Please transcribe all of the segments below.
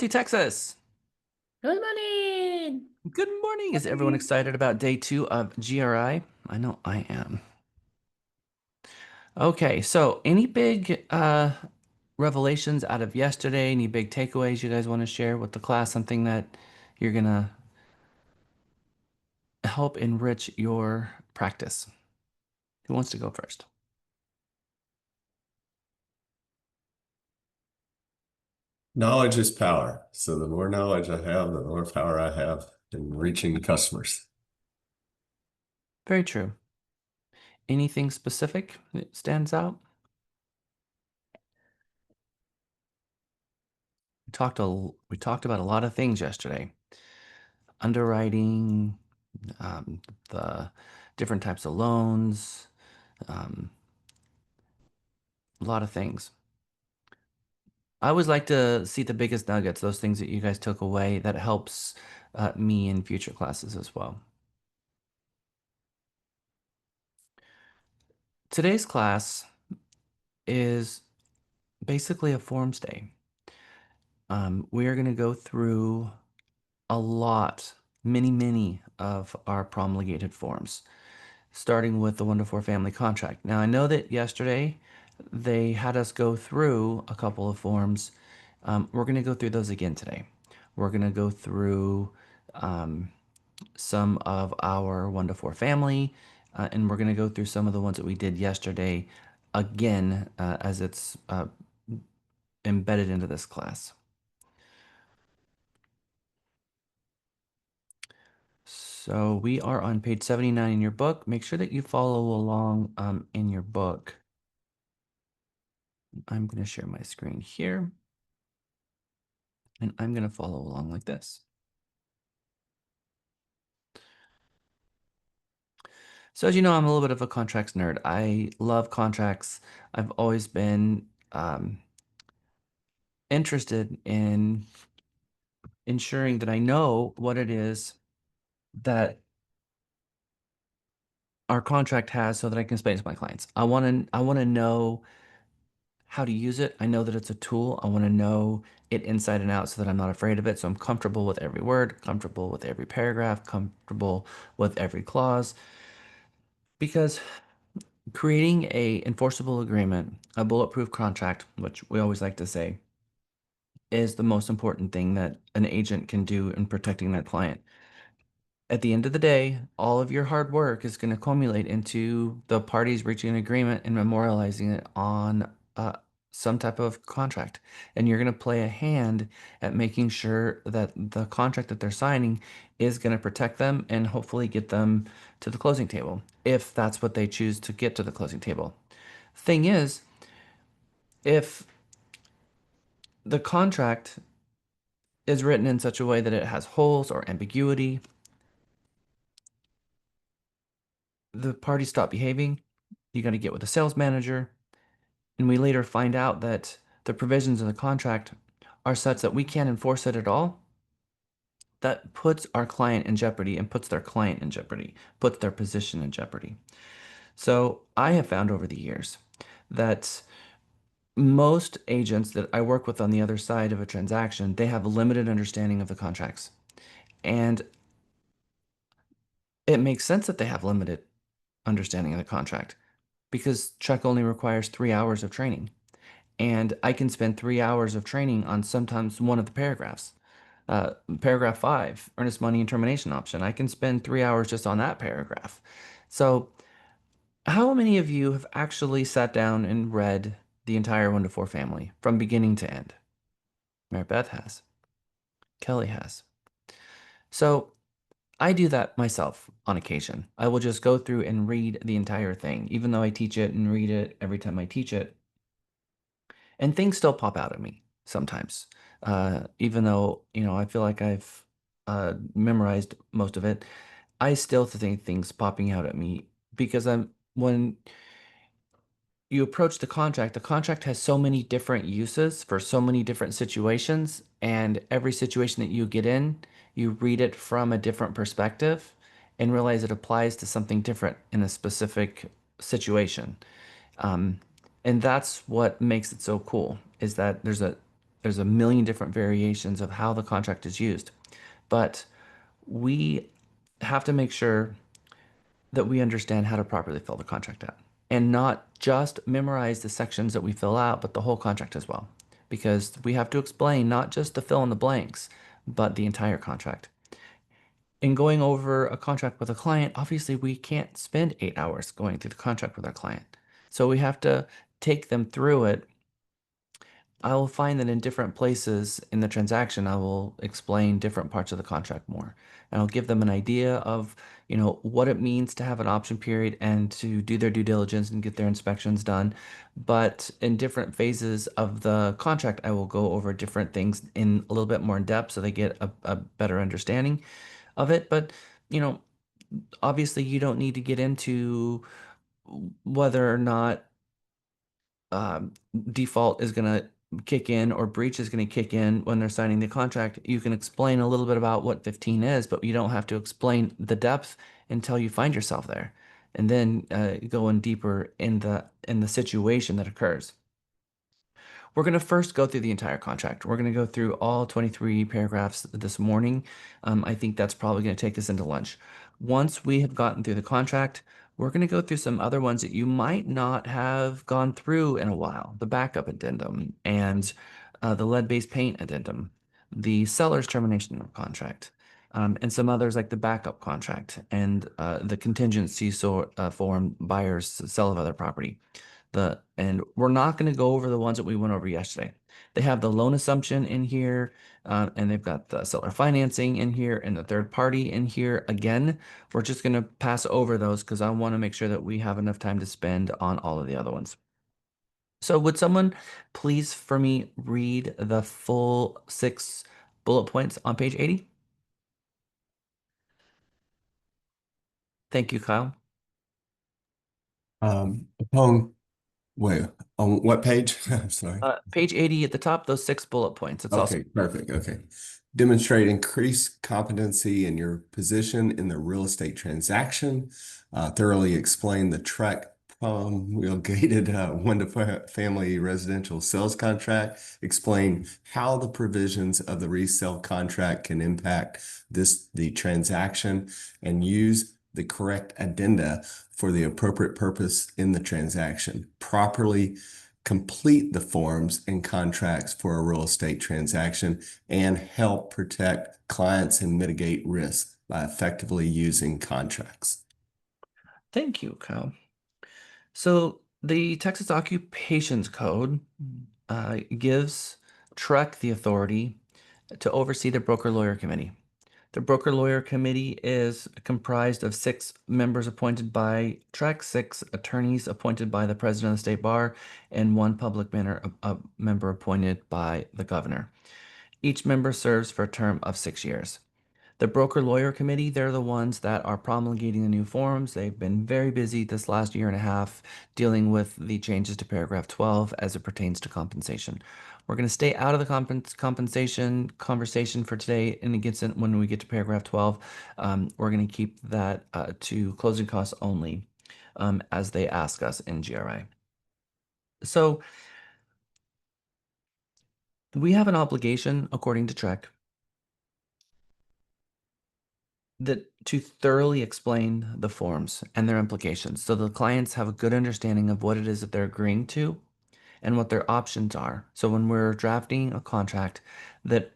Realty, Texas. Good morning. Good morning. Is everyone Morning. excited about day two of GRI? I know I am. Okay, so any big revelations out of yesterday? Any big takeaways you guys want to share with the class? Something that you're gonna help enrich your practice? Who wants to go first? Knowledge is power. So the more knowledge I have, the more power I have in reaching customers. Very true. Anything specific that stands out? We talked about a lot of things yesterday. Underwriting, the different types of loans, um, a lot of things. I always like to see the biggest nuggets, those things that you guys took away that helps me in future classes as well. Today's class is basically a forms day. We are going to go through a lot, many of our promulgated forms, starting with the 1-to-4 family contract. Now, I know that yesterday they had us go through a couple of forms. We're going to go through those again today. We're going to go through some of our 1-to-4 family, and we're going to go through some of the ones that we did yesterday again as it's embedded into this class. So we are on page 79 in your book. Make sure that you follow along in your book. I'm going to share my screen here, and I'm going to follow along like this. So as you know, I'm a little bit of a contracts nerd. I love contracts. I've always been interested in ensuring that I know what it is that our contract has so that I can explain it to my clients. I want to know how to use it. I know that it's a tool. I want to know it inside and out so that I'm not afraid of it. So I'm comfortable with every word, comfortable with every paragraph, comfortable with every clause. Because creating a enforceable agreement, a bulletproof contract, which we always like to say, is the most important thing that an agent can do in protecting that client. At the end of the day, all of your hard work is going to accumulate into the parties reaching an agreement and memorializing it on some type of contract. And you're going to play a hand at making sure that the contract that they're signing is going to protect them and hopefully get them to the closing table, if that's what they choose to get to the closing table. Thing is, if the contract is written in such a way that it has holes or ambiguity, the parties stop behaving. You got to get with the sales manager. And we later find out that the provisions in the contract are such that we can't enforce it at all. That puts our client in jeopardy and puts their client in jeopardy, puts their position in jeopardy. So I have found over the years that most agents that I work with on the other side of a transaction, they have a limited understanding of the contracts. And it makes sense that they have limited understanding of the contract because check only requires 3 hours of training. And I can spend 3 hours of training on sometimes one of the paragraphs. Paragraph 5, earnest money and termination option. I can spend 3 hours just on that paragraph. So, how many of you have actually sat down and read the entire 1-to-4 family from beginning to end? Mary Beth has. Kelly has. So, I do that myself on occasion. I will just go through and read the entire thing, even though I teach it and read it every time I teach it. And things still pop out at me sometimes, even though I feel like I've memorized most of it. I still think things popping out at me because when you approach the contract has so many different uses for so many different situations, and every situation that you get in, you read it from a different perspective and realize it applies to something different in a specific situation. Um, and that's what makes it so cool is that there's there's a million different variations of how the contract is used, but we have to make sure that we understand how to properly fill the contract out and not just memorize the sections that we fill out, but the whole contract as well. Because we have to explain not just the fill in the blanks, but the entire contract. In going over a contract with a client, obviously we can't spend 8 hours going through the contract with our client. So we have to take them through it. I will find that in different places in the transaction, I will explain different parts of the contract more. And I'll give them an idea of, what it means to have an option period and to do their due diligence and get their inspections done. But in different phases of the contract, I will go over different things in a little bit more in depth so they get a better understanding of it. But, you know, obviously you don't need to get into whether or not um, default is going to kick in or breach is going to kick in when they're signing the contract. You can explain a little bit about what 15 is, but you don't have to explain the depth until you find yourself there, and then go in deeper in the situation that occurs. We're going to first go through the entire contract. We're going to go through all 23 paragraphs this morning. I think that's probably going to take us into lunch. Once we have gotten through the contract, we're going to go through some other ones that you might not have gone through in a while. The backup addendum and the lead-based paint addendum, the seller's termination of contract, and some others like the backup contract and the contingency form buyer's sell of other property. And we're not going to go over the ones that we went over yesterday. They have the loan assumption in here, and they've got the seller financing in here and the third party in here. Again, we're just going to pass over those because I want to make sure that we have enough time to spend on all of the other ones. So would someone please for me read the full 6 bullet points on page 80? Thank you, Kyle. Upon, wait, on what page? I'm sorry. Page 80 at the top, those 6 bullet points. It's also Okay, perfect. Okay. Demonstrate increased competency in your position in the real estate transaction. Thoroughly explain the track promulgated one to family residential sales contract. Explain how the provisions of the resale contract can impact the transaction, and use the correct addenda for the appropriate purpose in the transaction. Properly complete the forms and contracts for a real estate transaction, and help protect clients and mitigate risk by effectively using contracts. Thank you, Kyle. So the Texas Occupations Code gives TREC the authority to oversee the Broker Lawyer Committee. The Broker Lawyer Committee is comprised of 6 members appointed by TREC, 6 attorneys appointed by the President of the State Bar, and 1 public member appointed by the governor. Each member serves for a term of 6 years. The Broker Lawyer Committee, they're the ones that are promulgating the new forms. They've been very busy this last year and a half dealing with the changes to paragraph 12 as it pertains to compensation. We're going to stay out of the compensation conversation for today, and when we get to paragraph 12, we're going to keep that to closing costs only, as they ask us in GRI. So we have an obligation, according to TREC, that to thoroughly explain the forms and their implications so the clients have a good understanding of what it is that they're agreeing to and what their options are. So when we're drafting a contract, that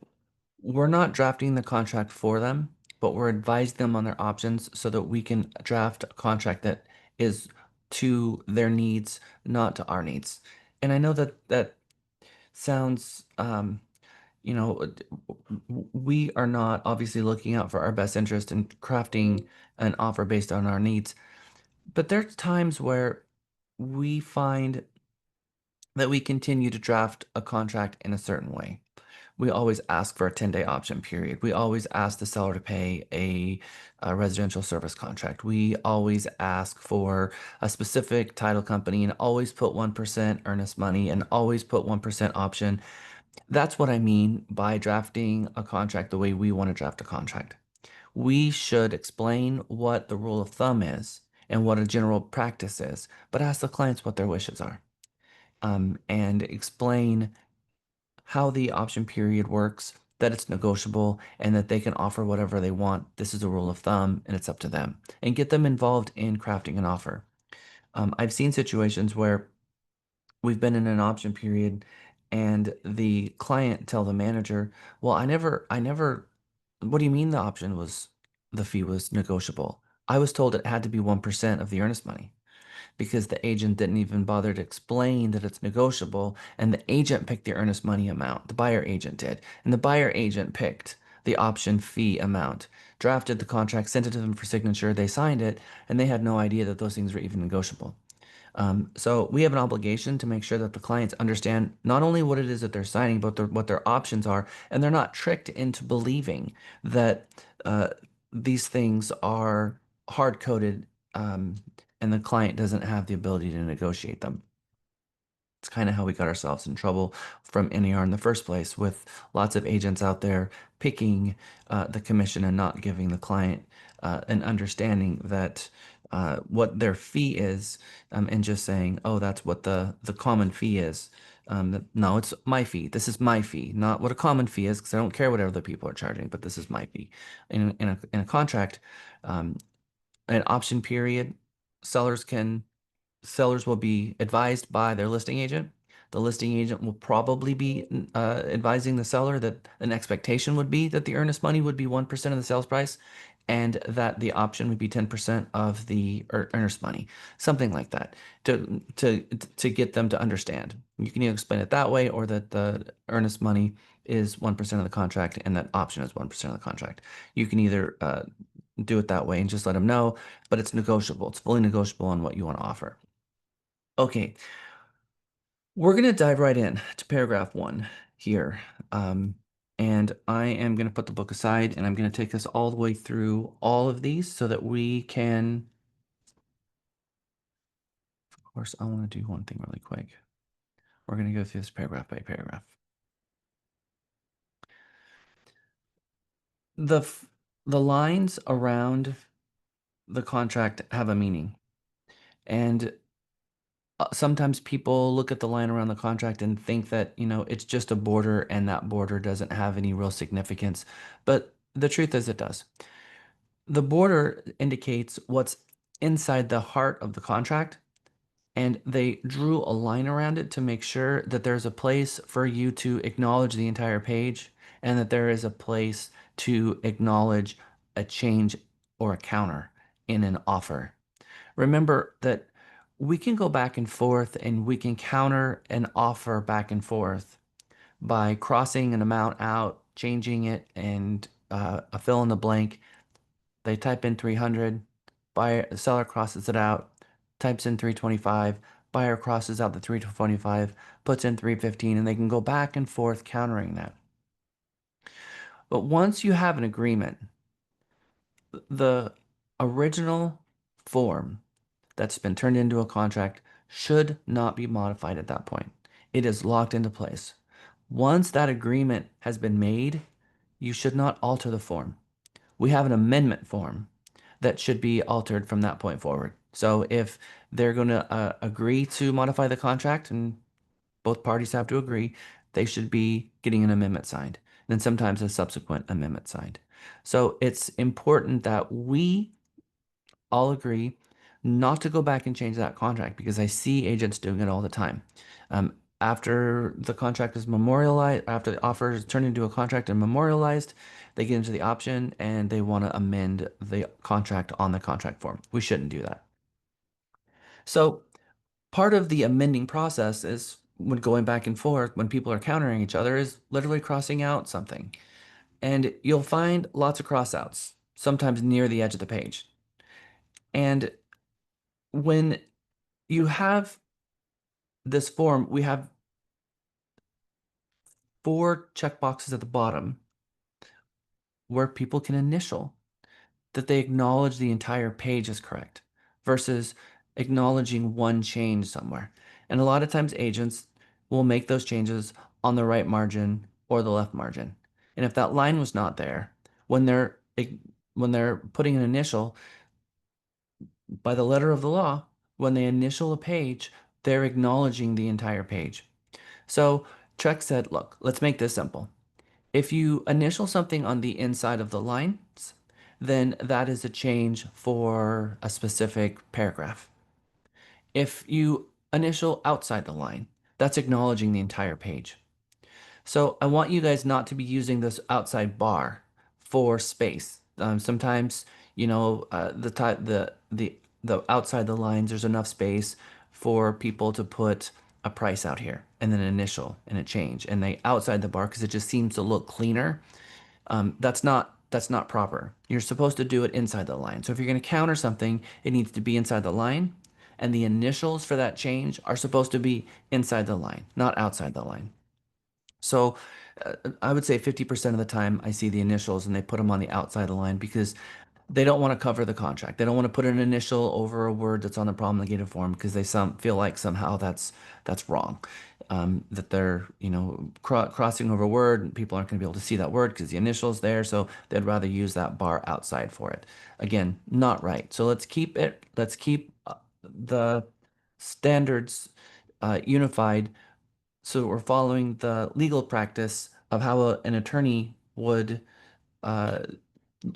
we're not drafting the contract for them, but we're advising them on their options so that we can draft a contract that is to their needs, not to our needs. And I know that that sounds you know, we are not obviously looking out for our best interest in crafting an offer based on our needs. But there's times where we find that we continue to draft a contract in a certain way. We always ask for a 10-day option period. We always ask the seller to pay a residential service contract. We always ask for a specific title company and always put 1% earnest money and always put 1% option. That's what I mean by drafting a contract the way we want to draft a contract. We should explain what the rule of thumb is and what a general practice is, but ask the clients what their wishes are. And explain how the option period works, that it's negotiable, and that they can offer whatever they want. This is a rule of thumb, and it's up to them. And get them involved in crafting an offer. I've seen situations where we've been in an option period and the client tell the manager, well, what do you mean the fee was negotiable? I was told it had to be 1% of the earnest money because the agent didn't even bother to explain that it's negotiable, and the agent picked the earnest money amount. The buyer agent did, and the buyer agent picked the option fee amount, drafted the contract, sent it to them for signature, they signed it, and they had no idea that those things were even negotiable. So we have an obligation to make sure that the clients understand not only what it is that they're signing, but what their options are, and they're not tricked into believing that these things are hard coded, and the client doesn't have the ability to negotiate them. It's kind of how we got ourselves in trouble from NAR in the first place, with lots of agents out there picking the commission and not giving the client an understanding that what their fee is, and just saying, oh, that's what the common fee is. No, it's my fee. This is my fee, not what a common fee is, because I don't care what other people are charging, but this is my fee. In a contract, an option period, sellers can sellers will be advised by their listing agent. The listing agent will probably be advising the seller that an expectation would be that the earnest money would be 1% of the sales price, and that the option would be 10% of the earnest money, something like that, to get them to understand. You can either explain it that way, or that the earnest money is 1% of the contract and that option is 1% of the contract. You can either do it that way and just let them know, but it's negotiable. It's fully negotiable on what you want to offer. Okay, we're going to dive right in to paragraph 1 here. And I am going to put the book aside, and I'm going to take us all the way through all of these so that we can, of course, I want to do one thing really quick. We're going to go through this paragraph by paragraph. The lines around the contract have a meaning. And sometimes people look at the line around the contract and think that, it's just a border and that border doesn't have any real significance. But the truth is, it does. The border indicates what's inside the heart of the contract, and they drew a line around it to make sure that there's a place for you to acknowledge the entire page, and that there is a place to acknowledge a change or a counter in an offer. Remember that we can go back and forth, and we can counter an offer back and forth by crossing an amount out, changing it, and a fill in the blank. They type in 300, seller crosses it out, types in 325, buyer crosses out the 325, puts in 315, and they can go back and forth countering that. But once you have an agreement, the original form that's been turned into a contract should not be modified at that point. It is locked into place. Once that agreement has been made, you should not alter the form. We have an amendment form that should be altered from that point forward. So if they're going to agree to modify the contract, and both parties have to agree, they should be getting an amendment signed, and then sometimes a subsequent amendment signed. So it's important that we all agree not to go back and change that contract, because I see agents doing it all the time. After the contract is memorialized, after the offer is turned into a contract and memorialized, they get into the option and they want to amend the contract on the contract form. We shouldn't do that. So part of the amending process is, when going back and forth, when people are countering each other, is literally crossing out something. And you'll find lots of crossouts, sometimes near the edge of the page. And when you have this form, we have 4 checkboxes at the bottom where people can initial that they acknowledge the entire page is correct, versus acknowledging one change somewhere. And a lot of times agents will make those changes on the right margin or the left margin. And if that line was not there, when they're putting an initial, by the letter of the law, when they initial a page, they're acknowledging the entire page. So Chuck said, look, let's make this simple. If you initial something on the inside of the lines, then that is a change for a specific paragraph. If you initial outside the line, that's acknowledging the entire page. So I want you guys not to be using this outside bar for space. Sometimes, the outside the lines, there's enough space for people to put a price out here and then an initial and a change, and they outside the bar because it just seems to look cleaner. That's not proper. You're supposed to do it inside the line. So if you're going to counter something, it needs to be inside the line, and the initials for that change are supposed to be inside the line, not outside the line. So I would say 50% of the time I see the initials and they put them on the outside of the line because they don't want to cover the contract. They don't want to put an initial over a word that's on the promulgated form because they feel like somehow that's wrong. That they're crossing over a word and people aren't going to be able to see that word because the initial's there. So they'd rather use that bar outside for it. Again, not right. So let's keep the standards unified so we're following the legal practice of how an attorney would uh,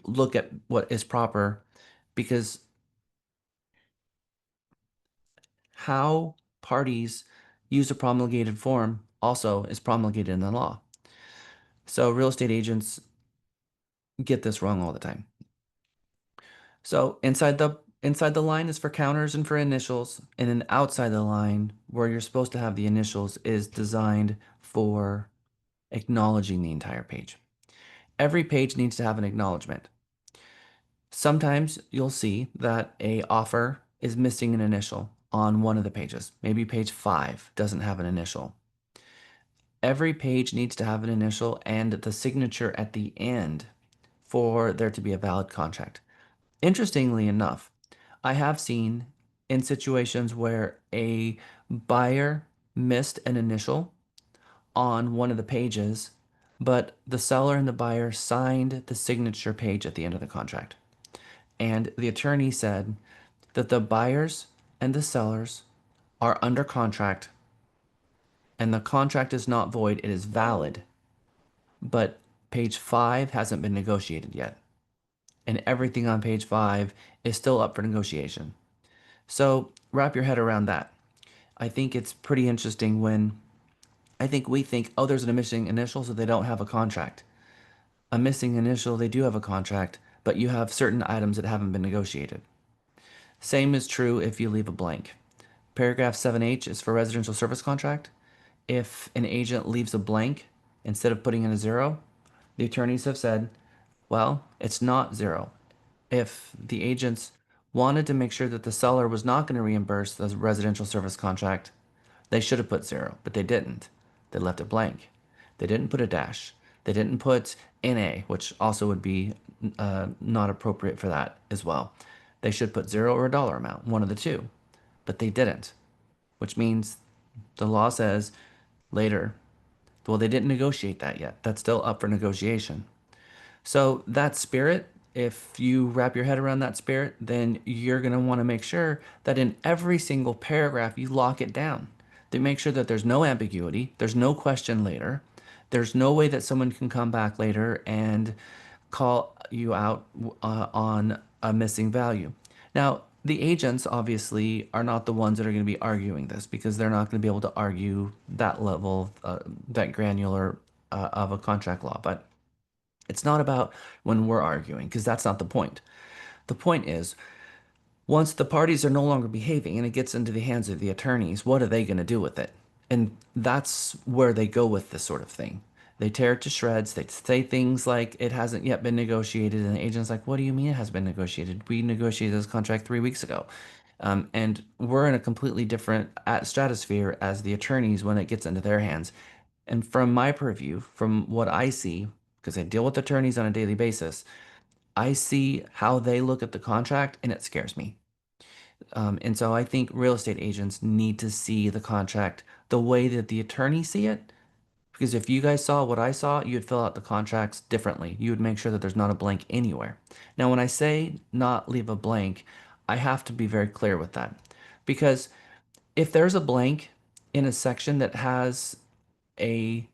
look at what is proper, because how parties use a promulgated form also is promulgated in the law. So real estate agents get this wrong all the time. So inside the line is for counters and for initials, and then outside the line, where you're supposed to have the initials, is designed for acknowledging the entire page. Every page needs to have an acknowledgement. Sometimes you'll see that a offer is missing an initial on one of the pages. Maybe page 5 doesn't have an initial. Every page needs to have an initial and the signature at the end for there to be a valid contract. Interestingly enough, I have seen in situations where a buyer missed an initial on one of the pages, but the seller and the buyer signed the signature page at the end of the contract. And the attorney said that the buyers and the sellers are under contract and the contract is not void, it is valid, but page 5 hasn't been negotiated yet. And everything on page 5 is still up for negotiation. So wrap your head around that. I think it's pretty interesting when we think, oh, there's a missing initial, so they don't have a contract. A missing initial, they do have a contract, but you have certain items that haven't been negotiated. Same is true if you leave a blank. Paragraph 7H is for residential service contract. If an agent leaves a blank instead of putting in a 0, the attorneys have said, well, it's not 0. If the agents wanted to make sure that the seller was not going to reimburse the residential service contract, they should have put 0, but they didn't. They left it blank. They didn't put a dash. They didn't put NA, which also would be not appropriate for that as well. They should put 0 or a dollar amount, one of the two, but they didn't, which means the law says later, well, they didn't negotiate that yet. That's still up for negotiation. So that spirit, if you wrap your head around that spirit, then you're going to want to make sure that in every single paragraph you lock it down. To make sure that there's no ambiguity, there's no question later, there's no way that someone can come back later and call you out on a missing value. Now, the agents obviously are not the ones that are going to be arguing this because they're not going to be able to argue that level, that granular of a contract law. But it's not about when we're arguing because that's not the point. The point is, once the parties are no longer behaving and it gets into the hands of the attorneys, what are they going to do with it? And that's where they go with this sort of thing. They tear it to shreds. They say things like it hasn't yet been negotiated, and the agent's like, "What do you mean it has been negotiated? We negotiated this contract 3 weeks ago." And we're in a completely different stratosphere as the attorneys when it gets into their hands. And from my purview, from what I see, because I deal with attorneys on a daily basis, I see how they look at the contract and it scares me. And so I think real estate agents need to see the contract the way that the attorneys see it. Because if you guys saw what I saw, you'd fill out the contracts differently. You would make sure that there's not a blank anywhere. Now, when I say not leave a blank, I have to be very clear with that. Because if there's a blank in a section that has a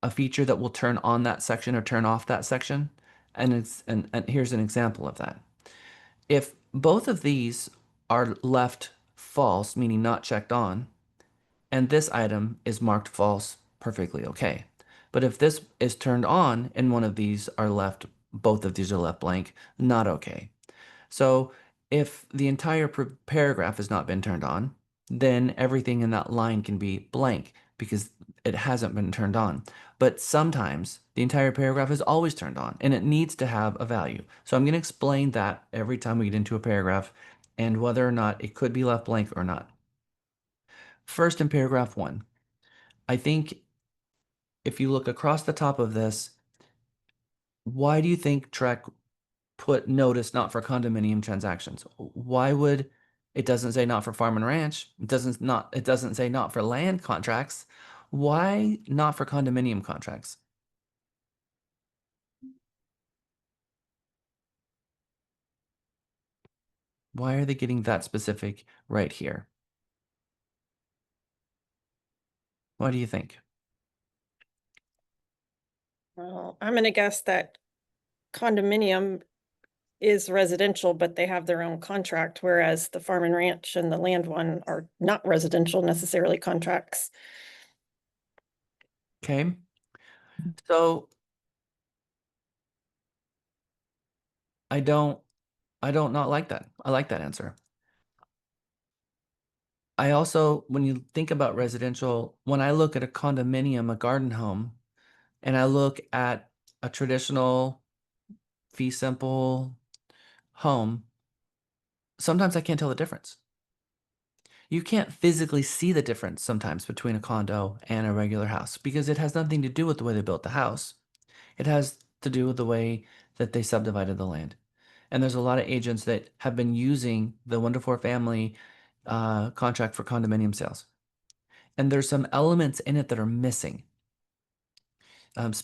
a feature that will turn on that section or turn off that section. And here's an example of that. If both of these are left false, meaning not checked on, and this item is marked false, perfectly okay. But if this is turned on and one of these are left, both of these are left blank, not okay. So if the entire paragraph has not been turned on, then everything in that line can be blank because it hasn't been turned on. But sometimes the entire paragraph is always turned on and it needs to have a value. So I'm going to explain that every time we get into a paragraph and whether or not it could be left blank or not. First, in paragraph 1, I think if you look across the top of this, why do you think Trek put notice not for condominium transactions? Why would it doesn't say not for farm and ranch? It doesn't say not for land contracts. Why not for condominium contracts? Why are they getting that specific right here? What do you think? Well, I'm gonna guess that condominium is residential, but they have their own contract, whereas the farm and ranch and the land one are not residential necessarily contracts. Okay. So I don't not like that. I like that answer. I also, when you think about residential, when I look at a condominium, a garden home, and I look at a traditional fee simple home, sometimes I can't tell the difference. You can't physically see the difference sometimes between a condo and a regular house because it has nothing to do with the way they built the house. It has to do with the way that they subdivided the land. And there's a lot of agents that have been using the 1 to 4 family contract for condominium sales. And there's some elements in it that are missing. And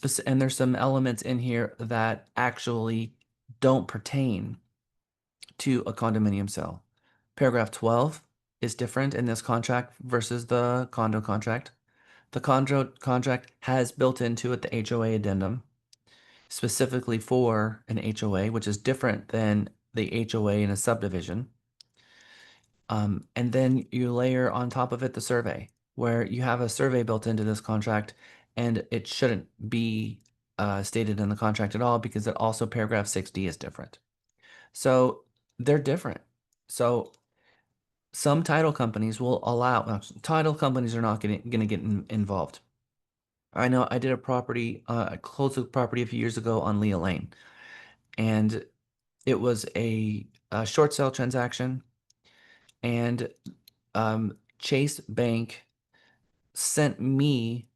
there's some elements in here that actually don't pertain to a condominium sale. Paragraph 12 is different in this contract versus the condo contract. The condo contract has built into it the HOA addendum, specifically for an HOA, which is different than the HOA in a subdivision. And then you layer on top of it the survey, where you have a survey built into this contract, and it shouldn't be stated in the contract at all because it also paragraph 6D is different. So they're different. So some title companies will allow, title companies are not going to get involved. I know I did a property, I closed a property a few years ago on Leah Lane, and it was a short sale transaction, and Chase Bank sent me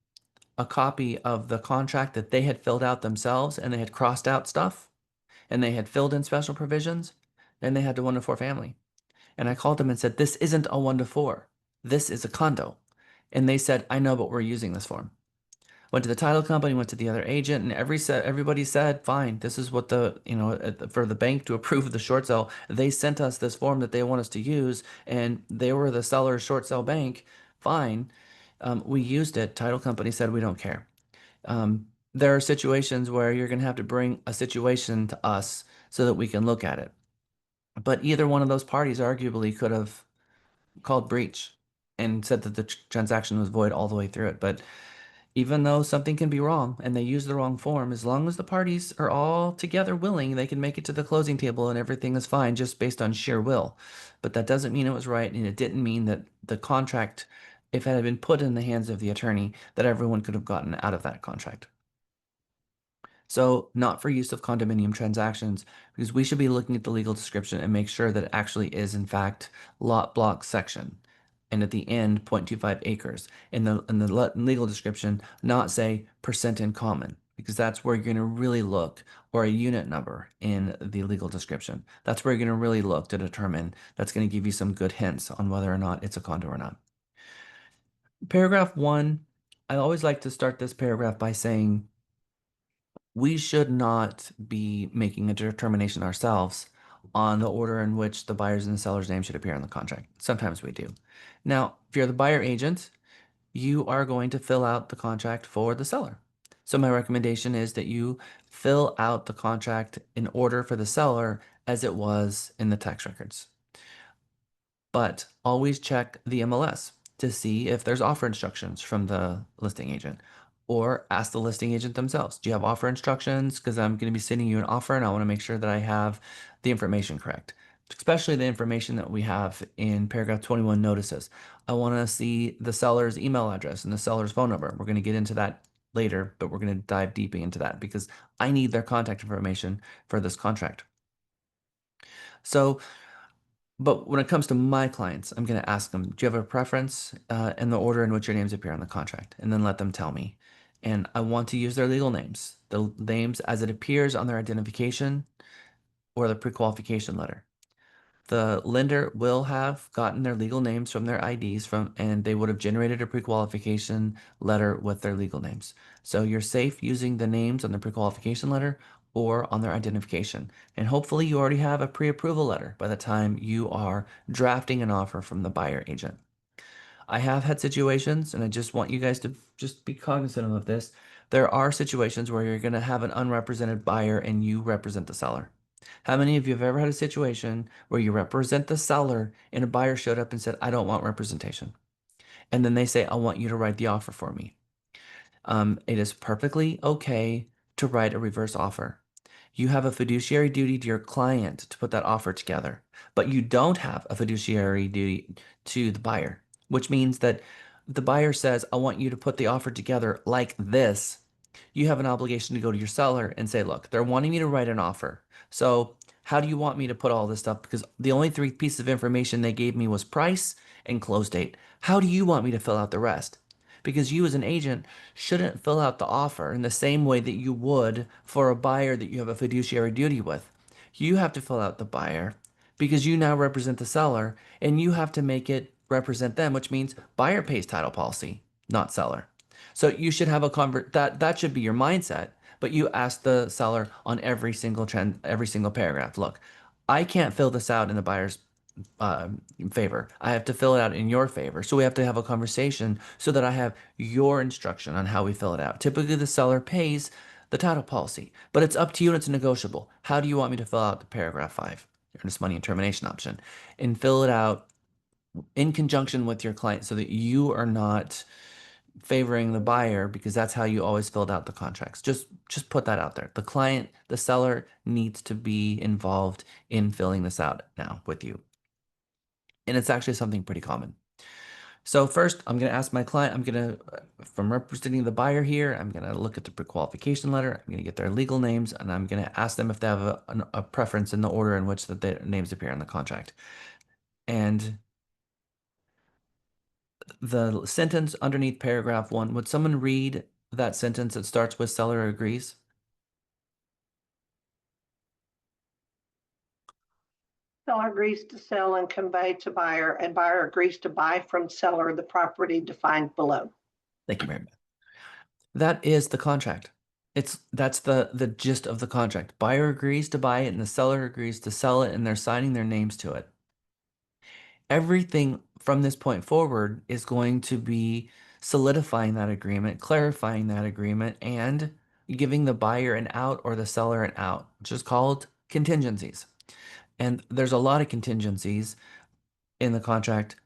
a copy of the contract that they had filled out themselves, and they had crossed out stuff, and they had filled in special provisions, and they had to 1 to 4 family. And I called them and said, this isn't a 1 to 4. This is a condo. And they said, I know, but we're using this form. Went to the title company, went to the other agent, and everybody said, fine, this is what for the bank to approve the short sale, they sent us this form that they want us to use, and they were the seller's short sale bank. Fine. We used it. Title company said, we don't care. There are situations where you're going to have to bring a situation to us so that we can look at it. But either one of those parties arguably could have called breach and said that the transaction was void all the way through it. But even though something can be wrong and they use the wrong form, as long as the parties are all together willing, they can make it to the closing table and everything is fine just based on sheer will. But that doesn't mean it was right, and it didn't mean that the contract, if it had been put in the hands of the attorney, that everyone could have gotten out of that contract. So not for use of condominium transactions, because we should be looking at the legal description and make sure that it actually is in fact lot block section. And at the end, 0.25 acres. In the legal description, not say percent in common, because that's where you're going to really look, or a unit number in the legal description. That's where you're going to really look to determine, that's going to give you some good hints on whether or not it's a condo or not. Paragraph 1, I always like to start this paragraph by saying, we should not be making a determination ourselves on the order in which the buyer's and the seller's name should appear on the contract. Sometimes we do. Now, if you're the buyer agent, you are going to fill out the contract for the seller. So my recommendation is that you fill out the contract in order for the seller as it was in the tax records. But always check the MLS to see if there's offer instructions from the listing agent, or ask the listing agent themselves. Do you have offer instructions? Because I'm going to be sending you an offer and I want to make sure that I have the information correct, especially the information that we have in paragraph 21 notices. I want to see the seller's email address and the seller's phone number. We're going to get into that later, but we're going to dive deep into that because I need their contact information for this contract. So, but when it comes to my clients, I'm going to ask them, do you have a preference in the order in which your names appear on the contract? And then let them tell me. And I want to use their legal names, the names as it appears on their identification or the pre-qualification letter. The lender will have gotten their legal names from their IDs and they would have generated a pre-qualification letter with their legal names. So you're safe using the names on the pre-qualification letter or on their identification. And hopefully you already have a pre-approval letter by the time you are drafting an offer from the buyer agent. I have had situations, and I just want you guys to just be cognizant of this. There are situations where you're going to have an unrepresented buyer and you represent the seller. How many of you have ever had a situation where you represent the seller and a buyer showed up and said, I don't want representation? And then they say, I want you to write the offer for me. It is perfectly okay to write a reverse offer. You have a fiduciary duty to your client to put that offer together, but you don't have a fiduciary duty to the buyer, which means that the buyer says, I want you to put the offer together like this. You have an obligation to go to your seller and say, look, they're wanting me to write an offer. So how do you want me to put all this stuff? Because the only three pieces of information they gave me was price and close date. How do you want me to fill out the rest? Because you as an agent shouldn't fill out the offer in the same way that you would for a buyer that you have a fiduciary duty with. You have to fill out the buyer because you now represent the seller and you have to make it represent them, which means buyer pays title policy, not seller. So you should have that should be your mindset, but you ask the seller on every single paragraph. Look, I can't fill this out in the buyer's favor. I have to fill it out in your favor. So we have to have a conversation so that I have your instruction on how we fill it out. Typically, the seller pays the title policy, but it's up to you and it's negotiable. How do you want me to fill out the paragraph 5, earnest money and termination option, and fill it out in conjunction with your client so that you are not favoring the buyer because that's how you always filled out the contracts. Just put that out there. The seller needs to be involved in filling this out now with you. And it's actually something pretty common. So first, I'm going to ask my client, from representing the buyer here, I'm going to look at the pre-qualification letter. I'm going to get their legal names, and I'm going to ask them if they have a preference in the order in which their names appear on the contract. And the sentence underneath paragraph 1, would someone read that sentence that starts with seller agrees? Seller agrees to sell and convey to buyer, and buyer agrees to buy from seller the property defined below. Thank you, Mary Beth. That is the contract. That's the gist of the contract. Buyer agrees to buy it and the seller agrees to sell it, and they're signing their names to it. Everything from this point forward is going to be solidifying that agreement, clarifying that agreement, and giving the buyer an out or the seller an out, which is called contingencies. And there's a lot of contingencies in the contract.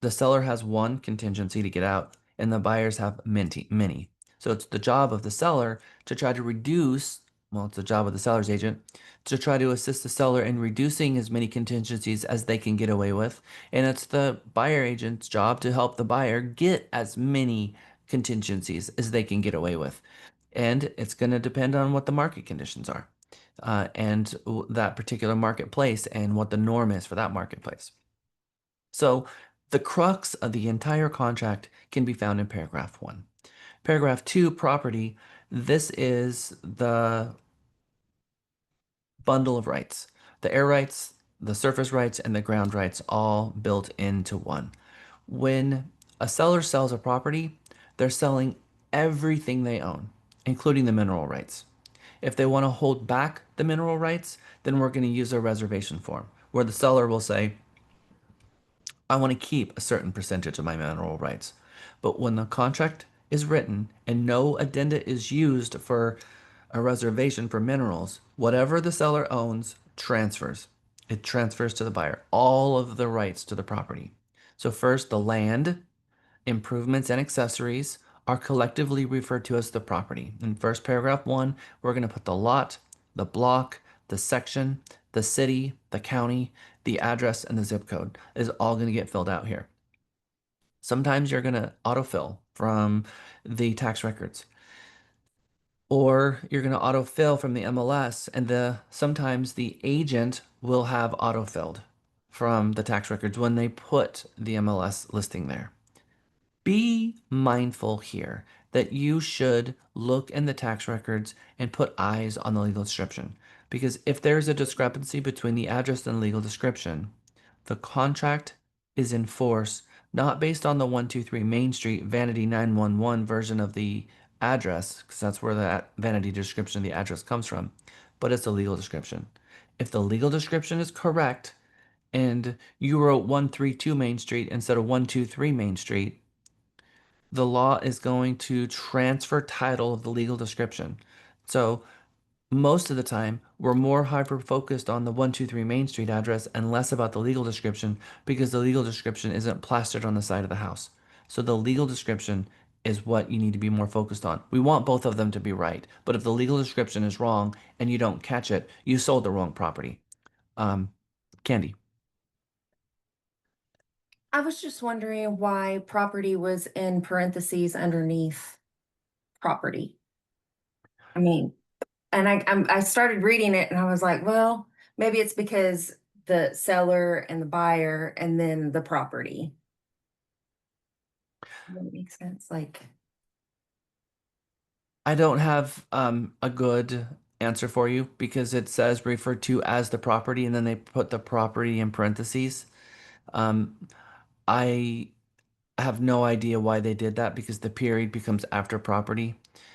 The seller has one contingency to get out, and the buyers have many. So it's the job of the seller to try to reduce, well, it's the job of the seller's agent to try to assist the seller in reducing as many contingencies as they can get away with. And it's the buyer agent's job to help the buyer get as many contingencies as they can get away with. And it's going to depend on what the market conditions are and that particular marketplace and what the norm is for that marketplace. So the crux of the entire contract can be found in paragraph 1. Paragraph 2, property. This is the bundle of rights. The air rights, the surface rights, and the ground rights all built into one. When a seller sells a property, they're selling everything they own, including the mineral rights. If they want to hold back the mineral rights, then we're going to use a reservation form where the seller will say, I want to keep a certain percentage of my mineral rights. But when the contract is written and no addenda is used for a reservation for minerals, whatever the seller owns transfers. It transfers to the buyer, all of the rights to the property. So first, the land, improvements, and accessories are collectively referred to as the property. In first paragraph 1, we're going to put the lot, the block, the section, the city, the county, the address, and the zip code is all going to get filled out here. Sometimes you're going to autofill from the tax records, or you're going to autofill from the MLS, and sometimes the agent will have autofilled from the tax records when they put the MLS listing there. Be mindful here that you should look in the tax records and put eyes on the legal description. Because if there's a discrepancy between the address and legal description, the contract is in force not based on the 123 Main Street Vanity 911 version of the address, because that's where that vanity description of the address comes from, but it's the legal description. If the legal description is correct and you wrote 132 Main Street instead of 123 Main Street, the law is going to transfer title of the legal description. So most of the time, we're more hyper focused on the 123 Main Street address and less about the legal description because the legal description isn't plastered on the side of the house. So the legal description is what you need to be more focused on. We want both of them to be right, but if the legal description is wrong and you don't catch it, you sold the wrong property. Candy. I was just wondering why property was in parentheses underneath property. I mean, and I started reading it and I was like, well, maybe it's because the seller and the buyer and then the property. Does that make sense? Like, I don't have a good answer for you because it says referred to as the property and then they put the property in parentheses. Um, I have no idea why they did that because the period becomes after property.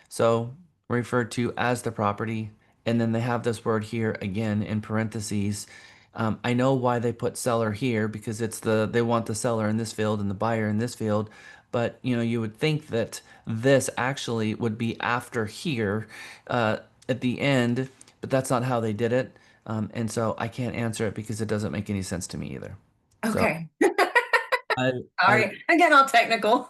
So referred to as the property, and then they have this word here again in parentheses. I know why they put seller here because they want the seller in this field and the buyer in this field, but you would think that this actually would be after here at the end, but that's not how they did it. And so I can't answer it because it doesn't make any sense to me either. So okay. I, All I right. I'm getting all technical.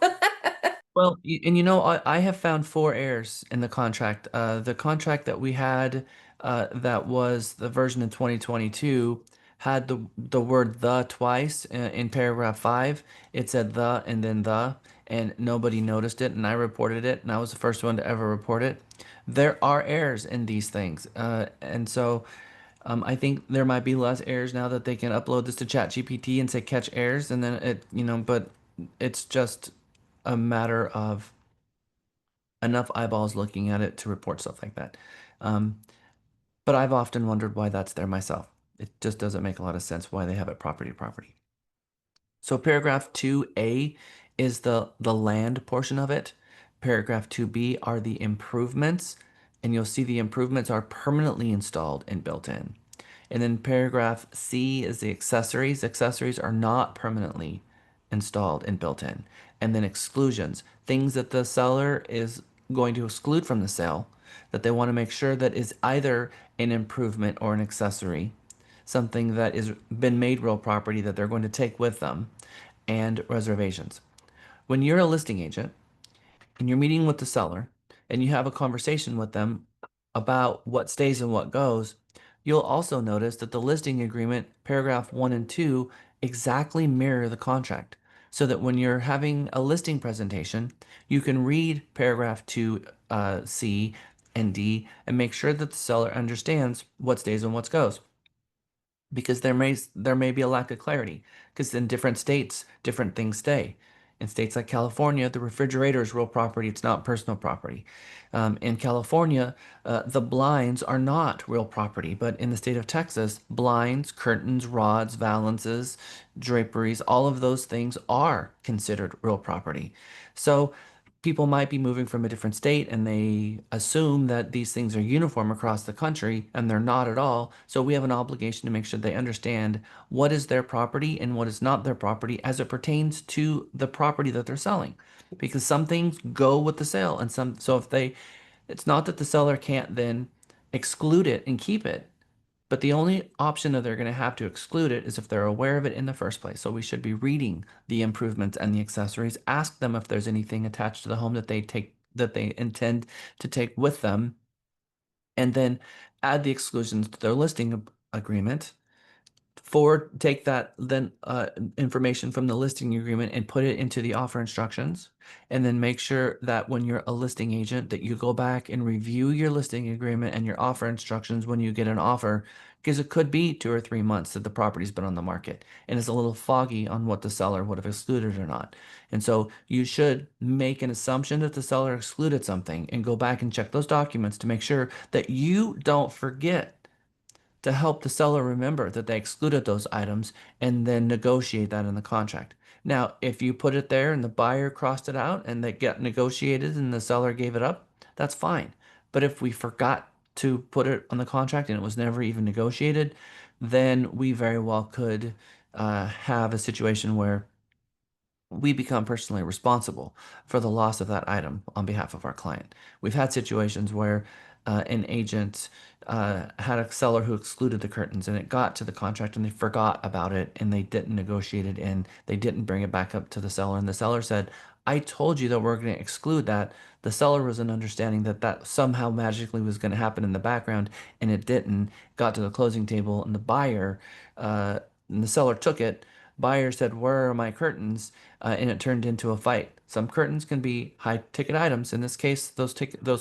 Well, I have found four errors in the contract. The contract that we had, that was the version in 2022, had the word "the" twice in paragraph 5. It said "the" and then "the," and nobody noticed it, and I reported it, and I was the first one to ever report it. There are errors in these things, and so I think there might be less errors now that they can upload this to ChatGPT and say catch errors, and then but it's just a matter of enough eyeballs looking at it to report stuff like that. Um, but I've often wondered why that's there myself. It just doesn't make a lot of sense why they have it property to property. So paragraph 2A is the land portion of it. Paragraph 2B are the improvements, and you'll see the improvements are permanently installed and built in. And then paragraph C is the accessories. Accessories are not permanently installed and built in. And then exclusions, things that the seller is going to exclude from the sale that they want to make sure that is either an improvement or an accessory, something that is been made real property that they're going to take with them, and reservations. When you're a listing agent and you're meeting with the seller and you have a conversation with them about what stays and what goes, you'll also notice that the listing agreement, paragraph 1 and 2, exactly mirror the contract. So that when you're having a listing presentation, you can read paragraph 2, C, and D and make sure that the seller understands what stays and what goes, because there may be a lack of clarity because in different states different things stay. In states like California, the refrigerator is real property, it's not personal property. In California, the blinds are not real property, but in the state of Texas, blinds, curtains, rods, valances, draperies, all of those things are considered real property. So people might be moving from a different state and they assume that these things are uniform across the country, and they're not at all. So we have an obligation to make sure they understand what is their property and what is not their property as it pertains to the property that they're selling. Because some things go with the sale, and some, so if they, it's not that the seller can't then exclude it and keep it, but the only option that they're going to have to exclude it is if they're aware of it in the first place. So we should be reading the improvements and the accessories. Ask them if there's anything attached to the home that they intend to take with them, and then add the exclusions to their listing agreement. Take that then information from the listing agreement and put it into the offer instructions, and then make sure that when you're a listing agent that you go back and review your listing agreement and your offer instructions when you get an offer, because it could be 2 or 3 months that the property's been on the market and it's a little foggy on what the seller would have excluded or not. And so you should make an assumption that the seller excluded something and go back and check those documents to make sure that you don't forget to help the seller remember that they excluded those items, and then negotiate that in the contract. Now, if you put it there and the buyer crossed it out and they get negotiated and the seller gave it up, that's fine. But if we forgot to put it on the contract and it was never even negotiated, then we very well could have a situation where we become personally responsible for the loss of that item on behalf of our client. We've had situations where an agent had a seller who excluded the curtains, and it got to the contract and they forgot about it and they didn't negotiate it and they didn't bring it back up to the seller. And the seller said, I told you that we're going to exclude that. The seller was in understanding that that somehow magically was going to happen in the background, and it didn't. Got to the closing table, and the buyer and the seller took it. Buyer said, where are my curtains? And it turned into a fight. Some curtains can be high ticket items. In this case, those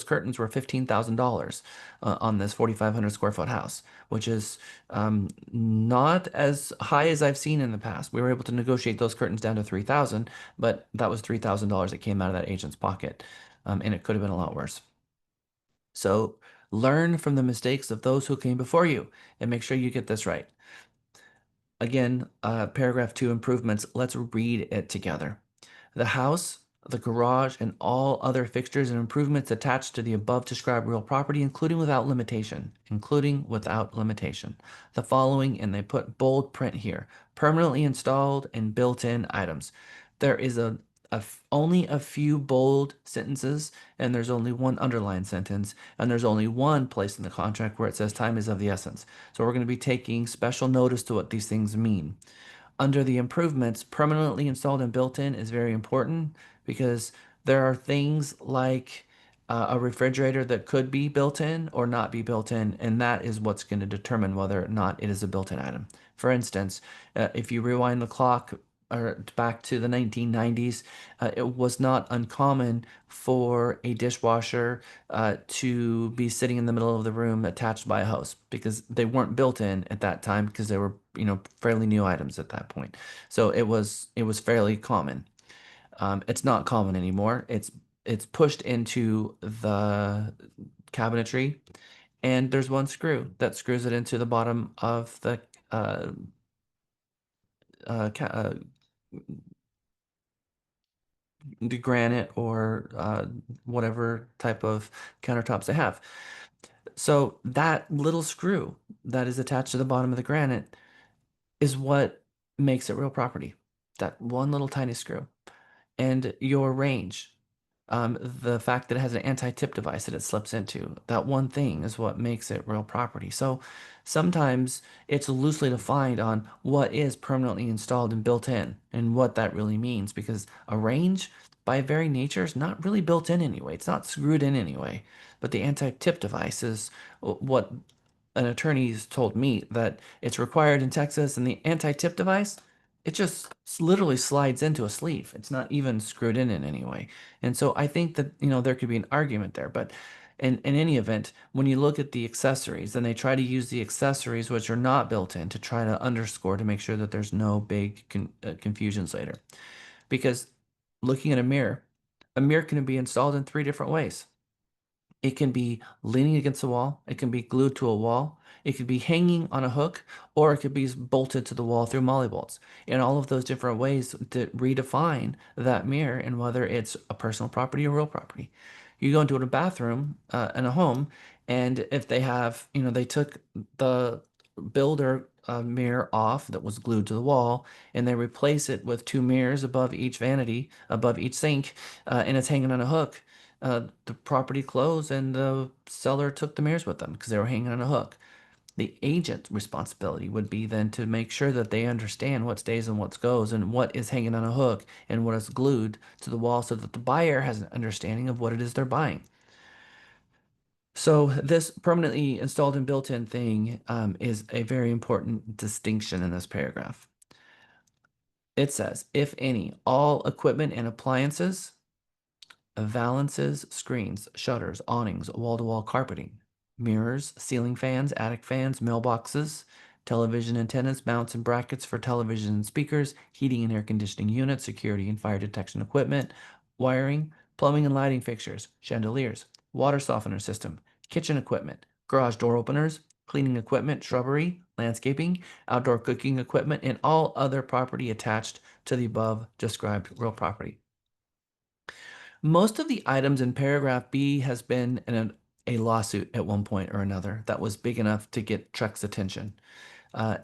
curtains were $15,000 on this 4,500 square foot house, which is not as high as I've seen in the past. We were able to negotiate those curtains down to 3,000, but that was $3,000 that came out of that agent's pocket, and it could have been a lot worse. So learn from the mistakes of those who came before you and make sure you get this right. Again, paragraph 2, improvements. Let's read it together. The house, the garage, and all other fixtures and improvements attached to the above described real property, including without limitation, the following, and they put bold print here, permanently installed and built-in items. There is only a few bold sentences, and there's only one underlined sentence, and there's only one place in the contract where it says time is of the essence. So we're going to be taking special notice to what these things mean. Under the improvements, permanently installed and built in is very important, because there are things like a refrigerator that could be built in or not be built in, and that is what's going to determine whether or not it is a built-in item. For instance, if you rewind the clock or back to the 1990s, it was not uncommon for a dishwasher to be sitting in the middle of the room attached by a hose, because they weren't built in at that time, because they were, fairly new items at that point. So it was fairly common. It's not common anymore. It's pushed into the cabinetry, and there's one screw that screws it into the bottom of the the granite or whatever type of countertops they have. So that little screw that is attached to the bottom of the granite is what makes it real property. That one little tiny screw. And your range, the fact that it has an anti-tip device that it slips into, that one thing is what makes it real property. So sometimes it's loosely defined on what is permanently installed and built in and what that really means, because a range by very nature is not really built in anyway. It's not screwed in anyway. But the anti-tip device is what an attorney's told me, that it's required in Texas, and the anti-tip device, it just literally slides into a sleeve. It's not even screwed in any way. And so I think that, there could be an argument there. But in any event, when you look at the accessories, then they try to use the accessories which are not built in to try to underscore, to make sure that there's no big confusions later. Because looking at a mirror can be installed in 3 different ways. It can be leaning against the wall. It can be glued to a wall. It could be hanging on a hook, or it could be bolted to the wall through molly bolts. In all of those different ways to redefine that mirror and whether it's a personal property or real property. You go into a bathroom in a home, and if they have, they took the builder mirror off that was glued to the wall, and they replace it with two mirrors above each vanity, above each sink, and it's hanging on a hook. The property closed and the seller took the mirrors with them because they were hanging on a hook. The agent's responsibility would be then to make sure that they understand what stays and what goes and what is hanging on a hook and what is glued to the wall so that the buyer has an understanding of what it is they're buying. So this permanently installed and built-in thing is a very important distinction in this paragraph. It says, if any, all equipment and appliances, valances, screens, shutters, awnings, wall-to-wall carpeting, mirrors, ceiling fans, attic fans, mailboxes, television antennas, mounts and brackets for television and speakers, heating and air conditioning units, security and fire detection equipment, wiring, plumbing and lighting fixtures, chandeliers, water softener system, kitchen equipment, garage door openers, cleaning equipment, shrubbery, landscaping, outdoor cooking equipment, and all other property attached to the above described real property. Most of the items in paragraph B has been in a lawsuit at one point or another that was big enough to get TREC's attention.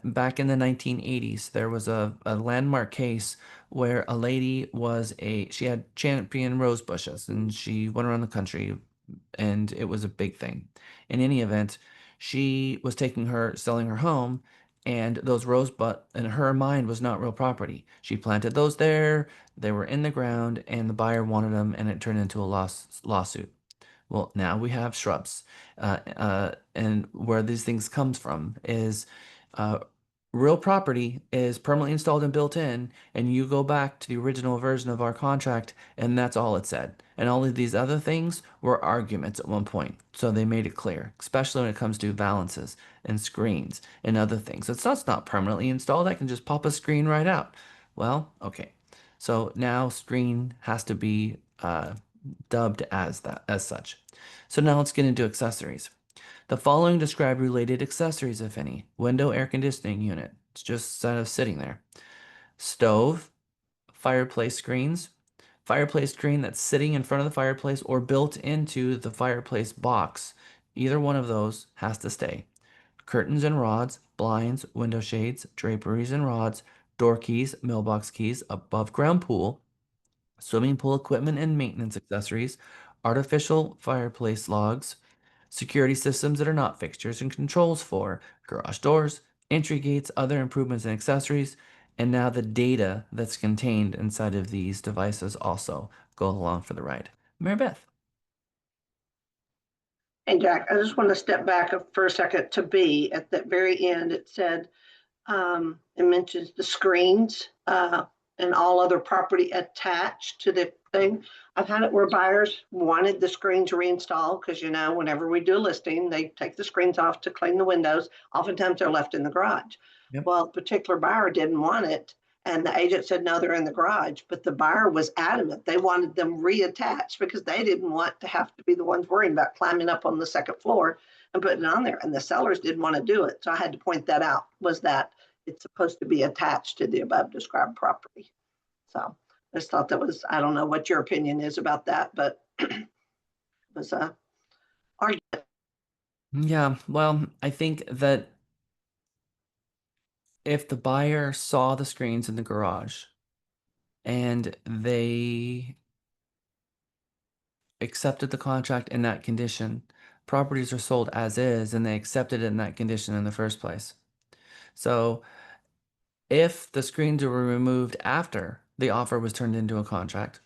Back in the 1980s, there was a landmark case where a lady she had champion rose bushes and she went around the country and it was a big thing. In any event, she was selling her home, and those rosebud in her mind was not real property. She planted those there, they were in the ground, and the buyer wanted them, and it turned into a lawsuit. Well, now we have shrubs, and where these things comes from is uh, real property is permanently installed and built in, and you go back to the original version of our contract, and that's all it said. And all of these other things were arguments at one point, so they made it clear, especially when it comes to valances and screens and other things. It's not permanently installed. I can just pop a screen right out. Well, okay. So now screen has to be dubbed as such. So now let's get into accessories. The following describe related accessories, if any. Window air conditioning unit. It's just sitting there. Stove, fireplace screens, fireplace screen that's sitting in front of the fireplace or built into the fireplace box. Either one of those has to stay. Curtains and rods, blinds, window shades, draperies and rods, door keys, mailbox keys, above ground pool, swimming pool equipment and maintenance accessories, artificial fireplace logs, security systems that are not fixtures and controls for garage doors, entry gates, other improvements and accessories, and now the data that's contained inside of these devices also go along for the ride. Mary Beth. Hey, Jack, I just want to step back for a second to B. At the very end, it said, it mentions the screens and all other property attached to the thing. I've had it where buyers wanted the screens reinstalled because, whenever we do a listing, they take the screens off to clean the windows. Oftentimes they're left in the garage. Yep. Well, a particular buyer didn't want it. And the agent said, no, they're in the garage. But the buyer was adamant. They wanted them reattached because they didn't want to have to be the ones worrying about climbing up on the second floor and putting it on there. And the sellers didn't want to do it. So I had to point that out, was that it's supposed to be attached to the above described property. So I just thought that was, I don't know what your opinion is about that, but it was a argument. Yeah, well, I think that if the buyer saw the screens in the garage and they accepted the contract in that condition, properties are sold as is and they accepted it in that condition in the first place. So if the screens were removed after the offer was turned into a contract,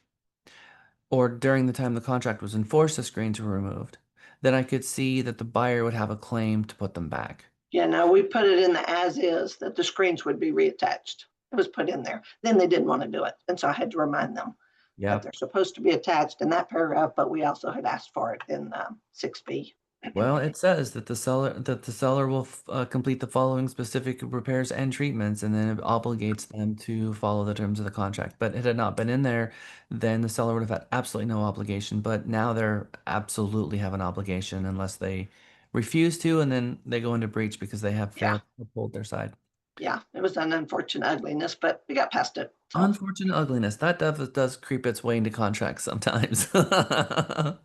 or during the time the contract was enforced, the screens were removed, then I could see that the buyer would have a claim to put them back. Yeah, no, we put it in the as is that the screens would be reattached. It was put in there. Then they didn't want to do it. And so I had to remind them that they're supposed to be attached in that paragraph, but we also had asked for it in 6B. Well, it says that the seller will complete the following specific repairs and treatments, and then it obligates them to follow the terms of the contract. But it had not been in there, then the seller would have had absolutely no obligation. But now they're absolutely have an obligation unless they refuse to, and then they go into breach because they have Yeah. failed to uphold their side. Yeah, it was an unfortunate ugliness, but we got past it. So, Unfortunate ugliness. That does creep its way into contracts sometimes. All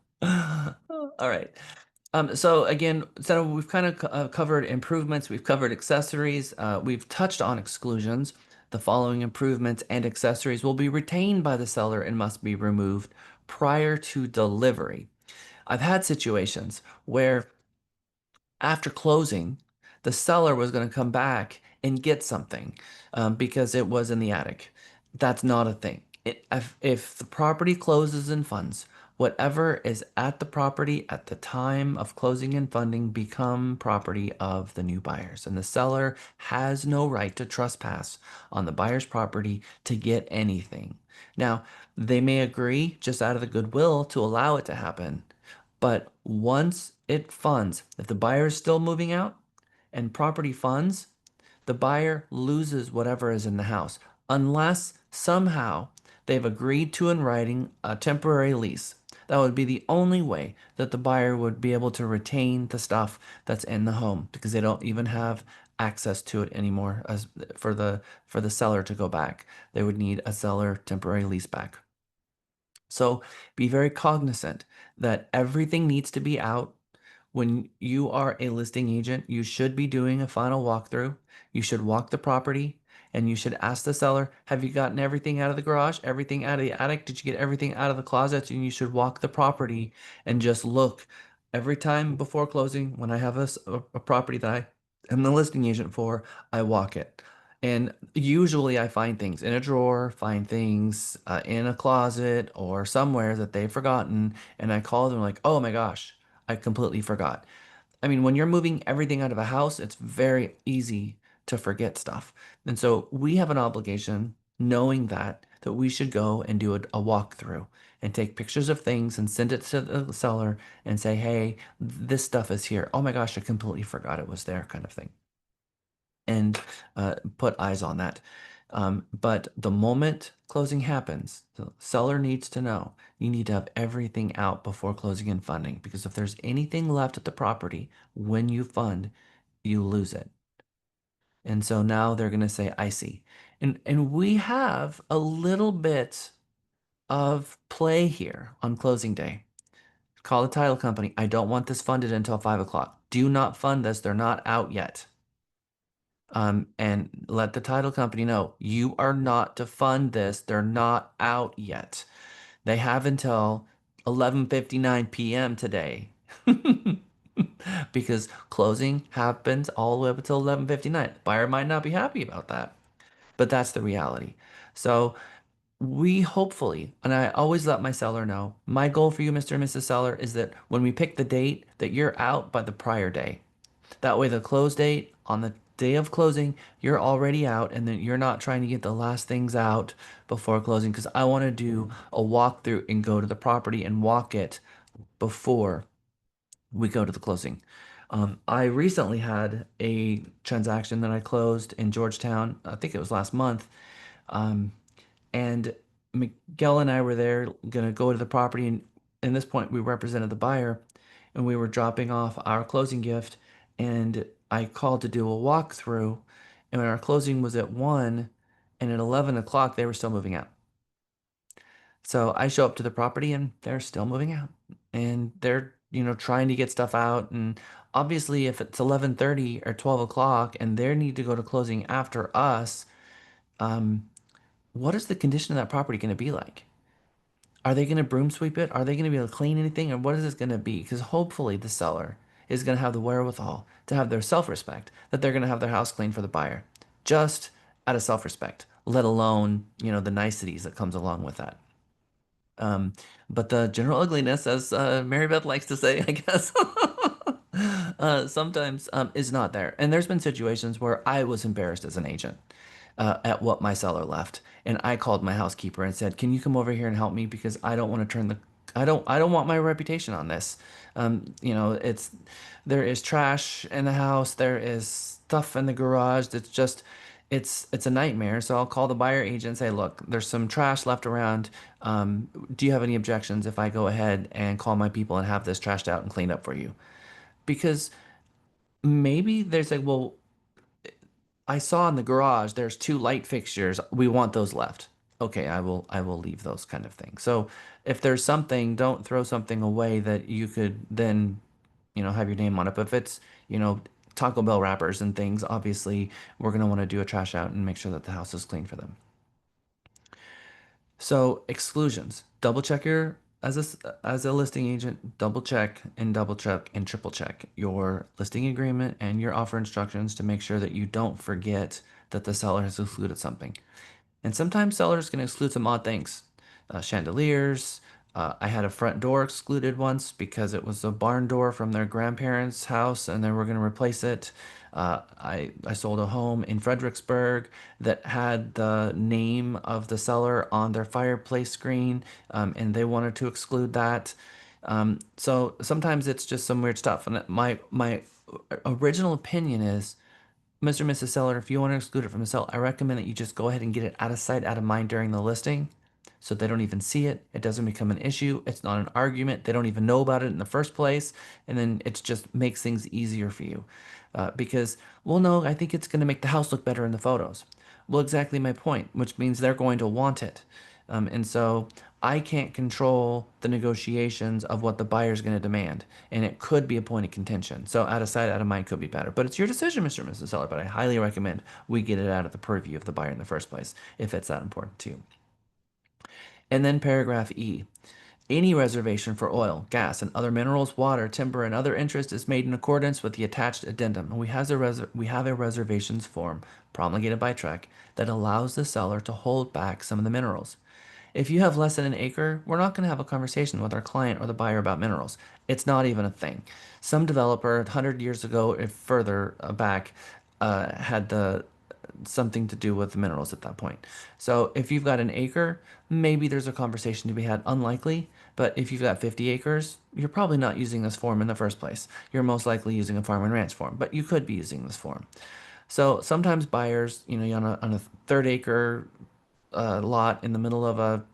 right. So again, so we've kind of covered improvements, we've covered accessories, we've touched on exclusions. The following improvements and accessories will be retained by the seller and must be removed prior to delivery. I've had situations where after closing, the seller was going to come back and get something because it was in the attic. That's not a thing. If the property closes and funds, whatever is at the property at the time of closing and funding become property of the new buyers. And the seller has no right to trespass on the buyer's property to get anything. Now, they may agree just out of the goodwill to allow it to happen. But once it funds, if the buyer is still moving out and property funds, the buyer loses whatever is in the house unless somehow they've agreed to in writing a temporary lease. That would be the only way that the buyer would be able to retain the stuff that's in the home because they don't even have access to it anymore as for the seller to go back. They would need a seller temporary lease back. So be very cognizant that everything needs to be out. When you are a listing agent, you should be doing a final walkthrough. You should walk the property and you should ask the seller, have you gotten everything out of the garage, everything out of the attic? Did you get everything out of the closets? And you should walk the property and just look every time before closing. When I have a property that I am the listing agent for, I walk it. And usually I find things in a drawer, find things in a closet or somewhere that they've forgotten. And I call them like, oh my gosh, I completely forgot. I mean, when you're moving everything out of a house, it's very easy to forget stuff. And so we have an obligation, knowing that we should go and do a walkthrough and take pictures of things and send it to the seller and say, hey, this stuff is here. Oh my gosh, I completely forgot it was there, kind of thing. And put eyes on that. But the moment closing happens, the seller needs to know you need to have everything out before closing and funding because if there's anything left at the property when you fund, you lose it. And so now they're going to say, I see. And we have a little bit of play here on closing day. Call the title company. I don't want this funded until 5 o'clock. Do not fund this. They're not out yet. And let the title company know you are not to fund this. They're not out yet. They have until 11:59 p.m. today. Because closing happens all the way up until 11:59. Buyer might not be happy about that, but that's the reality. So we hopefully, and I always let my seller know, my goal for you, Mr. and Mrs. Seller, is that when we pick the date, that you're out by the prior day. That way, the close date on the day of closing, you're already out, and then you're not trying to get the last things out before closing. Because I want to do a walkthrough and go to the property and walk it before we go to the closing. I recently had a transaction that I closed in Georgetown. I think it was last month. Um, and Miguel and I were there gonna go to the property, and at this point we represented the buyer, and we were dropping off our closing gift, and I called to do a walkthrough, and our closing was at 1, and at 11 o'clock they were still moving out. So I show up to the property and they're still moving out, and they're trying to get stuff out, and obviously if it's 11:30 or 12 o'clock and they need to go to closing after us, um, what is the condition of that property going to be like? Are they going to broom sweep it? Are they going to be able to clean anything? Or what is this going to be? Because hopefully the seller is going to have the wherewithal to have their self-respect that they're going to have their house cleaned for the buyer, just out of self-respect, let alone, the niceties that comes along with that. Um, but the general ugliness, as Mary Beth likes to say, I guess, sometimes is not there. And there's been situations where I was embarrassed as an agent at what my seller left. And I called my housekeeper and said, can you come over here and help me? Because I don't want to turn I don't want my reputation on this. There is trash in the house, there is stuff in the garage that's just it's a nightmare. So I'll call the buyer agent and say, look, there's some trash left around. Do you have any objections if I go ahead and call my people and have this trashed out and cleaned up for you? Because maybe there's like, well, I saw in the garage there's two light fixtures. We want those left. Okay, I will leave those kind of things. So if there's something, don't throw something away that you could then, have your name on it. But if it's, Taco Bell wrappers and things, obviously we're gonna want to do a trash out and make sure that the house is clean for them. So exclusions, double check your as a listing agent, double check and triple check your listing agreement and your offer instructions to make sure that you don't forget that the seller has excluded something. And sometimes sellers can exclude some odd things. Chandeliers. I had a front door excluded once because it was a barn door from their grandparents' house and they were going to replace it. I sold a home in Fredericksburg that had the name of the seller on their fireplace screen, and they wanted to exclude that. So sometimes it's just some weird stuff. And my original opinion is, Mr. and Mrs. Seller, if you want to exclude it from the sale, I recommend that you just go ahead and get it out of sight, out of mind during the listing so they don't even see it. It doesn't become an issue. It's not an argument. They don't even know about it in the first place. And then it just makes things easier for you. Because, well, no, I think it's going to make the house look better in the photos. Well, exactly my point, which means they're going to want it. And so I can't control the negotiations of what the buyer's going to demand, and it could be a point of contention. So out of sight, out of mind could be better. But it's your decision, Mr. and Mrs. Seller. But I highly recommend we get it out of the purview of the buyer in the first place, if it's that important to you. And then paragraph E. Any reservation for oil, gas, and other minerals, water, timber, and other interest is made in accordance with the attached addendum. And we have a reservations form promulgated by TREC that allows the seller to hold back some of the minerals. If you have less than an acre, we're not going to have a conversation with our client or the buyer about minerals. It's not even a thing. Some developer 100 years ago, if further back, had the something to do with the minerals at that point. So if you've got an acre, maybe there's a conversation to be had. Unlikely, but if you've got 50 acres, you're probably not using this form in the first place. You're most likely using a farm and ranch form, but you could be using this form. So sometimes buyers, on a third acre lot in the middle of a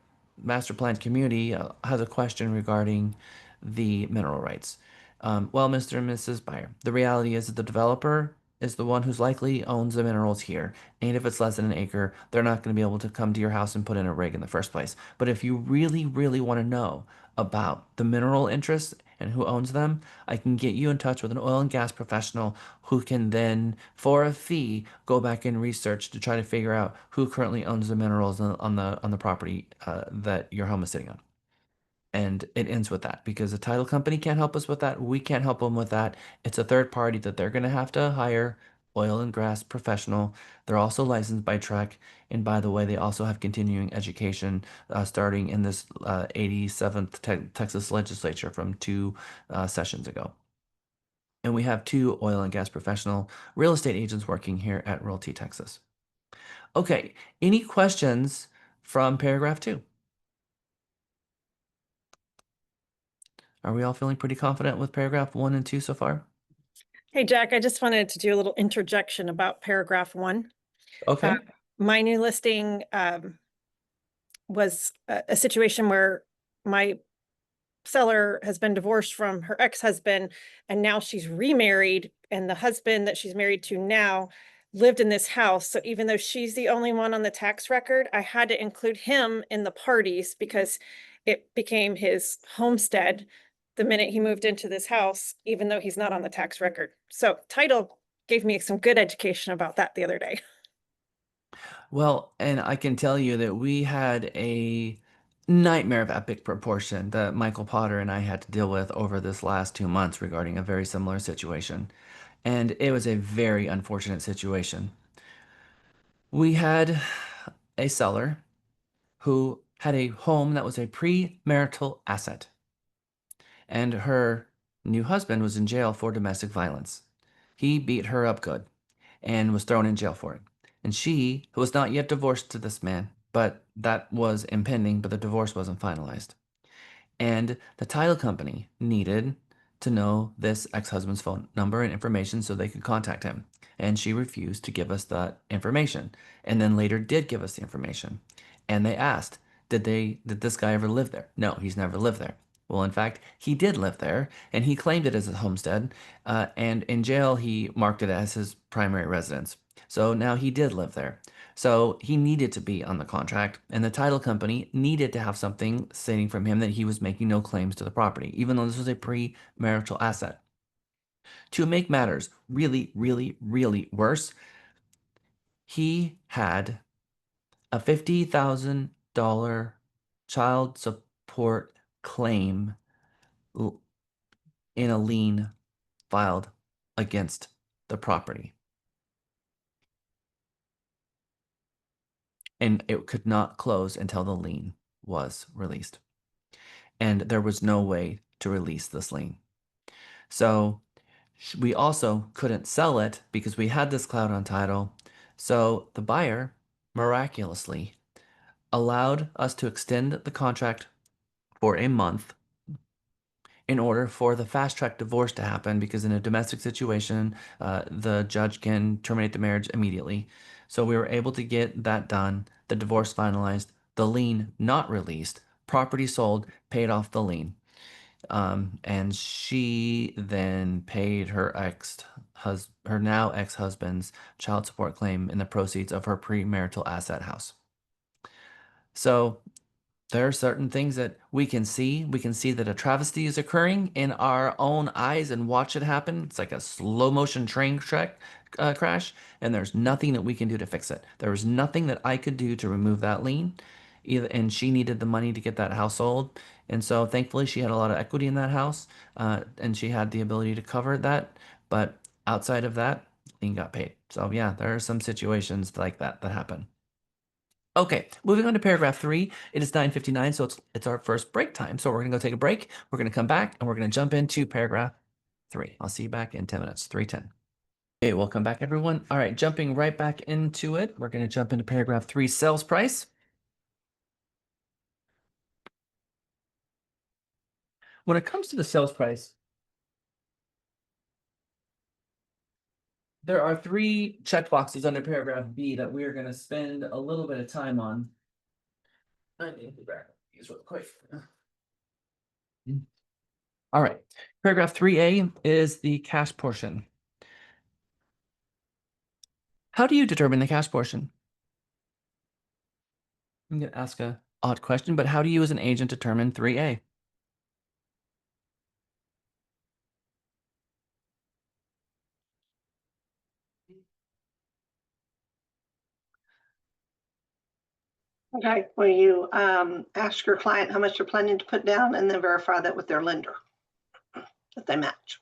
master planned community has a question regarding the mineral rights. Well, Mr. and Mrs. Buyer, the reality is that the developer is the one who's likely owns the minerals here. And if it's less than an acre, they're not going to be able to come to your house and put in a rig in the first place. But if you really, really want to know about the mineral interests and who owns them, I can get you in touch with an oil and gas professional who can then, for a fee, go back and research to try to figure out who currently owns the minerals on the property that your home is sitting on. And it ends with that because the title company can't help us with that. We can't help them with that. It's a third party that they're going to have to hire, oil and gas professional. They're also licensed by TREC. And by the way, they also have continuing education starting in this 87th Texas legislature from two sessions ago. And we have two oil and gas professional real estate agents working here at Realty Texas. Okay, any questions from paragraph 2? Are we all feeling pretty confident with paragraph 1 and 2 so far? Hey, Jack, I just wanted to do a little interjection about paragraph 1. Okay. My new listing was a situation where my seller has been divorced from her ex-husband, and now she's remarried, and the husband that she's married to now lived in this house. So even though she's the only one on the tax record, I had to include him in the parties because it became his homestead the minute he moved into this house, even though he's not on the tax record. So title gave me some good education about that the other day. Well, and I can tell you that we had a nightmare of epic proportion that Michael Potter and I had to deal with over this last 2 months regarding a very similar situation. And it was a very unfortunate situation. We had a seller who had a home that was a premarital asset, and her new husband was in jail for domestic violence. He beat her up good and was thrown in jail for it. And she, who was not yet divorced to this man, but that was impending, but the divorce wasn't finalized. And the title company needed to know this ex-husband's phone number and information so they could contact him. And she refused to give us that information, and then later did give us the information. And they asked, did this guy ever live there? No, he's never lived there. Well, in fact, he did live there, and he claimed it as a homestead. And in jail, he marked it as his primary residence. So now he did live there. So he needed to be on the contract, and the title company needed to have something stating from him that he was making no claims to the property, even though this was a pre-marital asset. To make matters really, really, really worse, he had a $50,000 child support claim in a lien filed against the property. And it could not close until the lien was released. And there was no way to release this lien. So we also couldn't sell it because we had this cloud on title. So the buyer miraculously allowed us to extend the contract for a month in order for the fast track divorce to happen, because in a domestic situation, the judge can terminate the marriage immediately. So we were able to get that done, the divorce finalized, the lien not released, property sold, paid off the lien. And she then paid her now ex-husband's child support claim in the proceeds of her premarital asset house. So there are certain things that we can see. We can see that a travesty is occurring in our own eyes and watch it happen. It's like a slow motion train crash, and there's nothing that we can do to fix it. There was nothing that I could do to remove that lien. And she needed the money to get that house sold. And so thankfully she had a lot of equity in that house, and she had the ability to cover that. But outside of that, lien got paid. So yeah, there are some situations like that that happen. Okay, moving on to paragraph 3. It is 9:59, so it's our first break time. So we're gonna go take a break. We're gonna come back and we're gonna jump into paragraph 3. I'll see you back in 10 minutes. 3:10. Okay, welcome back, everyone. All right, jumping right back into it. We're gonna jump into paragraph 3, sales price. When it comes to the sales price, there are 3 checkboxes under paragraph B that we are going to spend a little bit of time on. I need to grab these real quick. All right. Paragraph 3A is the cash portion. How do you determine the cash portion? I'm going to ask a odd question, but how do you as an agent determine 3A? Okay, well, you ask your client how much they're planning to put down and then verify that with their lender, that they match.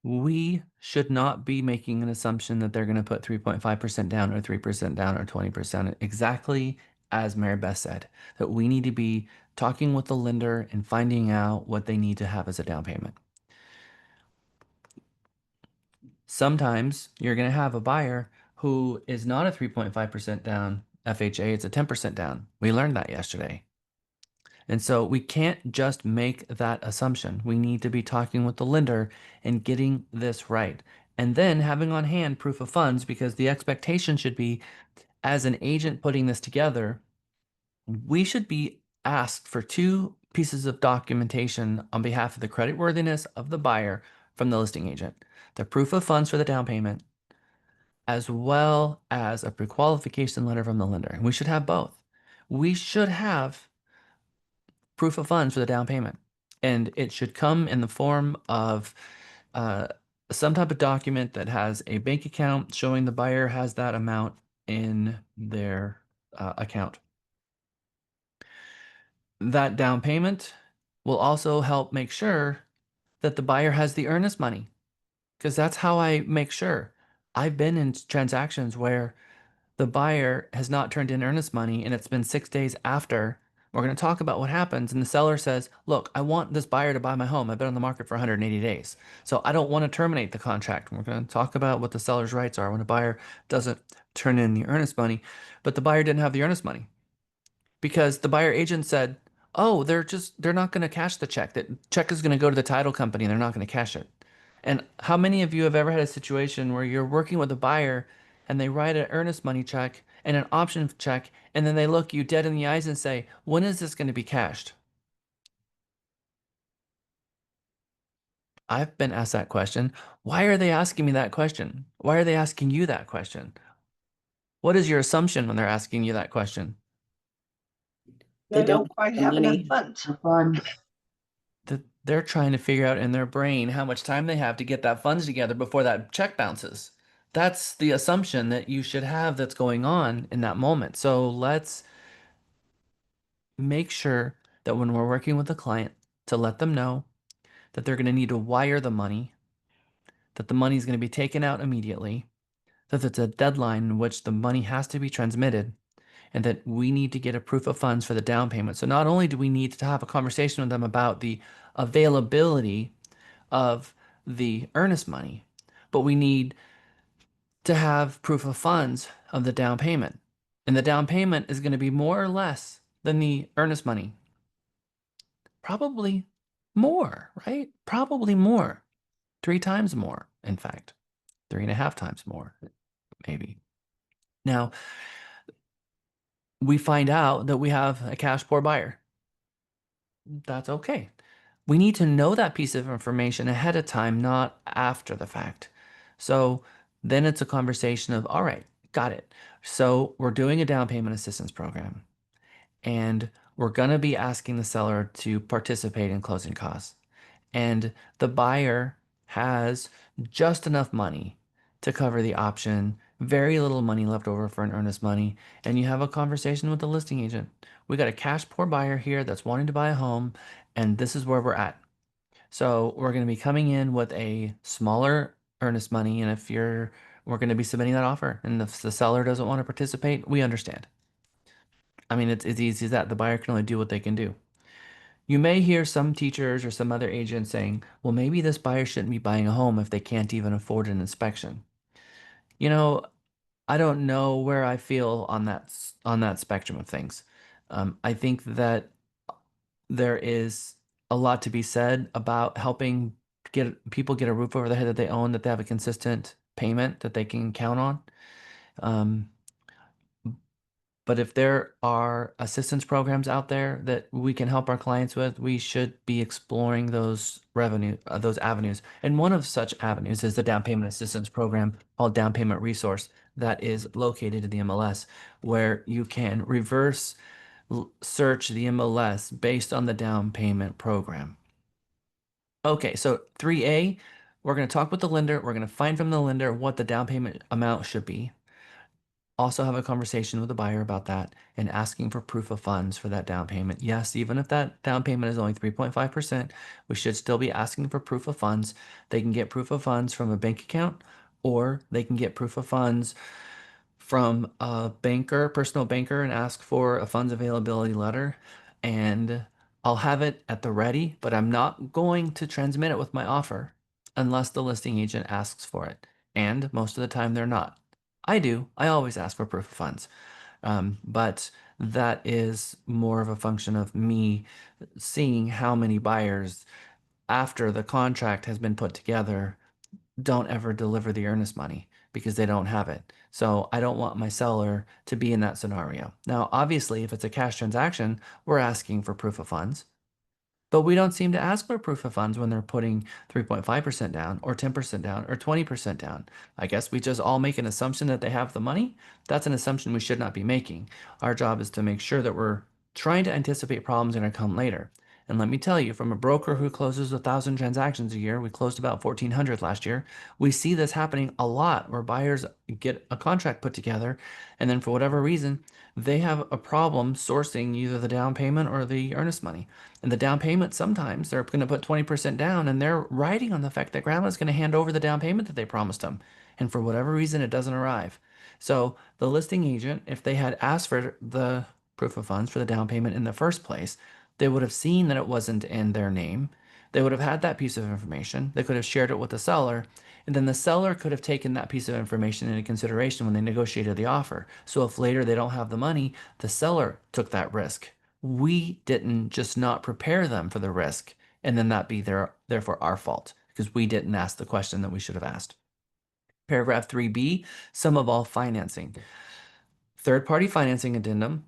We should not be making an assumption that they're going to put 3.5% down or 3% down or 20%. Exactly as Mary Beth said, that we need to be talking with the lender and finding out what they need to have as a down payment. Sometimes you're going to have a buyer who is not a 3.5% down FHA, it's a 10% down. We learned that yesterday. And so we can't just make that assumption. We need to be talking with the lender and getting this right. And then having on hand proof of funds, because the expectation should be, as an agent putting this together, we should be asked for 2 pieces of documentation on behalf of the creditworthiness of the buyer from the listing agent. The proof of funds for the down payment, as well as a pre-qualification letter from the lender. And we should have both. We should have proof of funds for the down payment. And it should come in the form of some type of document that has a bank account showing the buyer has that amount in their account. That down payment will also help make sure that the buyer has the earnest money, because that's how I make sure. I've been in transactions where the buyer has not turned in earnest money and it's been 6 days after. We're going to talk about what happens, and the seller says, look, I want this buyer to buy my home. I've been on the market for 180 days. So I don't want to terminate the contract. We're going to talk about what the seller's rights are when a buyer doesn't turn in the earnest money, but the buyer didn't have the earnest money because the buyer agent said, oh, they're not going to cash the check. That check is going to go to the title company and they're not going to cash it. And how many of you have ever had a situation where you're working with a buyer and they write an earnest money check and an option check, and then they look you dead in the eyes and say, when is this going to be cashed? I've been asked that question. Why are they asking me that question? Why are they asking you that question? What is your assumption when they're asking you that question? They They don't don't quite have have enough money funds. for fund. That they're trying to figure out in their brain how much time they have to get that funds together before that check bounces. That's the assumption that you should have that's going on in that moment. So let's make sure that when we're working with a client to let them know that they're going to need to wire the money, that the money is going to be taken out immediately, that it's a deadline in which the money has to be transmitted, and that we need to get a proof of funds for the down payment. So not only do we need to have a conversation with them about the availability of the earnest money, but we need to have proof of funds of the down payment. And the down payment is going to be more or less than the earnest money. Probably more, right? Probably more. 3 times more, in fact. 3.5 times more, maybe. Now, we find out that we have a cash poor buyer. That's okay. We need to know that piece of information ahead of time, not after the fact. So then it's a conversation of, all right, got it. So we're doing a down payment assistance program, and we're going to be asking the seller to participate in closing costs. And the buyer has just enough money to cover the option, very little money left over for an earnest money, and you have a conversation with the listing agent. We got a cash poor buyer here that's wanting to buy a home, and this is where we're at. So we're going to be coming in with a smaller earnest money, and we're going to be submitting that offer, and if the seller doesn't want to participate, we understand. I mean, it's easy as that. The buyer can only do what they can do. You may hear some teachers or some other agents saying, well, maybe this buyer shouldn't be buying a home if they can't even afford an inspection. You know, I don't know where I feel on that spectrum of things. I think that there is a lot to be said about helping get people get a roof over their head that they own, that they have a consistent payment that they can count on. Um, But if there are assistance programs out there that we can help our clients with, we should be exploring those avenues. And one of such avenues is the down payment assistance program called Down Payment Resource that is located in the MLS, where you can reverse search the MLS based on the down payment program. Okay, so 3A, we're going to talk with the lender. We're going to find from the lender what the down payment amount should be. Also have a conversation with the buyer about that and asking for proof of funds for that down payment. Yes, even if that down payment is only 3.5%, we should still be asking for proof of funds. They can get proof of funds from a bank account, or they can get proof of funds from a banker, personal banker, and ask for a funds availability letter. And I'll have it at the ready, but I'm not going to transmit it with my offer unless the listing agent asks for it. And most of the time they're not. I do. I always ask for proof of funds. But that is more of a function of me seeing how many buyers, after the contract has been put together, don't ever deliver the earnest money because they don't have it. So I don't want my seller to be in that scenario. Now, obviously, if it's a cash transaction, we're asking for proof of funds. But we don't seem to ask for proof of funds when they're putting 3.5% down or 10% down or 20% down. I guess we just all make an assumption that they have the money. That's an assumption we should not be making. Our job is to make sure that we're trying to anticipate problems that are going to come later. And let me tell you, from a broker who closes 1,000 transactions a year, we closed about 1,400 last year. We see this happening a lot where buyers get a contract put together, and then for whatever reason, they have a problem sourcing either the down payment or the earnest money. And the down payment, sometimes they're going to put 20% down, and they're riding on the fact that grandma's going to hand over the down payment that they promised them. And for whatever reason, it doesn't arrive. So the listing agent, if they had asked for the proof of funds for the down payment in the first place, they would have seen that it wasn't in their name. They would have had that piece of information. They could have shared it with the seller. And then the seller could have taken that piece of information into consideration when they negotiated the offer. So if later they don't have the money, the seller took that risk We didn't just not prepare them for the risk and then that be therefore our fault because we didn't ask the question that we should have asked. Paragraph 3B, sum of all financing. Third-party financing addendum,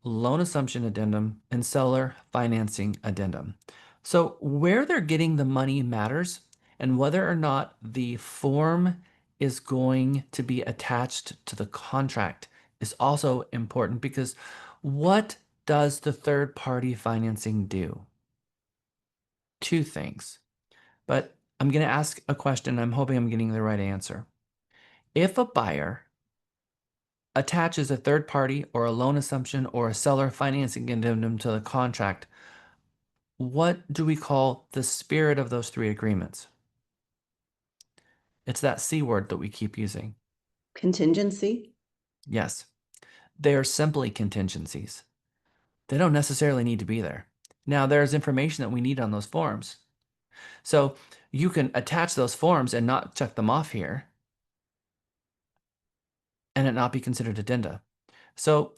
loan assumption addendum, and seller financing addendum. So where they're getting the money matters, and whether or not the form is going to be attached to the contract is also important because what does the third-party financing do? Two things. But I'm going to ask a question. I'm hoping I'm getting the right answer. If a buyer attaches a third party or a loan assumption or a seller financing addendum to the contract, what do we call the spirit of those three agreements? It's that C word that we keep using. Contingency. Yes, they are simply contingencies. They don't necessarily need to be there. Now, there's information that we need on those forms. So you can attach those forms and not check them off here and it not be considered addenda. So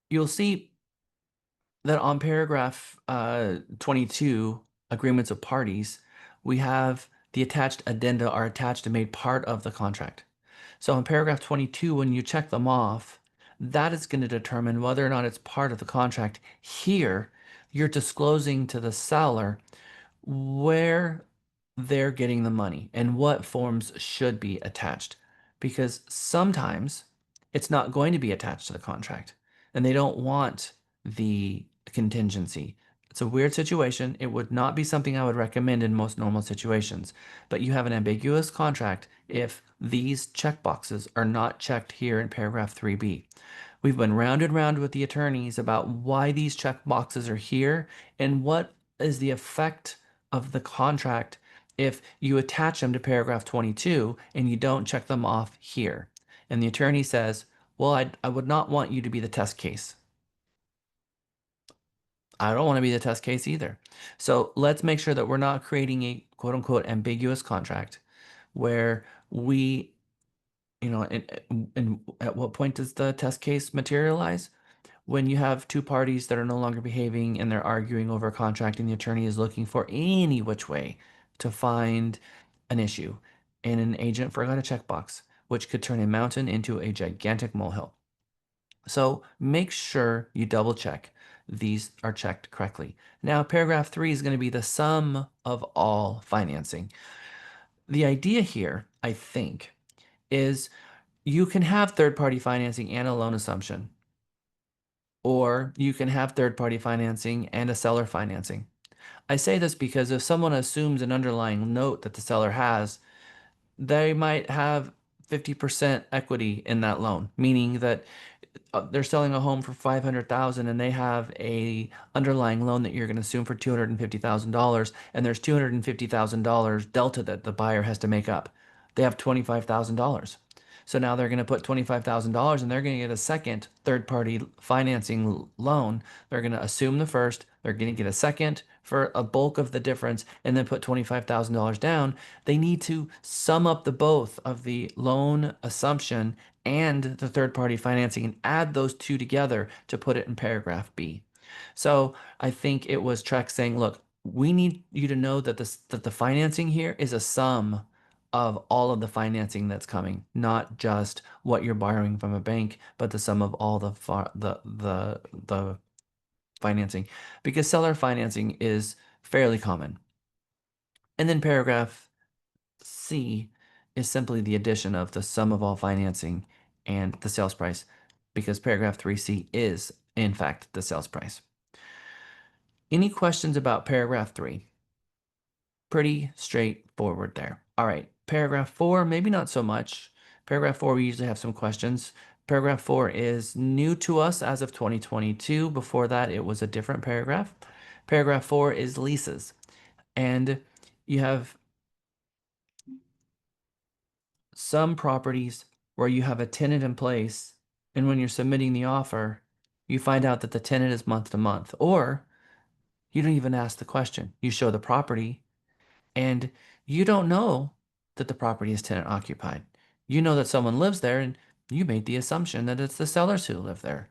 you'll see that on paragraph 22, agreements of parties, we have the attached addenda are attached and made part of the contract. So in paragraph 22, when you check them off, that is going to determine whether or not it's part of the contract. Here, you're disclosing to the seller where they're getting the money and what forms should be attached. Because sometimes it's not going to be attached to the contract and they don't want the contingency. It's a weird situation. It would not be something I would recommend in most normal situations, but you have an ambiguous contract if these checkboxes are not checked here in paragraph 3B. We've been round and round with the attorneys about why these checkboxes are here and what is the effect of the contract if you attach them to paragraph 22 and you don't check them off here. And the attorney says, well, I would not want you to be the test case. I don't want to be the test case either. So let's make sure that we're not creating a quote unquote ambiguous contract where we, and at what point does the test case materialize? When you have two parties that are no longer behaving and they're arguing over a contract and the attorney is looking for any which way to find an issue and an agent forgot a checkbox, which could turn a mountain into a gigantic molehill. So make sure you double check these are checked correctly. Now, paragraph 3 is going to be the sum of all financing. The idea here, I think, is you can have third-party financing and a loan assumption, or you can have third-party financing and a seller financing. I say this because if someone assumes an underlying note that the seller has, they might have 50% equity in that loan, meaning that they're selling a home for $500,000 and they have a underlying loan that you're going to assume for $250,000 and there's $250,000 delta that the buyer has to make up. They have $25,000. So now they're going to put $25,000 and they're going to get a second third-party financing loan. They're going to assume the first, they're going to get a second for a bulk of the difference and then put $25,000 down. They need to sum up the both of the loan assumption and the third-party financing and add those two together to put it in paragraph B. So I think it was Trek saying, look, we need you to know that the financing here is a sum of all of the financing that's coming, not just what you're borrowing from a bank, but the sum of all the financing, because seller financing is fairly common. And then paragraph C is simply the addition of the sum of all financing and the sales price, because paragraph 3C is, in fact, the sales price. Any questions about paragraph 3? Pretty straightforward there. All right, paragraph 4, maybe not so much. Paragraph 4, we usually have some questions. Paragraph 4 is new to us as of 2022. Before that, it was a different paragraph. Paragraph 4 is leases. And you have some properties where you have a tenant in place, and when you're submitting the offer, you find out that the tenant is month to month, or you don't even ask the question. You show the property, and you don't know that the property is tenant occupied. You know that someone lives there, and you made the assumption that it's the sellers who live there.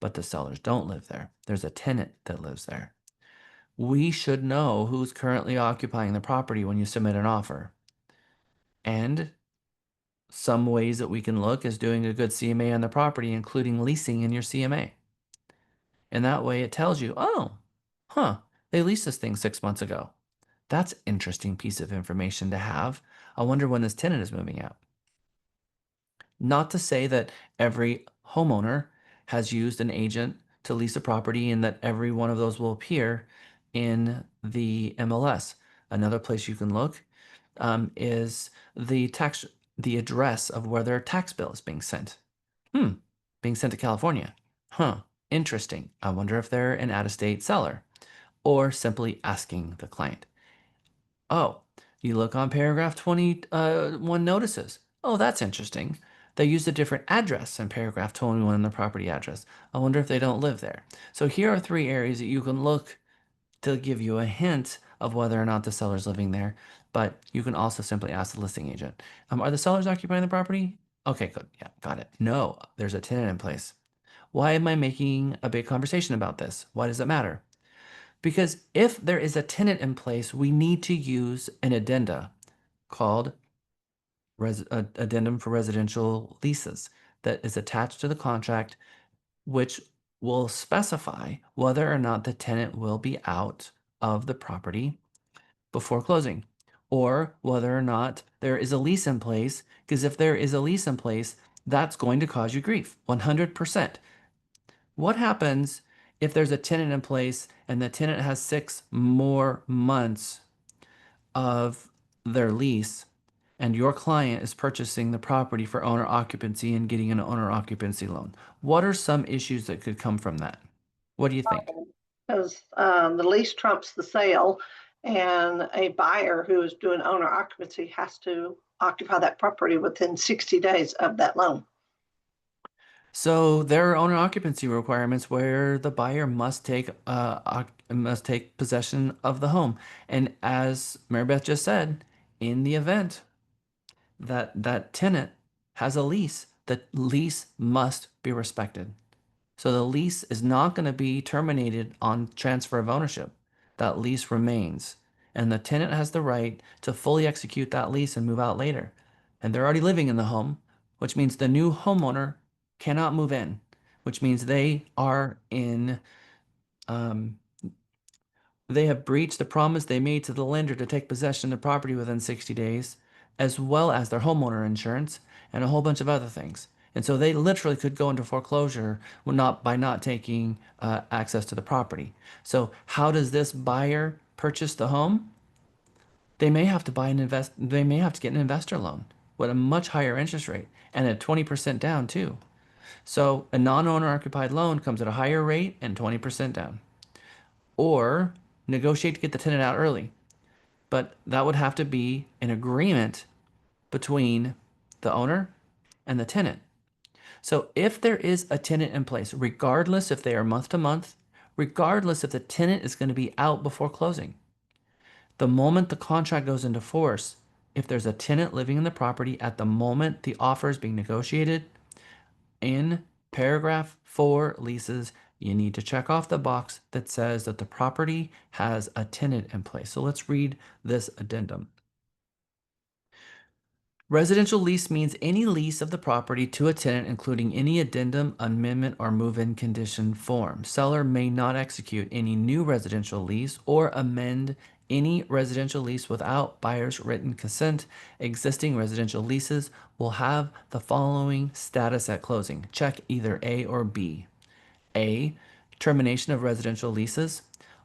but the sellers don't live there. There's a tenant that lives there. We should know who's currently occupying the property when you submit an offer. And some ways that we can look is doing a good CMA on the property, including leasing in your CMA. And that way it tells you, oh, they leased this thing 6 months ago. That's an interesting piece of information to have. I wonder when this tenant is moving out. Not to say that every homeowner has used an agent to lease a property and that every one of those will appear in the MLS. Another place you can look is the address of where their tax bill is being sent. Being sent to California. Interesting. I wonder if they're an out-of-state seller, or simply asking the client. Oh, you look on paragraph 21 notices. Oh, that's interesting. They used a different address in paragraph 21 in the property address. I wonder if they don't live there. So here are 3 areas that you can look to give you a hint of whether or not the seller's living there, but you can also simply ask the listing agent. Are the sellers occupying the property? Okay, good. Yeah, got it. No, there's a tenant in place. Why am I making a big conversation about this? Why does it matter? Because if there is a tenant in place, we need to use an addenda called addendum for residential leases that is attached to the contract, which will specify whether or not the tenant will be out of the property before closing, or whether or not there is a lease in place. Because if there is a lease in place, that's going to cause you grief, 100%. What happens if there's a tenant in place and the tenant has 6 more months of their lease and your client is purchasing the property for owner occupancy and getting an owner occupancy loan? What are some issues that could come from that? What do you think? Because the lease trumps the sale, and a buyer who is doing owner occupancy has to occupy that property within 60 days of that loan. So there are owner occupancy requirements where the buyer must take possession of the home. And as Mary Beth just said, in the event that that tenant has a lease, the lease must be respected. So the lease is not going to be terminated on transfer of ownership. That lease remains. And the tenant has the right to fully execute that lease and move out later. And they're already living in the home, which means the new homeowner cannot move in, which means they are in, they have breached the promise they made to the lender to take possession of the property within 60 days, as well as their homeowner insurance and a whole bunch of other things. And so they literally could go into foreclosure by not taking access to the property. So how does this buyer purchase the home? They may have to they may have to get an investor loan with a much higher interest rate and at 20% down too. So a non-owner occupied loan comes at a higher rate and 20% down. Or negotiate to get the tenant out early. But that would have to be an agreement between the owner and the tenant. So if there is a tenant in place, regardless if they are month to month, regardless if the tenant is going to be out before closing, the moment the contract goes into force, if there's a tenant living in the property at the moment the offer is being negotiated, in paragraph 4 leases, you need to check off the box that says that the property has a tenant in place. So let's read this addendum. Residential lease means any lease of the property to a tenant, including any addendum, amendment, or move-in condition form. Seller may not execute any new residential lease or amend any residential lease without buyer's written consent. Existing residential leases will have the following status at closing. Check either A or B. A, termination of residential leases.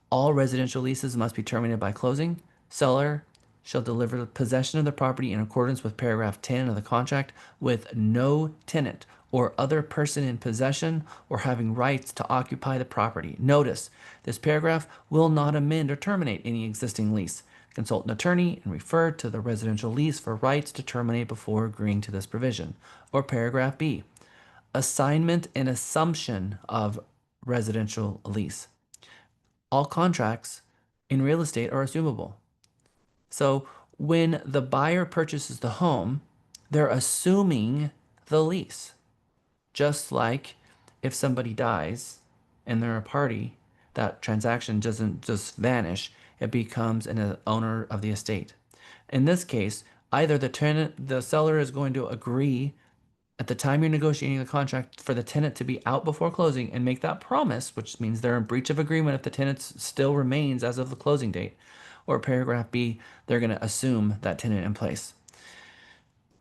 All residential leases must be terminated by closing. Seller shall deliver possession of the property in accordance with paragraph 10 of the contract with no tenant or other person in possession or having rights to occupy the property. Notice, this paragraph will not amend or terminate any existing lease. Consult an attorney and refer to the residential lease for rights to terminate before agreeing to this provision. Or paragraph B, assignment and assumption of residential lease. All contracts in real estate are assumable. So when the buyer purchases the home, they're assuming the lease. Just like if somebody dies and they're a party, that transaction doesn't just vanish, it becomes an owner of the estate. In this case, either the seller is going to agree at the time you're negotiating the contract for the tenant to be out before closing and make that promise, which means they're in breach of agreement if the tenant still remains as of the closing date. Or paragraph B, they're going to assume that tenant in place.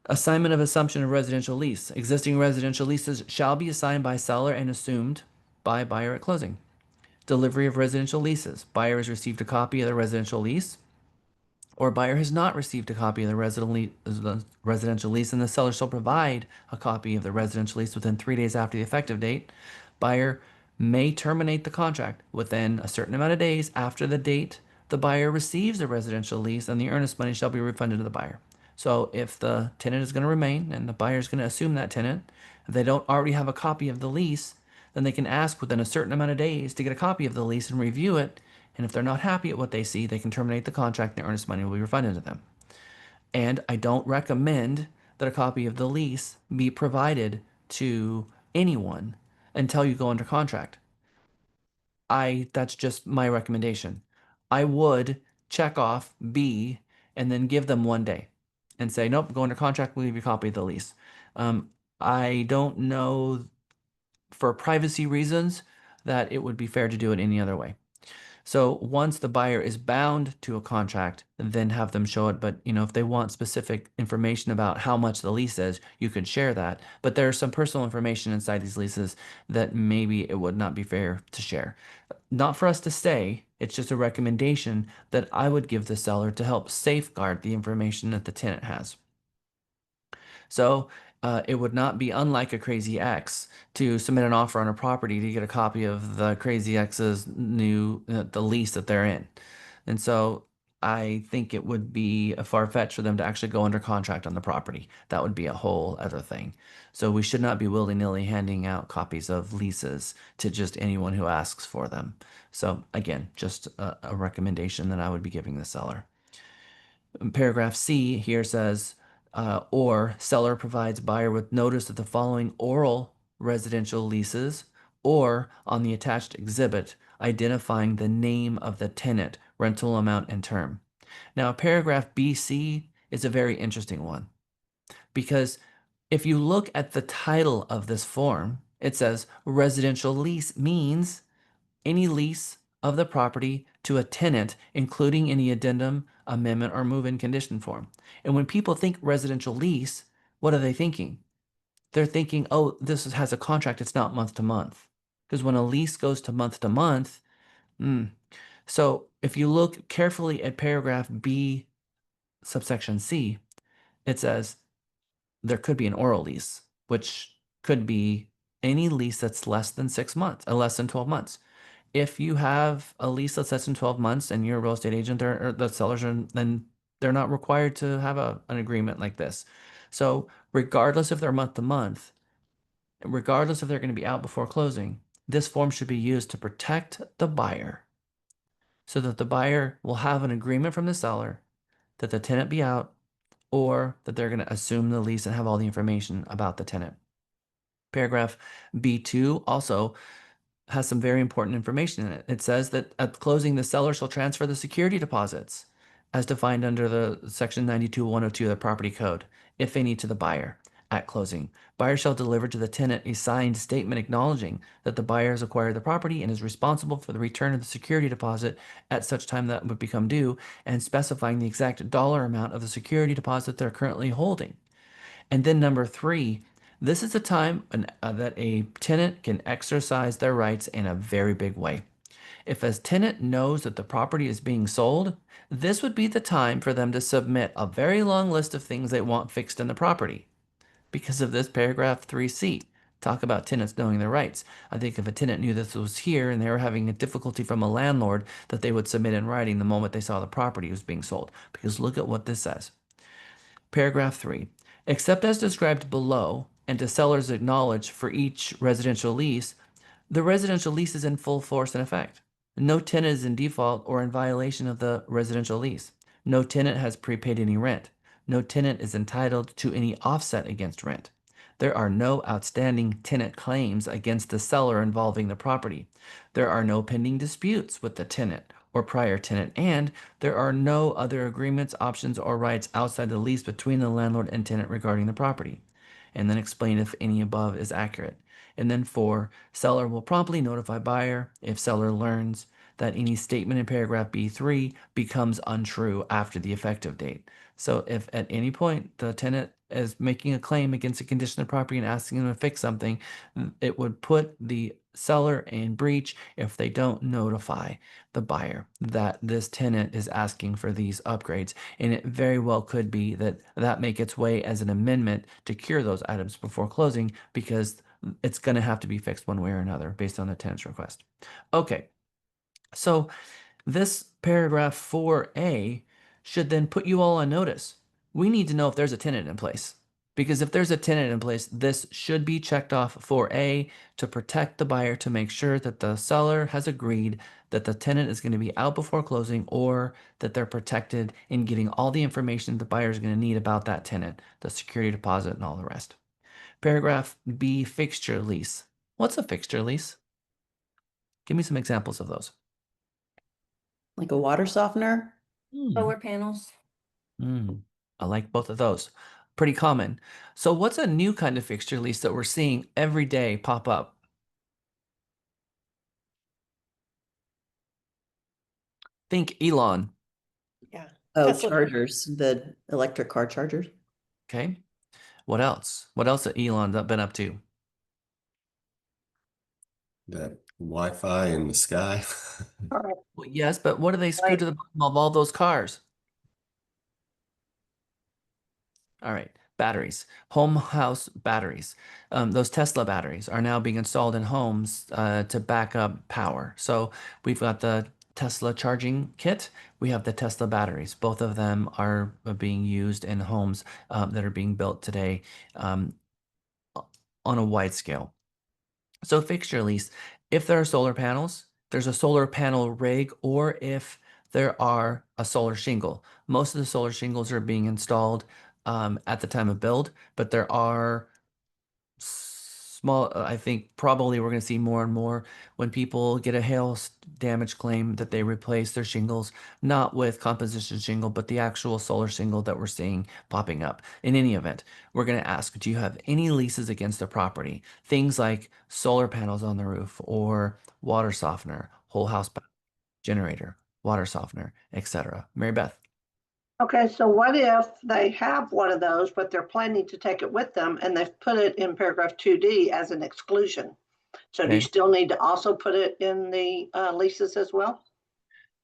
Assignment of assumption of residential lease. Existing residential leases shall be assigned by seller and assumed by buyer at closing. Delivery of residential leases. Buyer has received a copy of the residential lease, or buyer has not received a copy of the residential lease, and the seller shall provide a copy of the residential lease within 3 days after the effective date. Buyer may terminate the contract within a certain amount of days after the date the buyer receives the residential lease, and the earnest money shall be refunded to the buyer. So if the tenant is going to remain and the buyer is going to assume that tenant, if they don't already have a copy of the lease, then they can ask within a certain amount of days to get a copy of the lease and review it. And if they're not happy at what they see, they can terminate the contract and the earnest money will be refunded to them. And I don't recommend that a copy of the lease be provided to anyone until you go under contract. That's just my recommendation. I would check off B and then give them 1 day and say, nope, go under contract, we'll leave you a copy of the lease. I don't know, for privacy reasons, that it would be fair to do it any other way. So once the buyer is bound to a contract, then have them show it. But if they want specific information about how much the lease is, you could share that. But there's some personal information inside these leases that maybe it would not be fair to share. Not for us to say, it's just a recommendation that I would give the seller to help safeguard the information that the tenant has. So it would not be unlike a Crazy X to submit an offer on a property to get a copy of the Crazy X's the lease that they're in. And so I think it would be a far-fetched for them to actually go under contract on the property. That would be a whole other thing. So we should not be willy-nilly handing out copies of leases to just anyone who asks for them. So again, just a recommendation that I would be giving the seller. Paragraph C here says, or seller provides buyer with notice of the following oral residential leases or on the attached exhibit identifying the name of the tenant, rental amount, and term. Now, paragraph BC is a very interesting one because if you look at the title of this form, it says residential lease means any lease of the property to a tenant, including any addendum, amendment, or move-in condition form. And when people think residential lease, what are they thinking? They're thinking, oh, this has a contract, it's not month to month. Because when a lease goes to month, so if you look carefully at paragraph B, subsection C, it says there could be an oral lease, which could be any lease that's less than 6 months, less than 12 months. If you have a lease that's less than 12 months and you're a real estate agent or the sellers are, then they're not required to have an agreement like this. So regardless if they're month to month, regardless if they're going to be out before closing, this form should be used to protect the buyer so that the buyer will have an agreement from the seller that the tenant be out or that they're going to assume the lease and have all the information about the tenant. Paragraph B2 also has some very important information in it. It says that at closing, the seller shall transfer the security deposits as defined under the section 92-102 of the property code, if any, to the buyer. At closing, buyer shall deliver to the tenant a signed statement acknowledging that the buyer has acquired the property and is responsible for the return of the security deposit at such time that would become due, and specifying the exact dollar amount of the security deposit they're currently holding. And then number 3, this is a time that a tenant can exercise their rights in a very big way. If a tenant knows that the property is being sold, this would be the time for them to submit a very long list of things they want fixed in the property. Because of this paragraph 3C, talk about tenants knowing their rights. I think if a tenant knew this was here and they were having a difficulty from a landlord, that they would submit in writing the moment they saw the property was being sold. Because look at what this says. Paragraph 3. Except as described below, and to sellers acknowledge for each residential lease, the residential lease is in full force and effect. No tenant is in default or in violation of the residential lease. No tenant has prepaid any rent. No tenant is entitled to any offset against rent. There are no outstanding tenant claims against the seller involving the property. There are no pending disputes with the tenant or prior tenant, and there are no other agreements, options, or rights outside the lease between the landlord and tenant regarding the property. And then explain if any above is accurate. And then 4, seller will promptly notify buyer if seller learns that any statement in paragraph B3 becomes untrue after the effective date. So if at any point the tenant is making a claim against a condition of property and asking them to fix something, it would put the seller in breach if they don't notify the buyer that this tenant is asking for these upgrades. And it very well could be that that make its way as an amendment to cure those items before closing, because it's going to have to be fixed one way or another based on the tenant's request. Okay, so this paragraph 4A should then put you all on notice. We need to know if there's a tenant in place. Because if there's a tenant in place, this should be checked off 4A to protect the buyer, to make sure that the seller has agreed that the tenant is going to be out before closing, or that they're protected in getting all the information the buyer is going to need about that tenant, the security deposit and all the rest. Paragraph B, fixture lease. What's a fixture lease? Give me some examples of those. Like a water softener? Solar panels. I like both of those. Pretty common. So what's a new kind of fixture lease that we're seeing every day pop up? Think Elon. Yeah. Oh, Tesla. chargers, the electric car chargers. Okay. What else? What else has Elon been up to? That Wi-Fi in the sky. Well, yes, but what do they screw Like- to the bottom of all those cars? All right, batteries, home house batteries. Those Tesla batteries are now being installed in homes to back up power. So we've got the Tesla charging kit. We have the Tesla batteries. Both of them are being used in homes that are being built today um, on a wide scale. So fixture lease, if there are solar panels, there's a solar panel rig, or if there are a solar shingle. Most of the solar shingles are being installed at the time of build, but there are small, I think probably we're going to see more and more when people get a hail damage claim that they replace their shingles, not with composition shingle, but the actual solar shingle that we're seeing popping up. In any event, we're going to ask, do you have any leases against the property? Things like solar panels on the roof, or water softener, whole house generator, water softener, etc. Mary Beth. Okay, so what if they have one of those, but they're planning to take it with them and they've put it in paragraph 2D as an exclusion? So do you Okay. still need to also put it in the leases as well?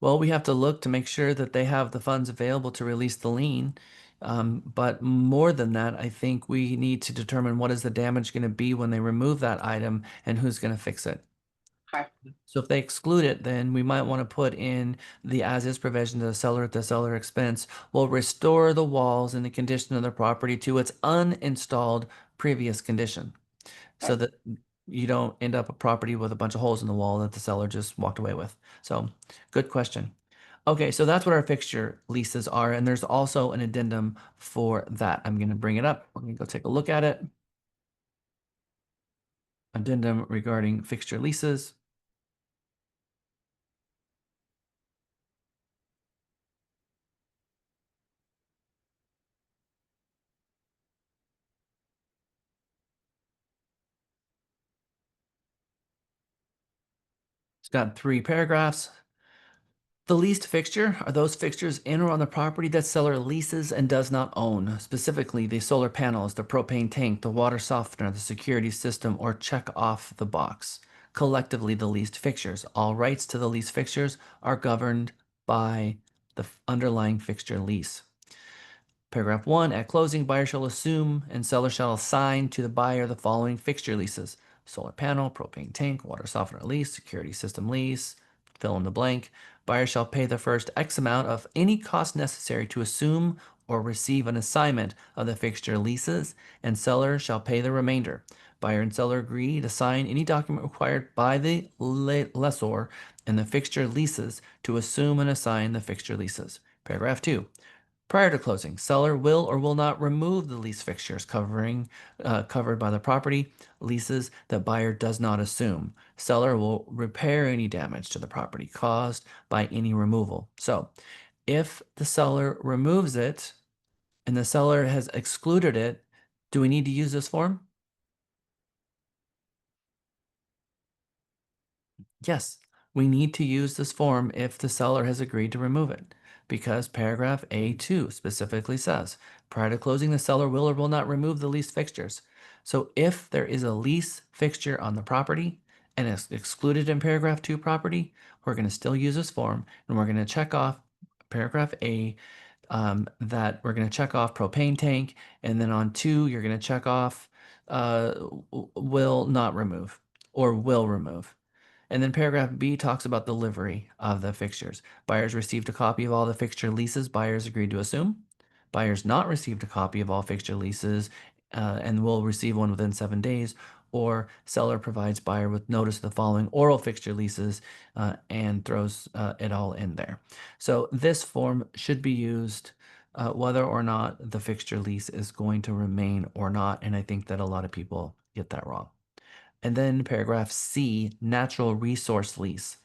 Well, we have to look to make sure that they have the funds available to release the lien. But more than that, I think we need to determine what is the damage going to be when they remove that item and who's going to fix it. Okay. So if they exclude it, then we might want to put in the as-is provision to the seller at the seller expense will restore the walls and the condition of the property to its uninstalled previous condition, so that you don't end up a property with a bunch of holes in the wall that the seller just walked away with. So good question. Okay, so that's what our fixture leases are, and there's also an addendum for that. I'm going to bring it up. We're going to go take a look at it. Addendum regarding fixture leases. It's got 3 paragraphs. The leased fixture are those fixtures in or on the property that seller leases and does not own, specifically the solar panels, the propane tank, the water softener, the security system, or check off the box. Collectively, the leased fixtures. All rights to the leased fixtures are governed by the underlying fixture lease. Paragraph 1, at closing, buyer shall assume and seller shall assign to the buyer the following fixture leases: solar panel, propane tank, water softener lease, security system lease, fill in the blank. Buyer shall pay the first X amount of any cost necessary to assume or receive an assignment of the fixture leases, and seller shall pay the remainder. Buyer and seller agree to sign any document required by the lessor and the fixture leases to assume and assign the fixture leases. Paragraph 2. Prior to closing, seller will or will not remove the lease fixtures covered by the property leases that buyer does not assume. Seller will repair any damage to the property caused by any removal. So if the seller removes it and the seller has excluded it, do we need to use this form? Yes, we need to use this form if the seller has agreed to remove it, because paragraph A2 specifically says, prior to closing, the seller will or will not remove the lease fixtures. So if there is a lease fixture on the property and it's excluded in paragraph 2 property, we're going to still use this form, and we're going to check off paragraph A, that we're going to check off propane tank, and then on 2, you're going to check off will not remove or will remove. And then paragraph B talks about the delivery of the fixtures. Buyers received a copy of all the fixture leases buyers agreed to assume. Buyers not received a copy of all fixture leases and will receive one within 7 days. Or seller provides buyer with notice of the following oral fixture leases and throws it all in there. So this form should be used whether or not the fixture lease is going to remain or not. And I think that a lot of people get that wrong. And then paragraph C, natural resource lease.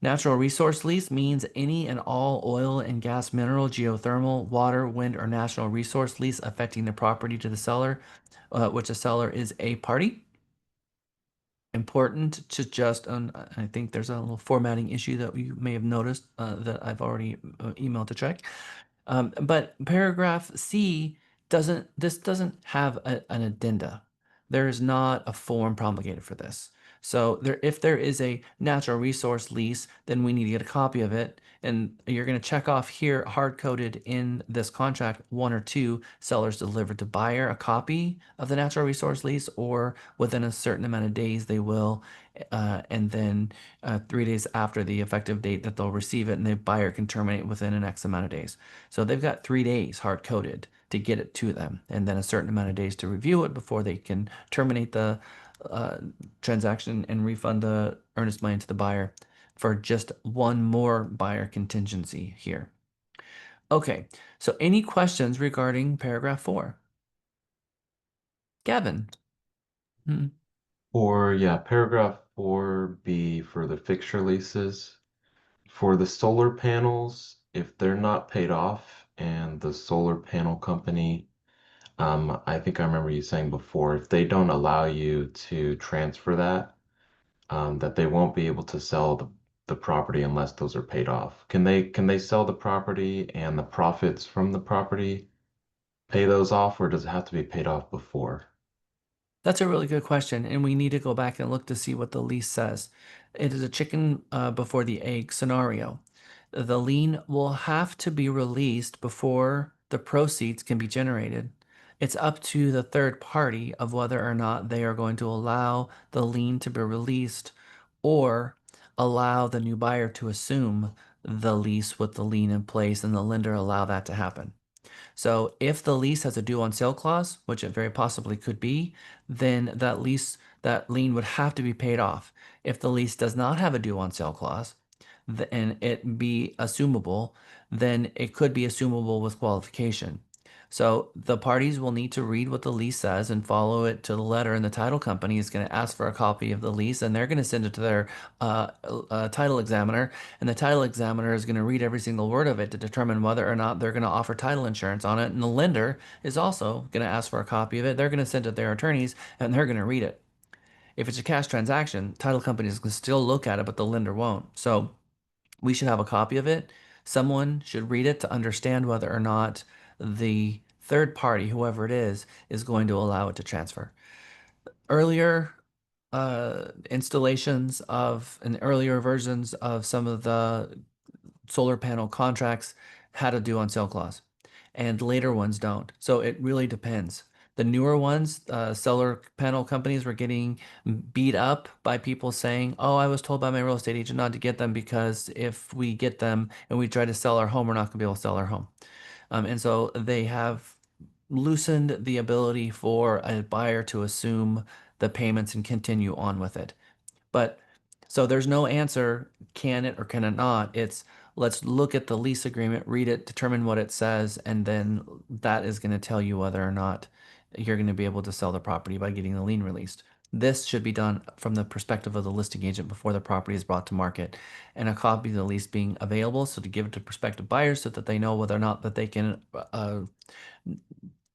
Natural resource lease means any and all oil and gas, mineral, geothermal, water, wind, or natural resource lease affecting the property to the seller, which the seller is a party. Important to just, I think there's a little formatting issue that you may have noticed that I've already emailed to check. But paragraph C doesn't have an addenda. There is not a form promulgated for this. So if there is a natural resource lease, then we need to get a copy of it. And you're going to check off here, hard-coded in this contract, 1 or 2 sellers delivered to buyer a copy of the natural resource lease, or within a certain amount of days they will. And then 3 days after the effective date that they'll receive it, and the buyer can terminate within an X amount of days. So they've got 3 days hard-coded to get it to them, and then a certain amount of days to review it before they can terminate the transaction and refund the earnest money to the buyer for just one more buyer contingency here. Okay, so any questions regarding paragraph 4? Gavin? Or yeah, paragraph 4B for the fixture leases. For the solar panels, if they're not paid off and the solar panel company, I think I remember you saying before, if they don't allow you to transfer that, that they won't be able to sell the property unless those are paid off. Can they sell the property and the profits from the property pay those off, or does it have to be paid off before? That's a really good question, and we need to go back and look to see what the lease says. It is a chicken before the egg scenario. The lien will have to be released before the proceeds can be generated. It's up to the third party of whether or not they are going to allow the lien to be released or allow the new buyer to assume the lease with the lien in place and the lender allow that to happen. So if the lease has a due on sale clause, which it very possibly could be, then that lien would have to be paid off. If the lease does not have a due on sale clause, and it be assumable, then it could be assumable with qualification. So the parties will need to read what the lease says and follow it to the letter, and the title company is going to ask for a copy of the lease, and they're going to send it to their title examiner, and the title examiner is going to read every single word of it to determine whether or not they're going to offer title insurance on it, and the lender is also going to ask for a copy of it. They're going to send it to their attorneys, and they're going to read it. If it's a cash transaction, title companies can still look at it, but the lender won't. So we should have a copy of it. Someone should read it to understand whether or not the third party, whoever it is going to allow it to transfer. Earlier installations of and earlier versions of some of the solar panel contracts had a due on sale clause, and later ones don't. So it really depends. The newer ones, solar panel companies were getting beat up by people saying, "Oh, I was told by my real estate agent not to get them because if we get them and we try to sell our home, we're not going to be able to sell our home." And so they have loosened the ability for a buyer to assume the payments and continue on with it. But so there's no answer, can it or can it not? It's let's look at the lease agreement, read it, determine what it says, and then that is going to tell you whether or not you're going to be able to sell the property by getting the lien released. This should be done from the perspective of the listing agent before the property is brought to market, and a copy of the lease being available, so to give it to prospective buyers so that they know whether or not that they can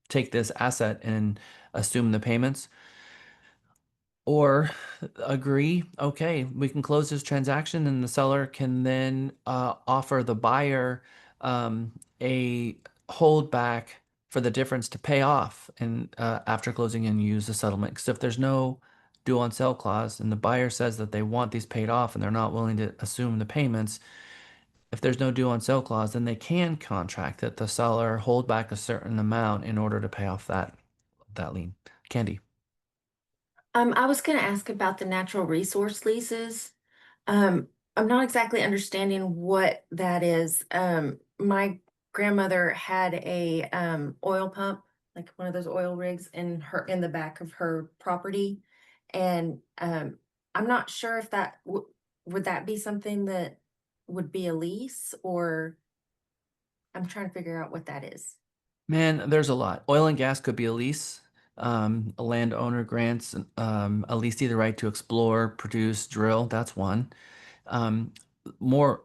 take this asset and assume the payments, or agree, okay, we can close this transaction, and the seller can then offer the buyer a holdback for the difference to pay off and after closing and use the settlement. Because if there's no due on sale clause and the buyer says that they want these paid off and they're not willing to assume the payments, if there's no due on sale clause, then they can contract that the seller hold back a certain amount in order to pay off that lien. Candy. I was gonna ask about the natural resource leases. Um, I'm not exactly understanding what that is. My grandmother had a oil pump, like one of those oil rigs in the back of her property. And I'm not sure if that would that be something that would be a lease, or I'm trying to figure out what that is. Man, there's a lot. Oil and gas could be a lease. A landowner grants a lease the right to explore, produce, drill. That's one. Um, more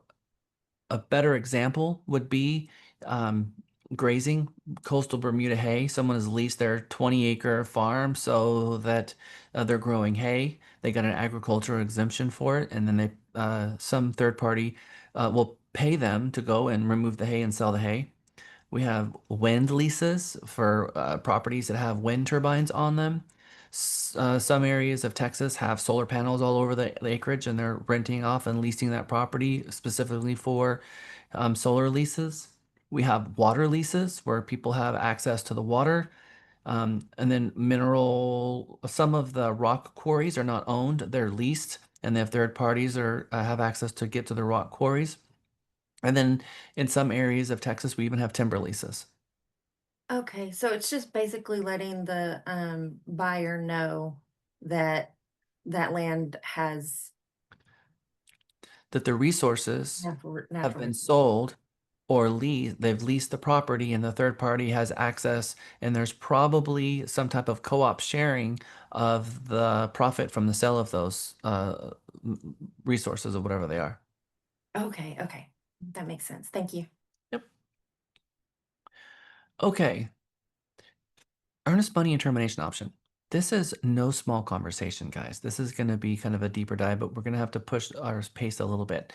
a better example would be um, grazing, coastal Bermuda hay. Someone has leased their 20-acre farm so that they're growing hay. They got an agricultural exemption for it, and then some third party will pay them to go and remove the hay and sell the hay. We have wind leases for properties that have wind turbines on them. Some areas of Texas have solar panels all over the acreage, and they're renting off and leasing that property specifically for solar leases. We have water leases where people have access to the water. And then some of the rock quarries are not owned, they're leased, and they have third parties or have access to get to the rock quarries. And then in some areas of Texas, we even have timber leases. Okay, so it's just basically letting the buyer know that that land has That the resources have natural been resources. sold or they've leased the property and the third party has access, and there's probably some type of co-op sharing of the profit from the sale of those resources or whatever they are. Okay, okay. That makes sense. Thank you. Yep. Okay. Earnest money and termination option. This is no small conversation, guys. This is going to be kind of a deeper dive, but we're going to have to push our pace a little bit.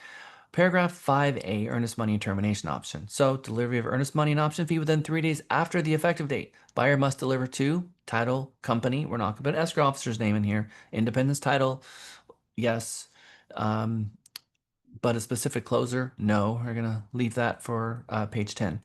Paragraph 5A, earnest money and termination option. So, delivery of earnest money and option fee within 3 days after the effective date. Buyer must deliver to title, company. We're not going to put escrow officer's name in here. Independence title, yes. But a specific closer, no. We're going to leave that for page 10.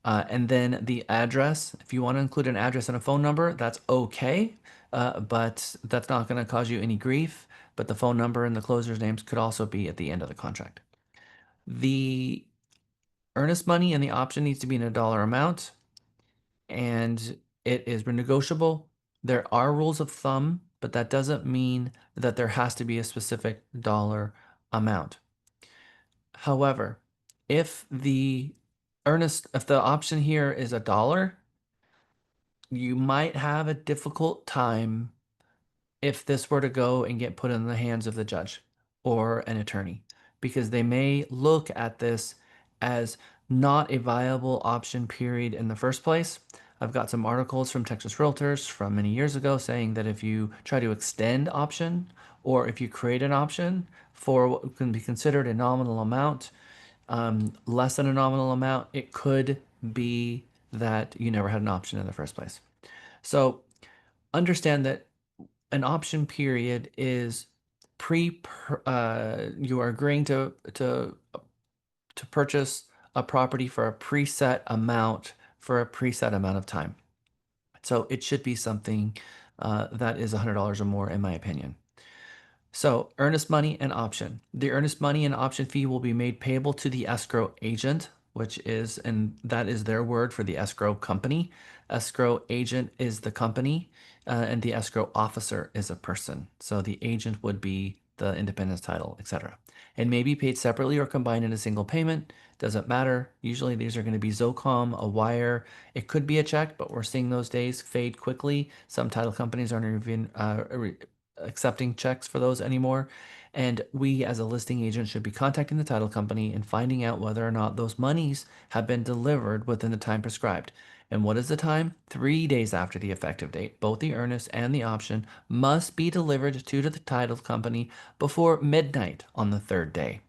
And then the address, if you want to include an address and a phone number, that's okay. But that's not going to cause you any grief. But the phone number and the closer's names could also be at the end of the contract. The earnest money and the option needs to be in a dollar amount, and it is negotiable. There are rules of thumb, but that doesn't mean that there has to be a specific dollar amount. However, if the option here is $1, you might have a difficult time if this were to go and get put in the hands of the judge or an attorney, because they may look at this as not a viable option period in the first place. I've got some articles from Texas Realtors from many years ago saying that if you try to extend option, or if you create an option for what can be considered a nominal amount, less than a nominal amount, it could be that you never had an option in the first place. So understand that an option period is you are agreeing to purchase a property for a preset amount for a preset amount of time. So it should be something that is $100 or more, in my opinion. So earnest money and option. The earnest money and option fee will be made payable to the escrow agent, and that is their word for the escrow company. Escrow agent is the company, and the escrow officer is a person. So the agent would be the independence title, etc. And may be paid separately or combined in a single payment. Doesn't matter. Usually these are going to be Zocom, a wire. It could be a check, but we're seeing those days fade quickly. Some title companies aren't even accepting checks for those anymore. And we, as a listing agent, should be contacting the title company and finding out whether or not those monies have been delivered within the time prescribed. And what is the time? 3 days after the effective date. Both the earnest and the option must be delivered to the title company before midnight on the third day.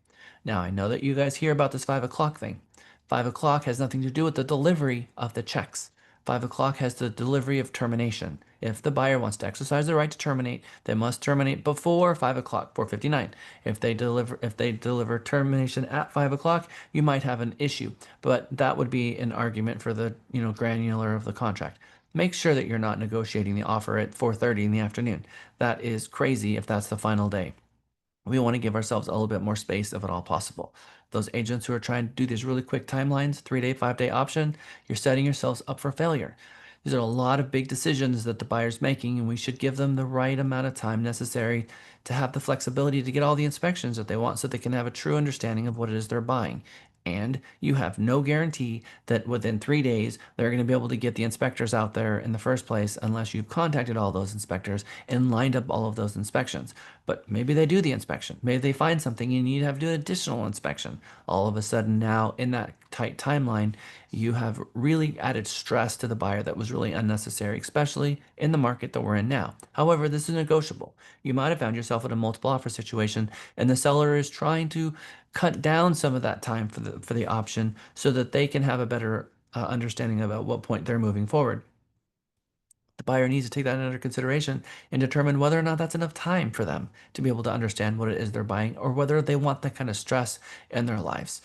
Now, I know that you guys hear about this 5 o'clock thing. 5 o'clock has nothing to do with the delivery of the checks. 5 o'clock has the delivery of termination. If the buyer wants to exercise the right to terminate, they must terminate before 5 o'clock, 4:59. If they deliver termination at 5 o'clock, you might have an issue. But that would be an argument for the granular of the contract. Make sure that you're not negotiating the offer at 4:30 in the afternoon. That is crazy if that's the final day. We want to give ourselves a little bit more space if at all possible. Those agents who are trying to do these really quick timelines, 3-day, 5-day option, you're setting yourselves up for failure. These are a lot of big decisions that the buyer's making, and we should give them the right amount of time necessary to have the flexibility to get all the inspections that they want so they can have a true understanding of what it is they're buying. And you have no guarantee that within 3 days they're going to be able to get the inspectors out there in the first place unless you've contacted all those inspectors and lined up all of those inspections. But maybe they do the inspection. Maybe they find something you need to have to do an additional inspection. All of a sudden now in that tight timeline, you have really added stress to the buyer that was really unnecessary, especially in the market that we're in now. However, this is negotiable. You might have found yourself in a multiple offer situation and the seller is trying to cut down some of that time for the option so that they can have a better understanding about what point they're moving forward. The buyer needs to take that under consideration and determine whether or not that's enough time for them to be able to understand what it is they're buying or whether they want that kind of stress in their lives.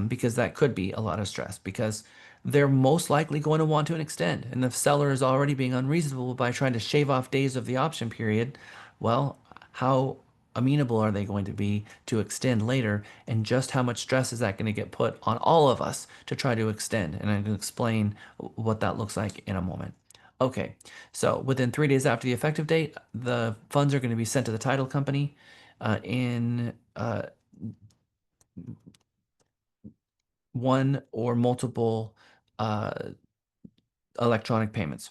Because that could be a lot of stress because they're most likely going to want to extend. And if the seller is already being unreasonable by trying to shave off days of the option period, well, how amenable are they going to be to extend later? And just how much stress is that going to get put on all of us to try to extend? And I'm going to explain what that looks like in a moment. Okay, so within 3 days after the effective date, the funds are going to be sent to the title company in one or multiple electronic payments.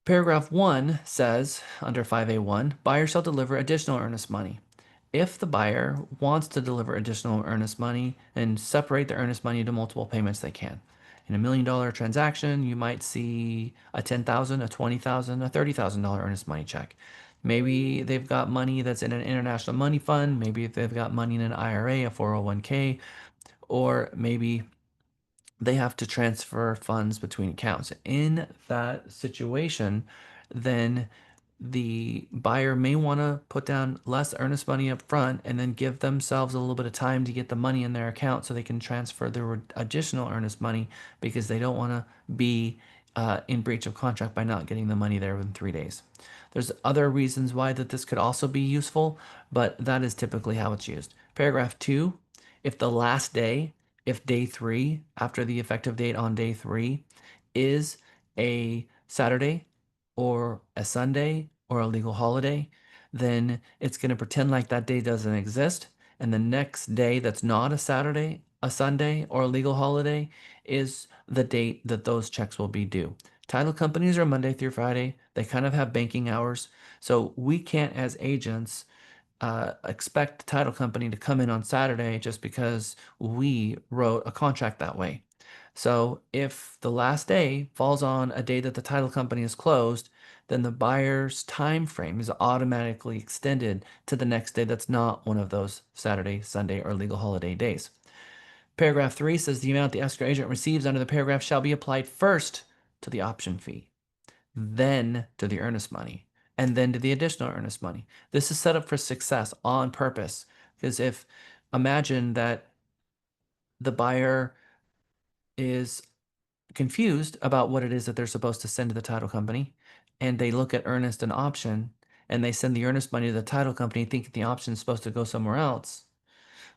Paragraph 1 says, under 5A1, buyer shall deliver additional earnest money. If the buyer wants to deliver additional earnest money and separate the earnest money into multiple payments, they can. In a $1 million transaction, you might see a $10,000, a $20,000, a $30,000 earnest money check. Maybe they've got money that's in an international money fund. Maybe they've got money in an IRA, a 401k, or maybe they have to transfer funds between accounts. In that situation, then the buyer may want to put down less earnest money up front and then give themselves a little bit of time to get the money in their account so they can transfer their additional earnest money because they don't want to be in breach of contract by not getting the money there within 3 days. There's other reasons why that this could also be useful, but that is typically how it's used. Paragraph 2, if the last day, if day 3 after the effective date on day 3 is a Saturday or a Sunday or a legal holiday, then it's going to pretend like that day doesn't exist. And the next day that's not a Saturday, a Sunday, or a legal holiday is the date that those checks will be due. Title companies are Monday through Friday. They kind of have banking hours. So we can't, as agents, expect the title company to come in on Saturday just because we wrote a contract that way. So if the last day falls on a day that the title company is closed, then the buyer's time frame is automatically extended to the next day that's not one of those Saturday, Sunday, or legal holiday days. Paragraph 3 says the amount the escrow agent receives under the paragraph shall be applied first to the option fee, then to the earnest money, and then to the additional earnest money. This is set up for success on purpose. Because imagine that the buyer is confused about what it is that they're supposed to send to the title company, and they look at earnest and option, and they send the earnest money to the title company thinking the option is supposed to go somewhere else.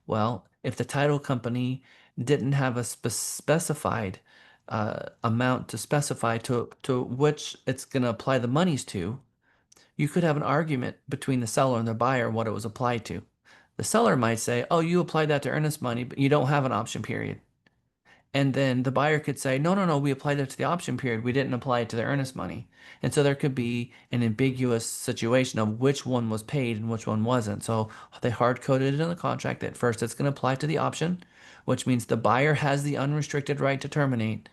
Well, if the title company didn't have a specified amount to specify to which it's going to apply the monies to, you could have an argument between the seller and the buyer what it was applied to. The seller might say, oh, you applied that to earnest money, but you don't have an option period. And then the buyer could say, no, no, no, we applied it to the option period. We didn't apply it to the earnest money. And so there could be an ambiguous situation of which one was paid and which one wasn't. So they hard coded it in the contract that first it's going to apply to the option, which means the buyer has the unrestricted right to terminate,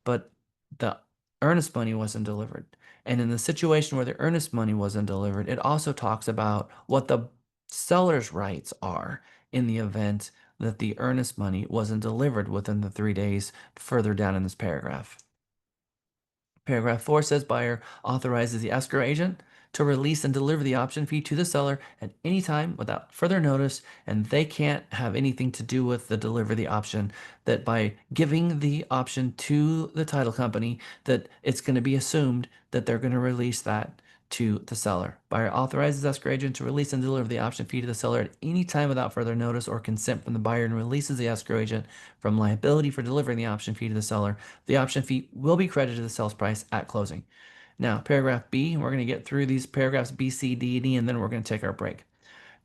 but the earnest money wasn't delivered. And in the situation where the earnest money wasn't delivered, it also talks about what the seller's rights are in the event that the earnest money wasn't delivered within the 3 days further down in this paragraph. Paragraph 4 says buyer authorizes the escrow agent to release and deliver the option fee to the seller at any time without further notice, and they can't have anything to do with the deliver the option. That by giving the option to the title company, that it's going to be assumed that they're going to release that to the seller. Buyer authorizes escrow agent to release and deliver the option fee to the seller at any time without further notice or consent from the buyer, and releases the escrow agent from liability for delivering the option fee to the seller. The option fee will be credited to the sales price at closing. Now, paragraph B, we're going to get through these paragraphs B, C, D, and E, and then we're going to take our break.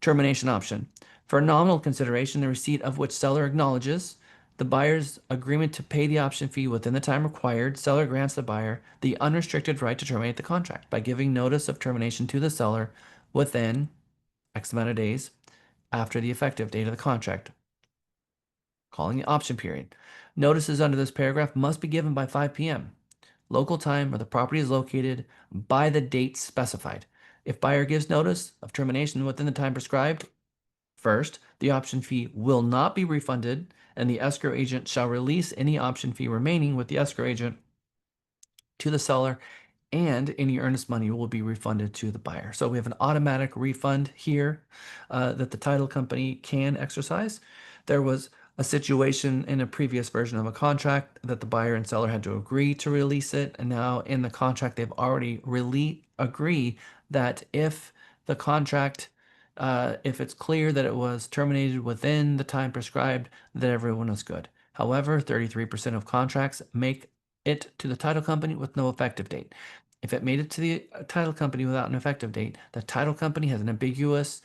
Termination option. For nominal consideration, the receipt of which seller acknowledges the buyer's agreement to pay the option fee within the time required, seller grants the buyer the unrestricted right to terminate the contract by giving notice of termination to the seller within X amount of days after the effective date of the contract, calling the option period. Notices under this paragraph must be given by 5 p.m. local time where the property is located by the date specified. If buyer gives notice of termination within the time prescribed, first, the option fee will not be refunded, and the escrow agent shall release any option fee remaining with the escrow agent to the seller, and any earnest money will be refunded to the buyer. So we have an automatic refund here that the title company can exercise. There was a situation in a previous version of a contract that the buyer and seller had to agree to release it, and now in the contract they've already agree that if the contract if it's clear that it was terminated within the time prescribed, that everyone is good. However, 33% of contracts make it to the title company with no effective date. If it made it to the title company without an effective date, the title company has an ambiguous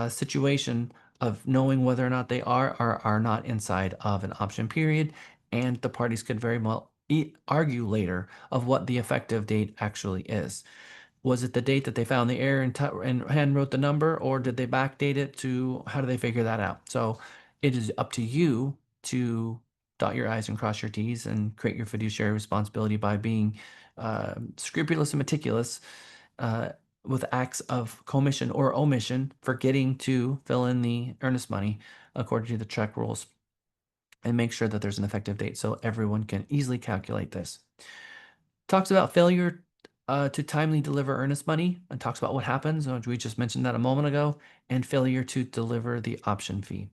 situation of knowing whether or not they are or are not inside of an option period, and the parties could very well argue later of what the effective date actually is. Was it the date that they found the error and hand wrote the number, or did they backdate it to, how do they figure that out? So it is up to you to dot your I's and cross your T's and create your fiduciary responsibility by being scrupulous and meticulous with acts of commission or omission, forgetting to fill in the earnest money according to the check rules, and make sure that there's an effective date so everyone can easily calculate this. Talks about failure to timely deliver earnest money, and talks about what happens, we just mentioned that a moment ago, and failure to deliver the option fee.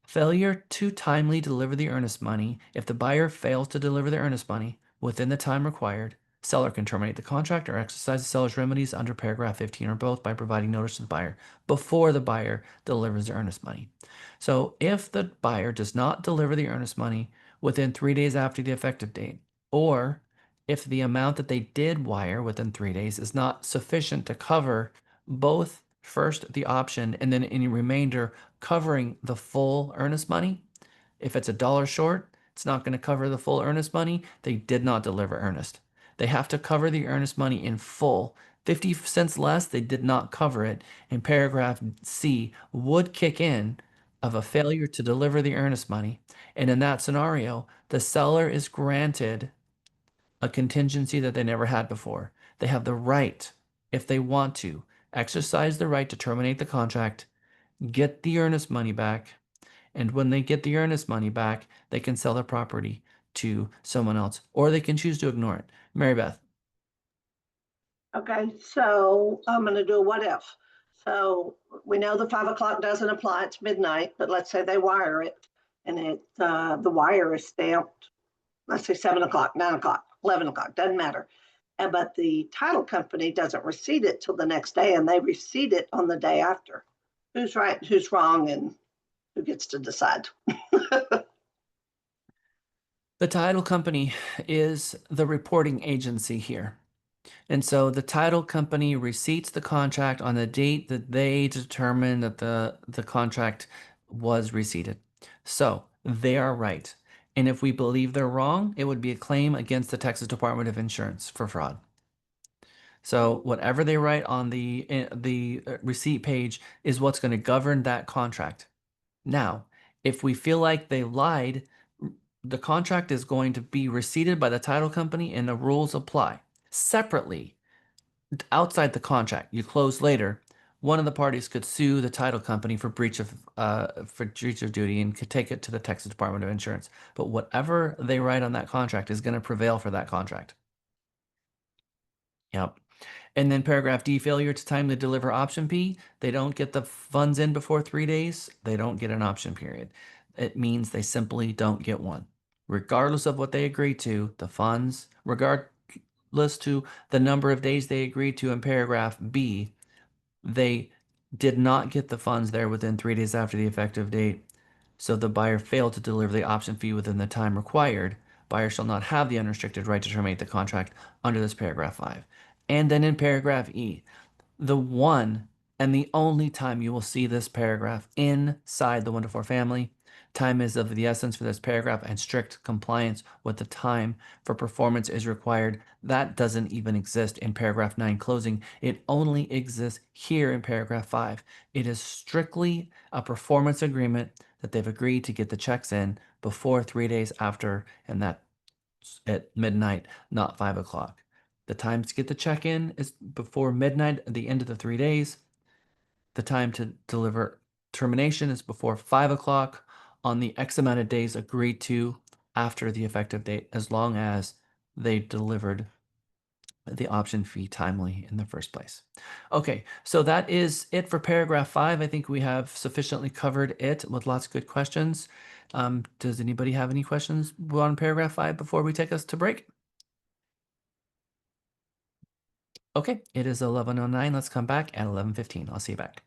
Failure to timely deliver the earnest money. If the buyer fails to deliver the earnest money within the time required, seller can terminate the contract or exercise the seller's remedies under paragraph 15 or both by providing notice to the buyer before the buyer delivers the earnest money. So if the buyer does not deliver the earnest money within 3 days after the effective date, or if the amount that they did wire within 3 days is not sufficient to cover both first the option and then any remainder covering the full earnest money. If it's $1 short, it's not going to cover the full earnest money. They did not deliver earnest. They have to cover the earnest money in full. 50 cents less, they did not cover it. And paragraph C would kick in of a failure to deliver the earnest money. And in that scenario, the seller is granted a contingency that they never had before. They have the right, if they want to, exercise the right to terminate the contract, get the earnest money back, and when they get the earnest money back, they can sell their property to someone else, or they can choose to ignore it. Mary Beth. Okay, so I'm going to do a what if. So we know the 5 o'clock doesn't apply, it's midnight, but let's say they wire it and the wire is stamped, let's say 7 o'clock, 9 o'clock, 11 o'clock, doesn't matter. But the title company doesn't receipt it till the next day, and they receipt it on the day after. Who's right, who's wrong, and who gets to decide? The title company is the reporting agency here. And so the title company receipts the contract on the date that they determine that the contract was receipted. So they are right. And if we believe they're wrong, it would be a claim against the Texas Department of Insurance for fraud. So whatever they write on the receipt page is what's going to govern that contract. Now, if we feel like they lied, the contract is going to be receipted by the title company and the rules apply. Separately, outside the contract, you close later, one of the parties could sue the title company for breach of duty and could take it to the Texas Department of Insurance. But whatever they write on that contract is going to prevail for that contract. Yep. And then paragraph D, failure to timely deliver option P. They don't get the funds in before 3 days. They don't get an option period. It means they simply don't get one. Regardless of what they agreed to, the funds, regardless to the number of days they agreed to in paragraph B, they did not get the funds there within 3 days after the effective date. So the buyer failed to deliver the option fee within the time required. Buyer shall not have the unrestricted right to terminate the contract under this paragraph 5. And then in paragraph E, the one and the only time you will see this paragraph inside the 1 to 4 family. Time is of the essence for this paragraph, and strict compliance with the time for performance is required. That doesn't even exist in paragraph 9 closing. It only exists here in paragraph 5. It is strictly a performance agreement that they've agreed to get the checks in before 3 days after, and that's at midnight, not 5 o'clock. The time to get the check in is before midnight at the end of the 3 days. The time to deliver termination is before 5 o'clock on the X amount of days agreed to after the effective date, as long as they delivered the option fee timely in the first place. Okay, so that is it for paragraph 5. I think we have sufficiently covered it with lots of good questions. Does anybody have any questions on paragraph 5 before we take us to break? Okay, it is 11:09. Let's come back at 11:15. I'll see you back.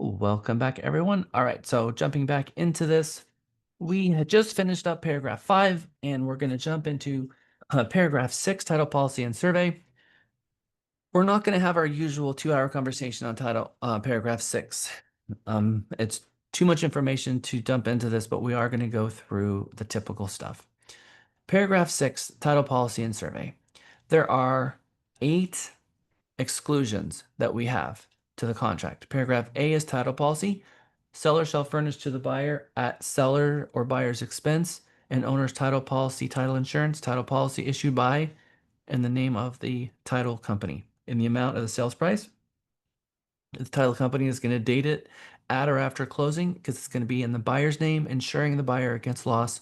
Welcome back, everyone. All right, so jumping back into this, we had just finished up paragraph 5, and we're going to jump into paragraph 6, title policy and survey. We're not going to have our usual 2-hour conversation on title paragraph 6. It's too much information to dump into this, but we are going to go through the typical stuff. Paragraph 6, title policy and survey. There are 8 exclusions that we have to the contract. Paragraph A is title policy. Seller shall furnish to the buyer at seller or buyer's expense an owner's title policy, title insurance, title policy issued by, and the name of the title company in the amount of the sales price. The title company is going to date it at or after closing because it's going to be in the buyer's name, insuring the buyer against loss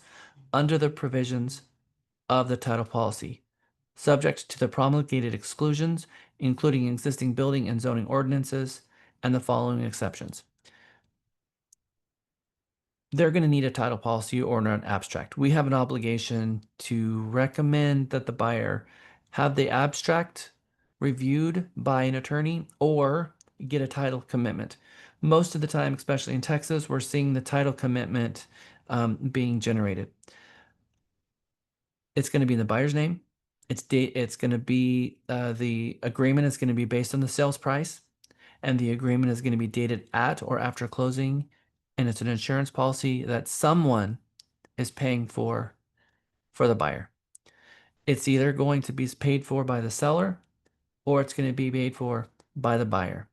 under the provisions of the title policy, subject to the promulgated exclusions, including existing building and zoning ordinances, and the following exceptions. They're going to need a title policy or an abstract. We have an obligation to recommend that the buyer have the abstract reviewed by an attorney or get a title commitment. Most of the time, especially in Texas, we're seeing the title commitment being generated. It's going to be in the buyer's name. It's going to be the agreement is going to be based on the sales price, and the agreement is going to be dated at or after closing, and it's an insurance policy that someone is paying for the buyer. It's either going to be paid for by the seller or it's going to be paid for by the buyer.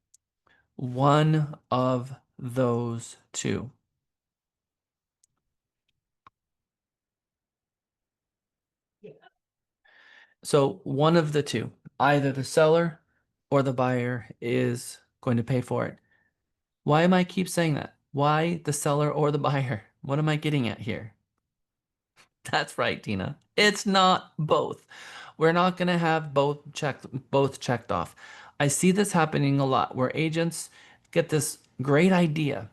One of those two. So one of the two, either the seller or the buyer is going to pay for it. Why am I keep saying that? Why the seller or the buyer? What am I getting at here? That's right, Tina. It's not both. We're not going to have both checked off. I see this happening a lot where agents get this great idea.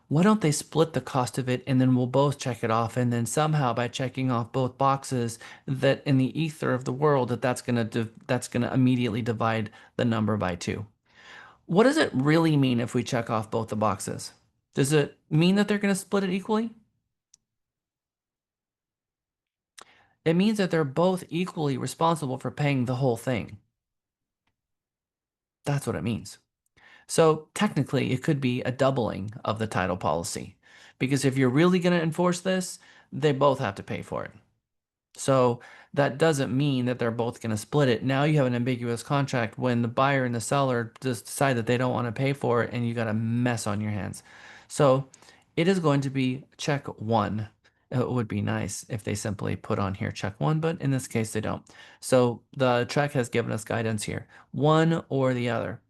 Why don't they split the cost of it and then we'll both check it off, and then somehow by checking off both boxes that in the ether of the world that's going to immediately divide the number by 2. What does it really mean if we check off both the boxes? Does it mean that they're going to split it equally? It means that they're both equally responsible for paying the whole thing. That's what it means. So technically, it could be a doubling of the title policy, because if you're really going to enforce this, they both have to pay for it. So that doesn't mean that they're both going to split it. Now you have an ambiguous contract when the buyer and the seller just decide that they don't want to pay for it, and you got a mess on your hands. So it is going to be check 1. It would be nice if they simply put on here check 1, but in this case they don't. So the track has given us guidance here, one or the other.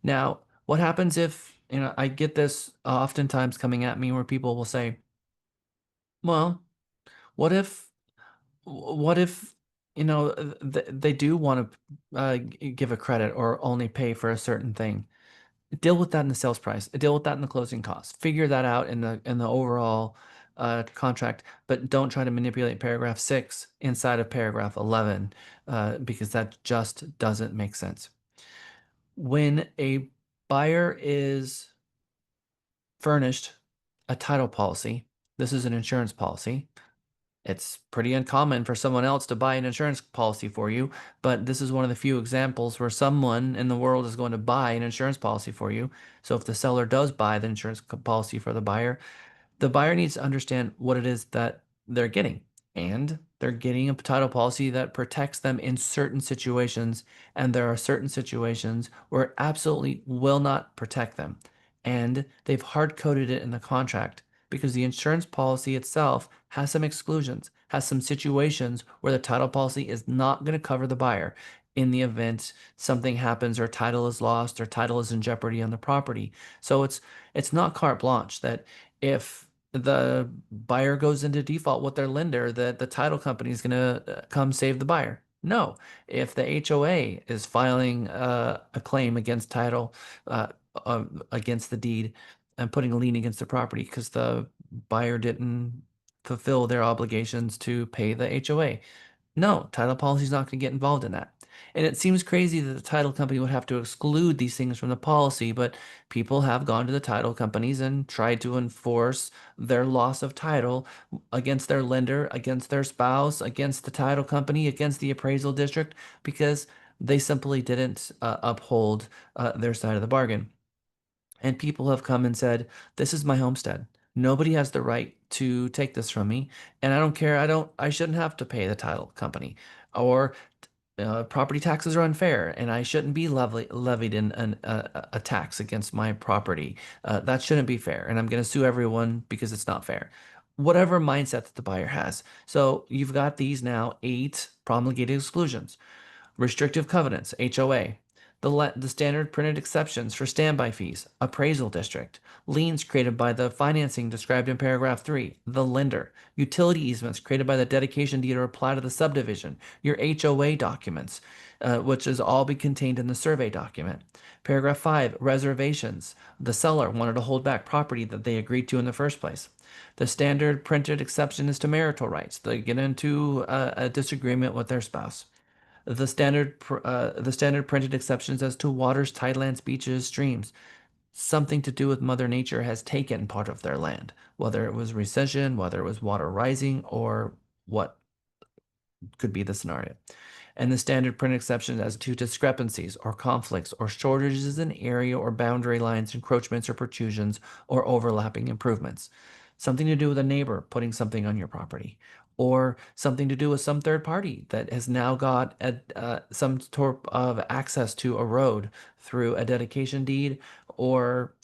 Now, what happens if, I get this oftentimes coming at me where people will say, well, what if they do want to give a credit or only pay for a certain thing? Deal with that in the sales price. Deal with that in the closing costs. Figure that out in the overall contract, but don't try to manipulate paragraph 6 inside of paragraph 11 because that just doesn't make sense. When a buyer is furnished a title policy, this is an insurance policy. It's pretty uncommon for someone else to buy an insurance policy for you, but this is one of the few examples where someone in the world is going to buy an insurance policy for you. So if the seller does buy the insurance policy for the buyer needs to understand what it is that they're getting. And they're getting a title policy that protects them in certain situations. And there are certain situations where it absolutely will not protect them. And they've hard coded it in the contract because the insurance policy itself has some exclusions, has some situations where the title policy is not going to cover the buyer in the event something happens or title is lost or title is in jeopardy on the property. So it's not carte blanche that if the buyer goes into default with their lender, that the title company is going to come save the buyer. No, if the HOA is filing a claim against title, against the deed, and putting a lien against the property because the buyer didn't fulfill their obligations to pay the HOA, no, title policy is not going to get involved in that. And it seems crazy that the title company would have to exclude these things from the policy, but people have gone to the title companies and tried to enforce their loss of title against their lender, against their spouse, against the title company, against the appraisal district, because they simply didn't uphold their side of the bargain. And people have come and said, "This is my homestead. Nobody has the right to take this from me, and I don't care. I shouldn't have to pay the title company, or property taxes are unfair, and I shouldn't be levied in a tax against my property. That shouldn't be fair, and I'm going to sue everyone because it's not fair." Whatever mindset that the buyer has. So you've got these now 8 promulgated exclusions. Restrictive covenants, HOA, the standard printed exceptions for standby fees, appraisal district, liens created by the financing described in paragraph 3, the lender, utility easements created by the dedication deed or plat of the subdivision, your HOA documents, which is all be contained in the survey document. Paragraph 5, reservations. The seller wanted to hold back property that they agreed to in the first place. The standard printed exception is to marital rights. They get into a disagreement with their spouse. The standard printed exceptions as to waters, tidelands, beaches, streams, something to do with Mother Nature has taken part of their land, whether it was recession, whether it was water rising, or what could be the scenario. And the standard print exceptions as to discrepancies or conflicts or shortages in area or boundary lines, encroachments or protrusions or overlapping improvements. Something to do with a neighbor putting something on your property, or something to do with some third party that has now got some sort of access to a road through a dedication deed, or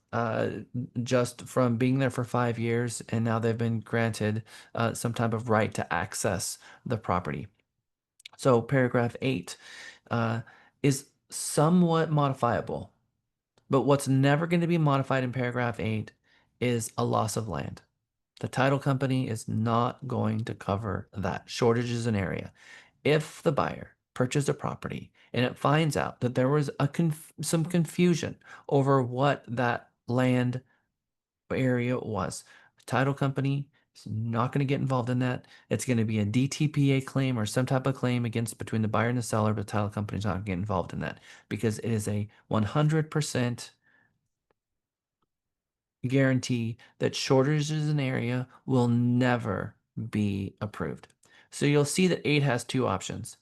just from being there for 5 years and now they've been granted some type of right to access the property. So paragraph 8 is somewhat modifiable, but what's never going to be modified in paragraph 8 is a loss of land. The title company is not going to cover that. Shortages in area. If the buyer purchased a property and it finds out that there was some confusion over what that land area was, the title company is not going to get involved in that. It's going to be a DTPA claim or some type of claim against between the buyer and the seller, but the title company is not going to get involved in that because it is a 100% guarantee that shortages in area will never be approved. So you'll see that 8 has 2 options.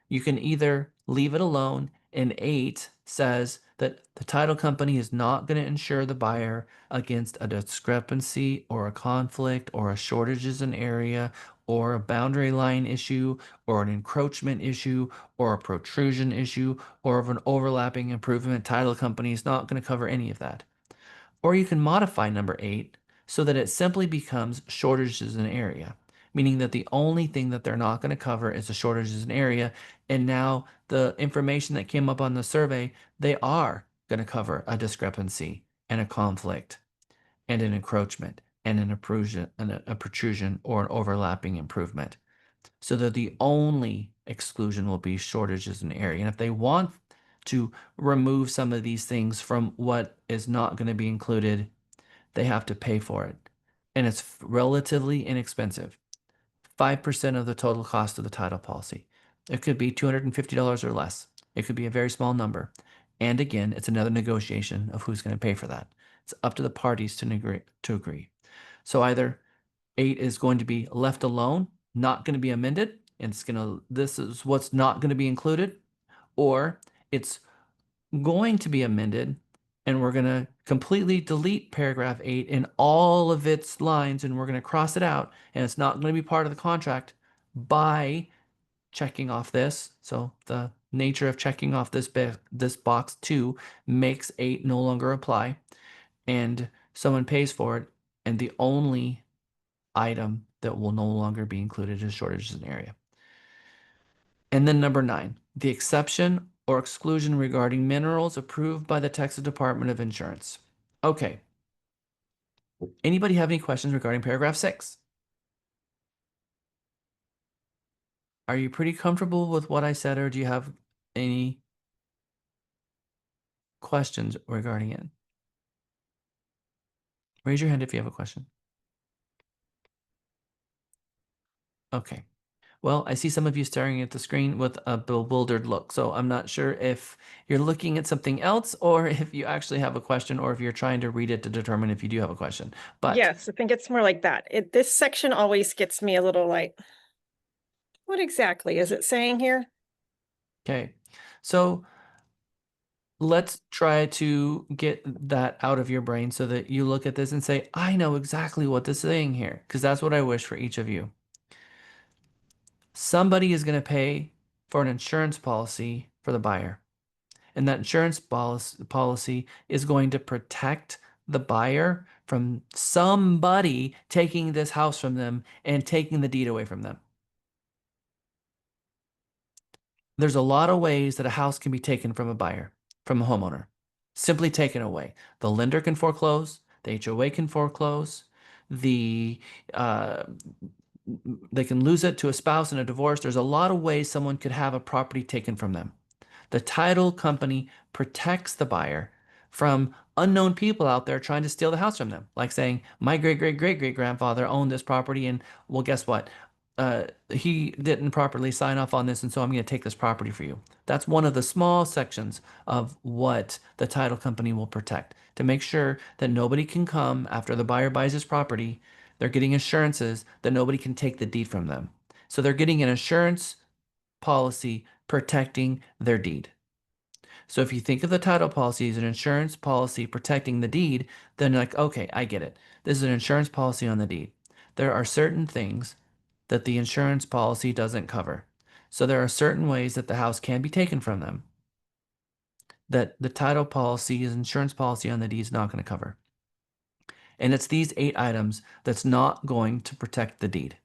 You can either leave it alone, and 8 says that the title company is not going to insure the buyer against a discrepancy or a conflict or a shortages in area or a boundary line issue or an encroachment issue or a protrusion issue or of an overlapping improvement. Title company is not going to cover any of that. Or you can modify number 8 so that it simply becomes shortages in area, meaning that the only thing that they're not going to cover is the shortages in area. And now the information that came up on the survey, they are going to cover a discrepancy and a conflict and an encroachment and a protrusion or an overlapping improvement. So that the only exclusion will be shortages in area. And if they want to remove some of these things from what is not going to be included, they have to pay for it. And it's relatively inexpensive. 5% of the total cost of the title policy. It could be $250 or less. It could be a very small number. And again, it's another negotiation of who's going to pay for that. It's up to the parties to agree. So either 8 is going to be left alone, not going to be amended, and this is what's not going to be included, or it's going to be amended and we're going to completely delete paragraph 8 in all of its lines and we're going to cross it out and it's not going to be part of the contract by checking off this. So the nature of checking off this box 2 makes 8 no longer apply, and someone pays for it, and the only item that will no longer be included is shortages in area. And then number 9, the exception or exclusion regarding minerals approved by the Texas Department of Insurance. Okay. Anybody have any questions regarding paragraph 6? Are you pretty comfortable with what I said, or do you have any questions regarding it? Raise your hand if you have a question. Okay. Well, I see some of you staring at the screen with a bewildered look, so I'm not sure if you're looking at something else or if you actually have a question or if you're trying to read it to determine if you do have a question. But Yes, I think it's more like that. This section always gets me a little like, what exactly is it saying here? okay, so let's try to get that out of your brain so that you look at this and say, I know exactly what this is saying here, because that's what I wish for each of you. Somebody is going to pay for an insurance policy for the buyer. And that insurance policy is going to protect the buyer from somebody taking this house from them and taking the deed away from them. There's a lot of ways that a house can be taken from a buyer, from a homeowner, simply taken away. The lender can foreclose, the HOA can foreclose, the they can lose it to a spouse in a divorce. There's a lot of ways someone could have a property taken from them. The title company protects the buyer from unknown people out there trying to steal the house from them, like saying, my great great great great grandfather owned this property, and well, guess what? He didn't properly sign off on this, and so I'm going to take this property for you. That's one of the small sections of what the title company will protect to make sure that nobody can come after the buyer buys his property. They're getting assurances that nobody can take the deed from them. So they're getting an insurance policy protecting their deed. So if you think of the title policy as an insurance policy protecting the deed, then like, okay, I get it. This is an insurance policy on the deed. There are certain things that the insurance policy doesn't cover. So there are certain ways that the house can be taken from them that the title policy, is insurance policy on the deed, is not going to cover. And it's these 8 items that's not going to protect the deed.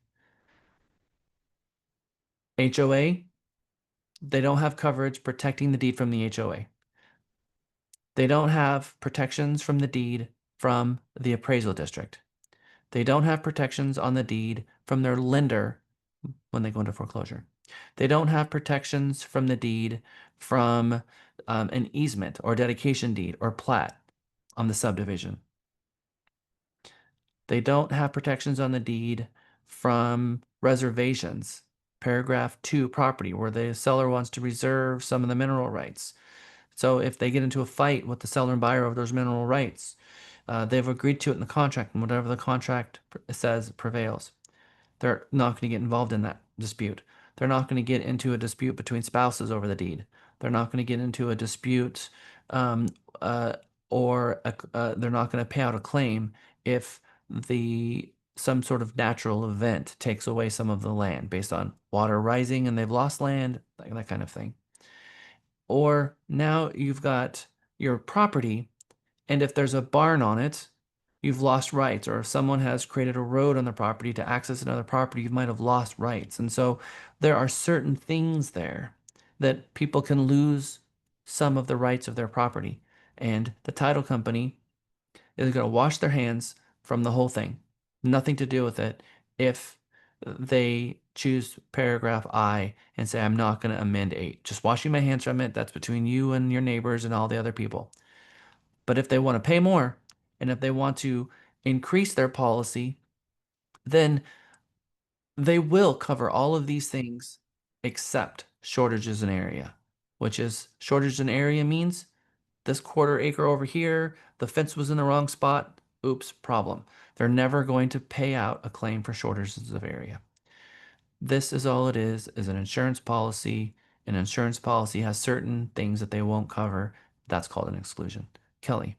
HOA, they don't have coverage protecting the deed from the HOA. They don't have protections from the deed from the appraisal district. They don't have protections on the deed from their lender when they go into foreclosure. They don't have protections from the deed from an easement or dedication deed or plat on the subdivision. They don't have protections on the deed from reservations, paragraph 2 property, where the seller wants to reserve some of the mineral rights. So if they get into a fight with the seller and buyer over those mineral rights, they've agreed to it in the contract, and whatever the contract says prevails. They're not going to get involved in that dispute. They're not going to get into a dispute between spouses over the deed. They're not going to get into a dispute um, uh, they're not going to pay out a claim if some sort of natural event takes away some of the land based on water rising and they've lost land, that kind of thing. Or now you've got your property, and if there's a barn on it, you've lost rights. Or if someone has created a road on the property to access another property, you might have lost rights. And so there are certain things there that people can lose some of the rights of their property. And the title company is going to wash their hands from the whole thing. Nothing to do with it if they choose paragraph I and say, I'm not going to amend 8. Just washing my hands from it. That's between you and your neighbors and all the other people. But if they want to pay more and if they want to increase their policy, then they will cover all of these things except shortages in area, which is shortage in area means this quarter acre over here, the fence was in the wrong spot. Oops, problem. They're never going to pay out a claim for shortages of area. This is all it is an insurance policy. An insurance policy has certain things that they won't cover. That's called an exclusion. Kelly.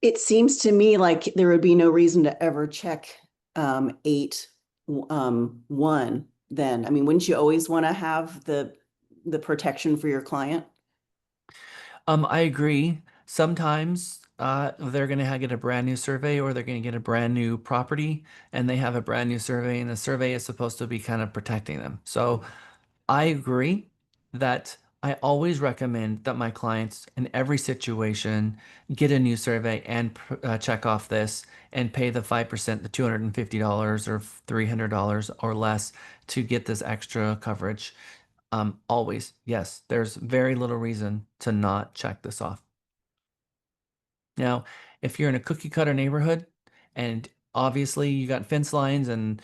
It seems to me like there would be no reason to ever check 8 1 then. I mean, wouldn't you always want to have the protection for your client? I agree. Sometimes they're going to get a brand new survey or they're going to get a brand new property and they have a brand new survey and the survey is supposed to be kind of protecting them. So I agree that I always recommend that my clients in every situation get a new survey and check off this and pay the 5%, the $250 or $300 or less to get this extra coverage. Always, yes, there's very little reason to not check this off. Now, if you're in a cookie cutter neighborhood and obviously you got fence lines and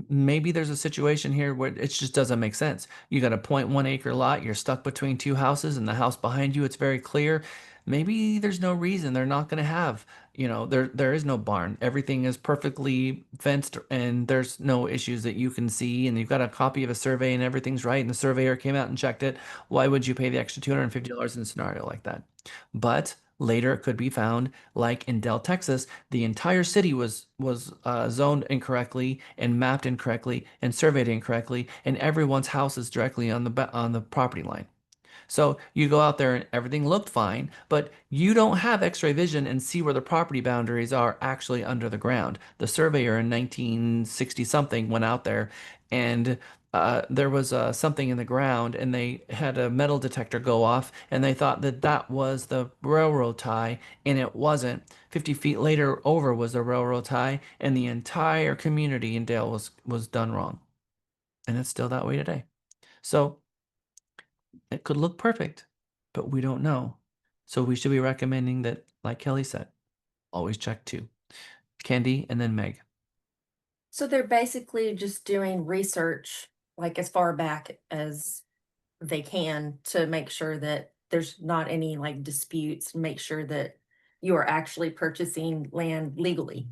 maybe there's a situation here where it just doesn't make sense. You got a 0.1 acre lot, you're stuck between two houses, and the house behind you, it's very clear. Maybe there's no reason they're not going to have, there is no barn. Everything is perfectly fenced and there's no issues that you can see, and you've got a copy of a survey and everything's right, and the surveyor came out and checked it. Why would you pay the extra $250 in a scenario like that? But later it could be found, like in Del, Texas, the entire city was zoned incorrectly and mapped incorrectly and surveyed incorrectly, and everyone's house is directly on the property line. So you go out there and everything looked fine, but you don't have x-ray vision and see where the property boundaries are actually under the ground. The surveyor in 1960 something went out there, and there was something in the ground, and they had a metal detector go off, and they thought that that was the railroad tie, and it wasn't. 50 feet later over was the railroad tie, and the entire community in Dale was done wrong. And it's still that way today. So it could look perfect, but we don't know. So we should be recommending that, like Kelly said, always check two. Candy and then Meg. So they're basically just doing research, like as far back as they can, to make sure that there's not any like disputes, make sure that you are actually purchasing land legally.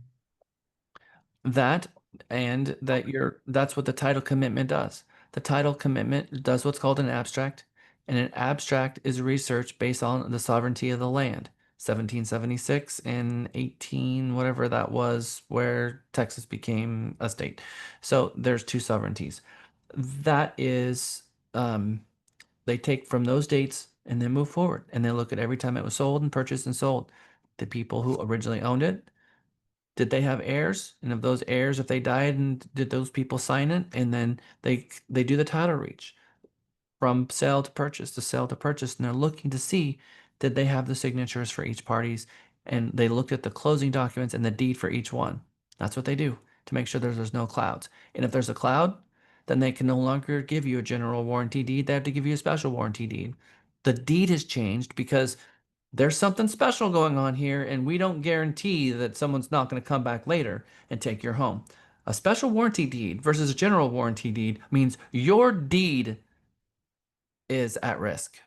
That and that that's what the title commitment does. The title commitment does what's called an abstract, and an abstract is research based on the sovereignty of the land. 1776 and 18 whatever that was, where Texas became a state. So there's two sovereignties. That is, they take from those dates and then move forward, and they look at every time it was sold and purchased and sold. The people who originally owned it, did they have heirs? And of those heirs, if they died, and did those people sign it? And then they do the title reach from sale to purchase to sale to purchase, and they're looking to see, did they have the signatures for each parties, and they looked at the closing documents and the deed for each one. That's what they do to make sure there's no clouds. And if there's a cloud, then they can no longer give you a general warranty deed. They have to give you a special warranty deed. The deed has changed because there's something special going on here, and we don't guarantee that someone's not going to come back later and take your home. A special warranty deed versus a general warranty deed means your deed is at risk.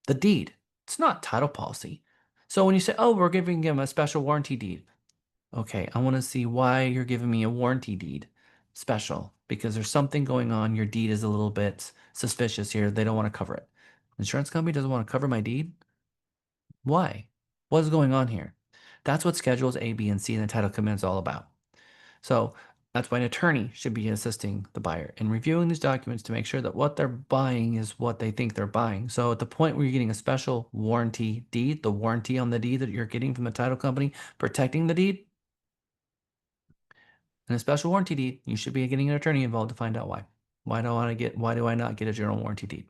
The deed, it's not title policy. So when you say, oh, we're giving him a special warranty deed, okay, I want to see why you're giving me a warranty deed special, because there's something going on. Your deed is a little bit suspicious here. They don't want to cover it. Insurance company doesn't want to cover my deed. Why? What is going on here? That's what schedules A, B, and C in the title commitment is all about. So that's why an attorney should be assisting the buyer in reviewing these documents to make sure that what they're buying is what they think they're buying. So at the point where you're getting a special warranty deed, the warranty on the deed that you're getting from the title company protecting the deed, and a special warranty deed, you should be getting an attorney involved to find out why. Why do I not get a general warranty deed?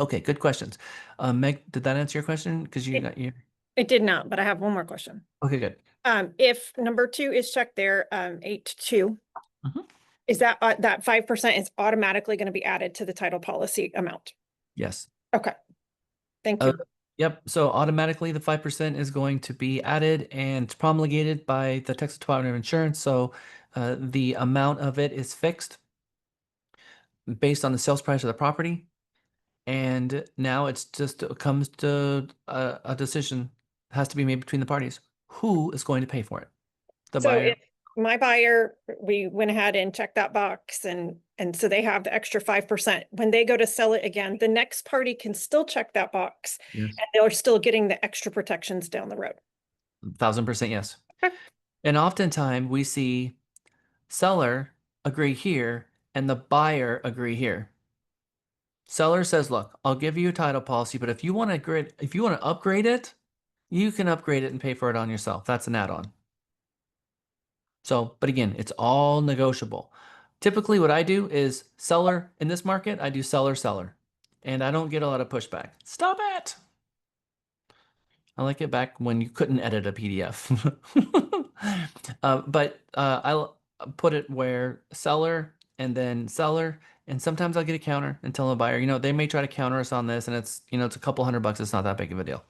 Okay, good questions. Meg, did that answer your question? Because you got your. It did not, but I have one more question. Okay, good. If number 2 is checked there, 8-2, Mhm. is that 5% is automatically going to be added to the title policy amount? Yes. Okay. Thank you. Yep. So automatically the 5% is going to be added and promulgated by the Texas Department of Insurance. So the amount of it is fixed based on the sales price of the property. And now it's just comes to a decision has to be made between the parties. Who is going to pay for it? The So buyer. if my buyer, we went ahead and checked that box, and so they have the extra 5%. When they go to sell it again, the next party can still check that box, Yes. and they're still getting the extra protections down the road. 1000% yes. Okay. And oftentimes we see seller agree here and the buyer agree here. Seller says, look, I'll give you a title policy, but if you want to upgrade it, you can upgrade it and pay for it on yourself. That's an add-on. So, but again, it's all negotiable. Typically what I do is seller in this market, I do seller, seller, and I don't get a lot of pushback. Stop it. I like it back when you couldn't edit a PDF. But I'll put it where seller and then seller, and sometimes I'll get a counter and tell the buyer, they may try to counter us on this, and it's a couple $100. It's not that big of a deal.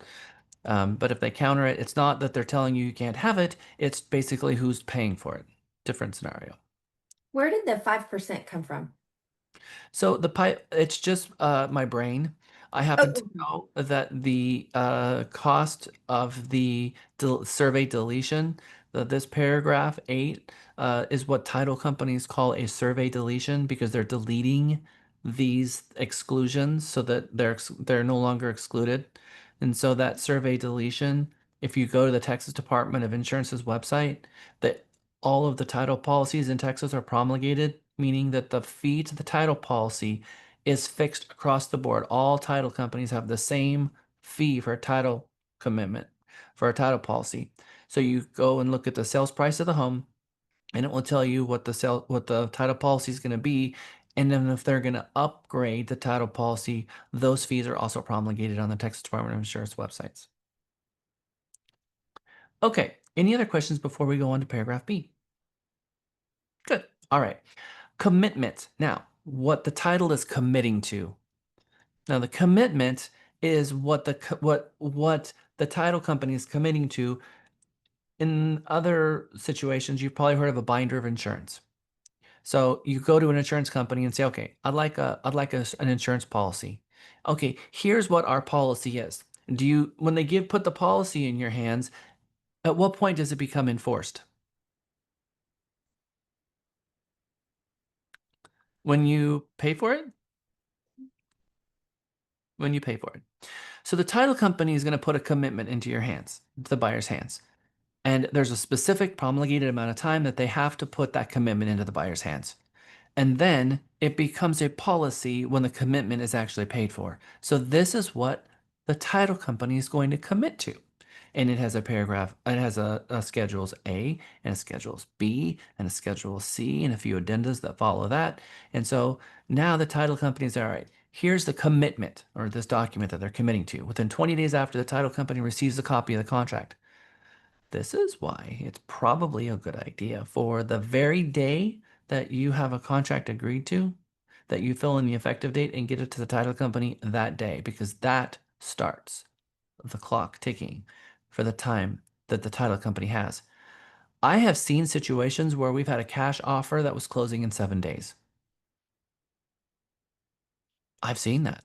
But if they counter it, it's not that they're telling you you can't have it. It's basically who's paying for it. Different scenario. Where did the 5% come from? So the pipe, it's just my brain. I happen to know that the cost of the survey deletion, this paragraph 8, is what title companies call a survey deletion because they're deleting these exclusions so that they're no longer excluded. And so that survey deletion, if you go to the Texas Department of Insurance's website, that all of the title policies in Texas are promulgated, meaning that the fee to the title policy is fixed across the board. All title companies have the same fee for a title commitment, for a title policy. So you go and look at the sales price of the home, and it will tell you what the title policy is going to be. And then if they're going to upgrade the title policy, those fees are also promulgated on the Texas Department of Insurance websites. Okay, any other questions before we go on to paragraph B? Good. All right. Commitment. Now, what the title is committing to. Now, the commitment is what the title company is committing to. In other situations, you've probably heard of a binder of insurance. So you go to an insurance company and say, "Okay, an insurance policy. Okay, here's what our policy is." When they put the policy in your hands, at what point does it become enforced? When you pay for it? When you pay for it. So the title company is going to put a commitment into your hands, the buyer's hands. And there's a specific promulgated amount of time that they have to put that commitment into the buyer's hands. And then it becomes a policy when the commitment is actually paid for. So this is what the title company is going to commit to. And it has a paragraph, it has a schedules A and a schedules B and a schedule C and a few addendas that follow that. And so now the title company is all right. Here's the commitment or this document that they're committing to. Within 20 days after the title company receives a copy of the contract. This is why it's probably a good idea for the very day that you have a contract agreed to, that you fill in the effective date and get it to the title company that day, because that starts the clock ticking for the time that the title company has. I have seen situations where we've had a cash offer that was closing in 7 days. I've seen that.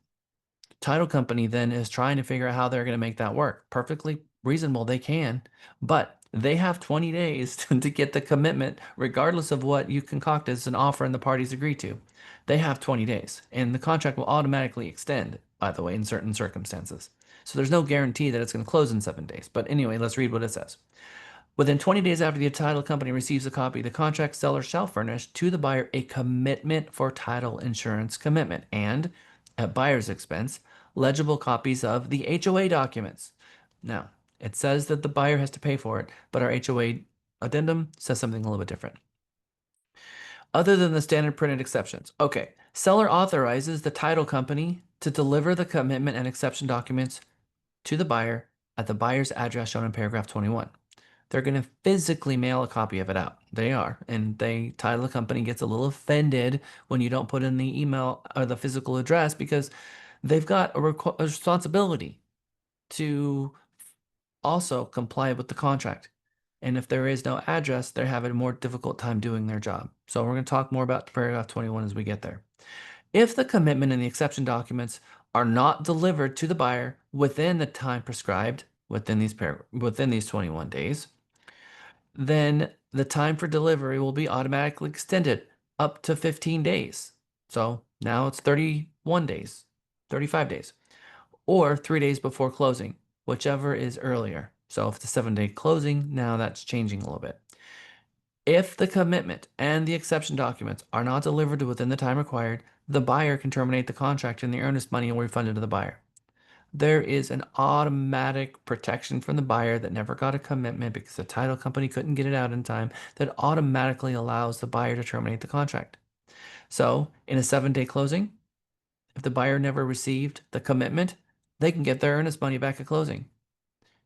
Title company then is trying to figure out how they're going to make that work. Perfectly reasonable, they can, but they have 20 days to get the commitment, regardless of what you concoct as an offer and the parties agree to. They have 20 days, and the contract will automatically extend, by the way, in certain circumstances. So there's no guarantee that it's going to close in 7 days. But anyway, let's read what it says. Within 20 days after the title company receives a copy, the contract seller shall furnish to the buyer a commitment for title insurance commitment and, at buyer's expense, legible copies of the HOA documents. Now, it says that the buyer has to pay for it, but our HOA addendum says something a little bit different. Other than the standard printed exceptions. Okay, seller authorizes the title company to deliver the commitment and exception documents to the buyer at the buyer's address shown in paragraph 21. They're going to physically mail a copy of it out. They are. And title company gets a little offended when you don't put in the email or the physical address because they've got a responsibility to also comply with the contract. And if there is no address, they're having a more difficult time doing their job. So we're going to talk more about paragraph 21 as we get there. If the commitment and the exception documents are not delivered to the buyer within the time prescribed within these 21 days, then the time for delivery will be automatically extended up to 15 days. So now it's 31 days, 35 days, or 3 days before closing, whichever is earlier. So if it's a 7-day closing, now that's changing a little bit. If the commitment and the exception documents are not delivered within the time required, the buyer can terminate the contract and the earnest money will be refunded to the buyer. There is an automatic protection from the buyer that never got a commitment because the title company couldn't get it out in time that automatically allows the buyer to terminate the contract. So in a 7-day closing, if the buyer never received the commitment, they can get their earnest money back at closing.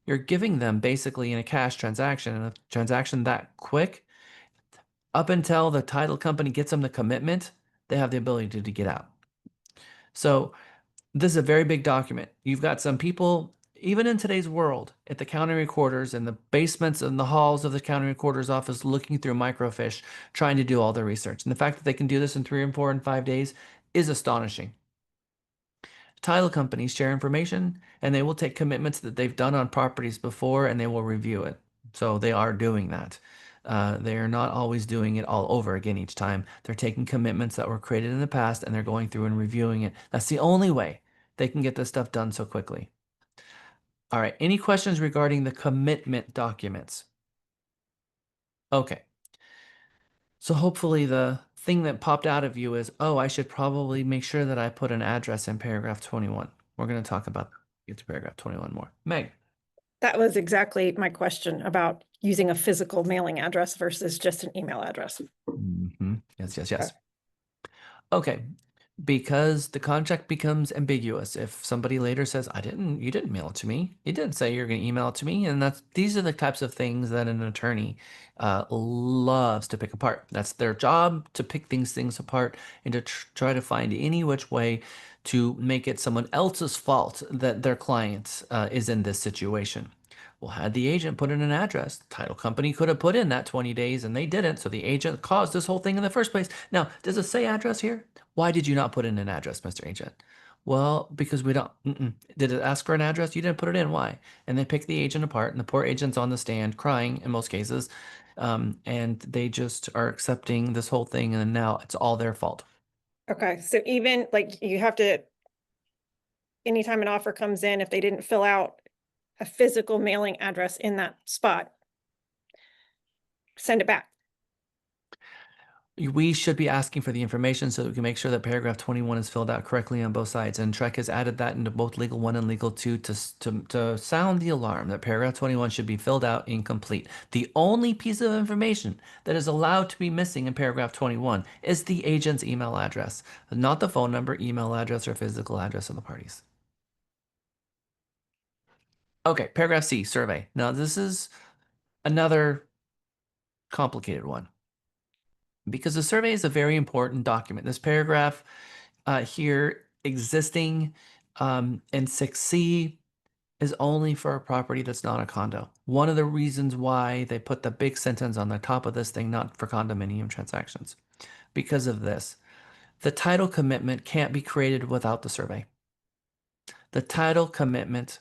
You're giving them basically in a cash transaction, and a transaction that quick, up until the title company gets them the commitment, they have the ability to get out. So this is a very big document. You've got some people, even in today's world, at the county recorders, in the basements and the halls of the county recorder's office, looking through microfiche, trying to do all their research. And the fact that they can do this in 3 and 4 and 5 days is astonishing. Title companies share information, and they will take commitments that they've done on properties before, and they will review it. So they are doing that. They are not always doing it all over again each time. They're taking commitments that were created in the past, and they're going through and reviewing it. That's the only way they can get this stuff done so quickly. All right, any questions regarding the commitment documents? Okay. So hopefully the thing that popped out of you is, oh, I should probably make sure that I put an address in paragraph 21. We're going to talk about get to paragraph 21 more. Meg. That was exactly my question about using a physical mailing address versus just an email address. Yes, yes, yes. Okay. Because the contract becomes ambiguous. If somebody later says, you didn't mail it to me. You didn't say you're going to email it to me. And these are the types of things that an attorney loves to pick apart. That's their job, to pick these things apart and to try to find any which way to make it someone else's fault that their client is in this situation. Well, had the agent put in an address, the title company could have put in that 20 days and they didn't. So the agent caused this whole thing in the first place. Now, does it say address here? Why did you not put in an address, Mr. Agent? Well, because we don't. Did it ask for an address? You didn't put it in. Why? And they pick the agent apart, and the poor agent's on the stand crying in most cases. And they just are accepting this whole thing, and now it's all their fault. Okay, so even like you have to, anytime an offer comes in, if they didn't fill out a physical mailing address in that spot, send it back. We should be asking for the information so that we can make sure that paragraph 21 is filled out correctly on both sides. And Trek has added that into both Legal 1 and Legal 2 to sound the alarm that paragraph 21 should be filled out incomplete. The only piece of information that is allowed to be missing in paragraph 21 is the agent's email address, not the phone number, email address, or physical address of the parties. Okay, paragraph C, survey. Now, this is another complicated one, because the survey is a very important document. This paragraph here, existing in 6C, is only for a property that's not a condo. One of the reasons why they put the big sentence on the top of this thing, not for condominium transactions, because of this. The title commitment can't be created without the survey. The title commitment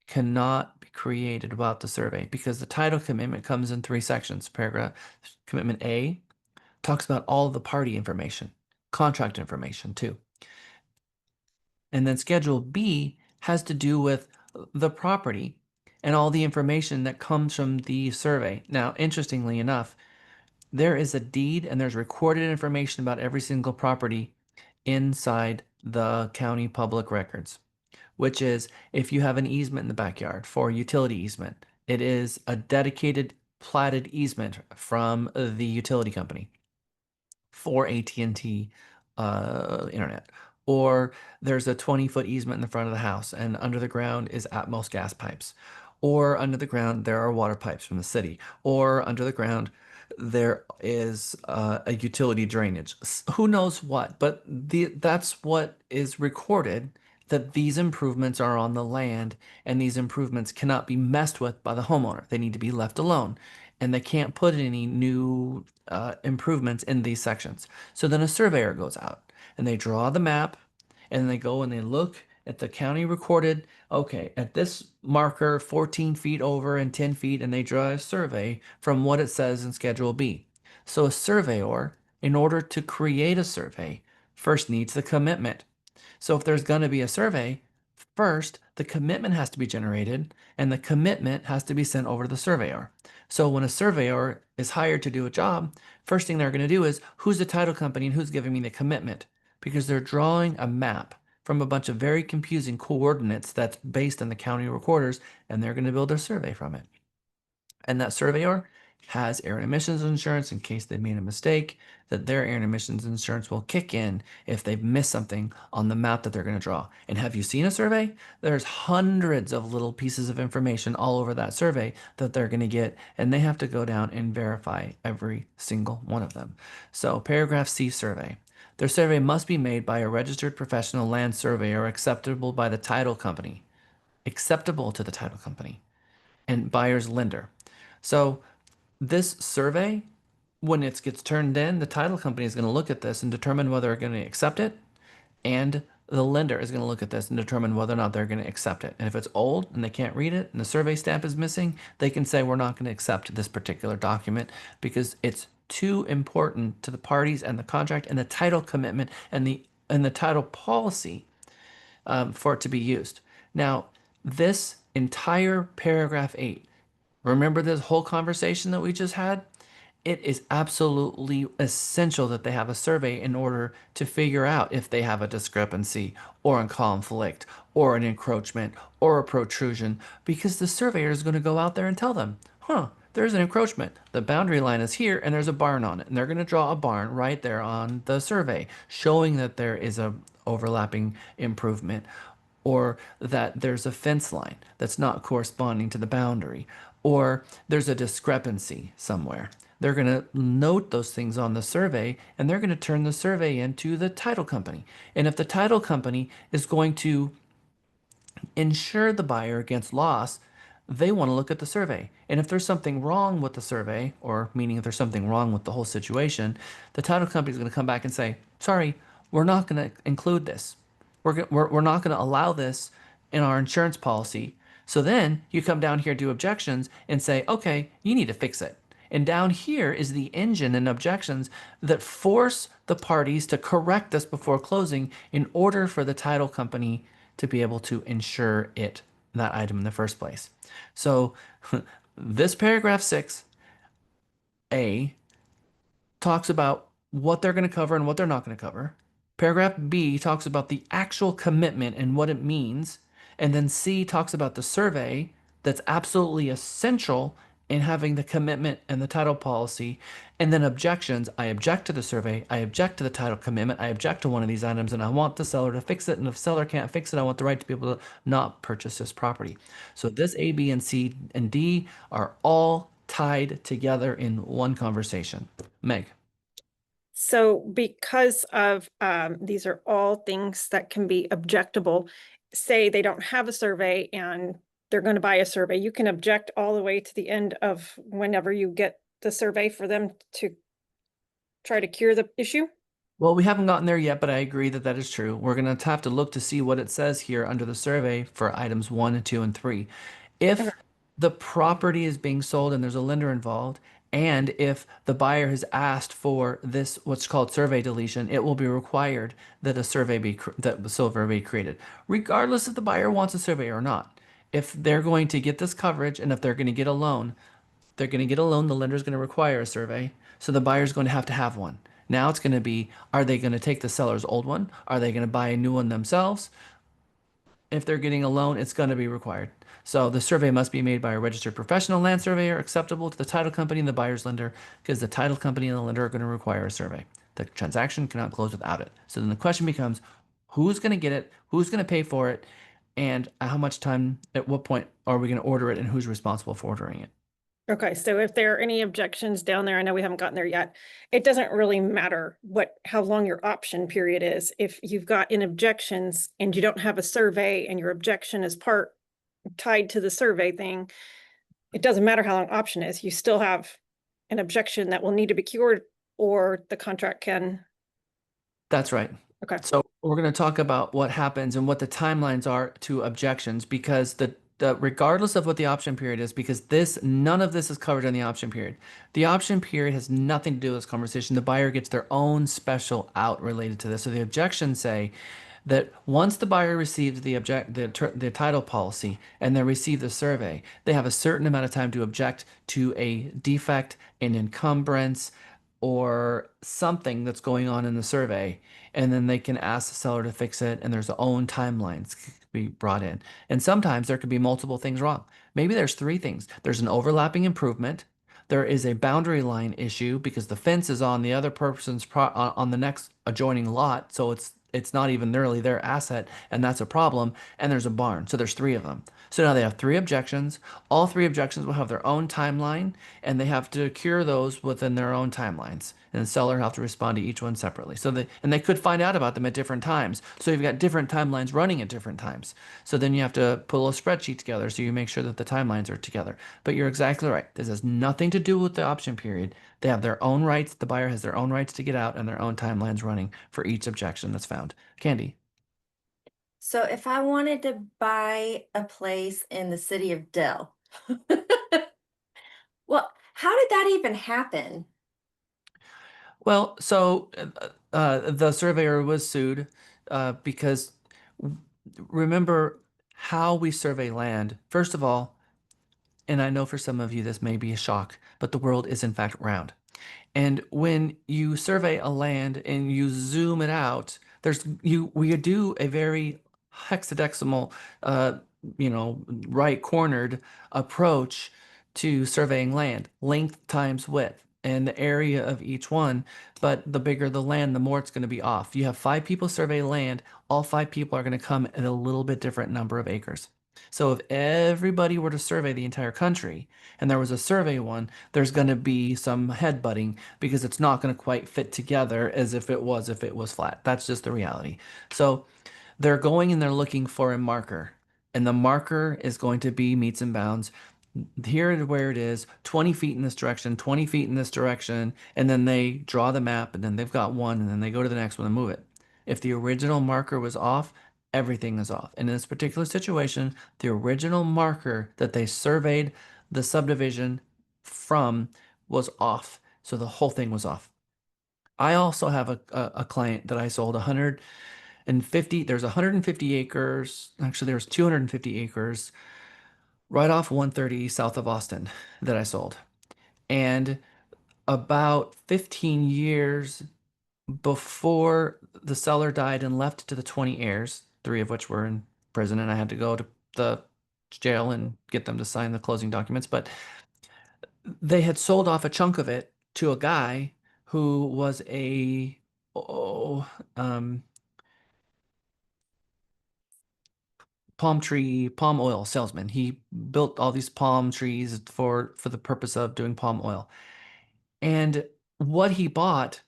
cannot be created without the survey, because the title commitment comes in 3 sections. Paragraph commitment A talks about all of the party information, contract information too. And then Schedule B has to do with the property and all the information that comes from the survey. Now, interestingly enough, there is a deed and there's recorded information about every single property inside the county public records, which is if you have an easement in the backyard for a utility easement, it is a dedicated platted easement from the utility company for AT&T internet. Or there's a 20-foot easement in the front of the house, and under the ground is Atmos gas pipes. Or under the ground, there are water pipes from the city. Or under the ground, there is a utility drainage. Who knows what? But that's what is recorded, that these improvements are on the land, and these improvements cannot be messed with by the homeowner. They need to be left alone, and they can't put any new improvements in these sections. So then a surveyor goes out and they draw the map, and they go and they look at the county recorded, okay, at this marker 14 feet over and 10 feet, and they draw a survey from what it says in Schedule B. So a surveyor, in order to create a survey, first needs the commitment. So if there's going to be a survey, first the commitment has to be generated, and the commitment has to be sent over to the surveyor. So when a surveyor is hired to do a job, first thing they're going to do is, who's the title company and who's giving me the commitment? Because they're drawing a map from a bunch of very confusing coordinates that's based on the county recorders, and they're going to build a survey from it. And that surveyor has air and emissions insurance in case they made a mistake, that their air and emissions insurance will kick in if they've missed something on the map that they're going to draw. And have you seen a survey? There's hundreds of little pieces of information all over that survey that they're going to get, and they have to go down and verify every single one of them. So paragraph C, survey. Their survey must be made by a registered professional land surveyor acceptable by the title company. acceptable to the title company and buyer's lender. So this survey, when it gets turned in, the title company is going to look at this and determine whether they're going to accept it, and the lender is going to look at this and determine whether or not they're going to accept it. And if it's old and they can't read it and the survey stamp is missing, they can say, we're not going to accept this particular document because it's too important to the parties and the contract and the title commitment and the title policy for it to be used. Now, this entire paragraph 8, remember this whole conversation that we just had? It is absolutely essential that they have a survey in order to figure out if they have a discrepancy or a conflict or an encroachment or a protrusion, because the surveyor is going to go out there and tell them, there's an encroachment. The boundary line is here and there's a barn on it. And they're going to draw a barn right there on the survey, showing that there is a overlapping improvement, or that there's a fence line that's not corresponding to the boundary, or there's a discrepancy somewhere. They're going to note those things on the survey, and they're going to turn the survey into the title company. And if the title company is going to insure the buyer against loss, they want to look at the survey. And if there's something wrong with the survey, or meaning if there's something wrong with the whole situation, the title company is going to come back and say, sorry, we're not going to include this. We're not going to allow this in our insurance policy. So then you come down here to objections and say, okay, you need to fix it. And down here is the engine and objections that force the parties to correct this before closing in order for the title company to be able to insure that item in the first place. So this paragraph 6A talks about what they're going to cover and what they're not going to cover. Paragraph B talks about the actual commitment and what it means. And then C talks about the survey that's absolutely essential in having the commitment and the title policy. And then objections. I object to the survey. I object to the title commitment. I object to one of these items, and I want the seller to fix it. And if the seller can't fix it, I want the right to be able to not purchase this property. So this A, B, and C, and D are all tied together in one conversation. Meg. So because of, these are all things that can be objectable, say they don't have a survey and they're going to buy a survey, you can object all the way to the end of whenever you get the survey for them to try to cure the issue? Well, we haven't gotten there yet, but I agree that that is true. We're going to have to look to see what it says here under the survey for items 1, 2, and 3. If Okay. the property is being sold and there's a lender involved, and if the buyer has asked for this, what's called survey deletion, it will be required that a survey that the survey be created, regardless if the buyer wants a survey or not. If they're going to get this coverage and if they're going to get a loan, the lender's going to require a survey, so the buyer's going to have one. Now it's going to be, are they going to take the seller's old one? Are they going to buy a new one themselves? If they're getting a loan, it's going to be required. So the survey must be made by a registered professional land surveyor acceptable to the title company and the buyer's lender, because the title company and the lender are going to require a survey. The transaction cannot close without it. So then the question becomes, who's going to get it? Who's going to pay for it? And how much time, at what point are we going to order it, and who's responsible for ordering it? Okay, so if there are any objections down there, I know we haven't gotten there yet, it doesn't really matter how long your option period is. If you've got in objections and you don't have a survey and your objection is tied to the survey thing, it doesn't matter how long option is, you still have an objection that will need to be cured, or the contract can. That's right. Okay. So we're going to talk about what happens and what the timelines are to objections, because regardless of what the option period is, because none of this is covered in the option period. The option period has nothing to do with this conversation. The buyer gets their own special out related to this. So the objections say that once the buyer receives the title policy and they receive the survey, they have a certain amount of time to object to a defect, an encumbrance, or something that's going on in the survey, and then they can ask the seller to fix it, and there's their own timelines be brought in. And sometimes there could be multiple things wrong. Maybe there's 3 things. There's an overlapping improvement. There is a boundary line issue because the fence is on the other person's on the next adjoining lot, so it's it's not even really their asset, and that's a problem. And there's a barn, so there's three of them. So now they have three objections. All three objections will have their own timeline, and they have to cure those within their own timelines. And the seller will have to respond to each one separately. And they could find out about them at different times. So you've got different timelines running at different times. So then you have to put a little spreadsheet together so you make sure that the timelines are together. But you're exactly right. This has nothing to do with the option period. They have their own rights. The buyer has their own rights to get out and their own timelines running for each objection that's found. Candy. So if I wanted to buy a place in the city of Dell, well, how did that even happen? Well, so the surveyor was sued because remember how we survey land. First of all, and I know for some of you this may be a shock, but the world is in fact round. And when you survey a land and you zoom it out, we do a very hexadecimal, uh, right cornered approach to surveying land, length times width, and the area of each one. But the bigger the land, the more it's going to be off. You have 5 people survey land, all 5 people are going to come at a little bit different number of acres. So if everybody were to survey the entire country and there was a survey one, there's going to be some headbutting because it's not going to quite fit together as if it was flat. That's just the reality. So they're going and they're looking for a marker, and the marker is going to be meets and bounds. Here where it is 20 feet in this direction, 20 feet in this direction, and then they draw the map, and then they've got one, and then they go to the next one and move it. If the original marker was off, everything is off. And in this particular situation, the original marker that they surveyed the subdivision from was off. So the whole thing was off. I also have a client that I sold 150, there's 150 acres, actually there's 250 acres right off 130 south of Austin that I sold. And about 15 years before the seller died and left to the 20 heirs, 3 of which were in prison, and I had to go to the jail and get them to sign the closing documents. But they had sold off a chunk of it to a guy who was a um, palm oil salesman. He built all these palm trees for the purpose of doing palm oil. And what he bought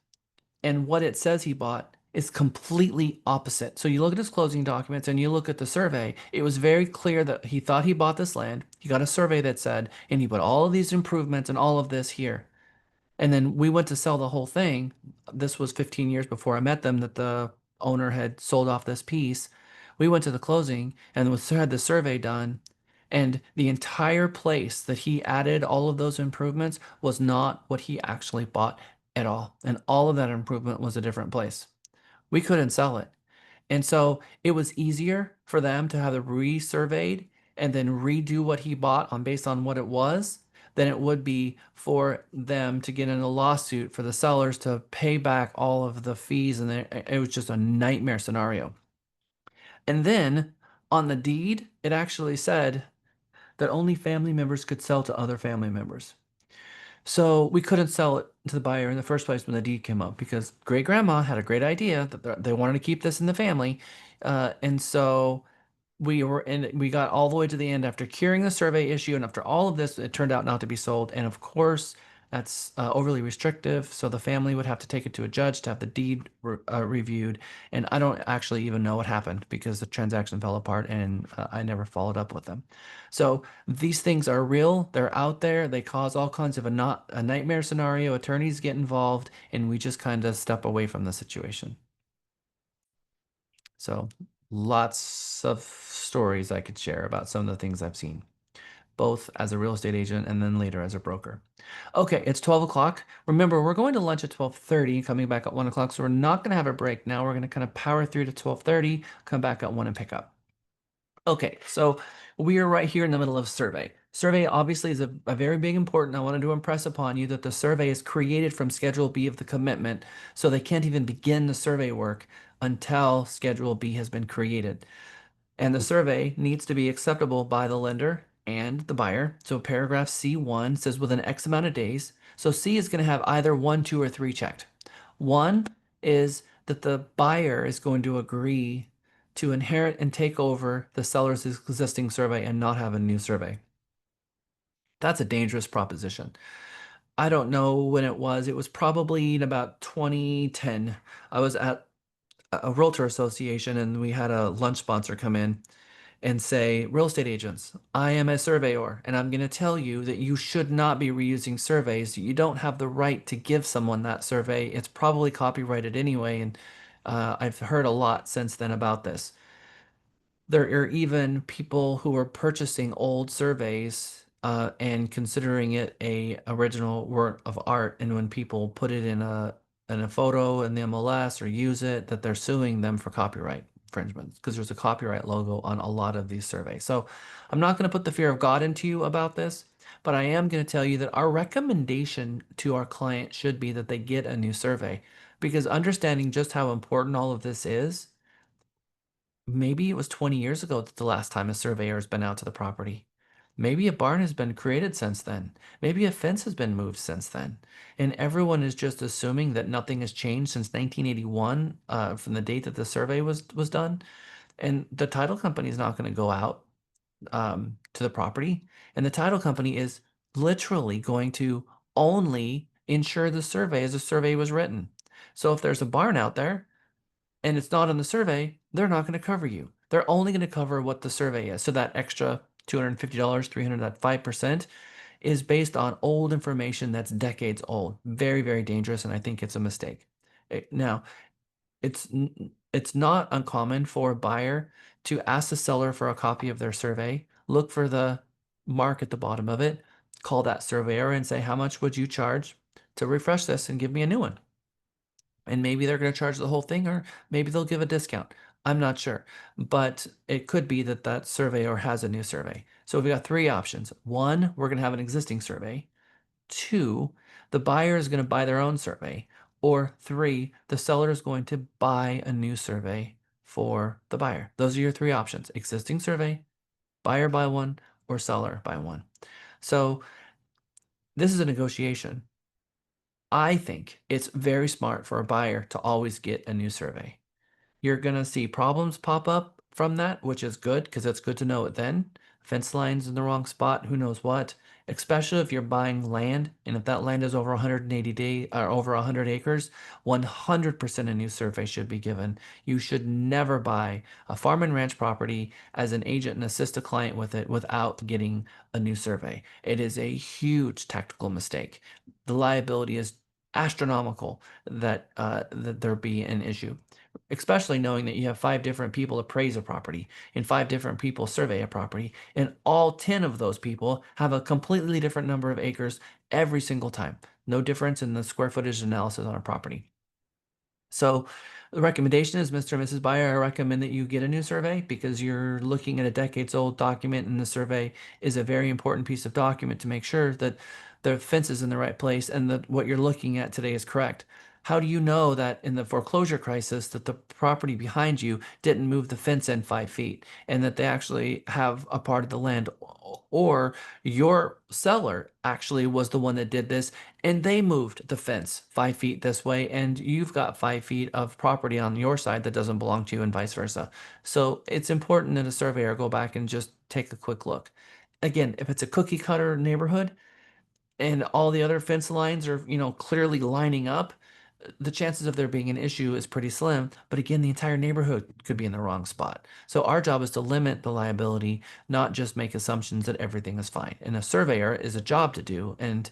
and what it says he bought is completely opposite. So you look at his closing documents and you look at the survey, it was very clear that he thought he bought this land. He got a survey that said, and he put all of these improvements and all of this here. And then we went to sell the whole thing. This was 15 years before I met them that the owner had sold off this piece. We went to the closing and had the survey done. And the entire place that he added all of those improvements was not what he actually bought at all. And all of that improvement was a different place. We couldn't sell it. And so it was easier for them to have it resurveyed and then redo what he bought on based on what it was than it would be for them to get in a lawsuit for the sellers to pay back all of the fees. And it was just a nightmare scenario. And then on the deed, it actually said that only family members could sell to other family members. So we couldn't sell it to the buyer in the first place when the deed came up because great grandma had a great idea that they wanted to keep this in the family. And so we got all the way to the end after curing the survey issue, and after all of this, it turned out not to be sold. And of course, that's overly restrictive. So the family would have to take it to a judge to have the deed reviewed. And I don't actually even know what happened because the transaction fell apart, and I never followed up with them. So these things are real. They're out there. They cause all kinds of a nightmare scenario. Attorneys get involved, and we just kind of step away from the situation. So lots of stories I could share about some of the things I've seen, both as a real estate agent and then later as a broker. Okay, it's 12 o'clock. Remember, we're going to lunch at 12:30, coming back at 1 o'clock. So we're not going to have a break now. We're going to kind of power through to 12:30, come back at 1 and pick up. Okay, so we are right here in the middle of survey. Survey obviously is a very big important. I wanted to impress upon you that the survey is created from Schedule B of the commitment, so they can't even begin the survey work until Schedule B has been created. And the survey needs to be acceptable by the lender and the buyer. So paragraph C1 says within X amount of days. So C is going to have either 1, 2, or 3 checked. 1 is that the buyer is going to agree to inherit and take over the seller's existing survey and not have a new survey. That's a dangerous proposition. I don't know when it was. It was probably in about 2010. I was at a realtor association and we had a lunch sponsor come in and say, real estate agents, I am a surveyor, and I'm going to tell you that you should not be reusing surveys. You don't have the right to give someone that survey. It's probably copyrighted anyway, and I've heard a lot since then about this. There are even people who are purchasing old surveys and considering it a original work of art, and when people put it in a photo in the MLS or use it, that they're suing them for copyright infringements because there's a copyright logo on a lot of these surveys. So I'm not going to put the fear of God into you about this, but I am going to tell you that our recommendation to our client should be that they get a new survey, because understanding just how important all of this is, maybe it was 20 years ago that the last time a surveyor has been out to the property. Maybe a barn has been created since then. Maybe a fence has been moved since then. And everyone is just assuming that nothing has changed since 1981, from the date that the survey was done. And the title company is not going to go out to the property. And the title company is literally going to only insure the survey as the survey was written. So if there's a barn out there, and it's not on the survey, they're not going to cover you. They're only going to cover what the survey is. So that extra $250, $300, that 5% is based on old information that's decades old. Very, very dangerous, and I think it's a mistake. Now, it's not uncommon for a buyer to ask the seller for a copy of their survey, look for the mark at the bottom of it, call that surveyor and say, how much would you charge to refresh this and give me a new one? And maybe they're going to charge the whole thing, or maybe they'll give a discount. I'm not sure, but it could be that that surveyor has a new survey. So we've got three options. One, we're going to have an existing survey. Two, the buyer is going to buy their own survey. Or three, the seller is going to buy a new survey for the buyer. Those are your three options: existing survey, buyer buy one, or seller buy one. So this is a negotiation. I think it's very smart for a buyer to always get a new survey. You're going to see problems pop up from that, which is good because it's good to know it then. Fence lines in the wrong spot, who knows what, especially if you're buying land. And if that land is over 180 days or over 100 acres, 100% a new survey should be given. You should never buy a farm and ranch property as an agent and assist a client with it without getting a new survey. It is a huge tactical mistake. The liability is astronomical that there be an issue, especially knowing that you have 5 different people appraise a property and 5 different people survey a property, and all 10 of those people have a completely different number of acres every single time. No difference in the square footage analysis on a property. So the recommendation is, Mr. and Mrs. Buyer, I recommend that you get a new survey because you're looking at a decades old document, and the survey is a very important piece of document to make sure that the fence is in the right place and that what you're looking at today is correct. How do you know that in the foreclosure crisis that the property behind you didn't move the fence in 5 feet and that they actually have a part of the land, or your seller actually was the one that did this and they moved the fence 5 feet this way and you've got 5 feet of property on your side that doesn't belong to you and vice versa? So it's important that a surveyor go back and just take a quick look. Again, if it's a cookie cutter neighborhood and all the other fence lines are, clearly lining up, the chances of there being an issue is pretty slim. But again, the entire neighborhood could be in the wrong spot. So our job is to limit the liability, not just make assumptions that everything is fine. And a surveyor is a job to do, and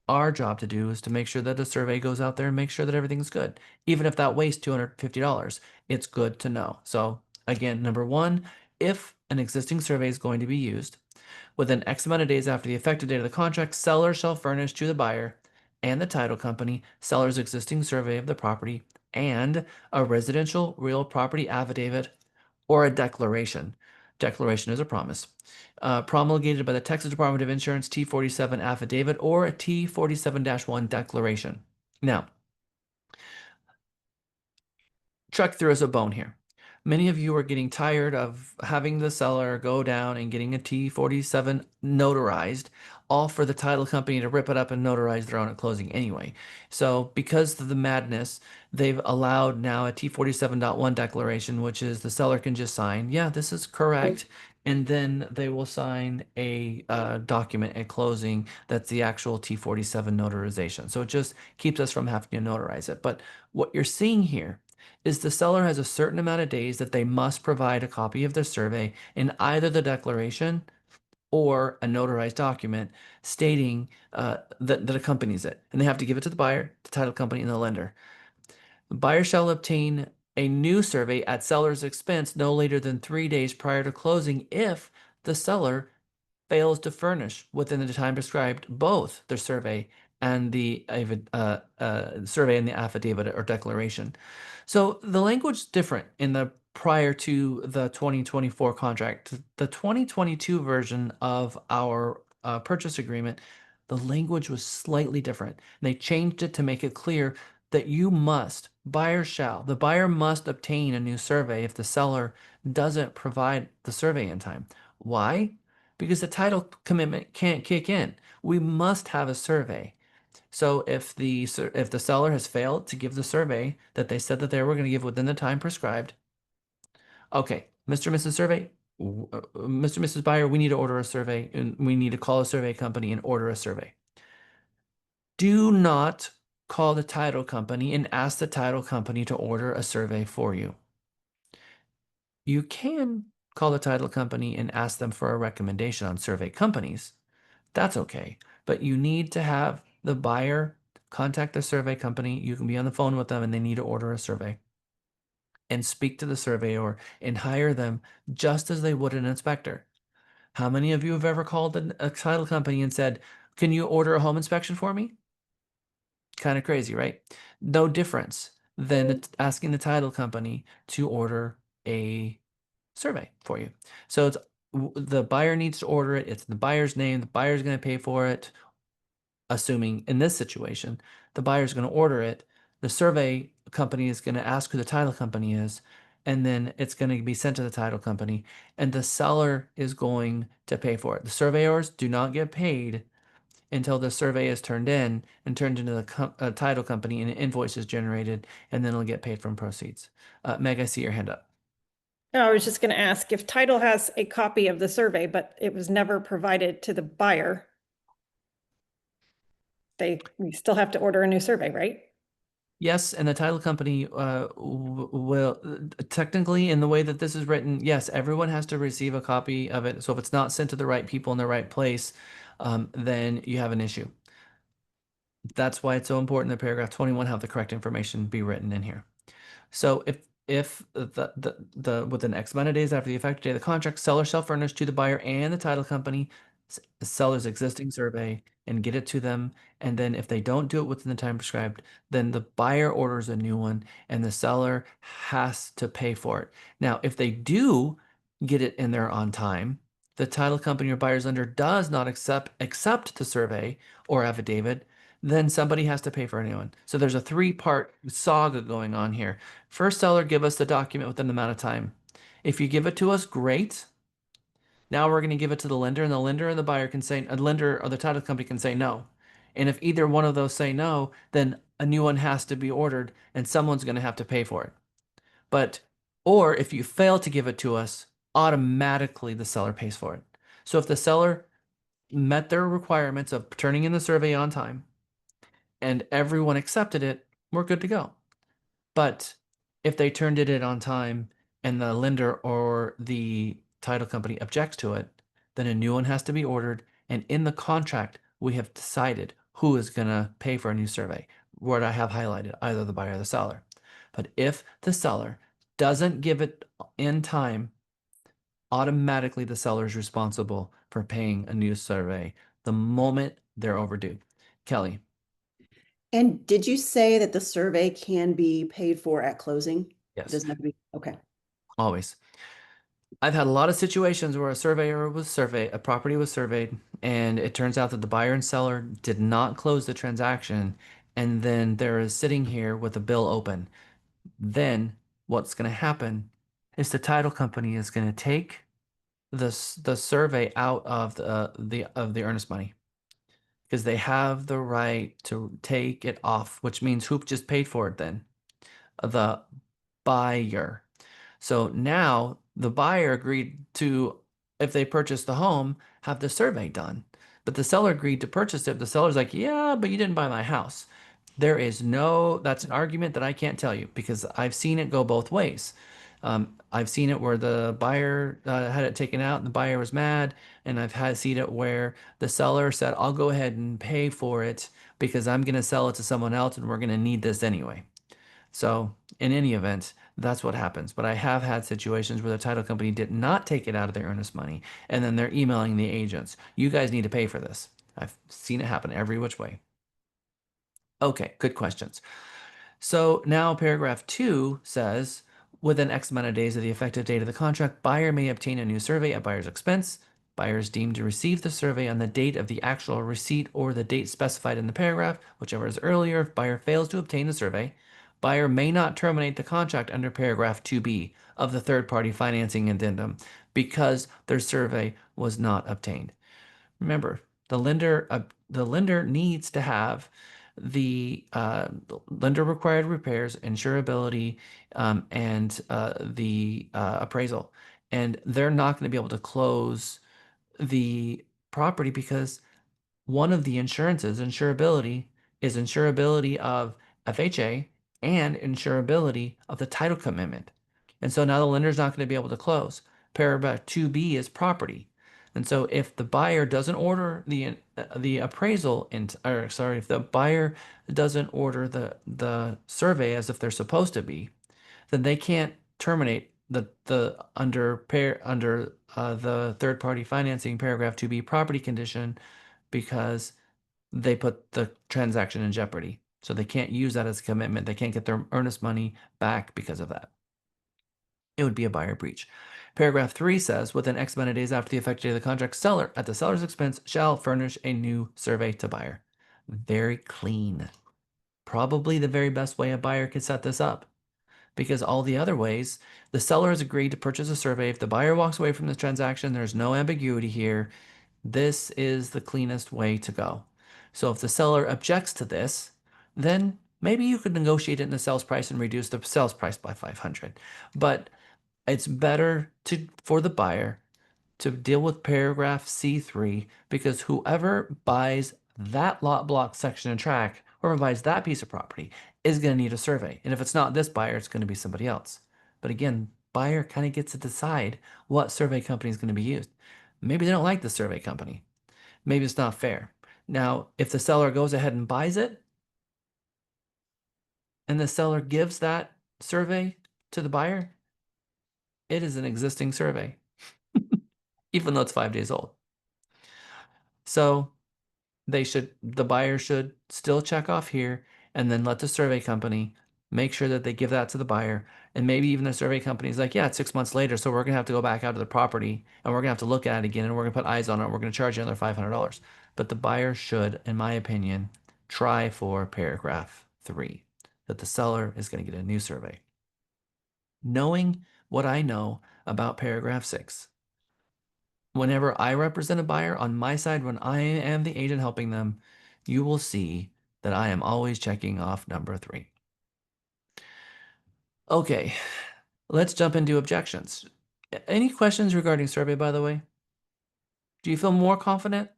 our job to do is to make sure that a survey goes out there and make sure that everything's good. Even if that weighs $250, it's good to know. So again, number one, if an existing survey is going to be used, within X amount of days after the effective date of the contract, seller shall furnish to the buyer and the title company seller's existing survey of the property and a residential real property affidavit or a declaration. Declaration is a promise. Promulgated by the Texas Department of Insurance T47 affidavit or a T47-1 declaration. Now, check through as a bone here. Many of you are getting tired of having the seller go down and getting a T47 notarized, all for the title company to rip it up and notarize their own at closing anyway. So because of the madness, they've allowed now a T47.1 declaration, which is the seller can just sign, yeah, this is correct. And then they will sign a document at closing that's the actual T47 notarization. So it just keeps us from having to notarize it. But what you're seeing here is the seller has a certain amount of days that they must provide a copy of their survey in either the declaration or a notarized document stating that accompanies it. And they have to give it to the buyer, the title company, and the lender. The buyer shall obtain a new survey at seller's expense no later than 3 days prior to closing if the seller fails to furnish within the time prescribed both the survey and the survey and the affidavit or declaration. So the language is different in the prior to the 2024 contract. The 2022 version of our purchase agreement, the language was slightly different. They changed it to make it clear that the buyer must obtain a new survey if the seller doesn't provide the survey in time. Why? Because the title commitment can't kick in. We must have a survey. So if the seller has failed to give the survey that they said that they were going to give within the time prescribed, okay, Mr. and Mrs. Survey, Mr. and Mrs. Buyer, we need to order a survey and we need to call a survey company and order a survey. Do not call the title company and ask the title company to order a survey for you. You can call the title company and ask them for a recommendation on survey companies. That's okay. But you need to have the buyer contact the survey company. You can be on the phone with them and they need to order a survey and speak to the surveyor and hire them just as they would an inspector. How many of you have ever called a title company and said, can you order a home inspection for me? Kind of crazy, right? No difference than asking the title company to order a survey for you. So the buyer needs to order it. It's the buyer's name. The buyer's going to pay for it. Assuming in this situation, the buyer's going to order it. The survey company is going to ask who the title company is, and then it's going to be sent to the title company, and the seller is going to pay for it. The surveyors do not get paid until the survey is turned in and turned into the title company and an invoice is generated, and then it'll get paid from proceeds. Meg, I see your hand up. No, I was just going to ask if title has a copy of the survey, but it was never provided to the buyer. We still have to order a new survey, right? Yes, and the title company will technically, in the way that this is written, yes, everyone has to receive a copy of it. So if it's not sent to the right people in the right place, then you have an issue. That's why it's so important that paragraph 21 have the correct information be written in here. So if within X amount of days after the effective date of the contract, seller shall furnish to the buyer and the title company seller's existing survey and get it to them. And then if they don't do it within the time prescribed, then the buyer orders a new one and the seller has to pay for it. Now, if they do get it in there on time, the title company or buyer's lender does not accept the survey or affidavit, then somebody has to pay for a new one. So there's a 3-part saga going on here. First, seller, give us the document within the amount of time. If you give it to us, great. Now we're going to give it to the lender, and the lender and the buyer can say, a lender or the title company can say no. And if either one of those say no, then a new one has to be ordered, and someone's going to have to pay for it. Or if you fail to give it to us, automatically the seller pays for it. So if the seller met their requirements of turning in the survey on time, and everyone accepted it, we're good to go. But if they turned it in on time and the lender or the title company objects to it, then a new one has to be ordered. And in the contract, we have decided who is going to pay for a new survey. What I have highlighted, either the buyer or the seller. But if the seller doesn't give it in time, automatically the seller is responsible for paying a new survey the moment they're overdue. Kelly. And did you say that the survey can be paid for at closing? It Yes. doesn't have to be, okay. Always. I've had a lot of situations where a property was surveyed, and it turns out that the buyer and seller did not close the transaction, and then there is sitting here with a bill open. Then what's going to happen is the title company is going to take the survey out of the earnest money because they have the right to take it off, which means who just paid for it then? The buyer. So now the buyer agreed to, if they purchased the home, have the survey done. But the seller agreed to purchase it. The seller's like, yeah, but you didn't buy my house. That's an argument that I can't tell you because I've seen it go both ways. I've seen it where the buyer had it taken out and the buyer was mad. And seen it where the seller said, I'll go ahead and pay for it because I'm going to sell it to someone else and we're going to need this anyway. So in any event, that's what happens. But I have had situations where the title company did not take it out of their earnest money, and then they're emailing the agents. You guys need to pay for this. I've seen it happen every which way. Okay, good questions. So now paragraph 2 says, within X amount of days of the effective date of the contract, buyer may obtain a new survey at buyer's expense. Buyer is deemed to receive the survey on the date of the actual receipt or the date specified in the paragraph, whichever is earlier. If buyer fails to obtain the survey, buyer may not terminate the contract under paragraph 2B of the third-party financing addendum because their survey was not obtained. Remember, the lender needs to have the lender required repairs, insurability, and the appraisal, and they're not going to be able to close the property because one of the insurances, insurability, is insurability of FHA and insurability of the title commitment. And so now the lender's not going to be able to close. Paragraph 2B is property. And so if the buyer doesn't order the appraisal if the buyer doesn't order the survey as if they're supposed to be, then they can't terminate the third party financing paragraph 2B property condition because they put the transaction in jeopardy. So they can't use that as a commitment. They can't get their earnest money back because of that. It would be a buyer breach. Paragraph 3 says, within X amount of days after the effective date of the contract, seller, at the seller's expense, shall furnish a new survey to buyer. Very clean. Probably the very best way a buyer could set this up. Because all the other ways, the seller has agreed to purchase a survey. If the buyer walks away from this transaction, there's no ambiguity here. This is the cleanest way to go. So if the seller objects to this, then maybe you could negotiate it in the sales price and reduce the sales price by 500. But it's better for the buyer to deal with paragraph C3 because whoever buys that lot block section and track, whoever buys that piece of property is going to need a survey. And if it's not this buyer, it's going to be somebody else. But again, buyer kind of gets to decide what survey company is going to be used. Maybe they don't like the survey company. Maybe it's not fair. Now, if the seller goes ahead and buys it, and the seller gives that survey to the buyer, it is an existing survey, even though it's 5 days old. So the buyer should still check off here and then let the survey company make sure that they give that to the buyer. And maybe even the survey company is like, yeah, it's 6 months later, so we're gonna have to go back out to the property and we're gonna have to look at it again and we're gonna put eyes on it. We're gonna charge you another $500. But the buyer should, in my opinion, try for paragraph 3, that the seller is gonna get a new survey. Knowing what I know about paragraph 6, whenever I represent a buyer on my side, when I am the agent helping them, you will see that I am always checking off number 3. Okay, let's jump into objections. Any questions regarding survey, by the way? Do you feel more confident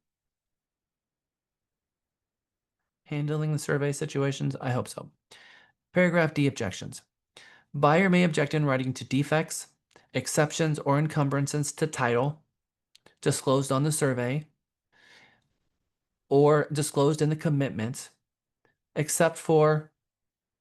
handling the survey situations? I hope so. Paragraph D, objections. Buyer may object in writing to defects, exceptions, or encumbrances to title disclosed on the survey or disclosed in the commitment, except for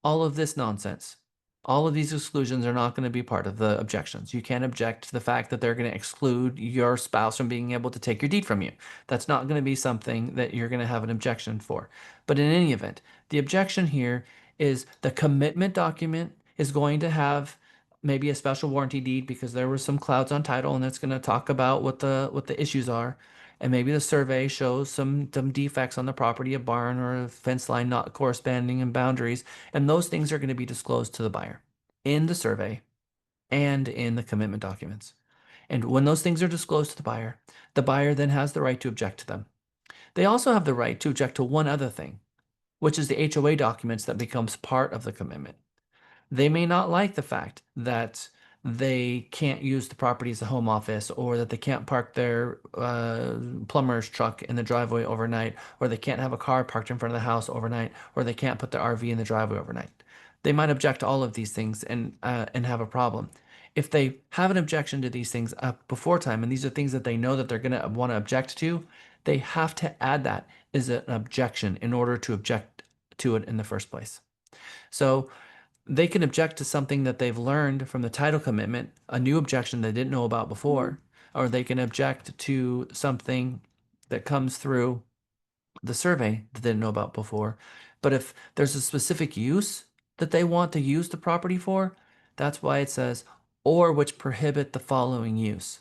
all of this nonsense. All of these exclusions are not going to be part of the objections. You can't object to the fact that they're going to exclude your spouse from being able to take your deed from you. That's not going to be something that you're going to have an objection for. But in any event, the objection here is the commitment document is going to have maybe a special warranty deed because there were some clouds on title and it's going to talk about what the issues are. And maybe the survey shows some defects on the property, a barn or a fence line not corresponding in boundaries. And those things are going to be disclosed to the buyer in the survey and in the commitment documents. And when those things are disclosed to the buyer then has the right to object to them. They also have the right to object to one other thing, which is the HOA documents that becomes part of the commitment. They may not like the fact that they can't use the property as a home office, or that they can't park their plumber's truck in the driveway overnight, or they can't have a car parked in front of the house overnight, or they can't put their RV in the driveway overnight. They might object to all of these things and have a problem. If they have an objection to these things before time, and these are things that they know that they're going to want to object to, they have to add that as an objection in order to object to it in the first place. So they can object to something that they've learned from the title commitment, a new objection they didn't know about before, or they can object to something that comes through the survey that they didn't know about before. But if there's a specific use that they want to use the property for, that's why it says, or which prohibit the following use.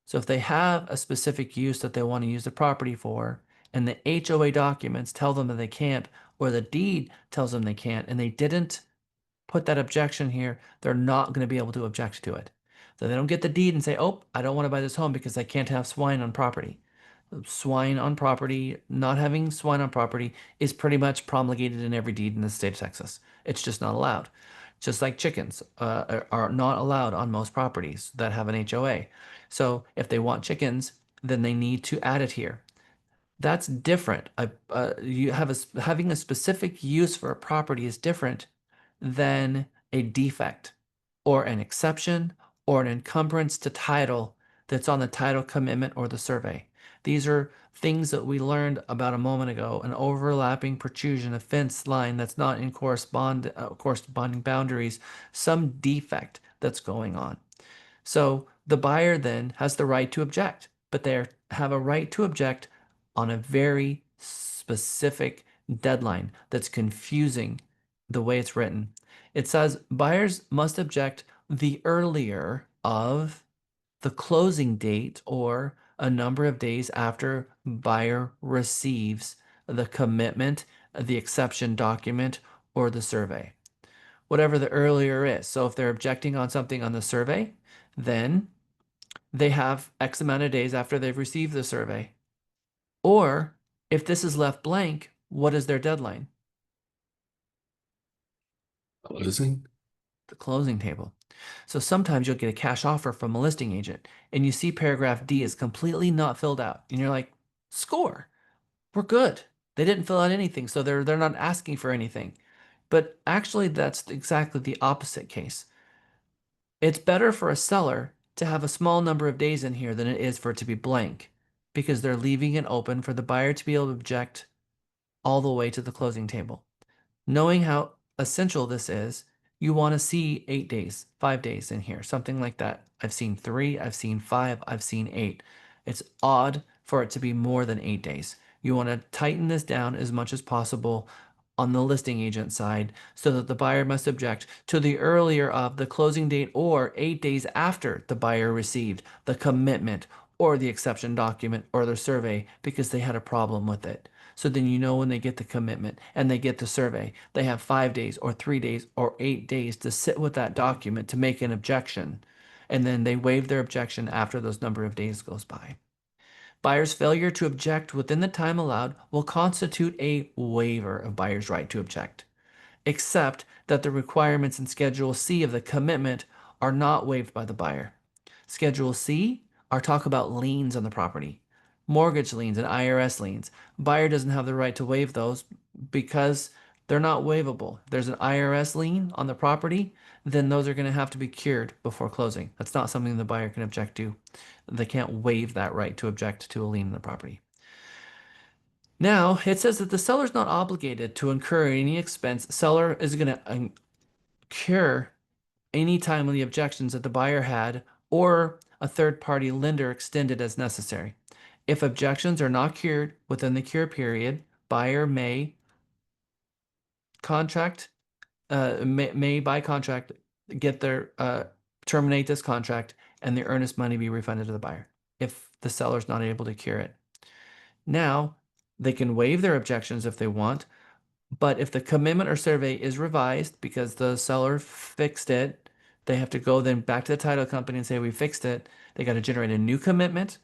So if they have a specific use that they want to use the property for, and the HOA documents tell them that they can't, or the deed tells them they can't, and they didn't put that objection here, they're not going to be able to object to it. So they don't get the deed and say, oh, I don't want to buy this home because I can't have swine on property. Swine on property, not having swine on property is pretty much promulgated in every deed in the state of Texas. It's just not allowed. Just like chickens are not allowed on most properties that have an HOA. So if they want chickens, then they need to add it here. That's different. Having a specific use for a property is different than a defect or an exception or an encumbrance to title that's on the title commitment or the survey. These are things that we learned about a moment ago: an overlapping protrusion, a fence line that's not in corresponding boundaries, some defect that's going on. So the buyer then has the right to object, but they have a right to object on a very specific deadline that's confusing the way it's written. It says buyers must object the earlier of the closing date or a number of days after buyer receives the commitment, the exception document, or the survey. Whatever the earlier is. So if they're objecting on something on the survey, then they have X amount of days after they've received the survey. Or if this is left blank, what is their deadline? Closing. The closing table. So sometimes you'll get a cash offer from a listing agent and you see paragraph D is completely not filled out. And you're like, score, we're good. They didn't fill out anything, so they're not asking for anything. But actually, that's exactly the opposite case. It's better for a seller to have a small number of days in here than it is for it to be blank, because they're leaving it open for the buyer to be able to object all the way to the closing table. Knowing how essential this is, you want to see 8 days, 5 days in here, something like that. I've seen 3, I've seen 5, I've seen 8. It's odd for it to be more than 8 days. You want to tighten this down as much as possible on the listing agent side so that the buyer must object to the earlier of the closing date or 8 days after the buyer received the commitment or the exception document or the survey because they had a problem with it. So then you know when they get the commitment and they get the survey, they have 5 days or 3 days or 8 days to sit with that document to make an objection. And then they waive their objection after those number of days goes by. Buyer's failure to object within the time allowed will constitute a waiver of buyer's right to object, except that the requirements in Schedule C of the commitment are not waived by the buyer. Schedule C are talk about liens on the property, mortgage liens and IRS liens. Buyer doesn't have the right to waive those because they're not waivable. If there's an IRS lien on the property, then those are going to have to be cured before closing. That's not something the buyer can object to. They can't waive that right to object to a lien on the property. Now, it says that the seller is not obligated to incur any expense. Seller is going to cure any timely objections that the buyer had or a third-party lender extended as necessary. If objections are not cured within the cure period, buyer may by contract get their terminate this contract and the earnest money be refunded to the buyer if the seller's not able to cure it. Now, they can waive their objections if they want, but if the commitment or survey is revised because the seller fixed it, They have to go then back to the title company and say, we fixed it. They got to generate a new commitment.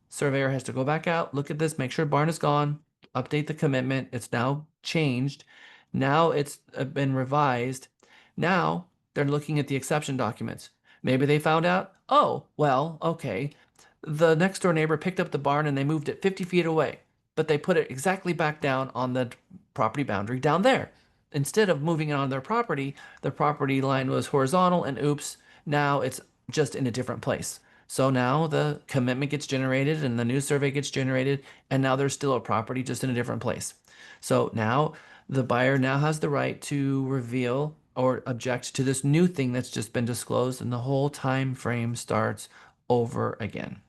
Surveyor has to go back out, look at this, make sure barn is gone, update the commitment. It's now changed. Now it's been revised. Now they're looking at the exception documents. Maybe they found out, oh, well, okay, the next door neighbor picked up the barn and they moved it 50 feet away, but they put it exactly back down on the property boundary down there. Instead of moving it on their property, the property line was horizontal and oops, now it's just in a different place. So now the commitment gets generated and the new survey gets generated, and now there's still a property just in a different place. So now the buyer now has the right to reveal or object to this new thing that's just been disclosed, and the whole time frame starts over again.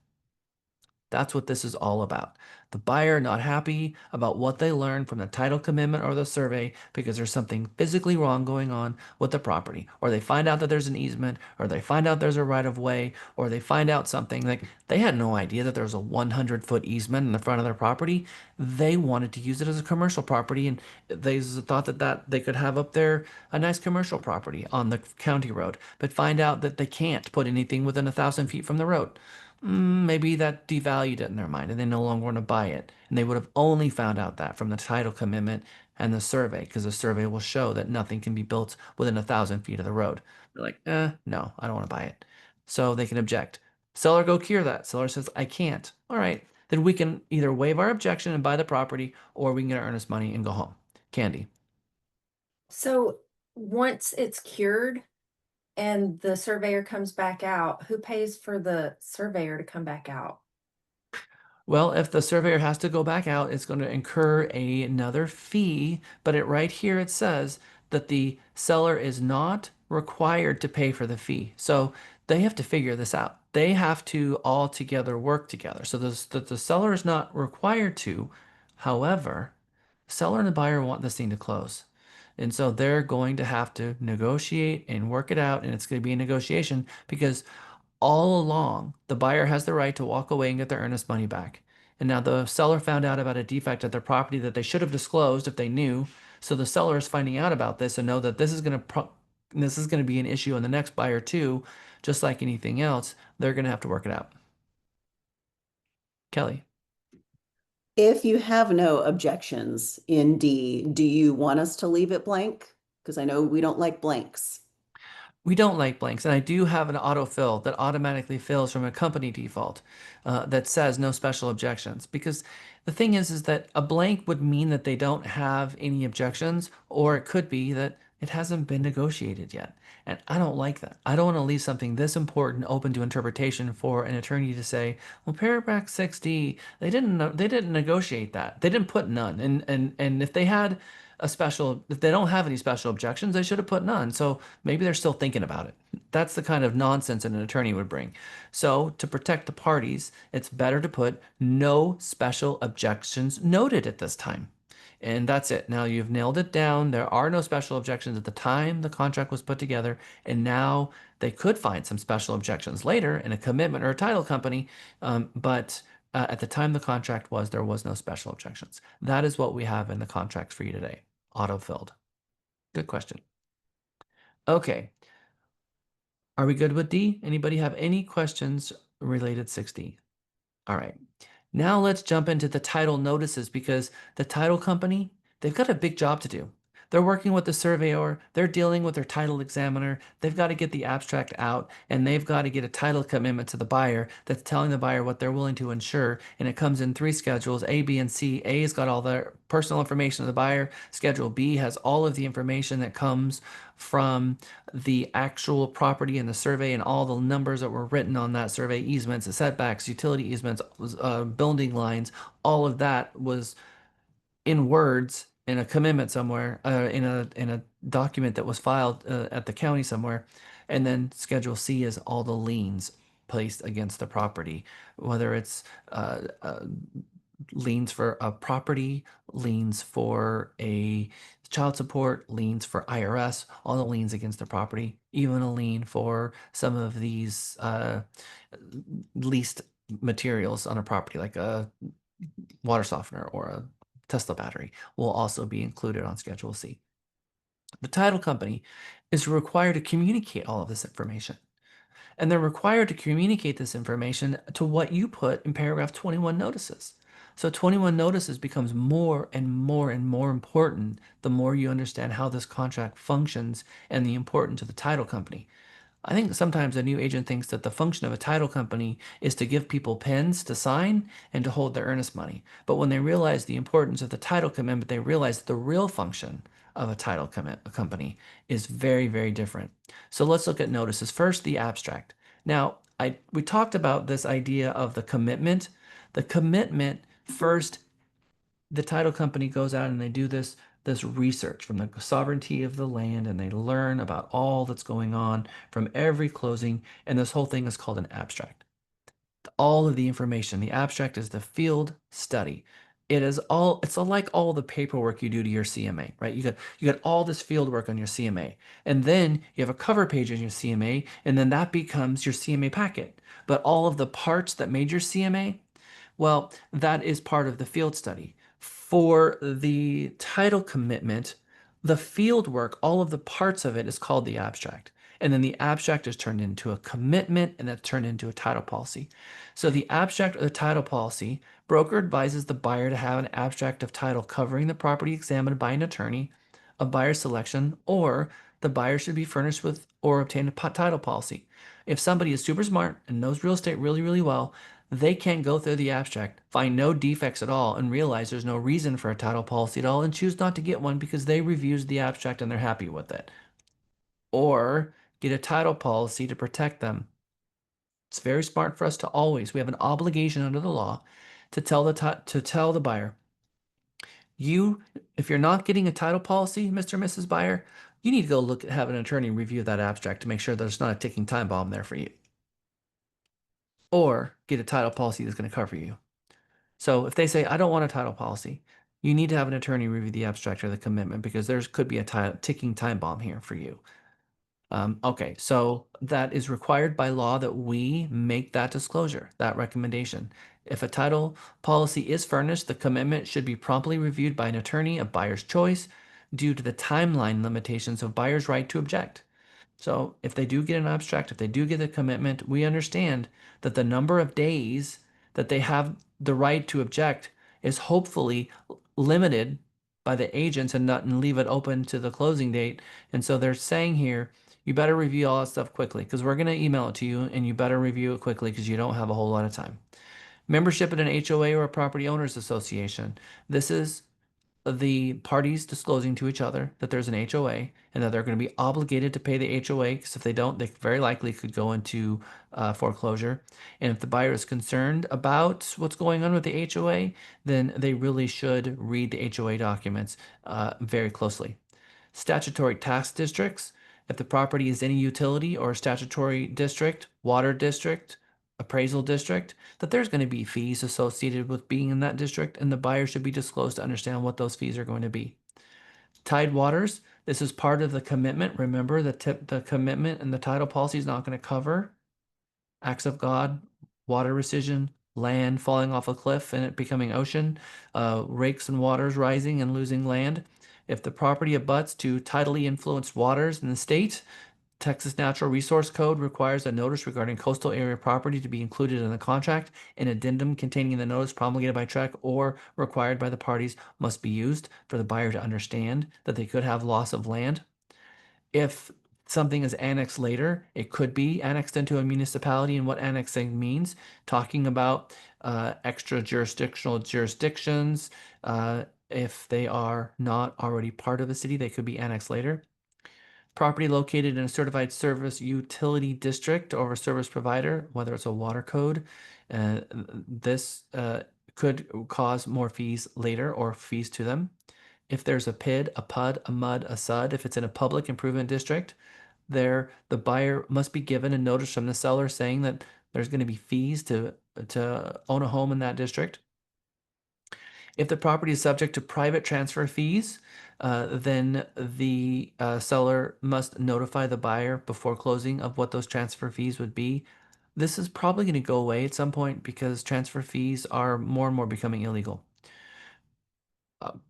That's what this is all about. The buyer not happy about what they learned from the title commitment or the survey because there's something physically wrong going on with the property, or they find out that there's an easement, or they find out there's a right of way, or they find out something like they had no idea that there's a 100-foot easement in the front of their property. They wanted to use it as a commercial property, and they thought that they could have up there a nice commercial property on the county road, but find out that they can't put anything within 1,000 feet from the road. Maybe that devalued it in their mind and they no longer want to buy it. And they would have only found out that from the title commitment and the survey, because the survey will show that nothing can be built within 1,000 feet of the road. They're like, no, I don't want to buy it. So they can object. Seller, go cure that. Seller says, I can't. All right. Then we can either waive our objection and buy the property, or we can get our earnest money and go home. Candy. So once it's cured and the surveyor comes back out, who pays for the surveyor to come back out? Well, if the surveyor has to go back out, it's going to incur another fee. But right here it says that the seller is not required to pay for the fee. So they have to figure this out. They have to all together work together. So the seller is not required to. However, the seller and the buyer want this thing to close. And so they're going to have to negotiate and work it out. And it's going to be a negotiation because all along, the buyer has the right to walk away and get their earnest money back. And now the seller found out about a defect at their property that they should have disclosed if they knew. So the seller is finding out about this and know that this is going to be an issue in the next buyer too. Just like anything else, they're going to have to work it out. Kelly. If you have no objections in D, do you want us to leave it blank? Because I know we don't like blanks. We don't like blanks, and I do have an autofill that automatically fills from a company default that says no special objections. Because the thing is that a blank would mean that they don't have any objections, or it could be that it hasn't been negotiated yet. And I don't like that. I don't want to leave something this important open to interpretation for an attorney to say, well, paragraph 6D, they didn't negotiate that. They didn't put none. And if they had if they don't have any special objections, they should have put none. So maybe they're still thinking about it. That's the kind of nonsense an attorney would bring. So to protect the parties, it's better to put no special objections noted at this time. And that's it. Now you've nailed it down. There are no special objections at the time the contract was put together. And now they could find some special objections later in a commitment or a title company. But at the time the contract was, there was no special objections. That is what we have in the contract for you today. Auto-filled. Good question. Okay. Are we good with D? Anybody have any questions related 6D? All right. Now let's jump into the title notices because the title company, they've got a big job to do. They're working with the surveyor, they're dealing with their title examiner, they've got to get the abstract out, and they've got to get a title commitment to the buyer that's telling the buyer what they're willing to insure. And it comes in 3 schedules, A, B, and C. A has got all the personal information of the buyer. Schedule B has all of the information that comes from the actual property in the survey and all the numbers that were written on that survey, easements, setbacks, utility easements, building lines, all of that was in words in a commitment somewhere, in a document that was filed at the county somewhere. And then Schedule C is all the liens placed against the property, whether it's liens for a property, liens for a child support, liens for IRS, all the liens against the property, even a lien for some of these leased materials on a property, like a water softener or a Tesla battery, will also be included on Schedule C. The title company is required to communicate all of this information. And they're required to communicate this information to what you put in paragraph 21 notices. So 21 notices becomes more and more and more important the more you understand how this contract functions and the importance of the title company. I think sometimes a new agent thinks that the function of a title company is to give people pens to sign and to hold their earnest money. But when they realize the importance of the title commitment, they realize the real function of a title company is very, very different. So let's look at notices. First, the abstract. Now, we talked about this idea of the commitment. The commitment first, the title company goes out and they do this research from the sovereignty of the land, and they learn about all that's going on from every closing, and this whole thing is called an abstract. All of the information, the abstract is the field study. It's like all the paperwork you do to your CMA, right? You got all this field work on your CMA, and then you have a cover page on your CMA, and then that becomes your CMA packet. But all of the parts that made your CMA, well, that is part of the field study. For the title commitment, the field work, all of the parts of it is called the abstract. And then the abstract is turned into a commitment, and that's turned into a title policy. So the abstract or the title policy, broker advises the buyer to have an abstract of title covering the property examined by an attorney of buyer selection, or the buyer should be furnished with or obtain a title policy. If somebody is super smart and knows real estate really, really well, they can go through the abstract, find no defects at all, and realize there's no reason for a title policy at all and choose not to get one because they reviewed the abstract and they're happy with it. Or get a title policy to protect them. It's very smart for us to always, we have an obligation under the law to tell the buyer, if you're not getting a title policy, Mr. and Mrs. Buyer, you need to go have an attorney review that abstract to make sure there's not a ticking time bomb there for you. Or get a title policy that's going to cover you. So if they say, I don't want a title policy, you need to have an attorney review the abstract or the commitment because there could be a ticking time bomb here for you. Okay, so that is required by law that we make that disclosure, that recommendation. If a title policy is furnished, the commitment should be promptly reviewed by an attorney of buyer's choice due to the timeline limitations of buyer's right to object. So if they do get an abstract, if they do get a commitment, we understand that the number of days that they have the right to object is hopefully limited by the agents and leave it open to the closing date. And so they're saying here, you better review all that stuff quickly because we're going to email it to you, and you better review it quickly because you don't have a whole lot of time. Membership in an HOA or a property owners association. This is the parties disclosing to each other that there's an HOA and that they're going to be obligated to pay the HOA, because if they don't, they very likely could go into foreclosure. And if the buyer is concerned about what's going on with the HOA, then they really should read the HOA documents very closely. Statutory tax districts. If the property is any utility or statutory district, water district, appraisal district, that there's going to be fees associated with being in that district, and the buyer should be disclosed to understand what those fees are going to be. Tide waters, this is part of the commitment. Remember, the commitment and the title policy is not going to cover acts of God, water rescission, land falling off a cliff and it becoming ocean, rakes and waters rising and losing land. If the property abuts to tidally influenced waters in the state, Texas Natural Resource Code requires a notice regarding coastal area property to be included in the contract. An addendum containing the notice promulgated by TREC or required by the parties must be used for the buyer to understand that they could have loss of land. If something is annexed later, it could be annexed into a municipality, and what annexing means, talking about extra jurisdictions. If they are not already part of a city, they could be annexed later. Property located in a certified service utility district or a service provider, whether it's a water code, this could cause more fees later or fees to them. If there's a PID, a PUD, a MUD, a SUD, if it's in a public improvement district, the buyer must be given a notice from the seller saying that there's going to be fees to own a home in that district. If the property is subject to private transfer fees, then the seller must notify the buyer before closing of what those transfer fees would be. This is probably going to go away at some point because transfer fees are more and more becoming illegal.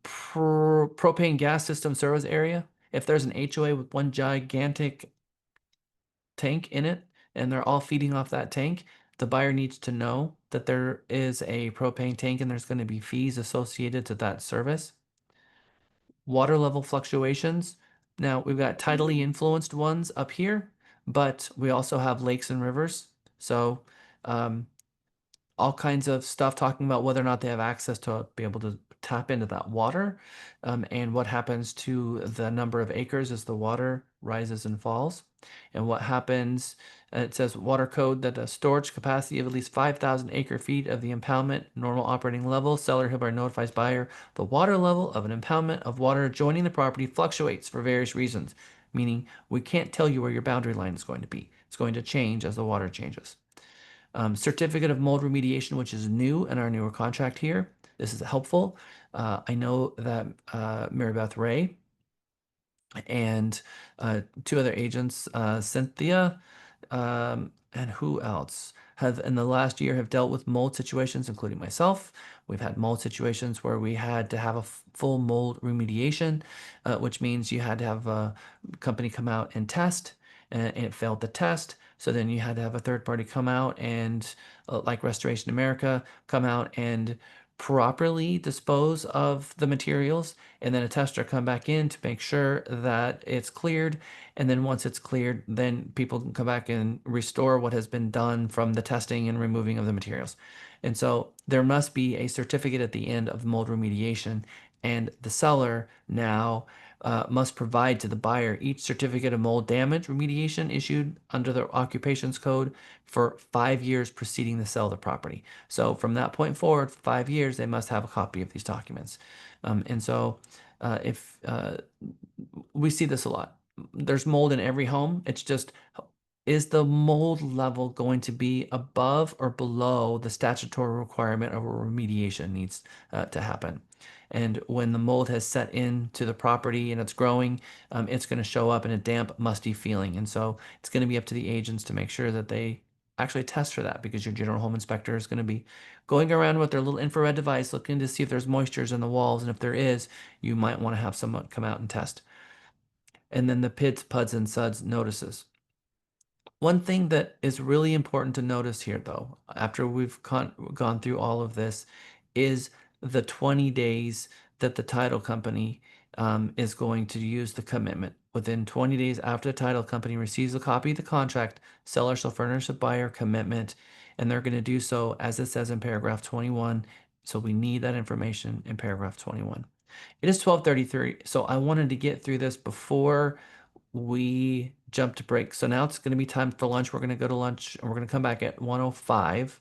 Propane gas system service area. If there's an HOA with one gigantic tank in it and they're all feeding off that tank, the buyer needs to know that there is a propane tank and there's going to be fees associated to that service. Water level fluctuations. Now we've got tidally influenced ones up here, but we also have lakes and rivers. So all kinds of stuff talking about whether or not they have access to be able to tap into that water, and what happens to the number of acres as the water rises and falls. And what happens, it says water code that a storage capacity of at least 5,000 acre feet of the impoundment normal operating level, seller hereby notifies buyer the water level of an impoundment of water adjoining the property fluctuates for various reasons, meaning we can't tell you where your boundary line is going to be. It's going to change as the water changes. Certificate of mold remediation, which is new in our newer contract here. This is helpful. I know that Mary Beth Ray and two other agents, Cynthia, and who else, have in the last year have dealt with mold situations, including myself. We've had mold situations where we had to have a full mold remediation, which means you had to have a company come out and test, and it failed the test. So then you had to have a third party come out and, like Restoration America, come out and properly dispose of the materials, and then a tester come back in to make sure that it's cleared. And then once it's cleared, then people can come back and restore what has been done from the testing and removing of the materials. And so there must be a certificate at the end of mold remediation, and the seller now must provide to the buyer each certificate of mold damage remediation issued under the occupations code for 5 years preceding the sale of the property. So from that point forward, 5 years, they must have a copy of these documents. And so if we see this a lot, there's mold in every home. It's just, is the mold level going to be above or below the statutory requirement of a remediation needs to happen? And when the mold has set into the property and it's growing, it's going to show up in a damp, musty feeling. And so it's going to be up to the agents to make sure that they actually test for that, because your general home inspector is going to be going around with their little infrared device looking to see if there's moistures in the walls. And if there is, you might want to have someone come out and test. And then the PIDs, PUDs, and SUDs notices. One thing that is really important to notice here, though, after we've gone through all of this, is the 20 days that the title company is going to use the commitment. Within 20 days after the title company receives a copy of the contract, seller shall furnish a buyer commitment, and they're going to do so as it says in paragraph 21. So we need that information in paragraph 21. It is 12:33, so I wanted to get through this before we jump to break. So now it's going to be time for lunch. We're going to go to lunch and we're going to come back at 1:05.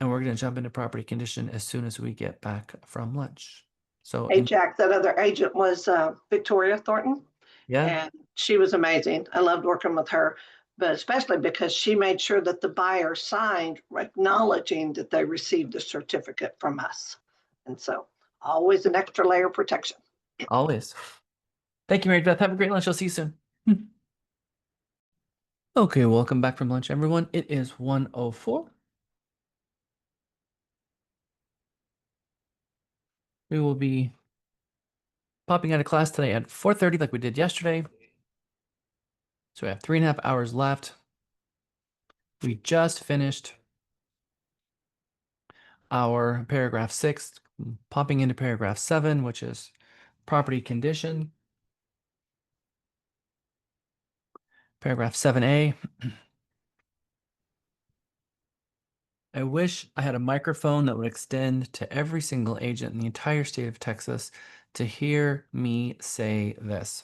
And we're going to jump into property condition as soon as we get back from lunch. So, Hey, Jack, that other agent was Victoria Thornton. yeah, And she was amazing. I loved working with her, but especially because she made sure that the buyer signed acknowledging that they received a certificate from us. And so always an extra layer of protection. always. Thank you, Mary Beth. Have a great lunch. I'll see you soon. Okay, welcome back from lunch, everyone. It is 1:04. We will be popping out of class today at 4:30 like we did yesterday. So we have 3.5 hours left. We just finished our paragraph 6, popping into paragraph 7, which is property condition. Paragraph 7A. I wish I had a microphone that would extend to every single agent in the entire state of Texas to hear me say this.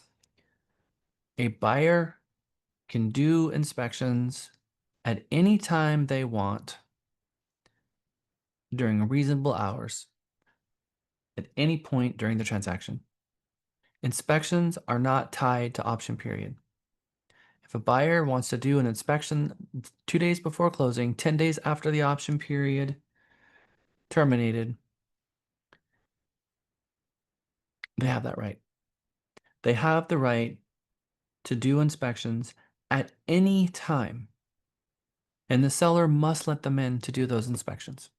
A buyer can do inspections at any time they want during reasonable hours at any point during the transaction. Inspections are not tied to option period. If a buyer wants to do an inspection 2 days before closing, 10 days after the option period terminated, they have that right. They have the right to do inspections at any time, and the seller must let them in to do those inspections.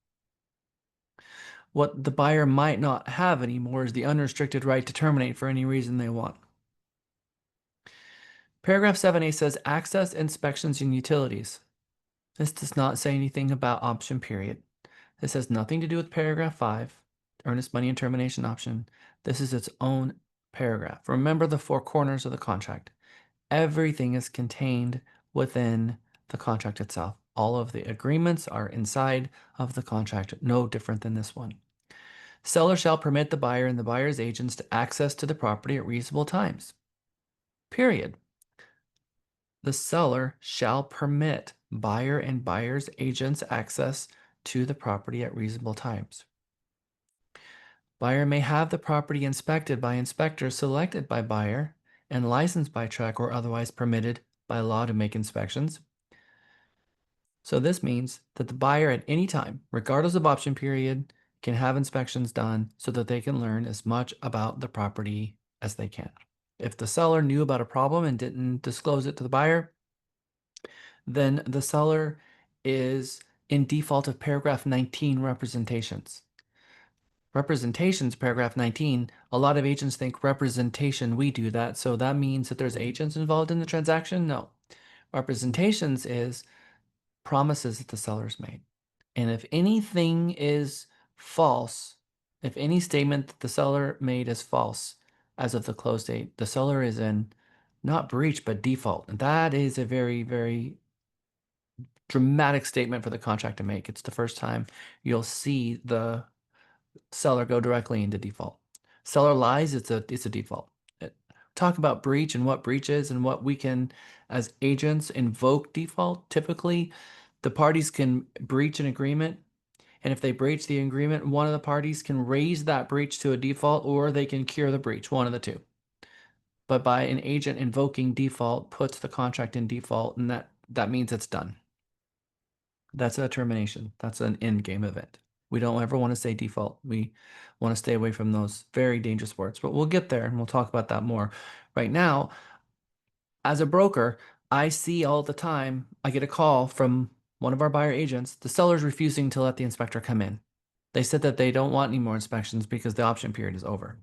What the buyer might not have anymore is the unrestricted right to terminate for any reason they want. Paragraph 7A says access, inspections, and utilities. This does not say anything about option period. This has nothing to do with paragraph 5, earnest money and termination option. This is its own paragraph. Remember the four corners of the contract. Everything is contained within the contract itself. All of the agreements are inside of the contract, no different than this one. Seller shall permit the buyer and the buyer's agents to access to the property at reasonable times. Period. The seller shall permit buyer and buyer's agents access to the property at reasonable times. Buyer may have the property inspected by inspectors selected by buyer and licensed by TREC or otherwise permitted by law to make inspections. So this means that the buyer at any time, regardless of option period, can have inspections done so that they can learn as much about the property as they can. If the seller knew about a problem and didn't disclose it to the buyer, then the seller is in default of paragraph 19 representations. Representations, paragraph 19, a lot of agents think representation, we do that. So that means that there's agents involved in the transaction? No. Representations is promises that the seller's made. And if anything is false, if any statement that the seller made is false as of the close date, the seller is in not breach, but default. And that is a very, very dramatic statement for the contract to make. It's the first time you'll see the seller go directly into default. Seller lies, it's a default. Talk about breach and what breach is and what we can, as agents, invoke default. Typically, the parties can breach an agreement, and if they breach the agreement, one of the parties can raise that breach to a default, or they can cure the breach, one of the two. But by an agent invoking default puts the contract in default, and that means it's done. That's a termination. That's an end game event. We don't ever want to say default. We want to stay away from those very dangerous words, but we'll get there and we'll talk about that more. Right now, as a broker, I see all the time, I get a call from one of our buyer agents, the seller's refusing to let the inspector come in. They said that they don't want any more inspections because the option period is over.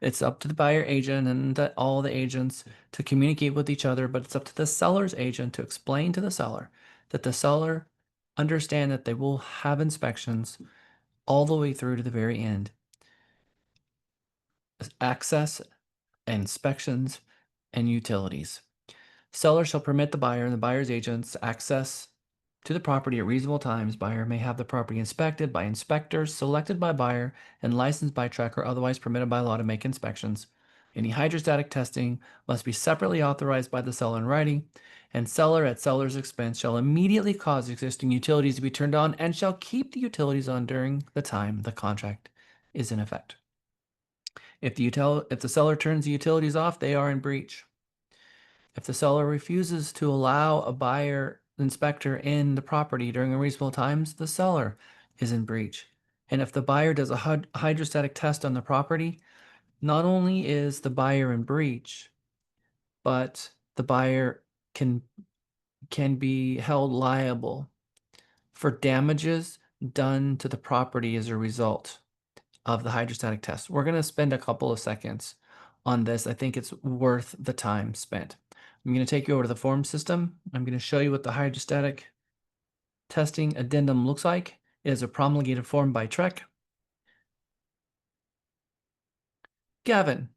It's up to the buyer agent and all the agents to communicate with each other, but it's up to the seller's agent to explain to the seller that the seller understand that they will have inspections all the way through to the very end. Access, inspections, and utilities. Seller shall permit the buyer and the buyer's agents access to the property at reasonable times. Buyer may have the property inspected by inspectors selected by buyer and licensed by TREC or otherwise permitted by law to make inspections. Any hydrostatic testing must be separately authorized by the seller in writing, and seller at seller's expense shall immediately cause existing utilities to be turned on and shall keep the utilities on during the time the contract is in effect. If the seller turns the utilities off, they are in breach. If the seller refuses to allow a buyer inspector in the property during unreasonable times, the seller is in breach. And if the buyer does a hydrostatic test on the property, not only is the buyer in breach, but the buyer can be held liable for damages done to the property as a result of the hydrostatic test. We're going to spend a couple of seconds on this. I think it's worth the time spent. I'm going to take you over to the form system. I'm going to show you what the hydrostatic testing addendum looks like. It is a promulgated form by TREC. Gavin,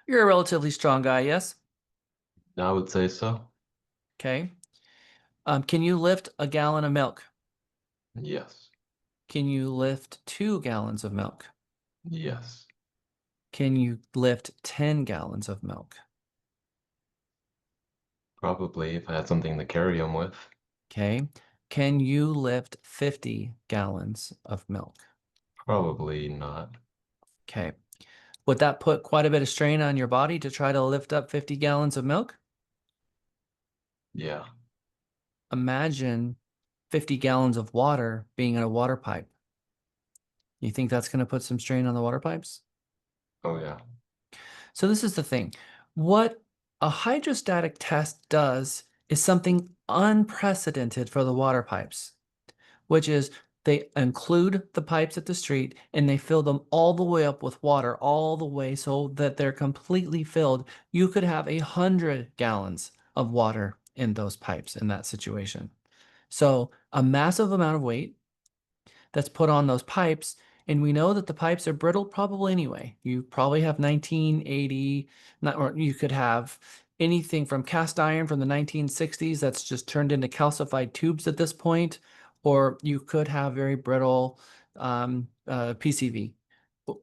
you're a relatively strong guy, yes? I would say so. Okay. Can you lift a gallon of milk? Yes. Can you lift 2 gallons of milk? Yes. Can you lift 10 gallons of milk? Probably if I had something to carry them with. Okay. Can you lift 50 gallons of milk? Probably not. Okay. Would that put quite a bit of strain on your body to try to lift up 50 gallons of milk? Yeah. Imagine 50 gallons of water being in a water pipe. You think that's going to put some strain on the water pipes? Oh, yeah. So this is the thing. What a hydrostatic test does is something unprecedented for the water pipes, which is They include the pipes at the street and they fill them all the way up with water, all the way so that they're completely filled. You could have 100 gallons of water in those pipes in that situation. So a massive amount of weight that's put on those pipes. And we know that the pipes are brittle probably anyway. You probably have 1980, not, or you could have anything from cast iron from the 1960s that's just turned into calcified tubes at this point, or you could have very brittle PCV.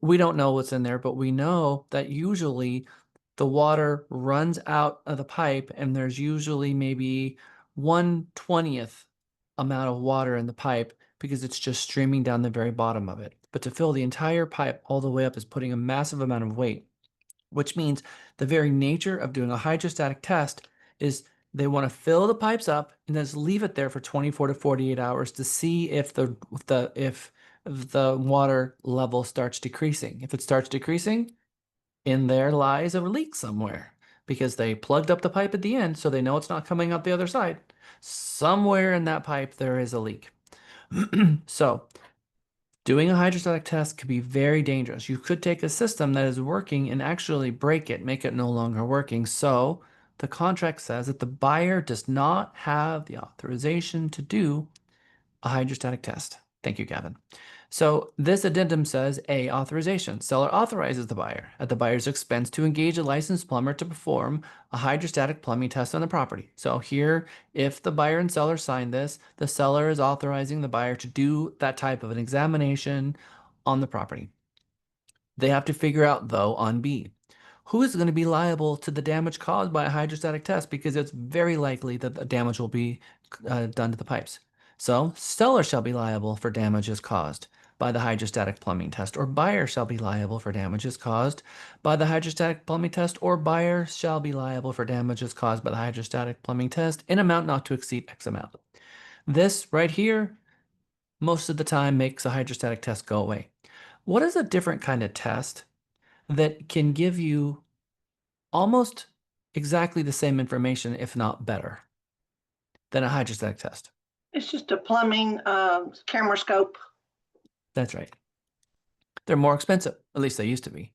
We don't know what's in there, but we know that usually the water runs out of the pipe and there's usually maybe 1/20th amount of water in the pipe because it's just streaming down the very bottom of it. But to fill the entire pipe all the way up is putting a massive amount of weight, which means the very nature of doing a hydrostatic test is they want to fill the pipes up and then just leave it there for 24 to 48 hours to see if the water level starts decreasing. If it starts decreasing, in there lies a leak somewhere because they plugged up the pipe at the end, so they know it's not coming out the other side. Somewhere in that pipe, there is a leak. So doing a hydrostatic test could be very dangerous. You could take a system that is working and actually break it, make it no longer working. So the contract says that the buyer does not have the authorization to do a hydrostatic test. Thank you, Gavin. So this addendum says A, authorization. Seller authorizes the buyer at the buyer's expense to engage a licensed plumber to perform a hydrostatic plumbing test on the property. So here, if the buyer and seller sign this, the seller is authorizing the buyer to do that type of an examination on the property. They have to figure out, though, on B, who is going to be liable to the damage caused by a hydrostatic test, because it's very likely that the damage will be done to the pipes. So seller shall be liable for damages caused by the hydrostatic plumbing test, or buyer shall be liable for damages caused by the hydrostatic plumbing test, or buyer shall be liable for damages caused by the hydrostatic plumbing test in amount not to exceed X amount. This right here, most of the time makes a hydrostatic test go away. What is a different kind of test that can give you almost exactly the same information, if not better, than a hydrostatic test? It's just a plumbing camera scope. That's right. They're more expensive, at least they used to be.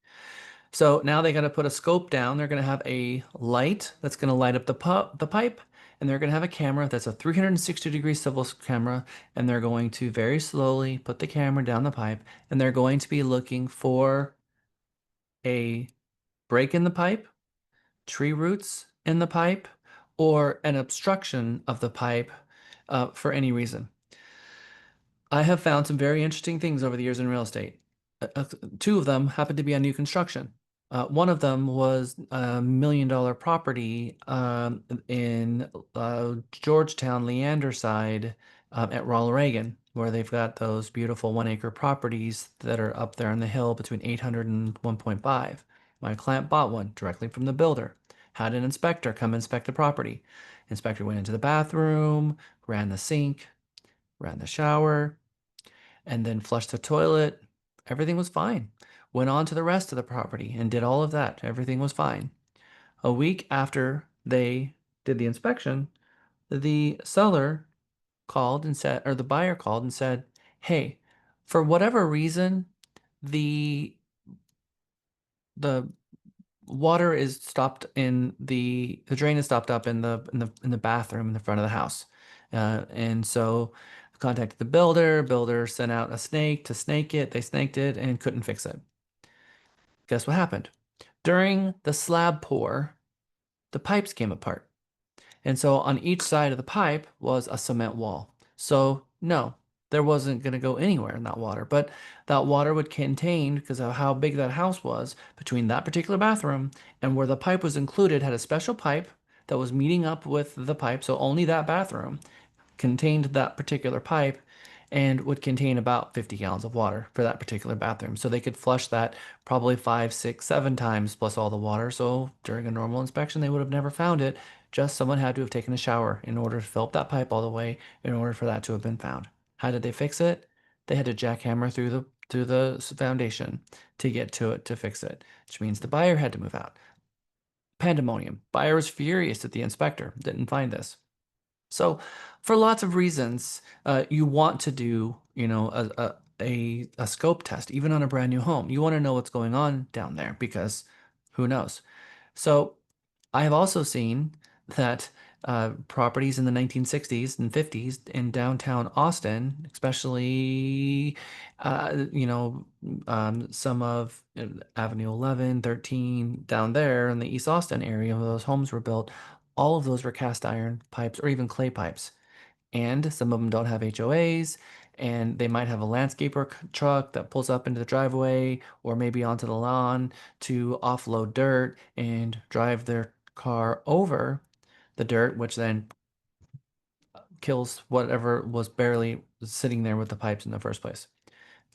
So now they got to put a scope down. They're going to have a light that's going to light up the pipe, and they're going to have a camera that's a 360-degree swivel camera, and they're going to very slowly put the camera down the pipe, and they're going to be looking for a break in the pipe, tree roots in the pipe, or an obstruction of the pipe for any reason. I have found some very interesting things over the years in real estate. Two of them happened to be on new construction. One of them was a $1 million property in Georgetown, Leander side at Ronald Reagan, where they've got those beautiful 1-acre properties that are up there on the hill between 800 and 1.5. My client bought one directly from the builder, had an inspector come inspect the property. Inspector went into the bathroom, ran the sink, ran the shower, and then flushed the toilet. Everything was fine. Went on to the rest of the property and did all of that. Everything was fine. A week after they did the inspection, the seller called and said, or the buyer called and said, hey, for whatever reason, the water is stopped in the drain is stopped up in the bathroom in the front of the house. And so contacted the builder sent out a snake to snake it. They snaked it and couldn't fix it. Guess what happened? During the slab pour, the pipes came apart. And so on each side of the pipe was a cement wall. So no, there wasn't going to go anywhere in that water, but that water would contain, because of how big that house was, between that particular bathroom and where the pipe was included, had a special pipe that was meeting up with the pipe. So only that bathroom contained that particular pipe and would contain about 50 gallons of water for that particular bathroom. So they could flush that probably 5, 6, 7 times plus all the water. So during a normal inspection, they would have never found it. Just someone had to have taken a shower in order to fill up that pipe all the way in order for that to have been found. How did they fix it? They had to jackhammer through the foundation to get to it to fix it, which means the buyer had to move out. Pandemonium. Buyer was furious that the inspector didn't find this. So for lots of reasons, you want to do you know, a scope test, even on a brand new home. You want to know what's going on down there because who knows? So I have also seen that properties in the 1960s and 50s in downtown Austin, especially, some of Avenue 11, 13, down there in the East Austin area where those homes were built, all of those were cast iron pipes or even clay pipes. And some of them don't have HOAs, and they might have a landscaper truck that pulls up into the driveway or maybe onto the lawn to offload dirt and drive their car over the dirt, which then kills whatever was barely sitting there with the pipes in the first place.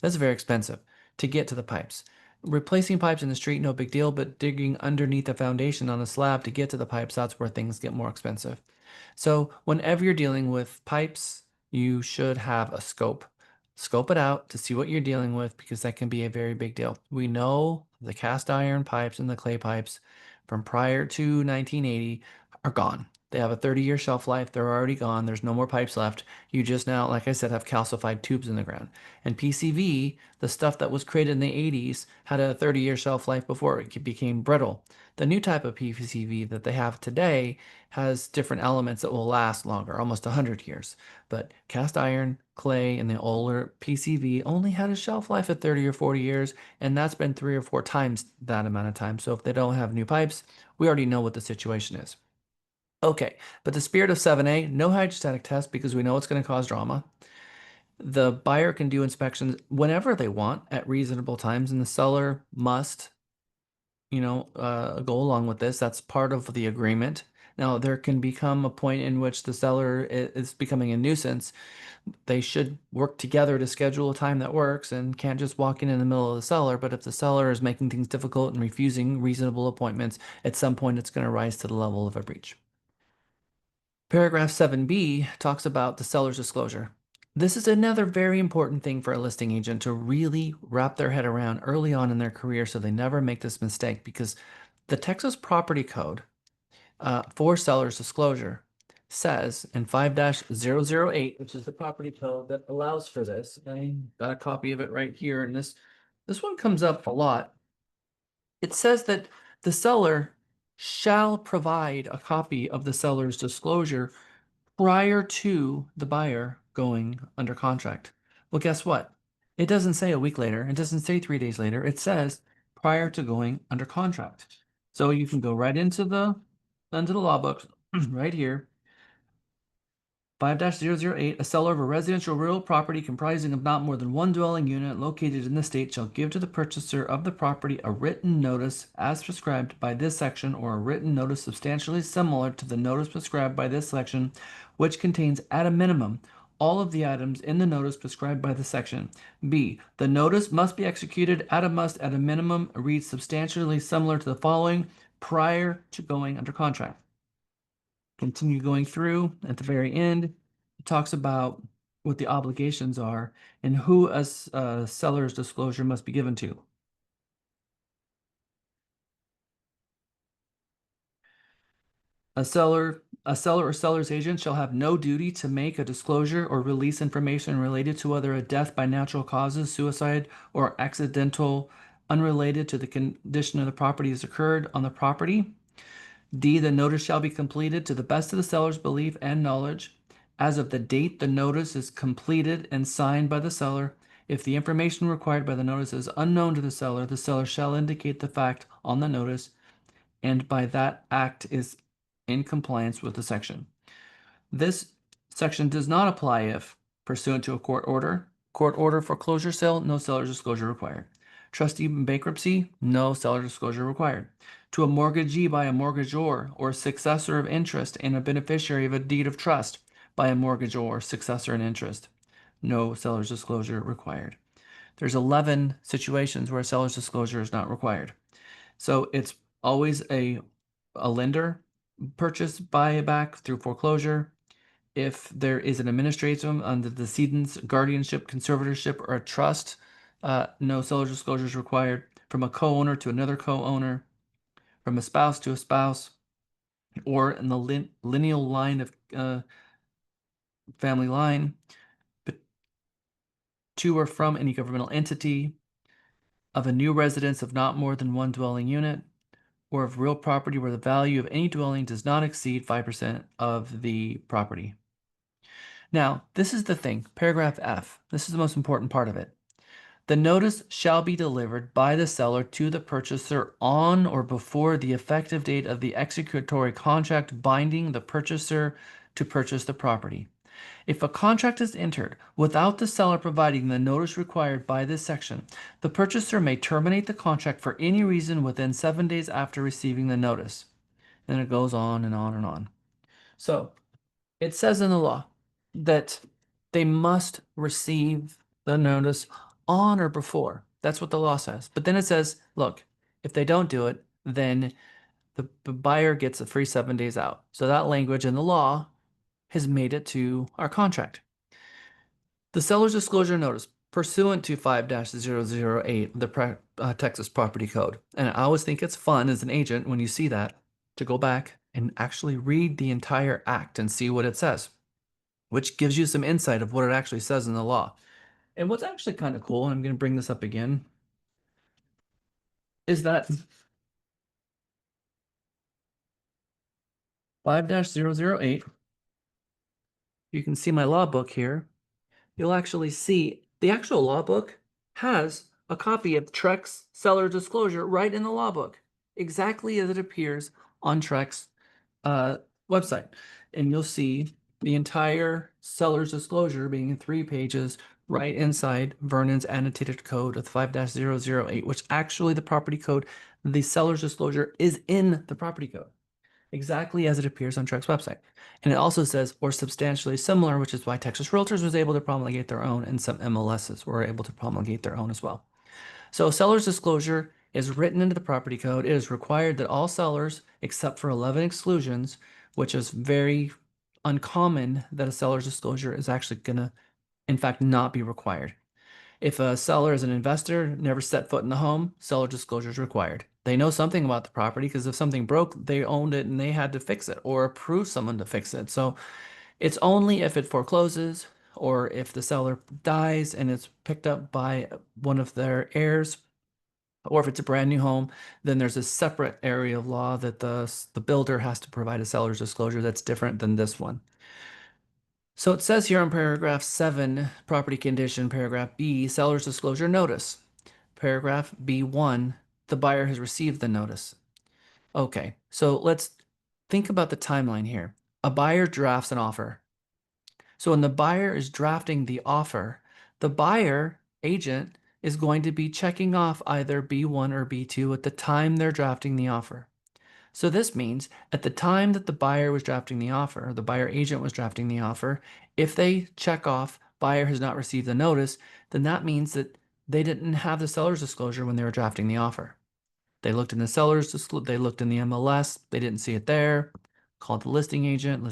That's very expensive to get to the pipes. Replacing pipes in the street, no big deal, but digging underneath the foundation on a slab to get to the pipes, that's where things get more expensive. So whenever you're dealing with pipes, you should have a scope. Scope it out to see what you're dealing with because that can be a very big deal. We know the cast iron pipes and the clay pipes from prior to 1980 are gone. They have a 30-year shelf life. They're already gone. There's no more pipes left. You just now, like I said, have calcified tubes in the ground. And PCV, the stuff that was created in the 80s, had a 30-year shelf life before it became brittle. The new type of PCV that they have today has different elements that will last longer, almost 100 years. But cast iron, clay, and the older PCV only had a shelf life of 30 or 40 years, and that's been 3 or 4 times that amount of time. So if they don't have new pipes, we already know what the situation is. Okay, but the spirit of 7A, no hydrostatic test because we know it's going to cause drama. The buyer can do inspections whenever they want at reasonable times, and the seller must, go along with this. That's part of the agreement. Now, there can become a point in which the seller is becoming a nuisance. They should work together to schedule a time that works and can't just walk in the middle of the seller. But if the seller is making things difficult and refusing reasonable appointments, at some point it's going to rise to the level of a breach. Paragraph 7B talks about the seller's disclosure. This is another very important thing for a listing agent to really wrap their head around early on in their career so they never make this mistake because the Texas Property Code for seller's disclosure says in 5-008, which is the property code that allows for this. I got a copy of it right here, and this one comes up a lot. It says that the seller shall provide a copy of the seller's disclosure prior to the buyer going under contract. Well, guess what? It doesn't say a week later. It doesn't say 3 days later. It says prior to going under contract. So you can go right into the law books right here. 5-008, a seller of a residential real property comprising of not more than one dwelling unit located in the state shall give to the purchaser of the property a written notice as prescribed by this section or a written notice substantially similar to the notice prescribed by this section, which contains at a minimum all of the items in the notice prescribed by the section. B. The notice must be executed at a minimum reads substantially similar to the following prior to going under contract. Continue going through at the very end. It talks about what the obligations are and who a seller's disclosure must be given to. A seller or seller's agent shall have no duty to make a disclosure or release information related to whether a death by natural causes, suicide, or accidental unrelated to the condition of the property has occurred on the property. D, the notice shall be completed to the best of the seller's belief and knowledge as of the date the notice is completed and signed by the seller. If the information required by the notice is unknown to the seller shall indicate the fact on the notice, and by that act is in compliance with the section. This section does not apply if pursuant to a court order foreclosure sale, no seller's disclosure required. Trustee in bankruptcy, no seller disclosure required. To a mortgagee by a mortgagor or successor of interest and a beneficiary of a deed of trust by a mortgagor or successor in interest, no seller's disclosure required. There's 11 situations where a seller's disclosure is not required. So it's always a lender purchase buyback through foreclosure. If there is an administratum under the decedent's guardianship, conservatorship, or a trust, no seller's disclosure is required. From a co-owner to another co-owner, from a spouse to a spouse, or in the lineal line of family line. But to or from any governmental entity, of a new residence of not more than one dwelling unit, or of real property where the value of any dwelling does not exceed 5% of the property. Now, this is the thing, paragraph F. This is the most important part of it. The notice shall be delivered by the seller to the purchaser on or before the effective date of the executory contract binding the purchaser to purchase the property. If a contract is entered without the seller providing the notice required by this section, the purchaser may terminate the contract for any reason within 7 days after receiving the notice. And it goes on and on and on. So it says in the law that they must receive the notice on or before. That's what the law says. But then it says, look, if they don't do it, then the buyer gets a free 7 days out. So that language in the law has made it to our contract. The seller's disclosure notice pursuant to 5-008 of the Texas Property Code. And I always think it's fun as an agent when you see that to go back and actually read the entire act and see what it says, which gives you some insight of what it actually says in the law. And what's actually kind of cool, and I'm going to bring this up again, is that 5-008, you can see my law book here. You'll actually see the actual law book has a copy of Trek's seller disclosure right in the law book, exactly as it appears on Trek's website. And you'll see the entire seller's disclosure being in 3 pages right inside Vernon's annotated code of 5-008, which actually the property code, the seller's disclosure is in the property code, exactly as it appears on Trek's website. And it also says, or substantially similar, which is why Texas Realtors was able to promulgate their own, and some MLSs were able to promulgate their own as well. So seller's disclosure is written into the property code. It is required that all sellers, except for 11 exclusions, which is very uncommon that a seller's disclosure is actually going to, in fact, not be required. If a seller is an investor, never set foot in the home, seller disclosure is required. They know something about the property because if something broke, they owned it and they had to fix it or approve someone to fix it. So it's only if it forecloses or if the seller dies and it's picked up by one of their heirs, or if it's a brand new home, then there's a separate area of law that the builder has to provide a seller's disclosure that's different than this one. So it says here in paragraph 7, property condition, paragraph B, seller's disclosure notice. Paragraph B1, the buyer has received the notice. Okay, so let's think about the timeline here. A buyer drafts an offer. So when the buyer is drafting the offer, the buyer agent is going to be checking off either B1 or B2 at the time they're drafting the offer. So this means at the time that the buyer was drafting the offer, the buyer agent was drafting the offer, if they check off buyer has not received the notice, then that means that they didn't have the seller's disclosure when they were drafting the offer. They looked in the seller's disclosure, they looked in the MLS, they didn't see it there, called the listing agent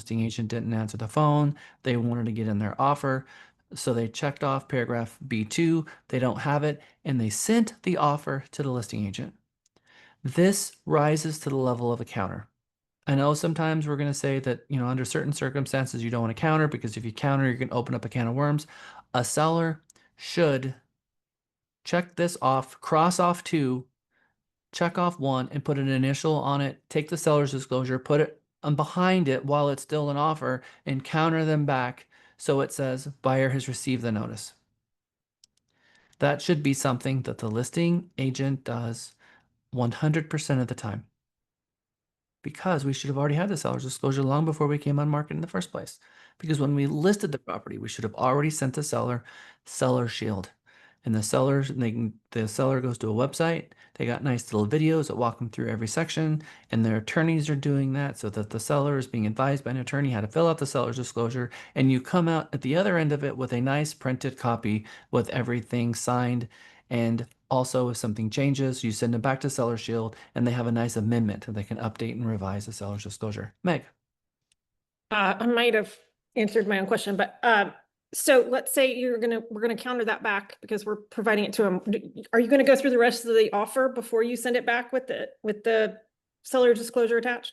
didn't answer the phone, they wanted to get in their offer, so they checked off paragraph B2, they don't have it, and they sent the offer to the listing agent. This rises to the level of a counter. I know sometimes we're going to say that, under certain circumstances, you don't want to counter because if you counter, you're going to open up a can of worms. A seller should check this off, cross off 2, check off 1, and put an initial on it, take the seller's disclosure, put it behind it while it's still an offer, and counter them back so it says buyer has received the notice. That should be something that the listing agent does 100% of the time, because we should have already had the seller's disclosure long before we came on market in the first place. Because when we listed the property, we should have already sent the seller shield. And the seller goes to a website. They got nice little videos that walk them through every section, and their attorneys are doing that so that the seller is being advised by an attorney how to fill out the seller's disclosure, and you come out at the other end of it with a nice printed copy with everything signed. And also, if something changes, you send it back to Seller Shield, and they have a nice amendment that they can update and revise the seller's disclosure. Meg. I might have answered my own question, but so let's say we're gonna counter that back because we're providing it to them. Are you gonna go through the rest of the offer before you send it back with the seller disclosure attached?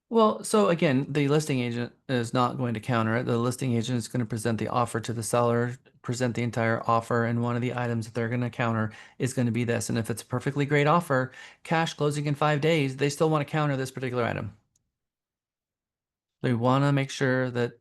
Well, so again, the listing agent is not going to counter it. The listing agent is going to present the offer to the seller present the entire offer, and one of the items that they're going to counter is going to be this. And if it's a perfectly great offer, cash closing in 5 days, they still want to counter this particular item. They want to make sure that,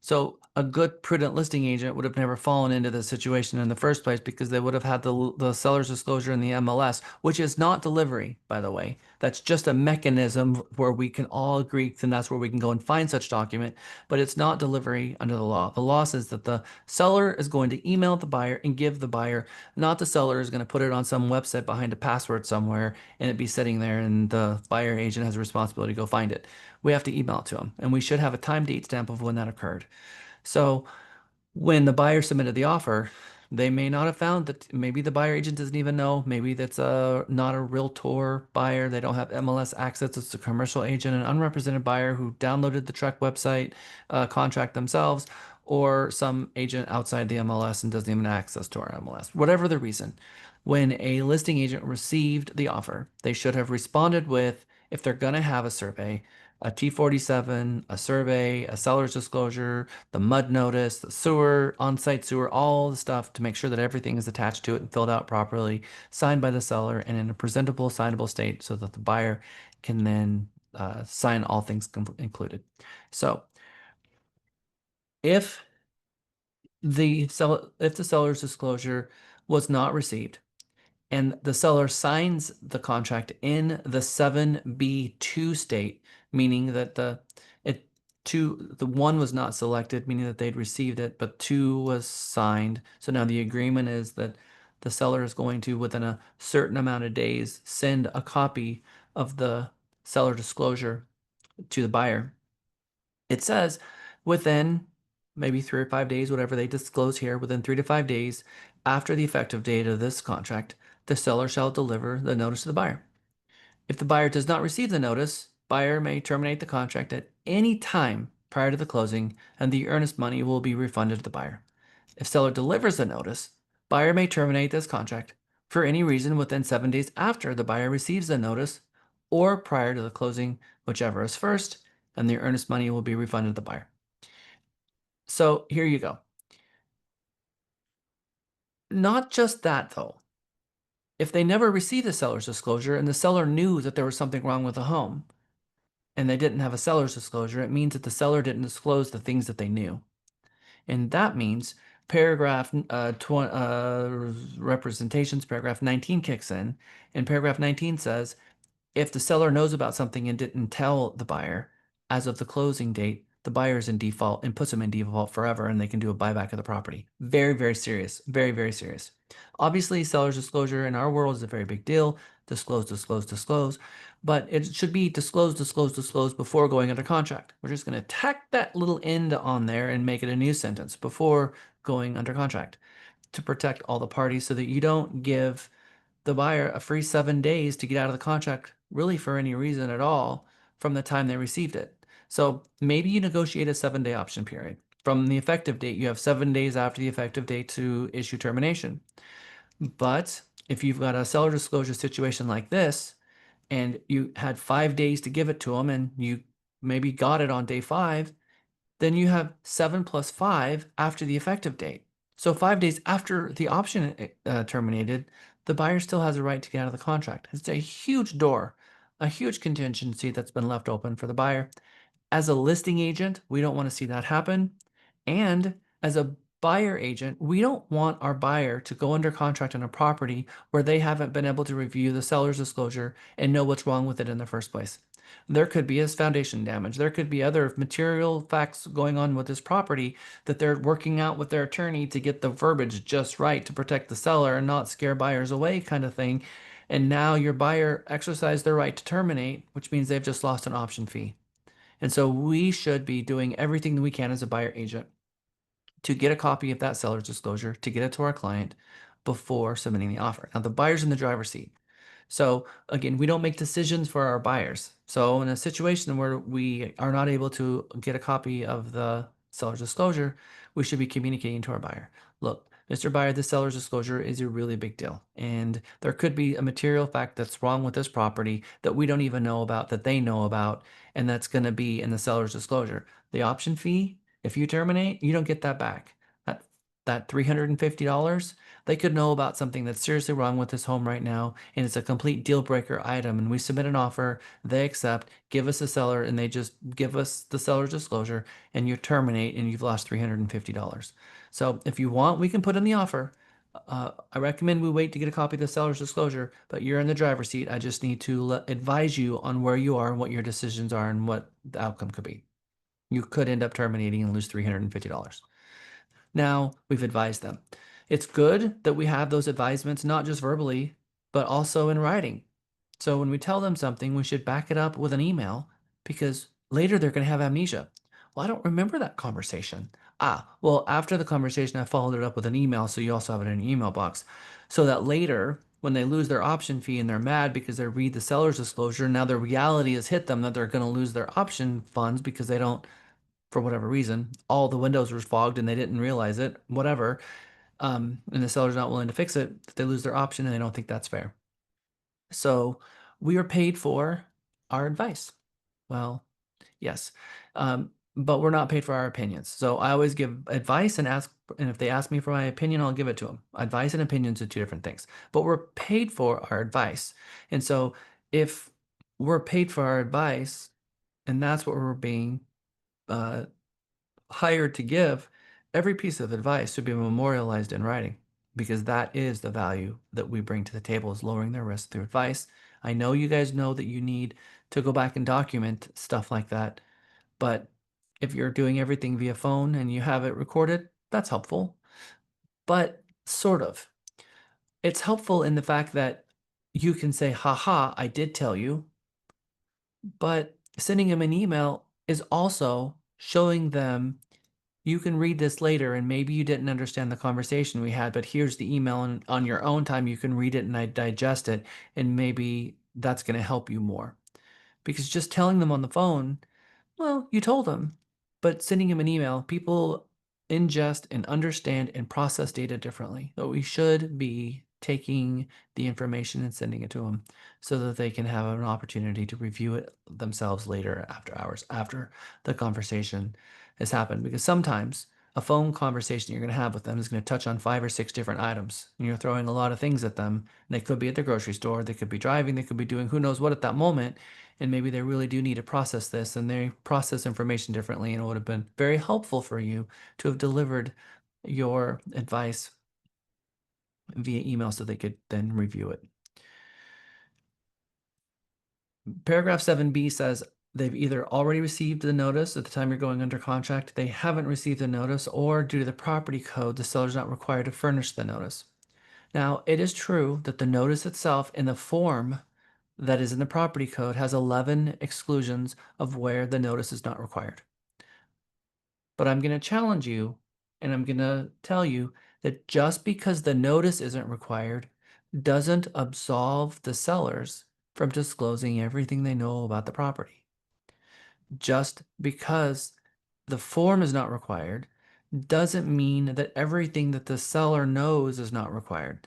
so a good prudent listing agent would have never fallen into this situation in the first place, because they would have had the seller's disclosure in the MLS, which is not delivery, by the way. That's just a mechanism where we can all agree, and that's where we can go and find such document, but it's not delivery under the law. The law says that the seller is going to email the buyer and give the buyer, not the seller is going to put it on some website behind a password somewhere and it be sitting there and the buyer agent has a responsibility to go find it. We have to email it to them, and we should have a time date stamp of when that occurred. So when the buyer submitted the offer, they may not have found that. Maybe the buyer agent doesn't even know. Maybe that's not a realtor buyer. They don't have MLS access. It's a commercial agent, an unrepresented buyer who downloaded the Trek website contract themselves, or some agent outside the MLS and doesn't even have access to our MLS. Whatever the reason, when a listing agent received the offer, they should have responded with, if they're going to have a survey, a T47, a survey, a seller's disclosure, the mud notice, the sewer, on-site sewer, all the stuff to make sure that everything is attached to it and filled out properly, signed by the seller and in a presentable, signable state so that the buyer can then sign all things included. So if the seller's disclosure was not received, and the seller signs the contract in the 7B2 state, meaning that the 1 was not selected, meaning that they'd received it, but 2 was signed. So now the agreement is that the seller is going to, within a certain amount of days, send a copy of the seller disclosure to the buyer. It says within maybe 3 or 5 days, whatever they disclose here, within 3 to 5 days after the effective date of this contract, the seller shall deliver the notice to the buyer. If the buyer does not receive the notice, buyer may terminate the contract at any time prior to the closing, and the earnest money will be refunded to the buyer. If seller delivers the notice, buyer may terminate this contract for any reason within 7 days after the buyer receives the notice or prior to the closing, whichever is first, and the earnest money will be refunded to the buyer. So here you go. Not just that, though. If they never received the seller's disclosure and the seller knew that there was something wrong with the home and they didn't have a seller's disclosure, it means that the seller didn't disclose the things that they knew. And that means paragraph representations, paragraph 19 kicks in, and paragraph 19 says, if the seller knows about something and didn't tell the buyer as of the closing date, the buyer is in default and puts them in default forever, and they can do a buyback of the property. Very, very serious. Very, very serious. Obviously, seller's disclosure in our world is a very big deal. Disclose, disclose, disclose. But it should be disclose, disclose, disclose before going under contract. We're just going to tack that little end on there and make it a new sentence before going under contract to protect all the parties, so that you don't give the buyer a free 7 days to get out of the contract really for any reason at all from the time they received it. So maybe you negotiate a 7-day option period. From the effective date, you have 7 days after the effective date to issue termination. But if you've got a seller disclosure situation like this, and you had 5 days to give it to them, and you maybe got it on day 5, then you have 7 plus 5 after the effective date. So 5 days after the option terminated, the buyer still has a right to get out of the contract. It's a huge door, a huge contingency that's been left open for the buyer. As a listing agent, we don't want to see that happen. And as a buyer agent, we don't want our buyer to go under contract on a property where they haven't been able to review the seller's disclosure and know what's wrong with it in the first place. There could be foundation damage. There could be other material facts going on with this property that they're working out with their attorney to get the verbiage just right to protect the seller and not scare buyers away, kind of thing. And now your buyer exercised their right to terminate, which means they've just lost an option fee. And so we should be doing everything that we can as a buyer agent to get a copy of that seller's disclosure, to get it to our client before submitting the offer. Now, the buyer's in the driver's seat. So again, we don't make decisions for our buyers. So in a situation where we are not able to get a copy of the seller's disclosure, we should be communicating to our buyer. Look, Mr. Buyer, this seller's disclosure is a really big deal. And there could be a material fact that's wrong with this property that we don't even know about, that they know about, and that's going to be in the seller's disclosure. The option fee, if you terminate, you don't get that back. that $350, they could know about something that's seriously wrong with this home right now, and it's a complete deal breaker item, and we submit an offer, they accept, give us a seller, and they just give us the seller's disclosure, and you terminate, and you've lost $350. So if you want, we can put in the offer. I recommend we wait to get a copy of the seller's disclosure, but you're in the driver's seat. I just need to advise you on where you are and what your decisions are and what the outcome could be. You could end up terminating and lose $350. Now, we've advised them. It's good that we have those advisements, not just verbally, but also in writing. So when we tell them something, we should back it up with an email because later they're going to have amnesia. Well, I don't remember that conversation. Well, after the conversation, I followed it up with an email, so you also have it in your email box. So that later, when they lose their option fee and they're mad because they read the seller's disclosure, now the reality has hit them that they're going to lose their option funds because they don't, for whatever reason, all the windows were fogged and they didn't realize it, whatever, and the seller's not willing to fix it, they lose their option and they don't think that's fair. So we are paid for our advice. Well, yes, but we're not paid for our opinions. So I always give advice and ask, and if they ask me for my opinion, I'll give it to them. Advice and opinions are two different things, but we're paid for our advice. And so if we're paid for our advice, and that's what we're being uh, hired to give, every piece of advice should be memorialized in writing because that is the value that we bring to the table is lowering their risk through advice. I know you guys know that you need to go back and document stuff like that, but if you're doing everything via phone and you have it recorded, that's helpful. But sort of. It's helpful in the fact that you can say, haha, I did tell you, but sending them an email is also showing them you can read this later and maybe you didn't understand the conversation we had, but here's the email and on your own time you can read it and digest it and maybe that's going to help you more. Because just telling them on the phone, well, you told them, but sending them an email, people ingest and understand and process data differently. So we should be taking the information and sending it to them so that they can have an opportunity to review it themselves later after hours, after the conversation has happened. Because sometimes a phone conversation you're going to have with them is going to touch on 5 or 6 different items. And you're throwing a lot of things at them. And they could be at the grocery store, they could be driving, they could be doing who knows what at that moment. And maybe they really do need to process this and they process information differently. And it would have been very helpful for you to have delivered your advice via email so they could then review it. Paragraph 7B says they've either already received the notice at the time you're going under contract, they haven't received the notice, or due to the property code, the seller's not required to furnish the notice. Now, it is true that the notice itself in the form that is in the property code has 11 exclusions of where the notice is not required. But I'm going to challenge you and I'm going to tell you that just because the notice isn't required doesn't absolve the sellers from disclosing everything they know about the property. Just because the form is not required doesn't mean that everything that the seller knows is not required.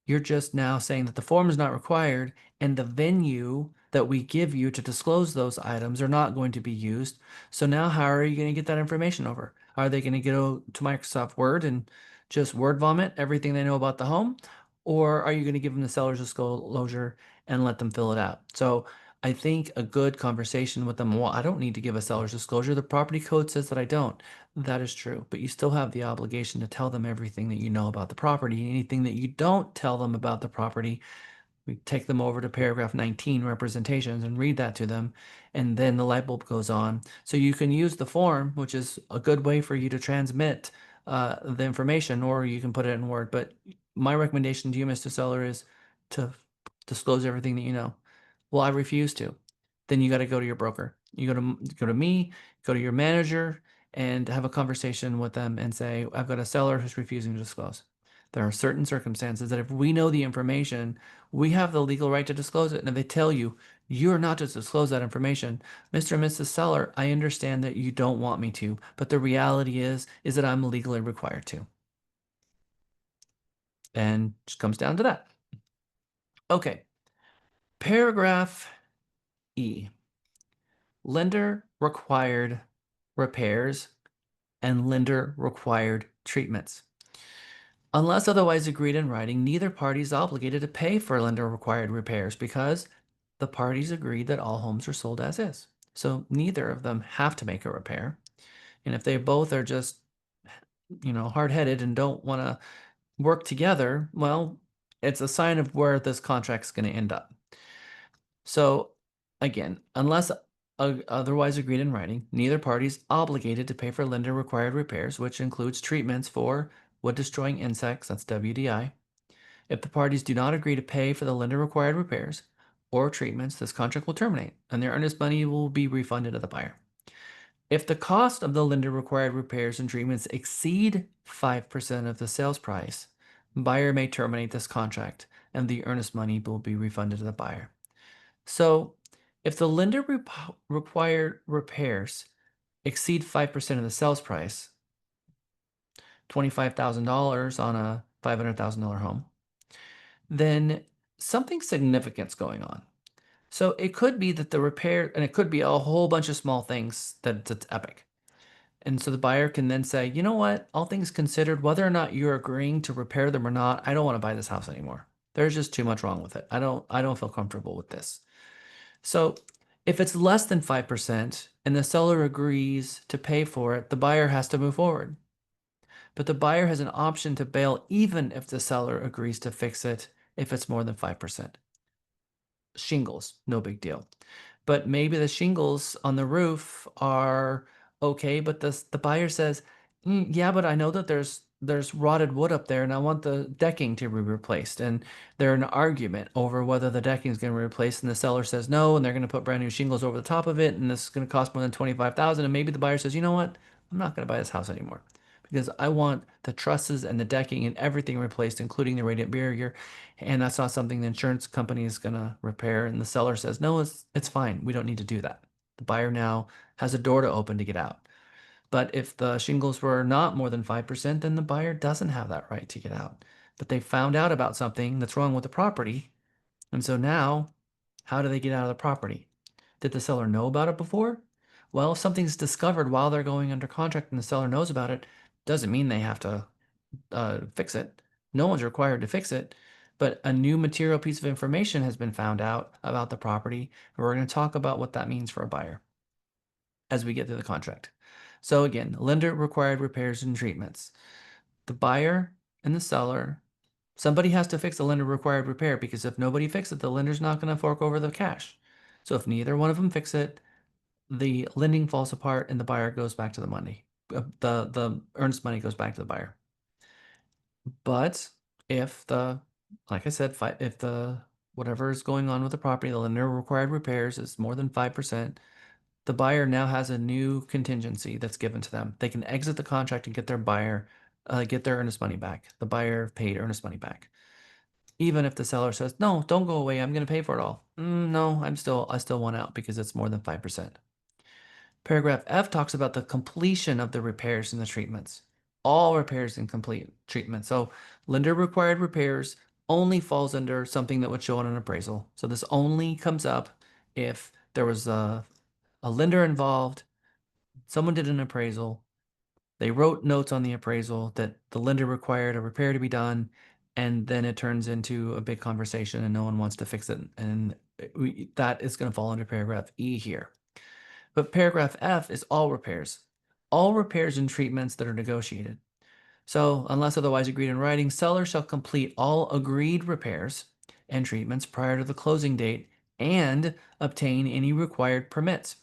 You're just now saying that the form is not required and the venue that we give you to disclose those items are not going to be used. So now how are you going to get that information over? Are they going to go to Microsoft Word and just word vomit everything they know about the home? Or are you going to give them the seller's disclosure and let them fill it out? So I think a good conversation with them, well, I don't need to give a seller's disclosure. The property code says that I don't. That is true, but you still have the obligation to tell them everything that you know about the property. Anything that you don't tell them about the property, we take them over to paragraph 19, representations, and read that to them, and then the light bulb goes on. So you can use the form, which is a good way for you to transmit the information, or you can put it in Word. But my recommendation to you, Mr. Seller, is to disclose everything that you know. Well, I refuse to. Then you got to go to your broker. You go to me, go to your manager, and have a conversation with them and say, I've got a seller who's refusing to disclose. There are certain circumstances that if we know the information, we have the legal right to disclose it. And if they tell you, you're not to disclose that information, Mr. and Mrs. Seller, I understand that you don't want me to, but the reality is that I'm legally required to. And it just comes down to that. Okay. Paragraph E. Lender required repairs and lender required treatments. Unless otherwise agreed in writing, neither party is obligated to pay for lender-required repairs because the parties agreed that all homes are sold as is. So neither of them have to make a repair. And if they both are just, hard-headed and don't want to work together, well, it's a sign of where this contract's going to end up. So again, unless otherwise agreed in writing, neither party is obligated to pay for lender-required repairs, which includes treatments for wood-destroying insects, that's WDI. If the parties do not agree to pay for the lender-required repairs or treatments, this contract will terminate, and their earnest money will be refunded to the buyer. If the cost of the lender-required repairs and treatments exceed 5% of the sales price, buyer may terminate this contract, and the earnest money will be refunded to the buyer. So, if the lender-required repairs exceed 5% of the sales price, $25,000 on a $500,000 home, then something significant's going on. So it could be that the repair, and it could be a whole bunch of small things that it's epic. And so the buyer can then say, you know what, all things considered, whether or not you're agreeing to repair them or not, I don't want to buy this house anymore. There's just too much wrong with it. I don't feel comfortable with this. So if it's less than 5% and the seller agrees to pay for it, the buyer has to move forward. But the buyer has an option to bail even if the seller agrees to fix it if it's more than 5%. Shingles, no big deal. But maybe the shingles on the roof are okay, but the buyer says, yeah, but I know that there's rotted wood up there and I want the decking to be replaced. And they're in an argument over whether the decking is going to be replaced, and the seller says no, and they're going to put brand new shingles over the top of it, and this is going to cost more than $25,000. And maybe the buyer says, you know what, I'm not going to buy this house anymore because I want the trusses and the decking and everything replaced, including the radiant barrier. And that's not something the insurance company is going to repair. And the seller says, no, it's fine. We don't need to do that. The buyer now has a door to open to get out. But if the shingles were not more than 5%, then the buyer doesn't have that right to get out. But they found out about something that's wrong with the property. And so now, how do they get out of the property? Did the seller know about it before? Well, if something's discovered while they're going under contract and the seller knows about it, doesn't mean they have to fix it. No one's required to fix it, but a new material piece of information has been found out about the property, and we're going to talk about what that means for a buyer as we get through the contract. So again, lender required repairs and treatments. The buyer and the seller, somebody has to fix the lender required repair, because if nobody fixes it, the lender's not going to fork over the cash. So if neither one of them fix it, the lending falls apart and the buyer goes back to the money. The earnest money goes back to the buyer. But if like I said, if the whatever is going on with the property, the lender required repairs is more than 5%, the buyer now has a new contingency that's given to them. They can exit the contract and get get their earnest money back. The buyer paid earnest money back. Even if the seller says, no, don't go away, I'm going to pay for it all. No, I still want out because it's more than 5%. Paragraph F talks about the completion of the repairs and the treatments. All repairs and complete treatment. So lender required repairs only falls under something that would show on an appraisal. So this only comes up if there was a lender involved, someone did an appraisal, they wrote notes on the appraisal that the lender required a repair to be done, and then it turns into a big conversation and no one wants to fix it. And that is going to fall under paragraph E here. But paragraph F is all repairs and treatments that are negotiated. So unless otherwise agreed in writing, seller shall complete all agreed repairs and treatments prior to the closing date and obtain any required permits.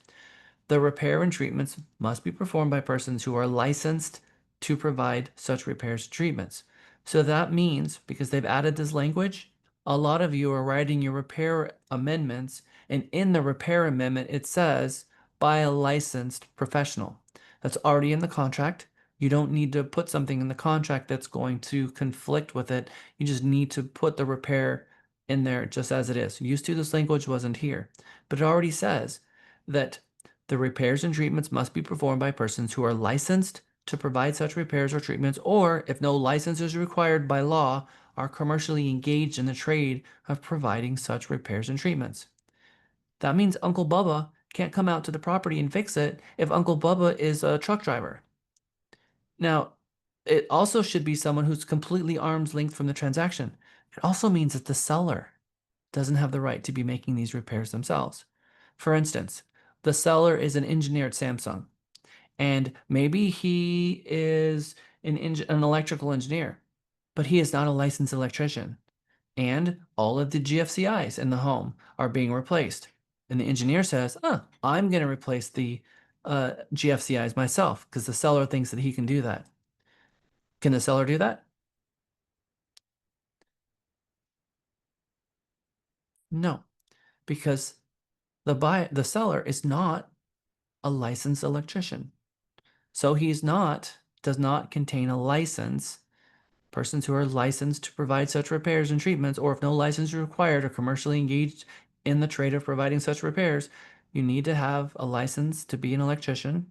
The repair and treatments must be performed by persons who are licensed to provide such repairs and treatments. So that means, because they've added this language, a lot of you are writing your repair amendments, and in the repair amendment, it says by a licensed professional. That's already in the contract. You don't need to put something in the contract that's going to conflict with it. You just need to put the repair in there just as it is. Used to, this language wasn't here, but it already says that the repairs and treatments must be performed by persons who are licensed to provide such repairs or treatments, or if no license is required by law, are commercially engaged in the trade of providing such repairs and treatments. That means Uncle Bubba can't come out to the property and fix it if Uncle Bubba is a truck driver. Now, It also should be someone who's completely arm's length from the transaction. It also means that the seller doesn't have the right to be making these repairs themselves. For instance, the seller is an engineer at Samsung, and maybe he is an electrical engineer, but he is not a licensed electrician. And all of the GFCIs in the home are being replaced. And the engineer says, I'm going to replace the GFCIs myself because the seller thinks that he can do that. Can the seller do that? No, because the seller is not a licensed electrician. So does not contain a license. Persons who are licensed to provide such repairs and treatments, or if no license is required, are commercially engaged in the trade of providing such repairs, you need to have a license to be an electrician.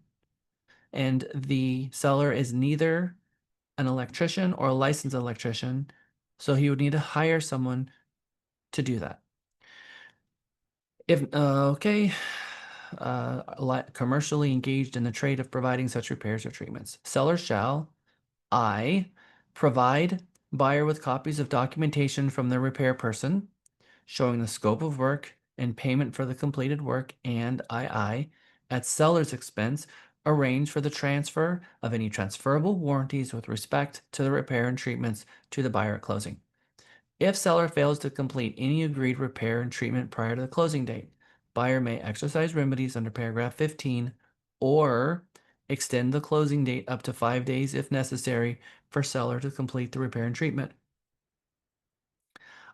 And the seller is neither an electrician or a licensed electrician, so he would need to hire someone to do that. If okay, commercially engaged in the trade of providing such repairs or treatments. Seller shall, I, provide buyer with copies of documentation from the repair person showing the scope of work and payment for the completed work, and II, at seller's expense, arrange for the transfer of any transferable warranties with respect to the repair and treatments to the buyer at closing. If seller fails to complete any agreed repair and treatment prior to the closing date, buyer may exercise remedies under paragraph 15 or extend the closing date up to 5 days if necessary for seller to complete the repair and treatment.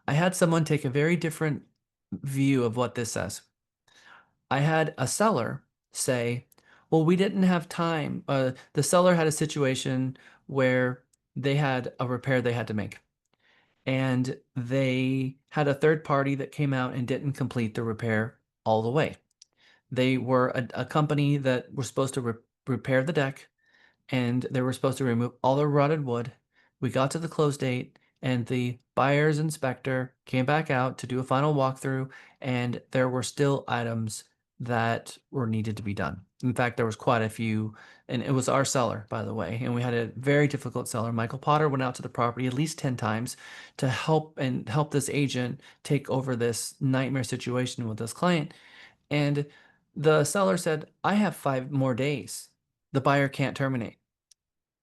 I had someone take a very different view of what this says. I had a seller say, well, we didn't have time. The seller had a situation where they had a repair they had to make. And they had a third party that came out and didn't complete the repair all the way. They were a company that was supposed to repair the deck, and they were supposed to remove all the rotted wood. We got to the close date, and the buyer's inspector came back out to do a final walkthrough, and there were still items that were needed to be done. In fact, there was quite a few, and it was our seller, by the way, and we had a very difficult seller. Michael Potter went out to the property at least 10 times to help this agent take over this nightmare situation with this client. And the seller said, I have 5 more days. The buyer can't terminate.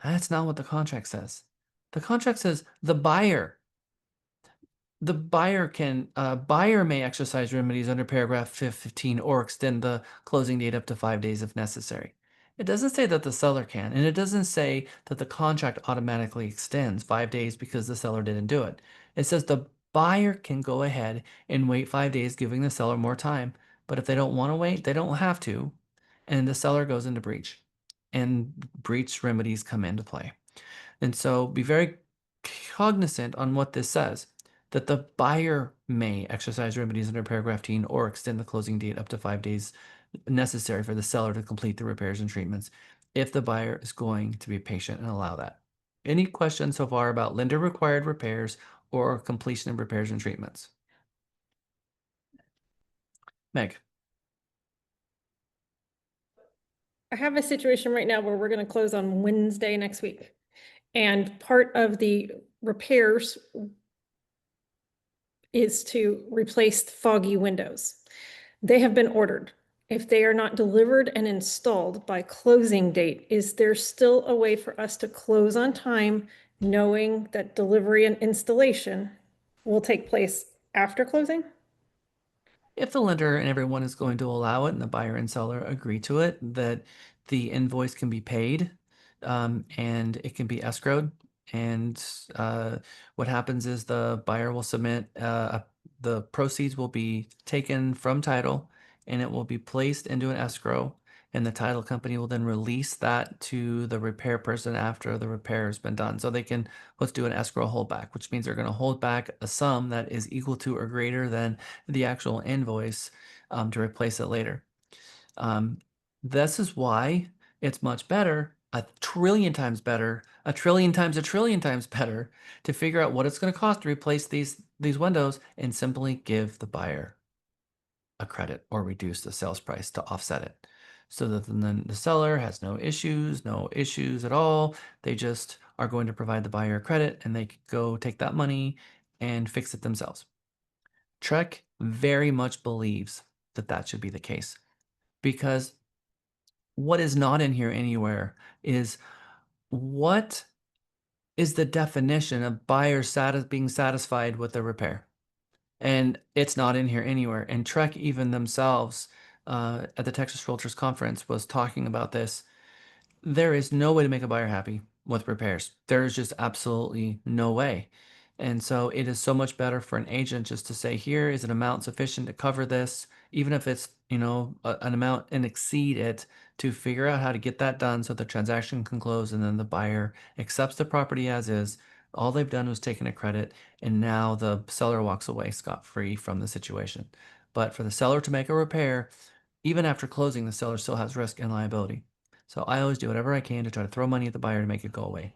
That's not what the contract says. The contract says the buyer buyer may exercise remedies under paragraph 15 or extend the closing date up to 5 days if necessary. It doesn't say that the seller can, and it doesn't say that the contract automatically extends 5 days because the seller didn't do it. It says the buyer can go ahead and wait 5 days, giving the seller more time. But if they don't want to wait, they don't have to, and the seller goes into breach, and breach remedies come into play. And so be very cognizant on what this says, that the buyer may exercise remedies under paragraph 15 or extend the closing date up to 5 days necessary for the seller to complete the repairs and treatments if the buyer is going to be patient and allow that. Any questions so far about lender required repairs or completion of repairs and treatments? Meg. I have a situation right now where we're going to close on Wednesday next week. And part of the repairs is to replace foggy windows. They have been ordered. If they are not delivered and installed by closing date, is there still a way for us to close on time, knowing that delivery and installation will take place after closing? If the lender and everyone is going to allow it and the buyer and seller agree to it, that the invoice can be paid and it can be escrowed. And what happens is the buyer will submit, the proceeds will be taken from title and it will be placed into an escrow. And the title company will then release that to the repair person after the repair has been done. So they can, let's do an escrow holdback, which means they're going to hold back a sum that is equal to or greater than the actual invoice to replace it later. This is why it's much better, a trillion times better, a trillion times better to figure out what it's going to cost to replace these windows and simply give the buyer a credit or reduce the sales price to offset it. So that then the seller has no issues at all. They just are going to provide the buyer credit and they could go take that money and fix it themselves. Trek very much believes that that should be the case, because what is not in here anywhere is what is the definition of buyers being satisfied with the repair. And it's not in here anywhere. And Trek even themselves at the Texas Realtors Conference was talking about this. There is no way to make a buyer happy with repairs. There is just absolutely no way. And so it is so much better for an agent just to say, here is an amount sufficient to cover this, even if it's, an amount and exceed it, to figure out how to get that done so the transaction can close and then the buyer accepts the property as is. All they've done was taken a credit, and now the seller walks away scot-free from the situation. But for the seller to make a repair, even after closing, the seller still has risk and liability. So I always do whatever I can to try to throw money at the buyer to make it go away.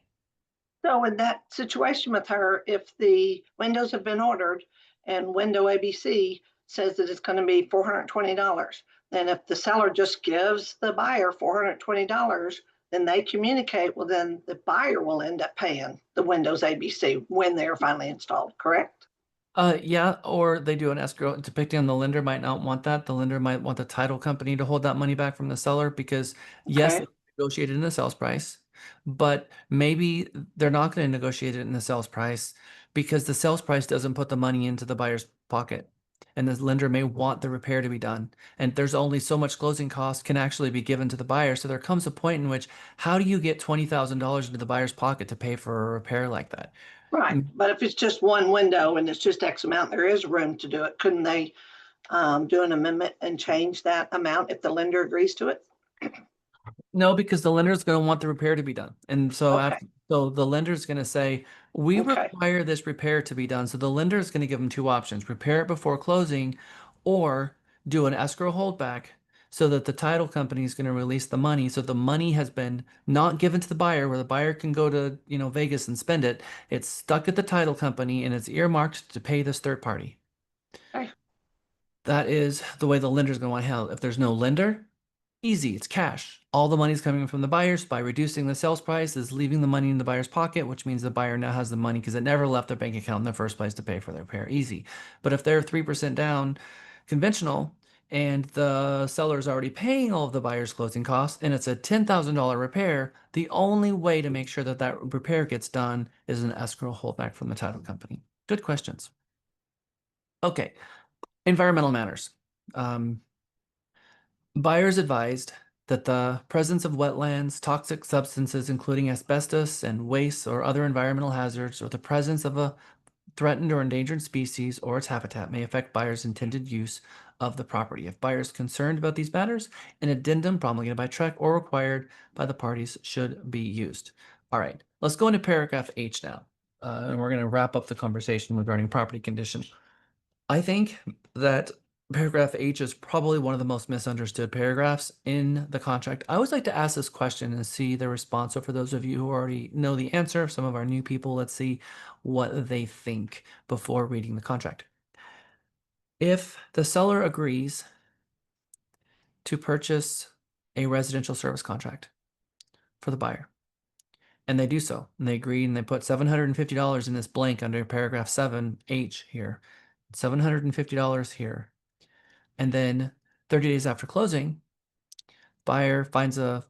So in that situation with her, if the windows have been ordered and window ABC says that it's going to be $420, then if the seller just gives the buyer $420, then they communicate, well, then the buyer will end up paying the windows ABC when they are finally installed, correct? Yeah, or they do an escrow. Depending on the lender might not want that. The lender might want the title company to hold that money back from the seller because yes, Okay. it's negotiated in the sales price, but maybe they're not going to negotiate it in the sales price because the sales price doesn't put the money into the buyer's pocket. And the lender may want the repair to be done. And there's only so much closing costs can actually be given to the buyer. So there comes a point in which, how do you get $20,000 into the buyer's pocket to pay for a repair like that? Right. But if it's just one window and it's just X amount, there is room to do it. Couldn't they do an amendment and change that amount if the lender agrees to it? No, because the lender is going to want the repair to be done. And so Okay. so the lender is going to say, we Okay. require this repair to be done. So the lender is going to give them two options: repair it before closing, or do an escrow holdback so that the title company is going to release the money. So the money has been not given to the buyer where the buyer can go to, Vegas and spend it. It's stuck at the title company and it's earmarked to pay this third party. Okay. That is the way the lender's going to want to handle it. If there's no lender, easy, it's cash. All the money's coming from the buyers. By reducing the sales price is leaving the money in the buyer's pocket, which means the buyer now has the money because it never left their bank account in the first place to pay for their repair. Easy. But if they're 3% down conventional and the seller is already paying all of the buyer's closing costs and it's a $10,000 repair, the only way to make sure that that repair gets done is an escrow holdback from the title company. Good questions. Okay, environmental matters. Buyers advised that the presence of wetlands, toxic substances, including asbestos and waste or other environmental hazards, or the presence of a threatened or endangered species or its habitat may affect buyers' intended use of the property. If buyers concerned about these matters, an addendum promulgated by Trek or required by the parties should be used. All right, let's go into paragraph H now, and we're going to wrap up the conversation regarding property condition. I think that paragraph H is probably one of the most misunderstood paragraphs in the contract. I always like to ask this question and see the response. So for those of you who already know the answer, some of our new people, let's see what they think before reading the contract. If the seller agrees to purchase a residential service contract for the buyer, and they do so, and they agree and they put $750 in this blank under paragraph 7H here, $750 here. And then 30 days after closing, buyer finds a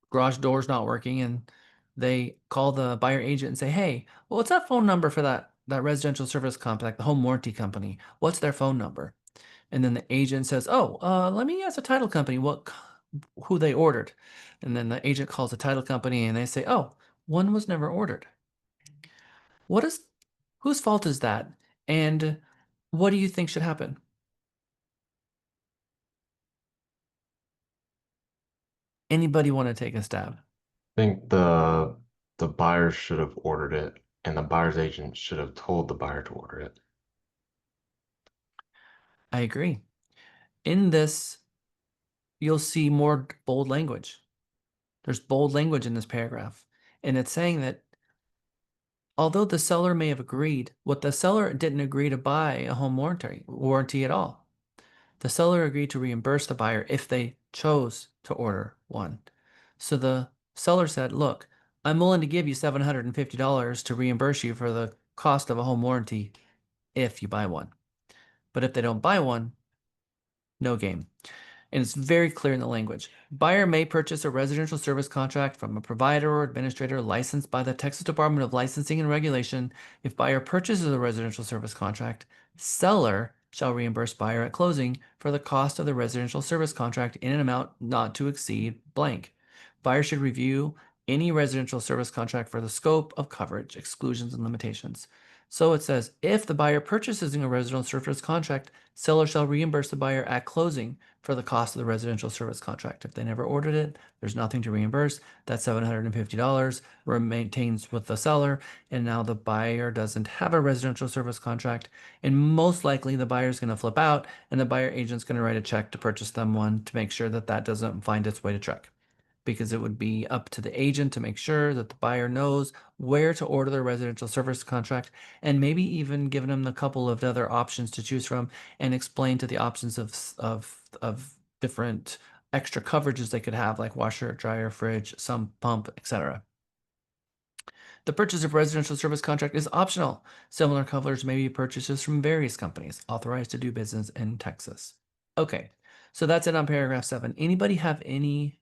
garage door's not working and they call the buyer agent and say, hey, well, what's that phone number for that residential service compact, the home warranty company? What's their phone number? And then the agent says, oh, let me ask the title company who they ordered. And then the agent calls the title company and they say, oh, one was never ordered. Whose fault is that? And what do you think should happen? Anybody want to take a stab? I think the buyer should have ordered it, and the buyer's agent should have told the buyer to order it. I agree. In this, you'll see more bold language. There's bold language in this paragraph. And it's saying that although the seller may have agreed, what the seller didn't agree to buy a home warranty at all. The seller agreed to reimburse the buyer if they chose to order one. So the seller said, look, I'm willing to give you $750 to reimburse you for the cost of a home warranty if you buy one. But if they don't buy one, no game. And it's very clear in the language. Buyer may purchase a residential service contract from a provider or administrator licensed by the Texas Department of Licensing and Regulation. If buyer purchases a residential service contract, seller shall reimburse buyer at closing for the cost of the residential service contract in an amount not to exceed blank. Buyer should review any residential service contract for the scope of coverage, exclusions, and limitations. So it says, if the buyer purchases a residential service contract, seller shall reimburse the buyer at closing for the cost of the residential service contract. If they never ordered it, there's nothing to reimburse. That $750 maintains with the seller, and now the buyer doesn't have a residential service contract, and most likely the buyer's going to flip out, and the buyer agent's going to write a check to purchase them one to make sure that that doesn't find its way to check. Because it would be up to the agent to make sure that the buyer knows where to order their residential service contract, and maybe even giving them a couple of other options to choose from and explain to the options of different extra coverages they could have, like washer, dryer, fridge, sump, pump, etc. The purchase of residential service contract is optional. Similar coverage may be purchases from various companies authorized to do business in Texas. Okay, so that's it on paragraph 7. Anybody have any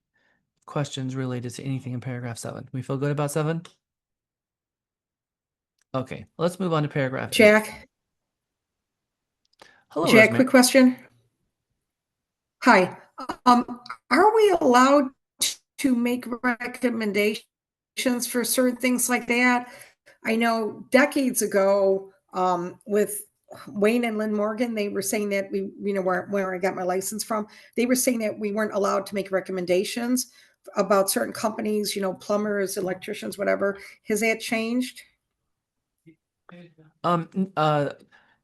questions related to anything in paragraph 7? We feel good about 7? Okay, let's move on to paragraph 8. Jack, Hello, Jack, Rosemary. quick question. Hi, are we allowed to make recommendations for certain things like that? I know decades ago, with Wayne and Lynn Morgan, they were saying that where I got my license from, they were saying that we weren't allowed to make recommendations about certain companies, plumbers, electricians, whatever. Has that changed?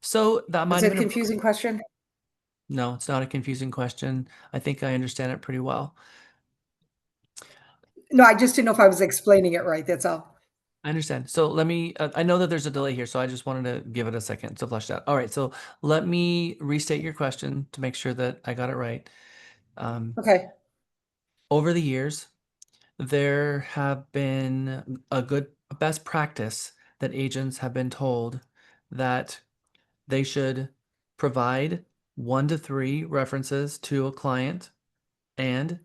So that might Is have it a been confusing question? No, it's not a confusing question. I think I understand it pretty well. No, I just didn't know if I was explaining it right. That's all. I understand. So let me, I know that there's a delay here, so I just wanted to give it a second to flush it out. All right, so let me restate your question to make sure that I got it right. Okay. Over the years, there have been a best practice that agents have been told that they should provide 1 to 3 references to a client, and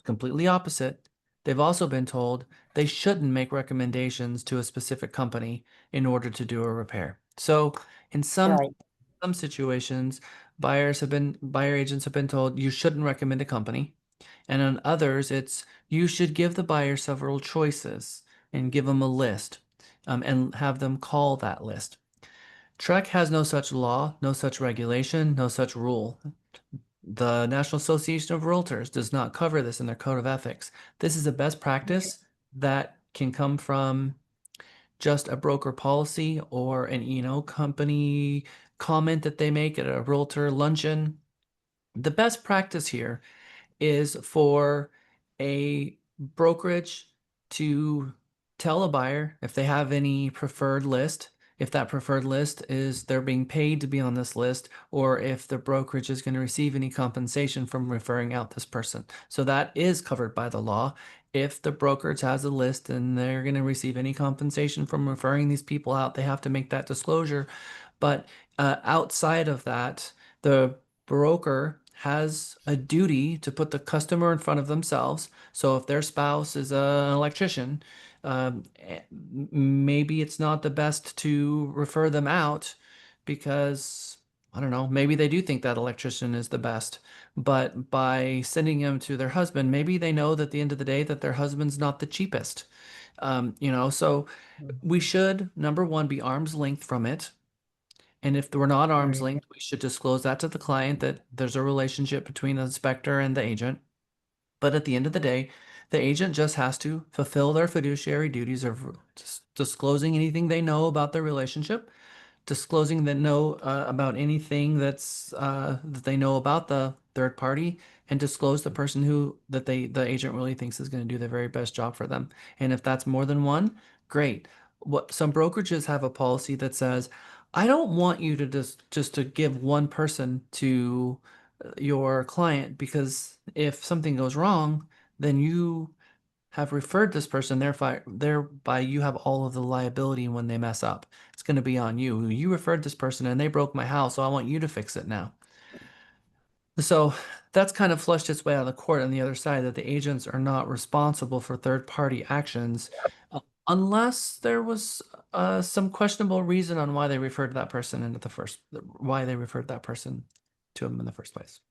completely opposite, they've also been told they shouldn't make recommendations to a specific company in order to do a repair. So in some Right. situations, buyer agents have been told you shouldn't recommend a company. And on others, it's you should give the buyer several choices and give them a list, and have them call that list. TREC has no such law, no such regulation, no such rule. The National Association of Realtors does not cover this in their code of ethics. This is a best practice that can come from just a broker policy or an E&O company comment that they make at a realtor luncheon. The best practice here is for a brokerage to tell a buyer if they have any preferred list, if that preferred list is they're being paid to be on this list, or if the brokerage is going to receive any compensation from referring out this person. So that is covered by the law. If the brokerage has a list and they're going to receive any compensation from referring these people out, they have to make that disclosure. But outside of that, the broker has a duty to put the customer in front of themselves. So if their spouse is an electrician, maybe it's not the best to refer them out because, I don't know, maybe they do think that electrician is the best. But by sending them to their husband, maybe they know that at the end of the day that their husband's not the cheapest. So we should, number one, be arm's length from it. And if we're not arm's Right. length, we should disclose that to the client that there's a relationship between the inspector and the agent. But at the end of the day, the agent just has to fulfill their fiduciary duties of disclosing anything they know about their relationship, disclosing about anything that they know about the third party, and disclose the person the agent really thinks is going to do the very best job for them. And if that's more than one, great. What some brokerages have a policy that says, I don't want you to just to give one person to your client, because if something goes wrong, then you have referred this person, thereby you have all of the liability when they mess up. It's going to be on you. You referred this person and they broke my house, so I want you to fix it now. So that's kind of flushed its way out of the court on the other side, that the agents are not responsible for third-party actions unless there was some questionable reason on why they referred that person into why they referred that person to him in the first place.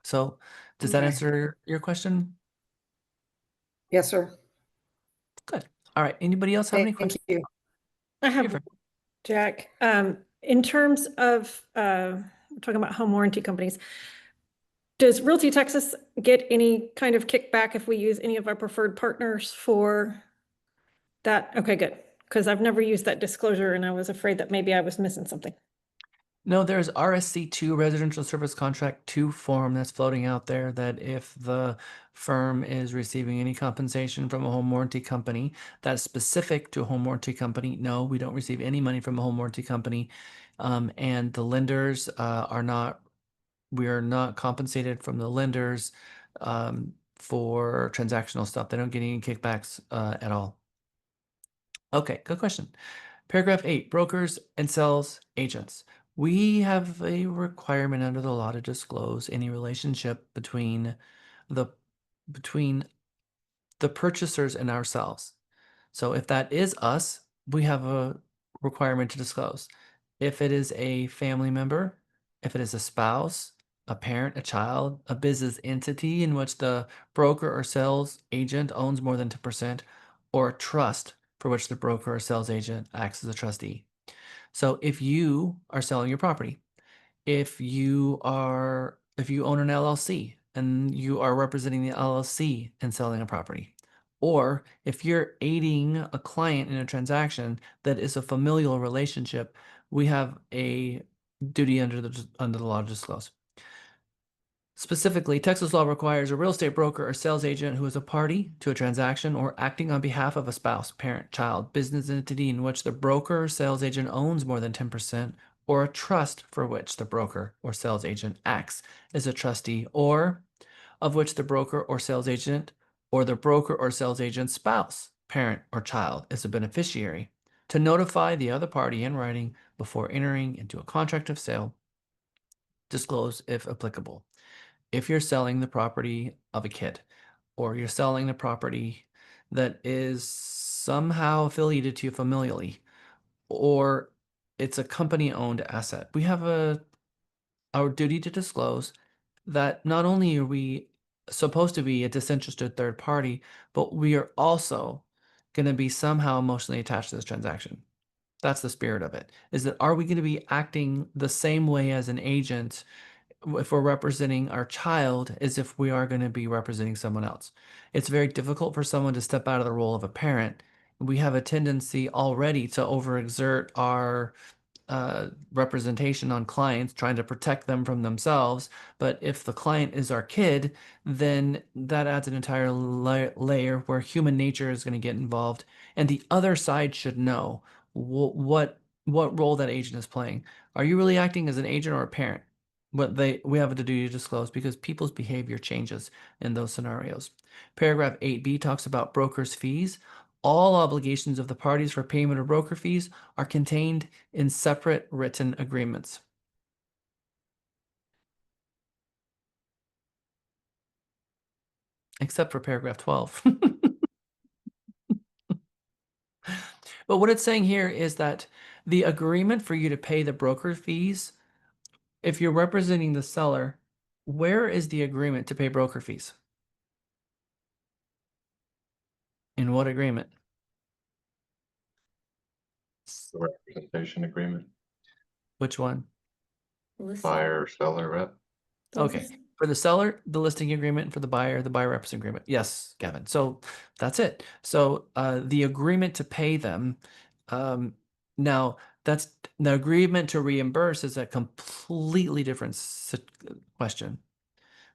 So does that Okay. answer your question? Yes, sir. Good. All right. Anybody else have any Thank questions? you. I have, You're Jack, in terms of, we're talking about home warranty companies, does Realty Texas get any kind of kickback if we use any of our preferred partners for that? Okay, good. Because I've never used that disclosure and I was afraid that maybe I was missing something. No, there's RSC2, Residential Service Contract 2 form that's floating out there, that if the firm is receiving any compensation from a home warranty company that's specific to a home warranty company, no, we don't receive any money from a home warranty company. And the lenders we are not compensated from the lenders for transactional stuff. They don't get any kickbacks at all. Okay, good question. Paragraph 8, brokers and sales agents. We have a requirement under the law to disclose any relationship between the purchasers and ourselves. So if that is us, we have a requirement to disclose. If it is a family member, if it is a spouse, a parent, a child, a business entity in which the broker or sales agent owns more than 2%, or a trust for which the broker or sales agent acts as a trustee. So if you are selling your property, if you own an LLC and you are representing the LLC and selling a property, or if you're aiding a client in a transaction that is a familial relationship, we have a duty under the law to disclose. Specifically, Texas law requires a real estate broker or sales agent who is a party to a transaction or acting on behalf of a spouse, parent, child, business entity in which the broker or sales agent owns more than 10%, or a trust for which the broker or sales agent acts as a trustee, or of which the broker or sales agent or the broker or sales agent's spouse, parent, or child is a beneficiary, to notify the other party in writing before entering into a contract of sale, disclose if applicable. If you're selling the property of a kid, or you're selling the property that is somehow affiliated to you familially, or it's a company-owned asset, we have our duty to disclose that not only are we supposed to be a disinterested third party, but we are also going to be somehow emotionally attached to this transaction. That's the spirit of it. Is that, are we going to be acting the same way as an agent if we're representing our child as if we are going to be representing someone else? It's very difficult for someone to step out of the role of a parent. We have a tendency already to overexert our representation on clients, trying to protect them from themselves. But if the client is our kid, then that adds an entire layer where human nature is going to get involved, and the other side should know what role that agent is playing. Are you really acting as an agent or a parent? We have a duty to disclose, because people's behavior changes in those scenarios. Paragraph 8b talks about brokers' fees. All obligations of the parties for payment of broker fees are contained in separate written agreements. Except for paragraph 12. But what it's saying here is that the agreement for you to pay the broker fees, if you're representing the seller, where is the agreement to pay broker fees? In what agreement? The representation agreement, Which one? buyer, seller rep. Okay. For the seller, the listing agreement. For the buyer reps agreement. Yes, Gavin. So that's it. So the agreement to pay them. Now, that's the agreement to reimburse is a completely different question.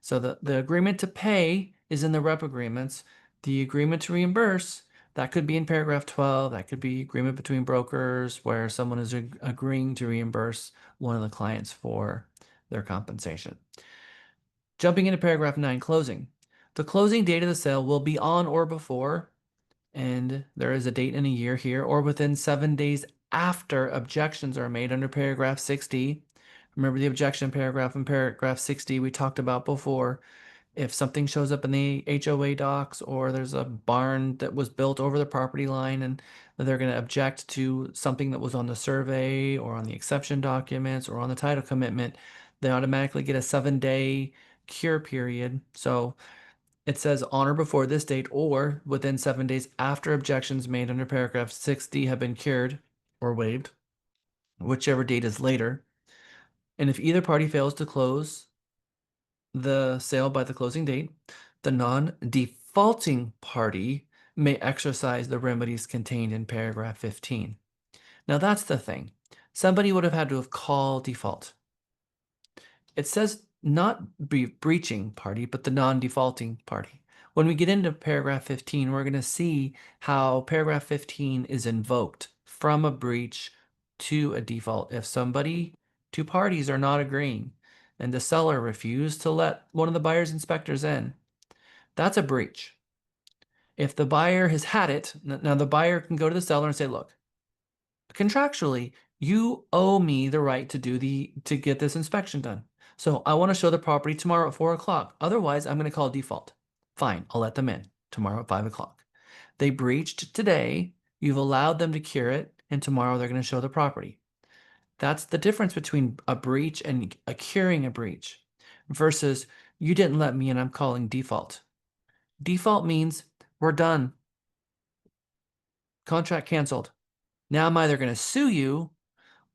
So the agreement to pay is in the rep agreements. The agreement to reimburse, that could be in paragraph 12. That could be agreement between brokers where someone is agreeing to reimburse one of the clients for their compensation. Jumping into paragraph 9, closing. The closing date of the sale will be on or before, and there is a date and a year here, or within 7 days after objections are made under paragraph 60. Remember the objection paragraph in paragraph 60 we talked about before. If something shows up in the HOA docs, or there's a barn that was built over the property line and they're going to object to something that was on the survey or on the exception documents or on the title commitment, they automatically get a 7-day cure period. So it says on or before this date or within 7 days after objections made under paragraph 60 have been cured or waived, whichever date is later. And if either party fails to close the sale by the closing date, the non-defaulting party may exercise the remedies contained in paragraph 15. Now that's the thing. Somebody would have had to have called default. It says not be breaching party, but the non-defaulting party. When we get into paragraph 15, we're going to see how paragraph 15 is invoked from a breach to a default. If two parties are not agreeing and the seller refused to let one of the buyer's inspectors in, that's a breach. If the buyer has had it, now the buyer can go to the seller and say, look, contractually, you owe me the right to get this inspection done. So I want to show the property tomorrow at 4 o'clock. Otherwise, I'm going to call default. Fine, I'll let them in tomorrow at 5 o'clock. They breached today. You've allowed them to cure it, and tomorrow they're going to show the property. That's the difference between a breach and a curing a breach versus you didn't let me in, I'm calling default. Default means we're done. Contract canceled. Now I'm either going to sue you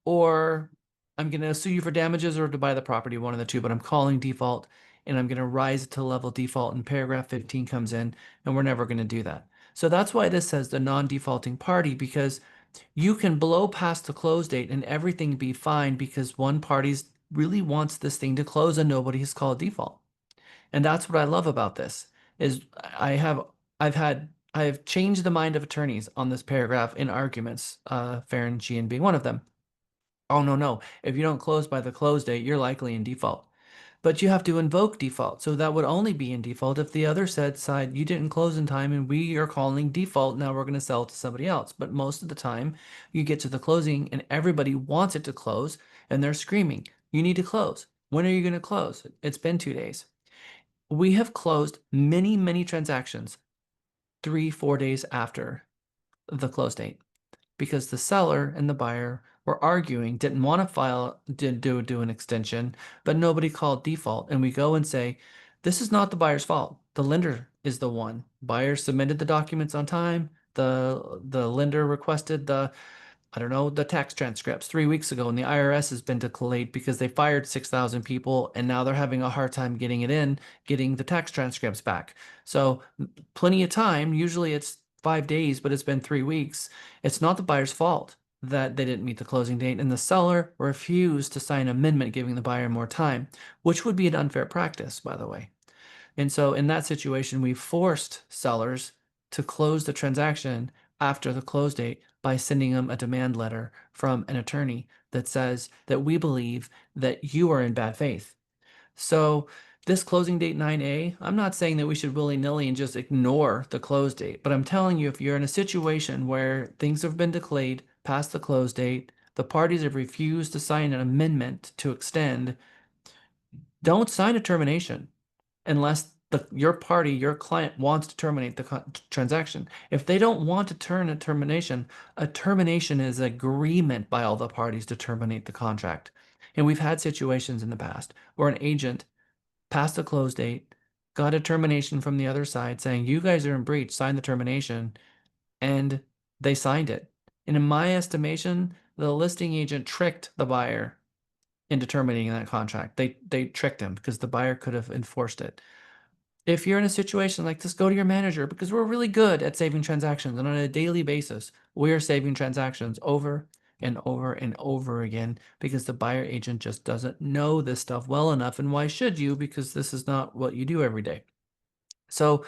or I'm going to sue you for damages or to buy the property, one of the two, but I'm calling default and I'm going to rise it to level default, and paragraph 15 comes in, and we're never going to do that. So that's why this says the non-defaulting party, because you can blow past the close date and everything be fine because one party really wants this thing to close and nobody has called default. And that's what I love about this is I have changed the mind of attorneys on this paragraph in arguments, Farron Sheehan being one of them. Oh, no. If you don't close by the close date, you're likely in default. But you have to invoke default. So that would only be in default if the other side, you didn't close in time and we are calling default. Now we're going to sell it to somebody else. But most of the time, you get to the closing and everybody wants it to close and they're screaming, you need to close. When are you going to close? It's been 2 days. We have closed many, many transactions 3-4 days after the close date because the seller and the buyer were arguing, didn't want to do an extension, but nobody called default. And we go and say, this is not the buyer's fault. The lender is the one. Buyer submitted the documents on time. The lender requested the tax transcripts 3 weeks ago, and the IRS has been delayed because they fired 6,000 people, and now they're having a hard time getting the tax transcripts back. So plenty of time. Usually it's 5 days, but it's been 3 weeks. It's not the buyer's fault that they didn't meet the closing date, and the seller refused to sign an amendment giving the buyer more time, which would be an unfair practice, by the way. And so in that situation, we forced sellers to close the transaction after the close date by sending them a demand letter from an attorney that says that we believe that you are in bad faith. So this closing date 9A, I'm not saying that we should willy-nilly and just ignore the close date, but I'm telling you, if you're in a situation where things have been delayed past the close date, the parties have refused to sign an amendment to extend, don't sign a termination unless your client wants to terminate the transaction. If they don't want to a termination is agreement by all the parties to terminate the contract. And we've had situations in the past where an agent passed the close date, got a termination from the other side saying, you guys are in breach, sign the termination, and they signed it. And in my estimation, the listing agent tricked the buyer into terminating that contract. They tricked him because the buyer could have enforced it. If you're in a situation like this, go to your manager because we're really good at saving transactions. And on a daily basis, we are saving transactions over and over and over again because the buyer agent just doesn't know this stuff well enough. And why should you? Because this is not what you do every day. So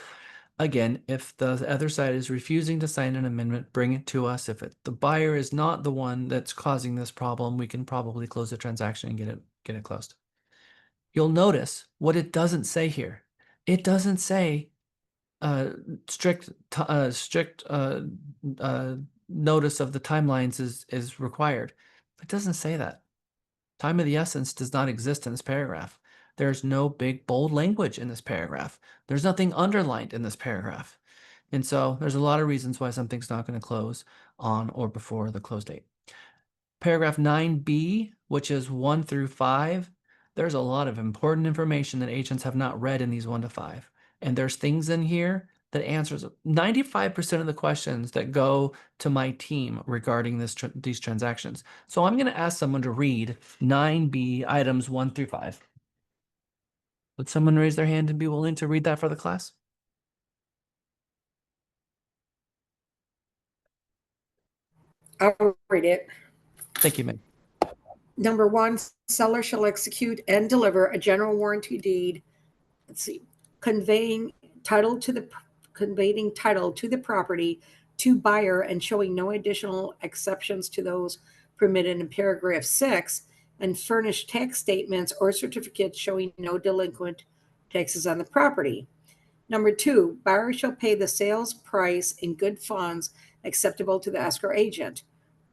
again, if the other side is refusing to sign an amendment, bring it to us. If the buyer is not the one that's causing this problem, we can probably close the transaction and get it closed. You'll notice what it doesn't say here. It doesn't say uh, strict strict notice of the timelines is required. It doesn't say that. Time of the essence does not exist in this paragraph. There's no big bold language in this paragraph. There's nothing underlined in this paragraph. And so there's a lot of reasons why something's not going to close on or before the close date. Paragraph 9b, which is 1 through 5, there's a lot of important information that agents have not read in these 1 to 5. And there's things in here that answers 95% of the questions that go to my team regarding these transactions. So I'm going to ask someone to read 9b items 1 through 5. Would someone raise their hand and be willing to read that for the class? I'll read it. Thank you, Meg. Number 1, seller shall execute and deliver a general warranty deed. Let's see, conveying title to the property to buyer and showing no additional exceptions to those permitted in paragraph 6, and furnish tax statements or certificates showing no delinquent taxes on the property. Number 2, buyer shall pay the sales price in good funds acceptable to the escrow agent.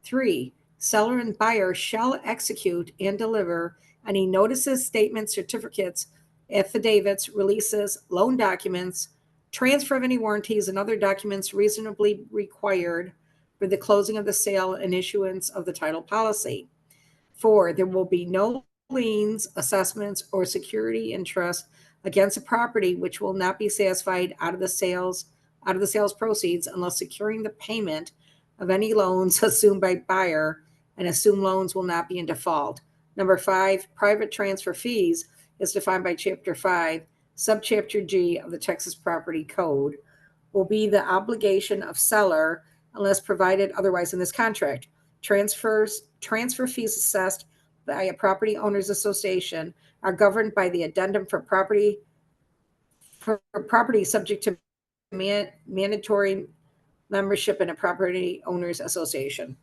3, seller and buyer shall execute and deliver any notices, statements, certificates, affidavits, releases, loan documents, transfer of any warranties, and other documents reasonably required for the closing of the sale and issuance of the title policy. 4, there will be no liens, assessments, or security interest against a property which will not be satisfied out of the sales proceeds unless securing the payment of any loans assumed by buyer, and assumed loans will not be in default. Number 5, private transfer fees is defined by Chapter 5, Subchapter G of the Texas Property Code, will be the obligation of seller unless provided otherwise in this contract. Transfer fees assessed by a property owners association are governed by the addendum for property subject to mandatory membership in a property owners association.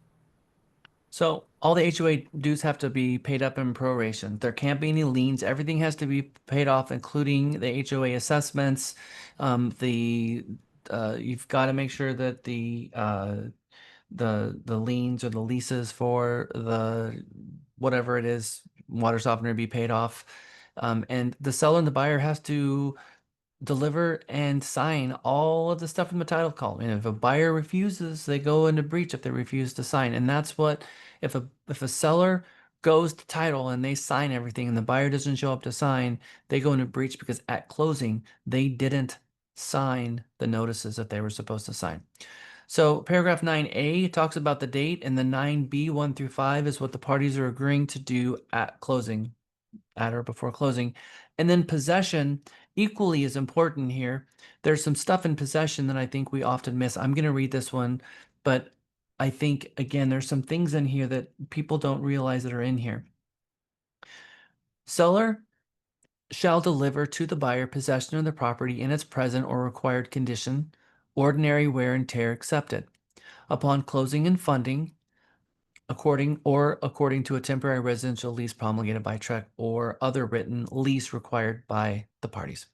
So all the HOA dues have to be paid up in proration. There can't be any liens. Everything has to be paid off, including the HOA assessments. You've got to make sure that the liens or the leases for the whatever it is, water softener, be paid off. And the seller and the buyer has to deliver and sign all of the stuff in the title column. And if a buyer refuses, they go into breach if they refuse to sign. And that's what, if a seller goes to title and they sign everything and the buyer doesn't show up to sign, they go into breach because at closing they didn't sign the notices that they were supposed to sign. So paragraph 9A talks about the date, and the 9B 1 through 5 is what the parties are agreeing to do at closing, at or before closing. And then possession equally is important here. There's some stuff in possession that I think we often miss. I'm going to read this one, but I think, again, there's some things in here that people don't realize that are in here. Seller shall deliver to the buyer possession of the property in its present or required condition, ordinary wear and tear accepted. Upon closing and funding, according to a temporary residential lease promulgated by TREC or other written lease required by the parties.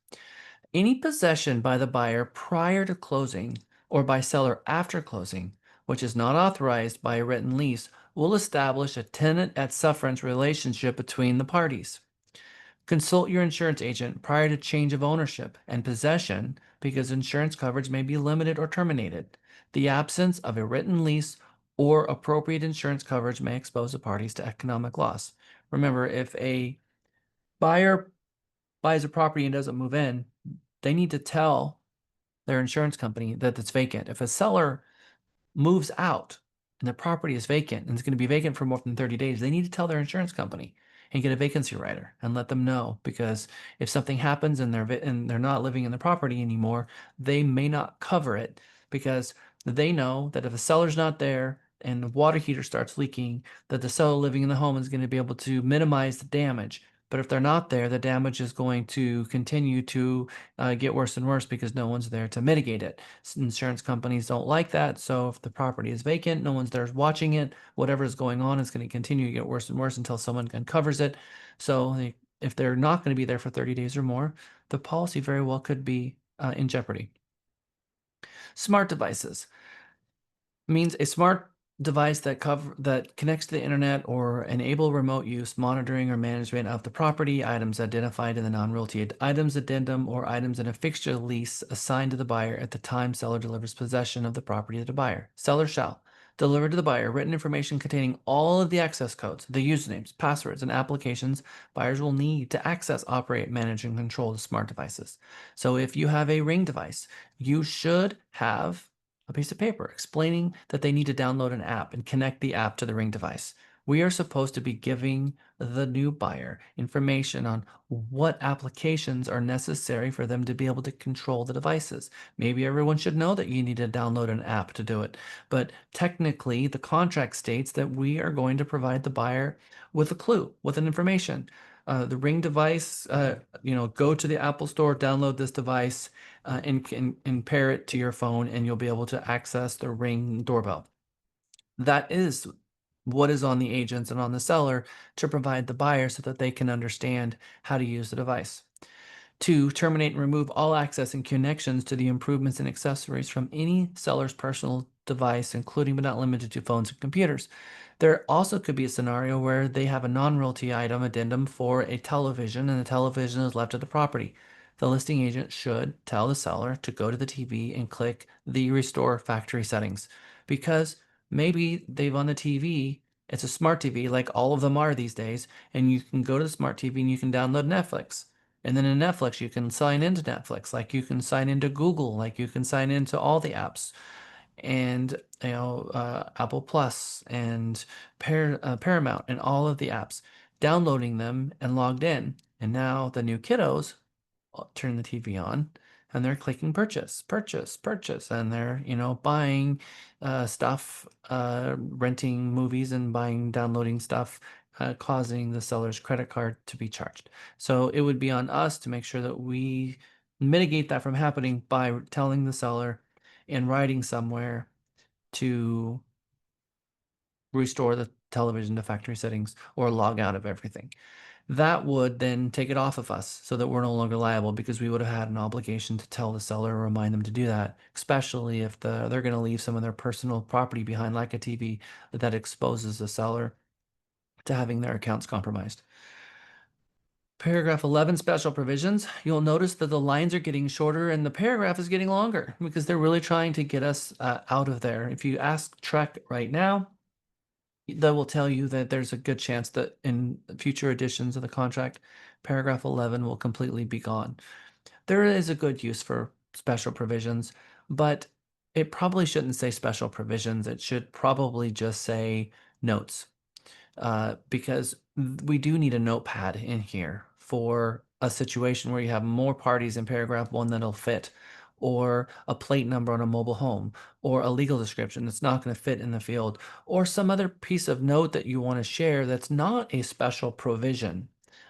Any possession by the buyer prior to closing or by seller after closing, which is not authorized by a written lease, will establish a tenant at sufferance relationship between the parties. Consult your insurance agent prior to change of ownership and possession because insurance coverage may be limited or terminated. The absence of a written lease or appropriate insurance coverage may expose the parties to economic loss. Remember, if a buyer buys a property and doesn't move in, they need to tell their insurance company that it's vacant. If a seller moves out and the property is vacant and it's going to be vacant for more than 30 days, they need to tell their insurance company and get a vacancy rider and let them know, because if something happens and they're not living in the property anymore, they may not cover it because they know that if the seller's not there and the water heater starts leaking, that the seller living in the home is going to be able to minimize the damage. But if they're not there, the damage is going to continue to get worse and worse because no one's there to mitigate it. Insurance companies don't like that. So if the property is vacant, no one's there watching it, whatever is going on is going to continue to get worse and worse until someone uncovers it. So if they're not going to be there for 30 days or more, the policy very well could be in jeopardy. Smart devices means a smart device that connects to the internet or enable remote use, monitoring, or management of the property, items identified in the non-realty items addendum, or items in a fixture lease assigned to the buyer at the time seller delivers possession of the property to the buyer. Seller shall deliver to the buyer written information containing all of the access codes, the usernames, passwords, and applications buyers will need to access, operate, manage, and control the smart devices. So if you have a Ring device, you should have a piece of paper explaining that they need to download an app and connect the app to the Ring device. We are supposed to be giving the new buyer information on what applications are necessary for them to be able to control the devices. Maybe everyone should know that you need to download an app to do it, but technically the contract states that we are going to provide the buyer with a clue, with an information. The Ring device, go to the Apple Store, download this device, and pair it to your phone, and you'll be able to access the Ring doorbell. That is what is on the agents and on the seller to provide the buyer so that they can understand how to use the device. 2, terminate and remove all access and connections to the improvements and accessories from any seller's personal device, including but not limited to phones and computers. There also could be a scenario where they have a non-realty item addendum for a television and the television is left at the property. The listing agent should tell the seller to go to the TV and click the restore factory settings, because maybe they've on the TV, it's a smart TV like all of them are these days, and you can go to the smart TV and you can download Netflix. And then in Netflix, you can sign into Netflix, like you can sign into Google, like you can sign into all the apps, and Apple Plus and Paramount and all of the apps, downloading them and logged in. And now the new kiddos turn the TV on and they're clicking purchase, purchase, purchase, and they're buying stuff, renting movies and downloading stuff, causing the seller's credit card to be charged. So it would be on us to make sure that we mitigate that from happening by telling the seller in writing somewhere to restore the television to factory settings or log out of everything. That would then take it off of us so that we're no longer liable, because we would have had an obligation to tell the seller or remind them to do that, especially if they're going to leave some of their personal property behind, like a TV, that exposes the seller to having their accounts compromised. Paragraph 11, special provisions. You'll notice that the lines are getting shorter and the paragraph is getting longer because they're really trying to get us out of there. If you ask Trek right now, they will tell you that there's a good chance that in future editions of the contract, paragraph 11 will completely be gone. There is a good use for special provisions, but it probably shouldn't say special provisions. It should probably just say notes, because we do need a notepad in here for a situation where you have more parties in paragraph 1 that'll fit, or a plate number on a mobile home, or a legal description that's not going to fit in the field, or some other piece of note that you want to share that's not a special provision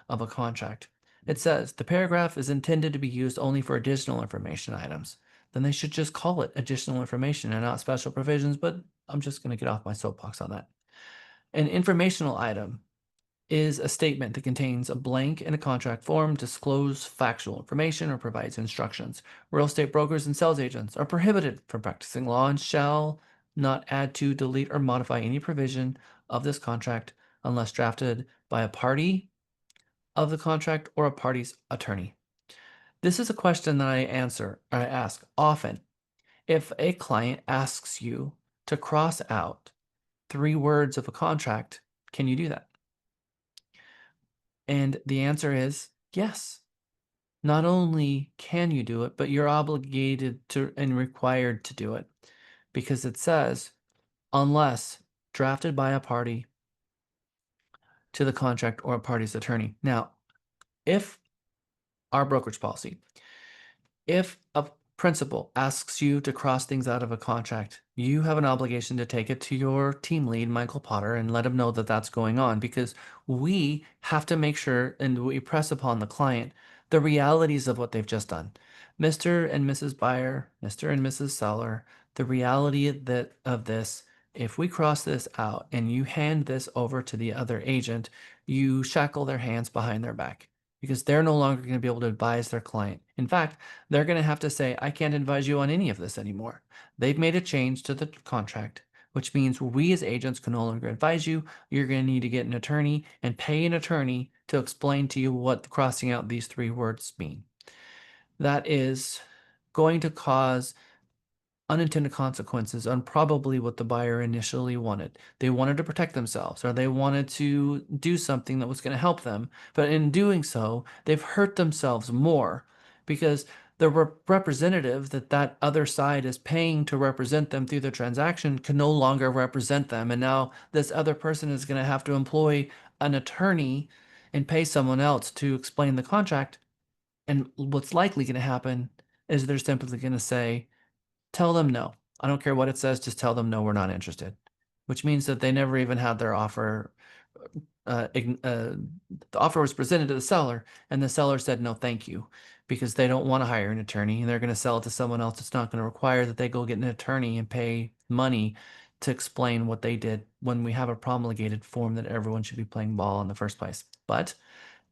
of a contract. It says the paragraph is intended to be used only for additional information items. Then they should just call it additional information and not special provisions, but I'm just going to get off my soapbox on that. An informational item is a statement that contains a blank in a contract form, disclose factual information, or provides instructions. Real estate brokers and sales agents are prohibited from practicing law and shall not add to, delete, or modify any provision of this contract unless drafted by a party of the contract or a party's attorney. This is a question that I ask often. If a client asks you to cross out 3 words of a contract, can you do that? And the answer is yes. Not only can you do it, but you're obligated to and required to do it, because it says, unless drafted by a party to the contract or a party's attorney. Now, if our brokerage policy, if a principal asks you to cross things out of a contract, you have an obligation to take it to your team lead, Michael Potter, and let him know that that's going on, because we have to make sure and we press upon the client the realities of what they've just done. Mr. and Mrs. Buyer, Mr. and Mrs. Seller, the reality of this, if we cross this out and you hand this over to the other agent, you shackle their hands behind their back. because they're no longer going to be able to advise their client. In fact, they're going to have to say, I can't advise you on any of this anymore. They've made a change to the contract, which means we as agents can no longer advise you. You're going to need to get an attorney and pay an attorney to explain to you what crossing out these 3 words mean. That is going to cause unintended consequences on probably what the buyer initially wanted. They wanted to protect themselves, or they wanted to do something that was going to help them. But in doing so, they've hurt themselves more, because the representative that other side is paying to represent them through the transaction can no longer represent them. And now this other person is going to have to employ an attorney and pay someone else to explain the contract. And what's likely going to happen is they're simply going to say, tell them no. I don't care what it says, just tell them no, we're not interested. Which means that they never even had their offer. The offer was presented to the seller, and the seller said no, thank you, because they don't want to hire an attorney, and they're going to sell it to someone else. It's not going to require that they go get an attorney and pay money to explain what they did when we have a promulgated form that everyone should be playing ball in the first place. But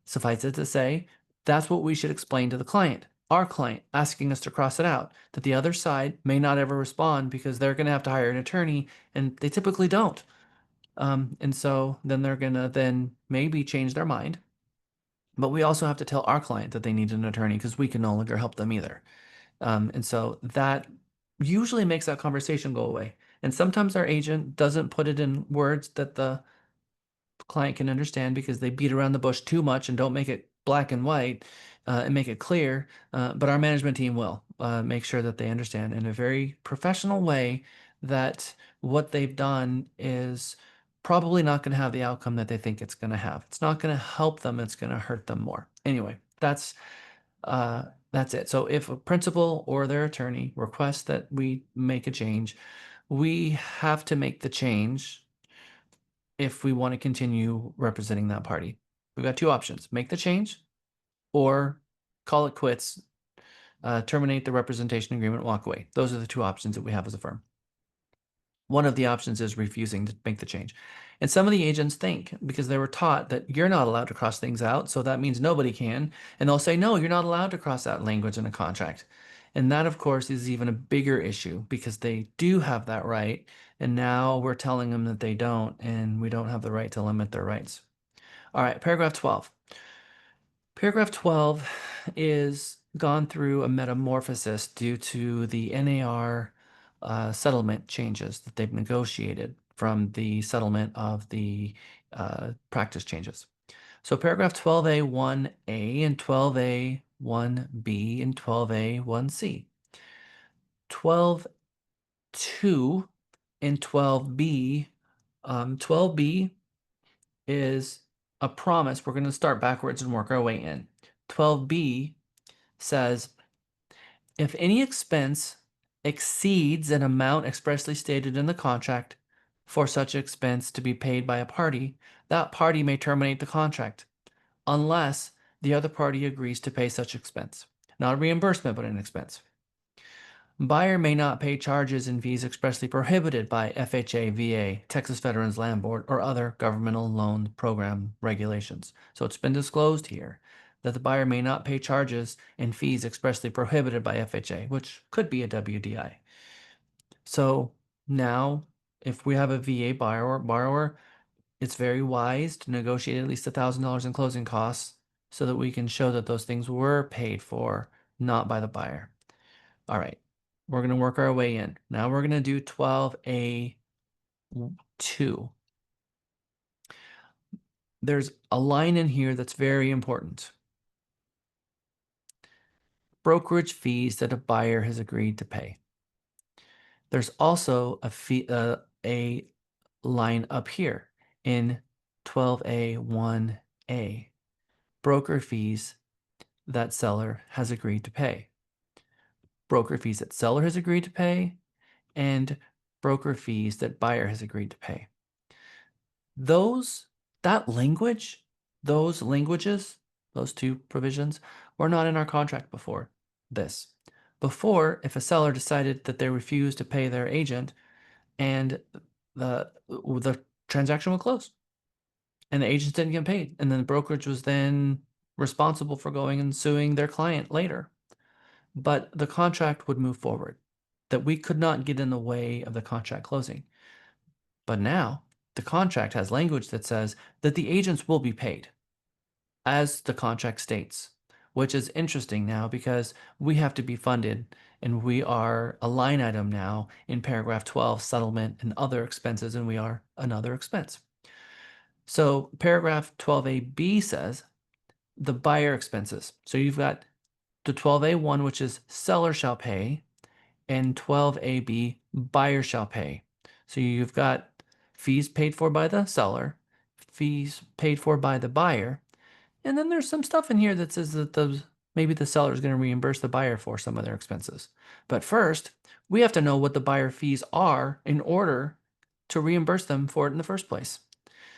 suffice it to say, that's what we should explain to the client, our client, asking us to cross it out, that the other side may not ever respond because they're going to have to hire an attorney, and they typically don't. And so then they're going to then maybe change their mind. But we also have to tell our client that they need an attorney, because we can no longer help them either. And so that usually makes that conversation go away. And sometimes our agent doesn't put it in words that the client can understand, because they beat around the bush too much and don't make it black and white and make it clear. But our management team will make sure that they understand in a very professional way that what they've done is probably not going to have the outcome that they think it's going to have. It's not going to help them. It's going to hurt them more. Anyway, that's it. So if a principal or their attorney requests that we make a change, we have to make the change if we want to continue representing that party. We've got 2 options: make the change or call it quits, terminate the representation agreement, walk away. Those are the 2 options that we have as a firm. One of the options is refusing to make the change. And some of the agents think, because they were taught that you're not allowed to cross things out, so that means nobody can. And they'll say, no, you're not allowed to cross out language in a contract. And that, of course, is even a bigger issue, because they do have that right. And now we're telling them that they don't, and we don't have the right to limit their rights. All right, paragraph 12. Paragraph 12 is gone through a metamorphosis due to the NAR settlement changes that they've negotiated from the settlement of the practice changes. So paragraph 12A1A and 12A1B and 12A1C. 12.2 and 12B. 12B is a promise. We're going to start backwards and work our way in. 12B says, if any expense exceeds an amount expressly stated in the contract for such expense to be paid by a party, that party may terminate the contract unless the other party agrees to pay such expense. Not a reimbursement, but an expense. Buyer may not pay charges and fees expressly prohibited by FHA, VA, Texas Veterans Land Board, or other governmental loan program regulations. So it's been disclosed here that the buyer may not pay charges and fees expressly prohibited by FHA, which could be a WDI. So now, if we have a VA borrower, it's very wise to negotiate at least $1,000 in closing costs so that we can show that those things were paid for, not by the buyer. All right, we're going to work our way in. Now we're going to do 12A2. There's a line in here that's very important. Brokerage fees that a buyer has agreed to pay. There's also a fee, a line up here in 12A1A. Broker fees that seller has agreed to pay. Broker fees that seller has agreed to pay, and broker fees that buyer has agreed to pay. That language, those languages, those 2 provisions were not in our contract before this. Before, if a seller decided that they refused to pay their agent, and the transaction would close, and the agents didn't get paid, and then the brokerage was then responsible for going and suing their client later. But the contract would move forward, that we could not get in the way of the contract closing. But now the contract has language that says that the agents will be paid, as the contract states, which is interesting now because we have to be funded and we are a line item now in paragraph 12, settlement and other expenses, and we are another expense. So paragraph 12A-B says the buyer expenses. So you've got the 12A1, which is seller shall pay, and 12A-B, buyer shall pay. So you've got fees paid for by the seller, fees paid for by the buyer, and then there's some stuff in here that says that maybe the seller is going to reimburse the buyer for some of their expenses. But first, we have to know what the buyer fees are in order to reimburse them for it in the first place.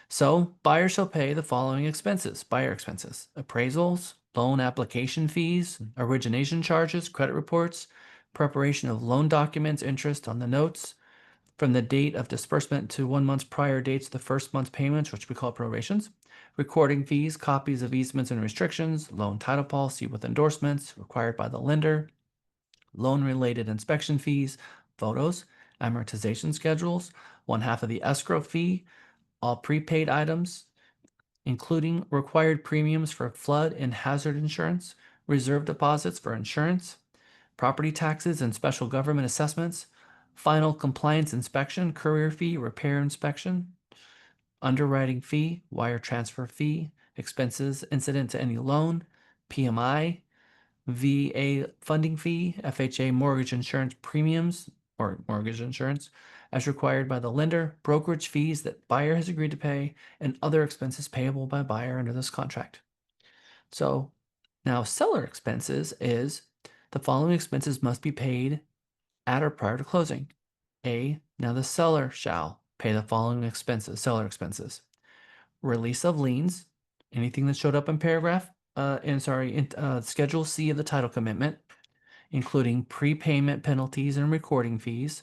So buyer shall pay the following expenses: buyer expenses, appraisals, loan application fees, origination charges, credit reports, preparation of loan documents, interest on the notes from the date of disbursement to 1 month prior dates of the first month's payments, which we call prorations, recording fees, copies of easements and restrictions, loan title policy with endorsements required by the lender, loan-related inspection fees, photos, amortization schedules, 1/2 of the escrow fee, all prepaid items, including required premiums for flood and hazard insurance, reserve deposits for insurance, property taxes and special government assessments, final compliance inspection, courier fee, repair inspection, underwriting fee, wire transfer fee, expenses incident to any loan, PMI, VA funding fee, FHA mortgage insurance premiums or mortgage insurance as required by the lender, brokerage fees that buyer has agreed to pay, and other expenses payable by buyer under this contract. So now seller expenses is the following expenses must be paid at or prior to closing. Now the seller shall pay the following expenses, seller expenses: release of liens, anything that showed up in Schedule C of the title commitment, including prepayment penalties and recording fees,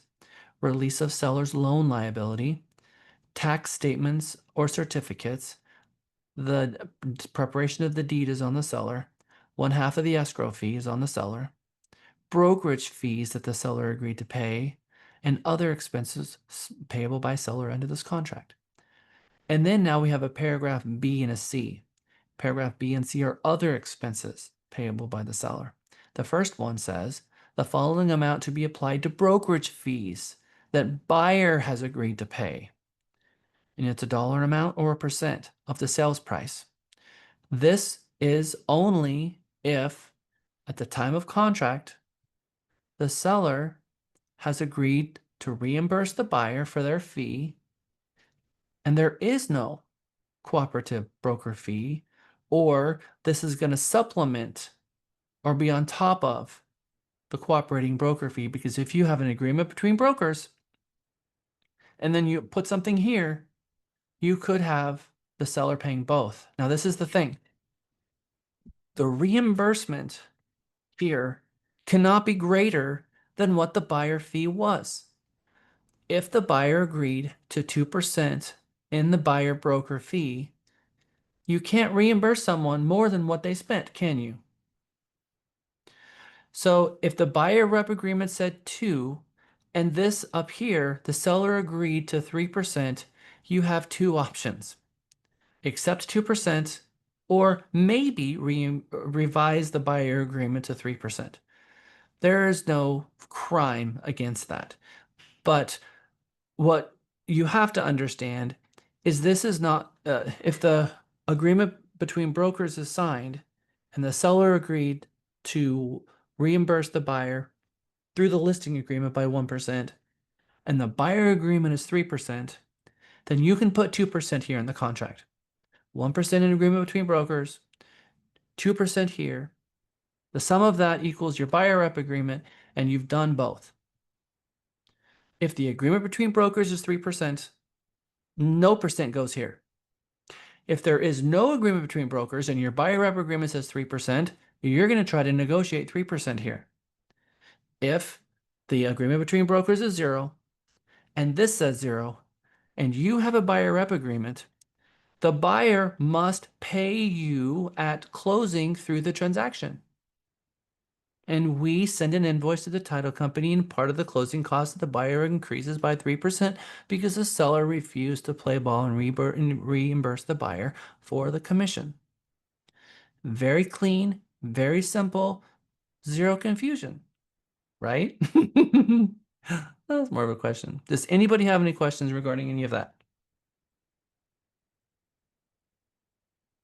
release of seller's loan liability, tax statements or certificates, the preparation of the deed is on the seller, 1/2 of the escrow fee is on the seller, brokerage fees that the seller agreed to pay, and other expenses payable by seller under this contract. And then now we have a paragraph B and a C. Paragraph B and C are other expenses payable by the seller. The first one says the following amount to be applied to brokerage fees that buyer has agreed to pay. And it's a dollar amount or a percent of the sales price. This is only if at the time of contract, the seller has agreed to reimburse the buyer for their fee, and there is no cooperative broker fee, or this is going to supplement or be on top of the cooperating broker fee. Because if you have an agreement between brokers and then you put something here, you could have the seller paying both. Now, this is the thing. The reimbursement here cannot be greater than what the buyer fee was. If the buyer agreed to 2% in the buyer broker fee, you can't reimburse someone more than what they spent, can you? So if the buyer rep agreement said 2, and this up here, the seller agreed to 3%, you have 2 options. Accept 2% or maybe revise the buyer agreement to 3%. There is no crime against that. But what you have to understand is this is not, if the agreement between brokers is signed and the seller agreed to reimburse the buyer through the listing agreement by 1%, and the buyer agreement is 3%, then you can put 2% here in the contract. 1% in agreement between brokers, 2% here. The sum of that equals your buyer rep agreement, and you've done both. If the agreement between brokers is 3%, no percent goes here. If there is no agreement between brokers and your buyer rep agreement says 3%, you're going to try to negotiate 3% here. If the agreement between brokers is 0 and this says 0, and you have a buyer rep agreement, The buyer must pay you at closing through the transaction. And we send an invoice to the title company, and part of the closing cost of the buyer increases by 3% because the seller refused to play ball and reimburse the buyer for the commission. Very clean, very simple, zero confusion, right? That's more of a question. Does anybody have any questions regarding any of that?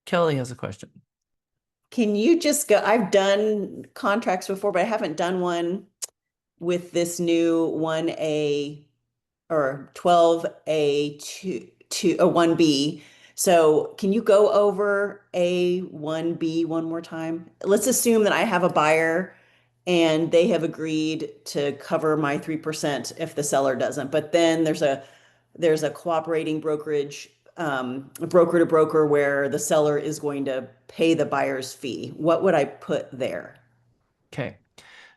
Kelly has a question. Can you just go, I've done contracts before, but I haven't done one with this new 1A or 12A to a 1B. So can you go over A1B one more time? Let's assume that I have a buyer and they have agreed to cover my 3% if the seller doesn't. But then there's a cooperating brokerage, broker to broker, where the seller is going to pay the buyer's fee. What would I put there? Okay,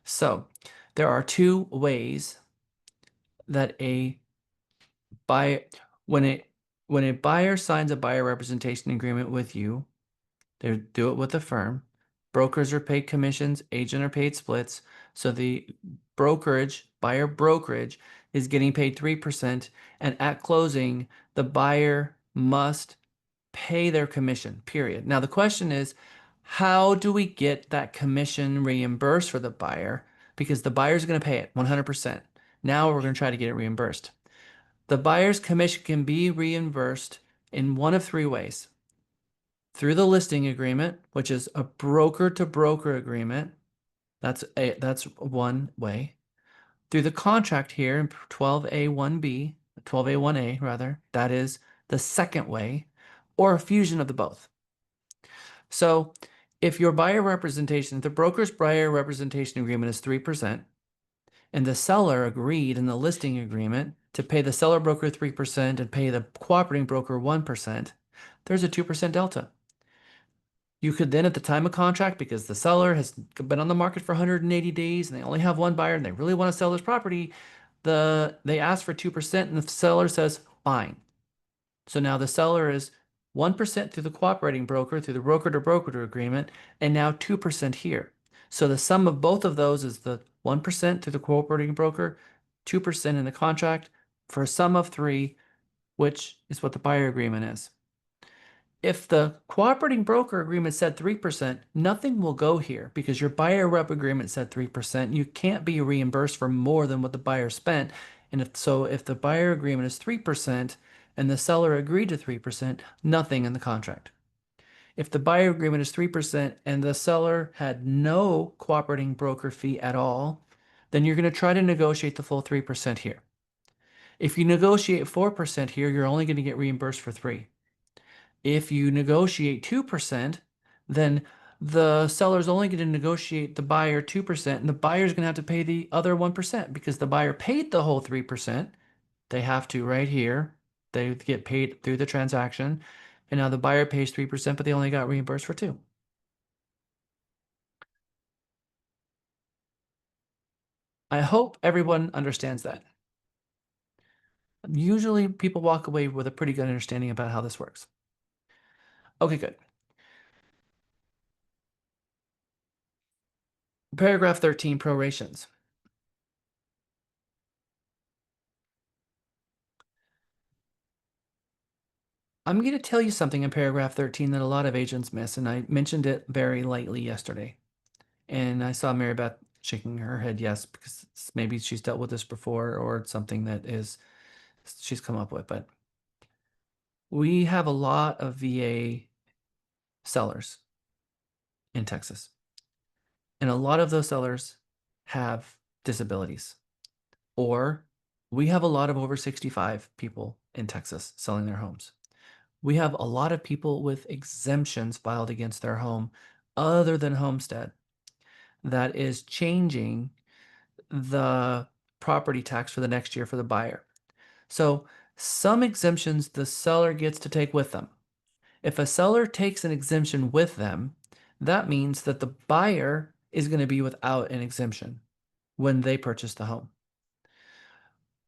so there are two ways that a buyer, when a buyer signs a buyer representation agreement with you, they do it with a firm. Brokers are paid commissions, agent are paid splits. So the buyer brokerage is getting paid 3%, and at closing, the buyer must pay their commission, period. Now, the question is, how do we get that commission reimbursed for the buyer? Because the buyer's going to pay it 100%. Now we're going to try to get it reimbursed. The buyer's commission can be reimbursed in one of three ways. Through the listing agreement, which is a broker to broker agreement. That's one way. Through the contract here in 12A1B, 12A1A rather, that is the second way, or a fusion of the both. So if your buyer representation, the broker's buyer representation agreement is 3%, and the seller agreed in the listing agreement to pay the seller broker 3% and pay the cooperating broker 1%, there's a 2% delta. You could then, at the time of contract, because the seller has been on the market for 180 days and they only have one buyer and they really want to sell this property, they ask for 2% and the seller says, fine. So now the seller is 1% through the cooperating broker, through the broker to broker agreement, and now 2% here. So the sum of both of those is the 1% through the cooperating broker, 2% in the contract, for a sum of 3, which is what the buyer agreement is. If the cooperating broker agreement said 3%, nothing will go here because your buyer rep agreement said 3%. You can't be reimbursed for more than what the buyer spent. And if the buyer agreement is 3% and the seller agreed to 3%, nothing in the contract. If the buyer agreement is 3% and the seller had no cooperating broker fee at all, then you're going to try to negotiate the full 3% here. If you negotiate 4% here, you're only going to get reimbursed for 3%. If you negotiate 2%, then the seller's only going to negotiate the buyer 2%, and the buyer's going to have to pay the other 1% because the buyer paid the whole 3%. They have to right here. They get paid through the transaction. And now the buyer pays 3%, but they only got reimbursed for 2%. I hope everyone understands that. Usually people walk away with a pretty good understanding about how this works. Okay, good. Paragraph 13, prorations. I'm going to tell you something in paragraph 13 that a lot of agents miss, and I mentioned it very lightly yesterday. And I saw Mary Beth shaking her head yes, because maybe she's dealt with this before or it's something that she's come up with. But we have a lot of VA sellers in Texas. And a lot of those sellers have disabilities. Or we have a lot of over 65 people in Texas selling their homes. We have a lot of people with exemptions filed against their home other than homestead that is changing the property tax for the next year for the buyer. So some exemptions the seller gets to take with them. If a seller takes an exemption with them, that means that the buyer is going to be without an exemption when they purchase the home.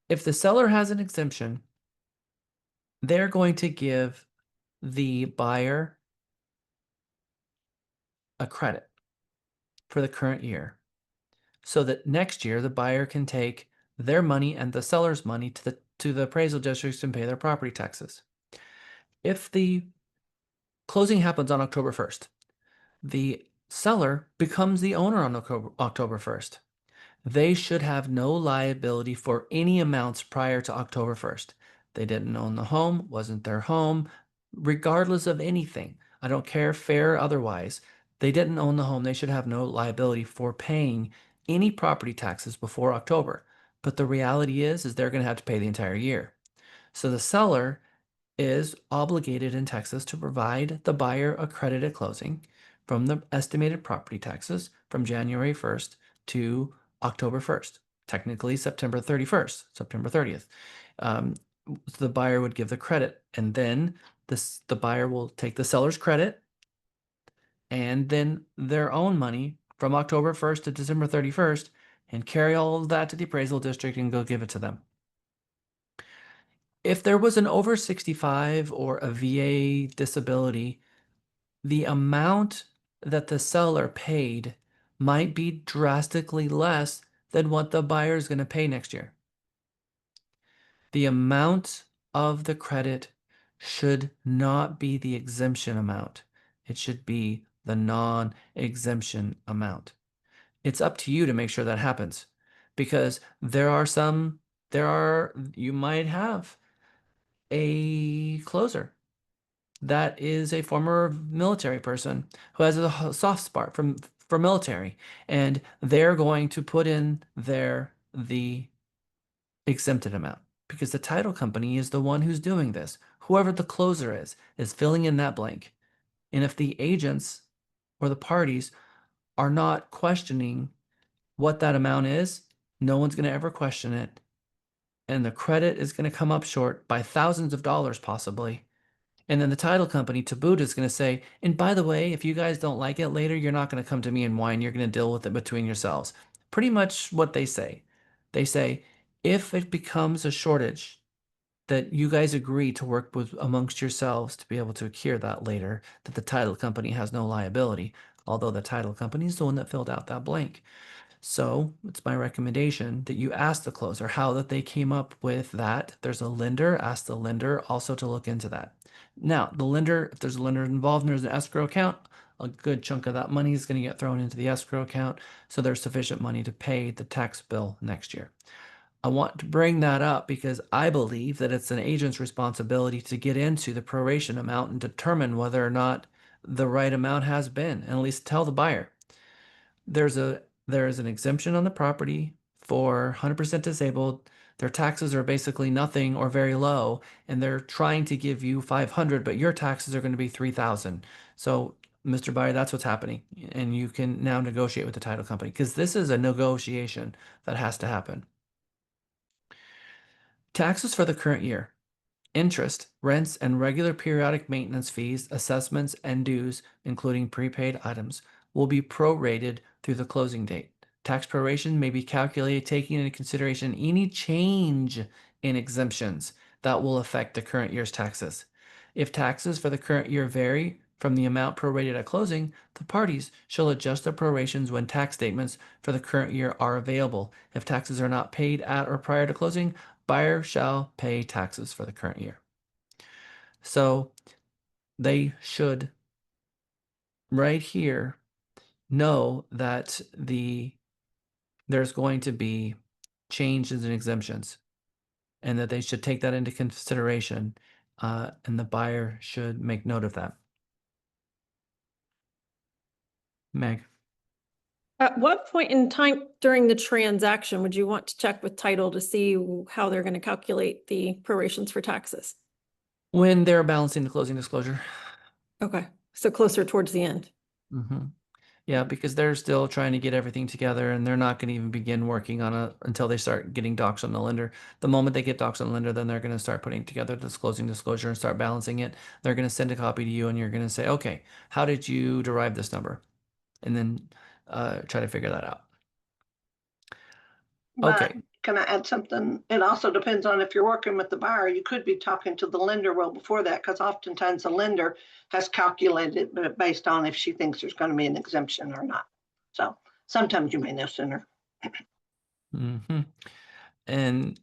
If the seller has an exemption, they're going to give the buyer a credit for the current year so that next year the buyer can take their money and the seller's money to the appraisal districts and pay their property taxes. If the closing happens on October 1st, the seller becomes the owner on October 1st. They should have no liability for any amounts prior to October 1st. They didn't own the home, wasn't their home, regardless of anything. I don't care, fair or otherwise. They didn't own the home. They should have no liability for paying any property taxes before October. But the reality is they're going to have to pay the entire year. So the seller is obligated in Texas to provide the buyer a credit at closing from the estimated property taxes from January 1st to October 1st, technically September 31st, September 30th. So the buyer would give the credit, and then the buyer will take the seller's credit and then their own money from October 1st to December 31st and carry all of that to the appraisal district and go give it to them. If there was an over 65 or a VA disability, the amount that the seller paid might be drastically less than what the buyer is going to pay next year. The amount of the credit should not be the exemption amount. It should be the non-exemption amount. It's up to you to make sure that happens, because you might have a closer that is a former military person who has a soft spot for military, and they're going to put in the exempted amount because the title company is the one who's doing this. Whoever the closer is filling in that blank. And if the agents or the parties are not questioning what that amount is, no one's going to ever question it. And the credit is going to come up short by thousands of dollars possibly. And then the title company to boot is going to say, and by the way, if you guys don't like it later, you're not going to come to me and whine. You're going to deal with it between yourselves. Pretty much what they say. They say, if it becomes a shortage, that you guys agree to work with amongst yourselves to be able to cure that later, that the title company has no liability, although the title company is the one that filled out that blank. So it's my recommendation that you ask the closer how that they came up with that. If there's a lender, ask the lender also to look into that. Now, the lender, if there's a lender involved and there's an escrow account, a good chunk of that money is going to get thrown into the escrow account, so there's sufficient money to pay the tax bill next year. I want to bring that up because I believe that it's an agent's responsibility to get into the proration amount and determine whether or not the right amount has been, and at least tell the buyer. There is an exemption on the property for 100% disabled. Their taxes are basically nothing or very low, and they're trying to give you 500, but your taxes are going to be 3,000. So, Mr. Buyer, that's what's happening, and you can now negotiate with the title company because this is a negotiation that has to happen. Taxes for the current year. Interest, rents, and regular periodic maintenance fees, assessments, and dues, including prepaid items, will be prorated through the closing date. Tax proration may be calculated taking into consideration any change in exemptions that will affect the current year's taxes. If taxes for the current year vary from the amount prorated at closing, the parties shall adjust the prorations when tax statements for the current year are available. If taxes are not paid at or prior to closing, buyer shall pay taxes for the current year. So they should right here know that there's going to be changes and exemptions, and that they should take that into consideration, and the buyer should make note of that. Meg. At what point in time during the transaction would you want to check with title to see how they're going to calculate the prorations for taxes? When they're balancing the closing disclosure. Okay, so closer towards the end. Mm-hmm. Yeah, because they're still trying to get everything together, and they're not going to even begin working on it until they start getting docs on the lender. The moment they get docs on the lender, then they're going to start putting together this closing disclosure and start balancing it. They're going to send a copy to you, and you're going to say, okay, how did you derive this number? And then try to figure that out. Okay. Can I add something? It also depends on if you're working with the buyer, you could be talking to the lender well before that, because oftentimes the lender has calculated it based on if she thinks there's going to be an exemption or not. So sometimes you may know sooner. Mm-hmm. And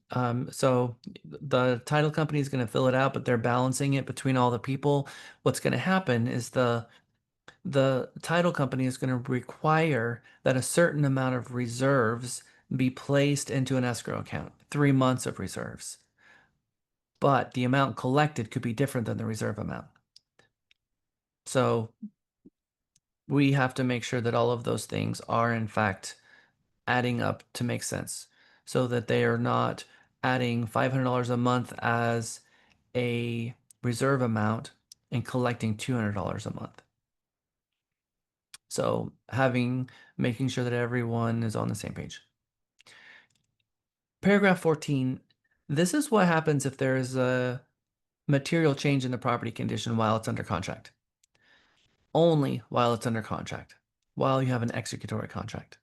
so the title company is going to fill it out, but they're balancing it between all the people. What's going to happen is the title company is going to require that a certain amount of reserves be placed into an escrow account, 3 months of reserves. But the amount collected could be different than the reserve amount. So we have to make sure that all of those things are in fact adding up to make sense, so that they are not adding $500 a month as a reserve amount and collecting $200 a month. So making sure that everyone is on the same page. Paragraph 14, this is what happens if there is a material change in the property condition while it's under contract. Only while it's under contract, while you have an executory contract.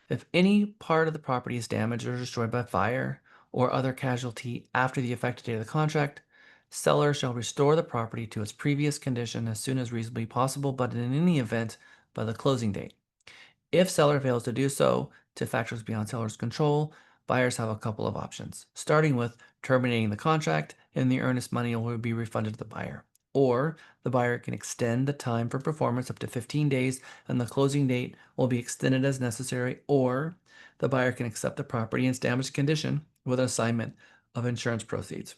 If any part of the property is damaged or destroyed by fire or other casualty after the effective date of the contract, seller shall restore the property to its previous condition as soon as reasonably possible, but in any event by the closing date. If seller fails to do so to factors beyond seller's control, buyers have a couple of options, starting with terminating the contract and the earnest money will be refunded to the buyer. Or the buyer can extend the time for performance up to 15 days and the closing date will be extended as necessary, or the buyer can accept the property in its damaged condition with an assignment of insurance proceeds,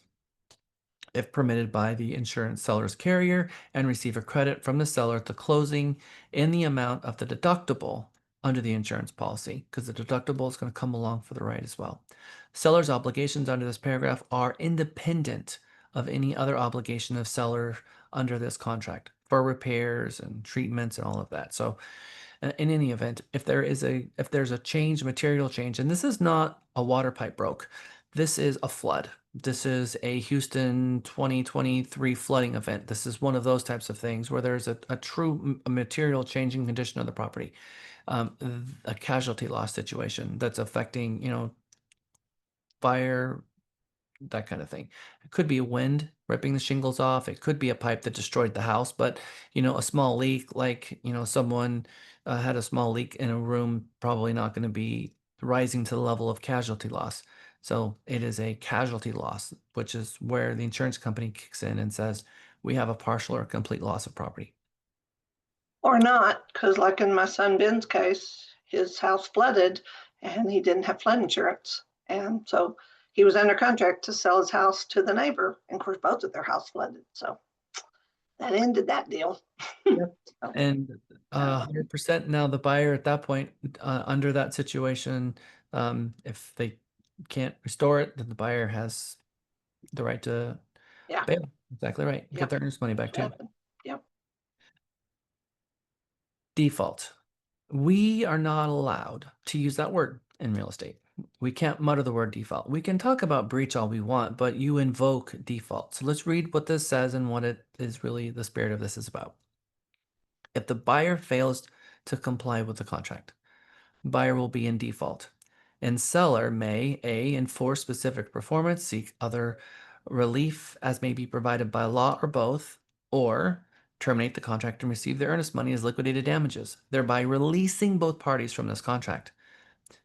if permitted by the insurance seller's carrier, and receive a credit from the seller at the closing in the amount of the deductible under the insurance policy, because the deductible is going to come along for the ride as well. Seller's obligations under this paragraph are independent of any other obligation of seller under this contract for repairs and treatments and all of that. So in any event, if there's a change, material change, and this is not a water pipe broke, this is a flood. This is a Houston 2023 flooding event. This is one of those types of things where there's a true material changing condition of the property, a casualty loss situation that's affecting, fire, that kind of thing. It could be wind ripping the shingles off. It could be a pipe that destroyed the house, but a small leak, like someone had a small leak in a room, probably not going to be rising to the level of casualty loss. So it is a casualty loss, which is where the insurance company kicks in and says, we have a partial or complete loss of property. Or not, because like in my son Ben's case, his house flooded and he didn't have flood insurance. And so he was under contract to sell his house to the neighbor. And of course, both of their house flooded. So that ended that deal. Yep. And 100% now the buyer at that point, under that situation, if they can't restore it, then the buyer has the right to Yeah. bail. Exactly right. Yep. Get their earnest money back too. Yep. Default. We are not allowed to use that word in real estate. We can't mutter the word default. We can talk about breach all we want, but you invoke default. So let's read what this says and what it is really the spirit of this is about. If the buyer fails to comply with the contract, buyer will be in default, and seller may A, enforce specific performance, seek other relief as may be provided by law or both, or terminate the contract and receive the earnest money as liquidated damages, thereby releasing both parties from this contract.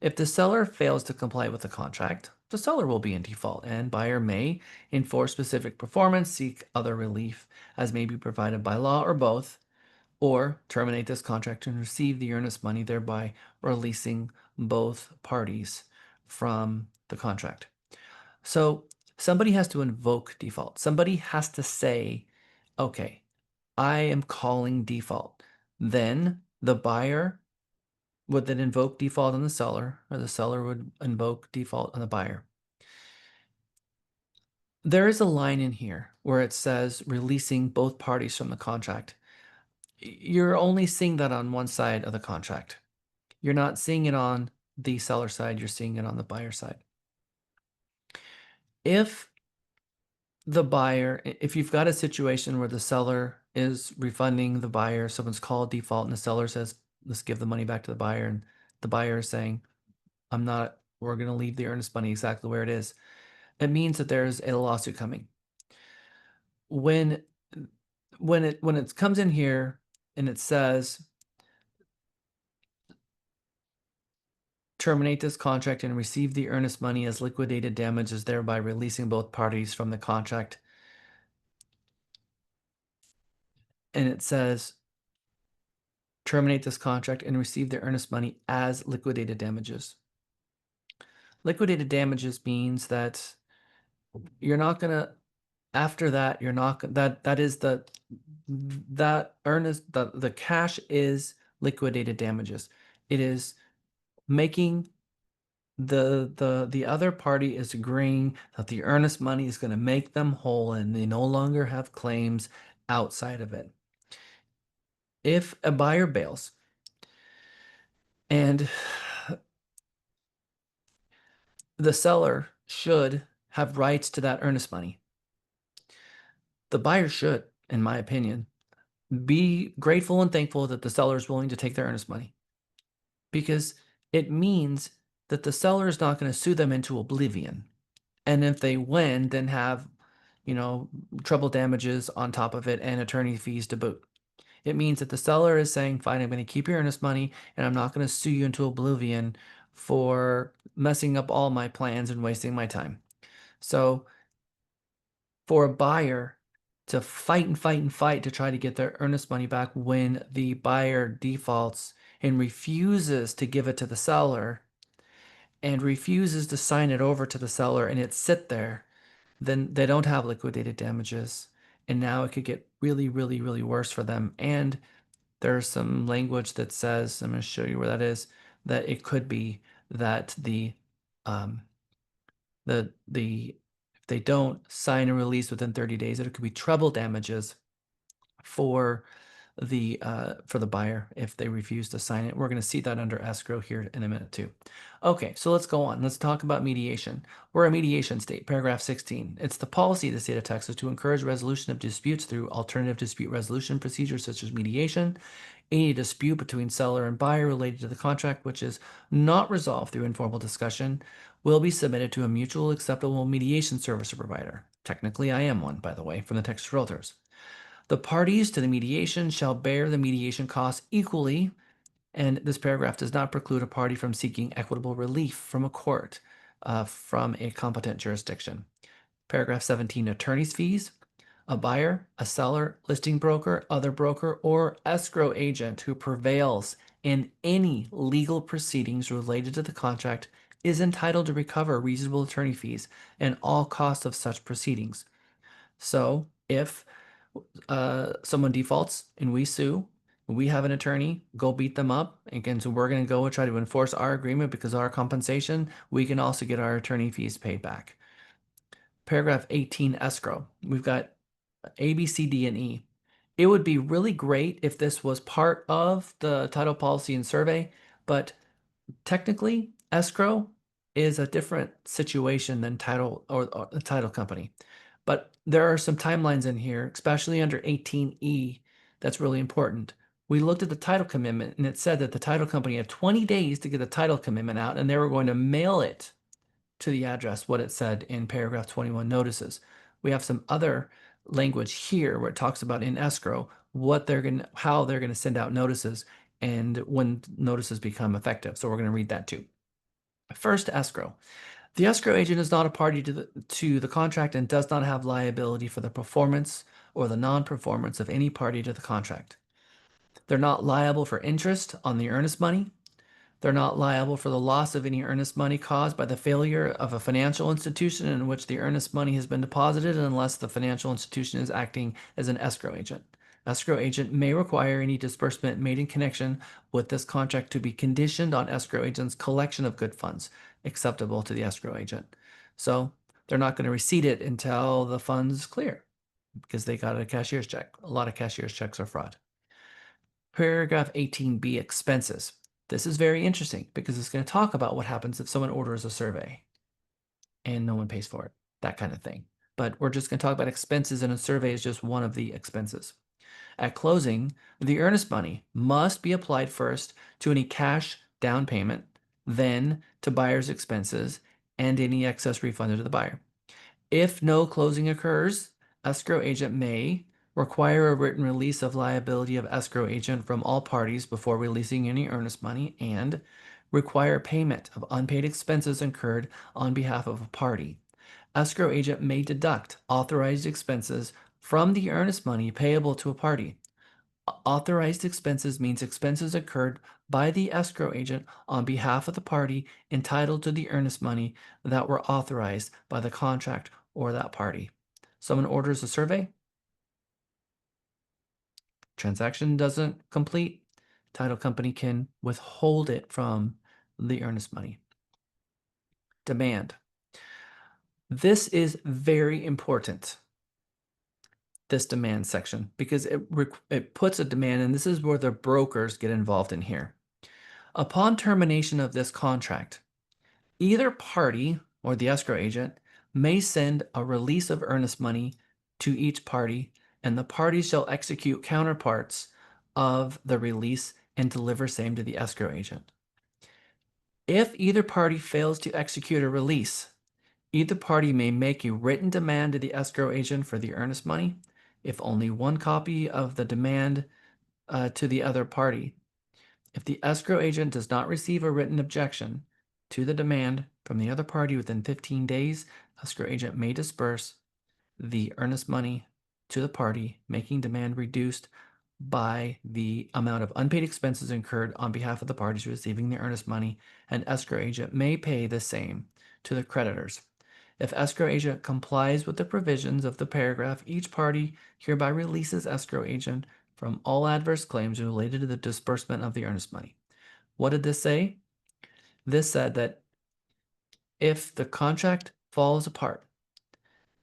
If the seller fails to comply with the contract, the seller will be in default, and buyer may enforce specific performance, seek other relief as may be provided by law or both, or terminate this contract and receive the earnest money, thereby releasing both parties from the contract. So somebody has to invoke default. Somebody has to say, okay, I am calling default. Then the buyer would then invoke default on the seller, or the seller would invoke default on the buyer. There is a line in here where it says releasing both parties from the contract. You're only seeing that on one side of the contract. You're not seeing it on the seller side, you're seeing it on the buyer side. If you've got a situation where the seller is refunding the buyer, someone's called default and the seller says, let's give the money back to the buyer, and the buyer is saying, I'm not We're going to leave the earnest money exactly where it is. It means that there's a lawsuit coming. When it comes in here and it says terminate this contract and receive the earnest money as liquidated damages, thereby releasing both parties from the contract. And it says terminate this contract and receive the earnest money as liquidated damages. Liquidated damages means that you're not gonna, after that, you're not that is the cash is liquidated damages. It is making the other party is agreeing that the earnest money is going to make them whole and they no longer have claims outside of it. If a buyer bails and the seller should have rights to that earnest money, the buyer should, in my opinion, be grateful and thankful that the seller is willing to take their earnest money, because it means that the seller is not going to sue them into oblivion. And if they win, then have, treble damages on top of it and attorney fees to boot. It means that the seller is saying, fine, I'm going to keep your earnest money and I'm not going to sue you into oblivion for messing up all my plans and wasting my time. So for a buyer to fight and fight and fight to try to get their earnest money back when the buyer defaults and refuses to give it to the seller and refuses to sign it over to the seller and it sit there, then they don't have liquidated damages. And now it could get really, really, really worse for them. And there's some language that says, I'm going to show you where that is, that it could be that if they don't sign a release within 30 days, it could be treble damages for the buyer if they refuse to sign it. We're going to see that under escrow here in a minute too. Okay, so let's go on. Let's talk about mediation. We're a mediation state, paragraph 16. It's the policy of the state of Texas to encourage resolution of disputes through alternative dispute resolution procedures such as mediation. Any dispute between seller and buyer related to the contract which is not resolved through informal discussion will be submitted to a mutual acceptable mediation service provider. Technically, I am one, by the way, from the Texas Realtors. The parties to the mediation shall bear the mediation costs equally, and this paragraph does not preclude a party from seeking equitable relief from a court from a competent jurisdiction. Paragraph 17, attorney's fees. A buyer, a seller, listing broker, other broker, or escrow agent who prevails in any legal proceedings related to the contract is entitled to recover reasonable attorney fees and all costs of such proceedings. So if someone defaults and we sue, we have an attorney, go beat them up. Again, so we're going to go and try to enforce our agreement because of our compensation. We can also get our attorney fees paid back. Paragraph 18, escrow. We've got A, B, C, D, and E. It would be really great if this was part of the title policy and survey, but technically escrow is a different situation than title or the title company. But there are some timelines in here, especially under 18E, that's really important. We looked at the title commitment and it said that the title company had 20 days to get the title commitment out and they were going to mail it to the address, what it said in paragraph 21 notices. We have some other language here where it talks about in escrow how they're going to send out notices and when notices become effective. So we're going to read that too. First, escrow. The escrow agent is not a party to the contract and does not have liability for the performance or the non-performance of any party to the contract. They're not liable for interest on the earnest money. They're not liable for the loss of any earnest money caused by the failure of a financial institution in which the earnest money has been deposited unless the financial institution is acting as an escrow agent. Escrow agent may require any disbursement made in connection with this contract to be conditioned on escrow agent's collection of good funds acceptable to the escrow agent. So they're not going to receipt it until the funds clear because they got a cashier's check. A lot of cashier's checks are fraud. Paragraph 18B, expenses. This is very interesting because it's going to talk about what happens if someone orders a survey and no one pays for it, that kind of thing. But we're just going to talk about expenses, and a survey is just one of the expenses. At closing, the earnest money must be applied first to any cash down payment then to buyer's expenses and any excess refunded to the buyer. If no closing occurs, escrow agent may require a written release of liability of escrow agent from all parties before releasing any earnest money and require payment of unpaid expenses incurred on behalf of a party. Escrow agent may deduct authorized expenses from the earnest money payable to a party. Authorized expenses means expenses incurred by the escrow agent on behalf of the party entitled to the earnest money that were authorized by the contract or that party. Someone orders a survey. Transaction doesn't complete. Title company can withhold it from the earnest money. Demand. This is very important, this demand section, because it puts a demand, and this is where the brokers get involved in here. Upon termination of this contract, either party or the escrow agent may send a release of earnest money to each party, and the parties shall execute counterparts of the release and deliver same to the escrow agent. If either party fails to execute a release, either party may make a written demand to the escrow agent for the earnest money, if only one copy of the demand to the other party. If the escrow agent does not receive a written objection to the demand from the other party within 15 days, escrow agent may disperse the earnest money to the party, making demand reduced by the amount of unpaid expenses incurred on behalf of the parties receiving the earnest money, and escrow agent may pay the same to the creditors. If escrow agent complies with the provisions of the paragraph, each party hereby releases escrow agent from all adverse claims related to the disbursement of the earnest money. What did this say? This said that if the contract falls apart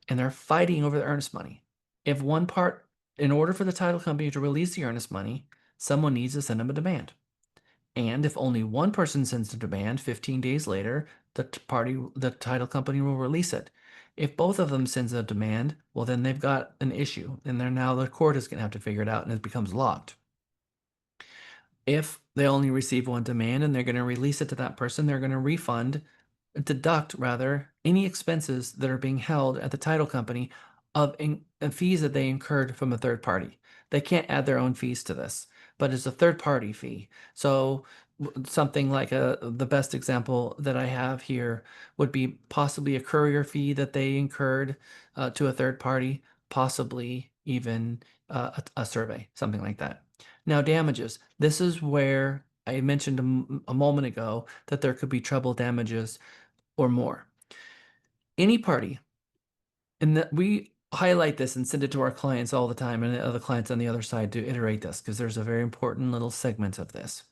and they're fighting over the earnest money, if one part, in order for the title company to release the earnest money, someone needs to send them a demand. And if only one person sends the demand, 15 days later, the title company will release it. If both of them sends a demand, well, then they've got an issue, and now the court is going to have to figure it out, and it becomes locked. If they only receive one demand and they're going to release it to that person, they're going to deduct any expenses that are being held at the title company of fees that they incurred from a third party. They can't add their own fees to this, but it's a third party fee. So something like the best example that I have here would be possibly a courier fee that they incurred to a third party, possibly even a survey, something like that. Now, damages. This is where I mentioned a moment ago that there could be treble damages or more. Any party, and that we highlight this and send it to our clients all the time and other clients on the other side to iterate this because there's a very important little segment of this.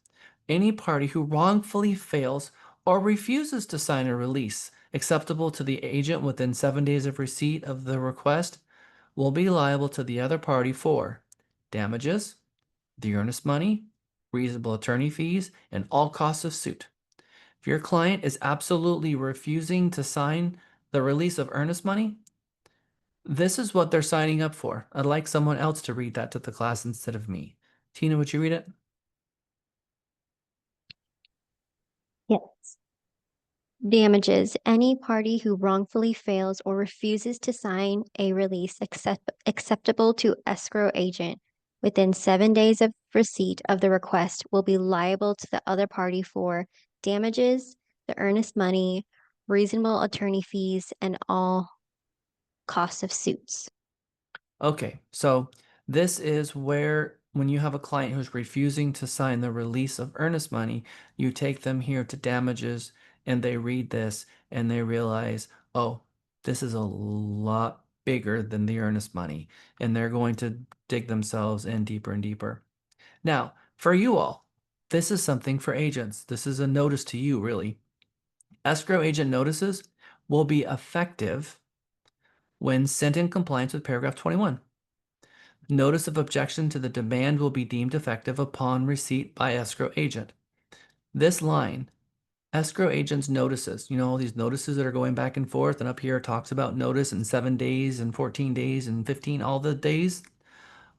Any party who wrongfully fails or refuses to sign a release acceptable to the agent within 7 days of receipt of the request will be liable to the other party for damages, the earnest money, reasonable attorney fees, and all costs of suit. If your client is absolutely refusing to sign the release of earnest money, this is what they're signing up for. I'd like someone else to read that to the class instead of me. Tina, would you read it? Yes. Damages. Any party who wrongfully fails or refuses to sign a release acceptable to escrow agent within 7 days of receipt of the request will be liable to the other party for damages, the earnest money, reasonable attorney fees, and all costs of suits. Okay, so this is where when you have a client who's refusing to sign the release of earnest money, you take them here to damages and they read this and they realize, oh, this is a lot bigger than the earnest money. And they're going to dig themselves in deeper and deeper. Now, for you all, this is something for agents. This is a notice to you, really. Escrow agent notices will be effective when sent in compliance with paragraph 21. Notice of objection to the demand will be deemed effective upon receipt by escrow agent. This line, escrow agent's notices, all these notices that are going back and forth, and up here it talks about notice in 7 days and 14 days and 15, all the days,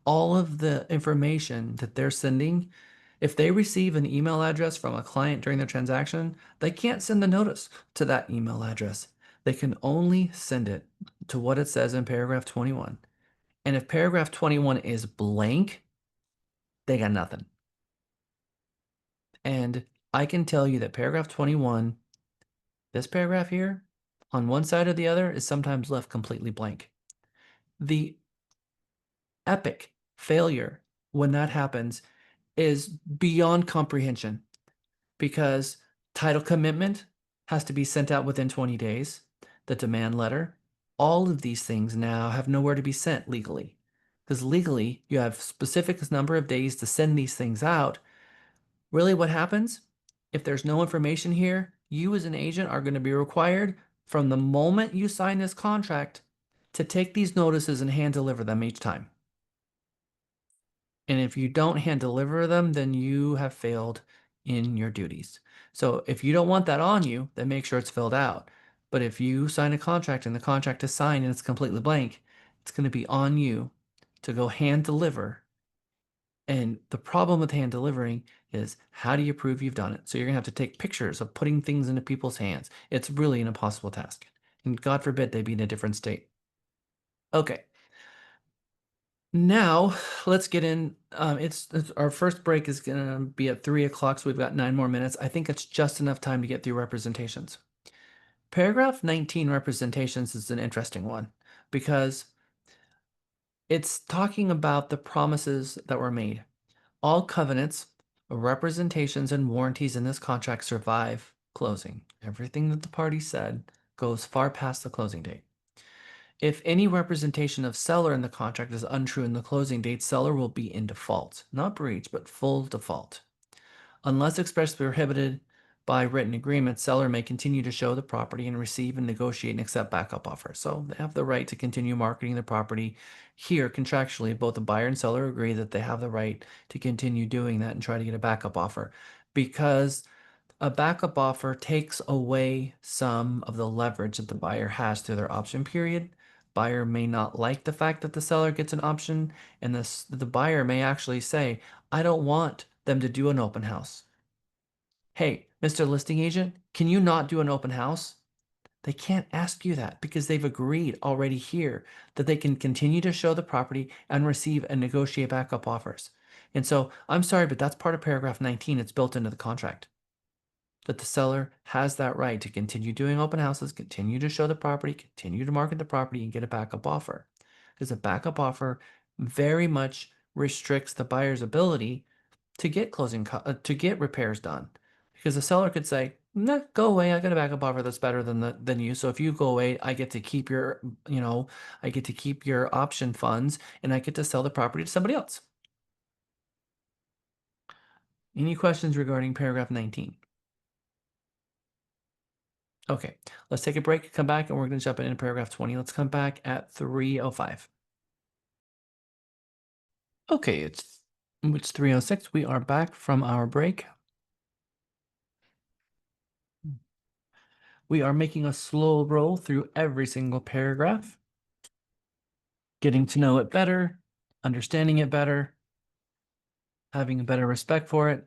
all of the information that they're sending If they receive an email address from a client during the transaction, they can't send the notice to that email address. They can only send it to what it says in paragraph 21. And if paragraph 21 is blank, they got nothing. And I can tell you that paragraph 21, this paragraph here, on one side or the other, is sometimes left completely blank. The epic failure when that happens is beyond comprehension, because title commitment has to be sent out within 20 days, the demand letter, all of these things now have nowhere to be sent legally. Because legally, you have specific number of days to send these things out. Really, what happens? If there's no information here, you as an agent are going to be required from the moment you sign this contract to take these notices and hand deliver them each time. And if you don't hand deliver them, then you have failed in your duties. So if you don't want that on you, then make sure it's filled out. But if you sign a contract and the contract is signed and it's completely blank, it's going to be on you to go hand deliver. And the problem with hand delivering is, how do you prove you've done it? So you're going to have to take pictures of putting things into people's hands. It's really an impossible task. And God forbid they be in a different state. Okay. Now let's get in. It's our first break is gonna be at 3 o'clock, so we've got 9 more minutes. I think it's just enough time to get through representations. Paragraph 19, representations, is an interesting one because it's talking about the promises that were made. All covenants, representations, and warranties in this contract survive closing. Everything that the party said goes far past the closing date. If any representation of seller in the contract is untrue in the closing date, seller will be in default, not breach, but full default. Unless expressly prohibited by written agreement, seller may continue to show the property and receive and negotiate and accept backup offers. So they have the right to continue marketing the property. Here, contractually, both the buyer and seller agree that they have the right to continue doing that and try to get a backup offer, because a backup offer takes away some of the leverage that the buyer has through their option period. Buyer may not like the fact that the seller gets an option, and the buyer may actually say, I don't want them to do an open house. Hey, Mr. Listing Agent, can you not do an open house? They can't ask you that because they've agreed already here that they can continue to show the property and receive and negotiate backup offers. And so I'm sorry, but that's part of paragraph 19. It's built into the contract that the seller has that right to continue doing open houses, continue to show the property, continue to market the property, and get a backup offer. Because a backup offer very much restricts the buyer's ability to get to get repairs done. Because the seller could say, "Nah, go away. I got a backup offer that's better than you. So if you go away, I get to keep your, I get to keep your option funds, and I get to sell the property to somebody else." Any questions regarding paragraph 19? Okay, let's take a break, come back, and we're going to jump into paragraph 20. Let's come back at 3:05. Okay, it's 3:06. We are back from our break. We are making a slow roll through every single paragraph, getting to know it better, understanding it better, having a better respect for it.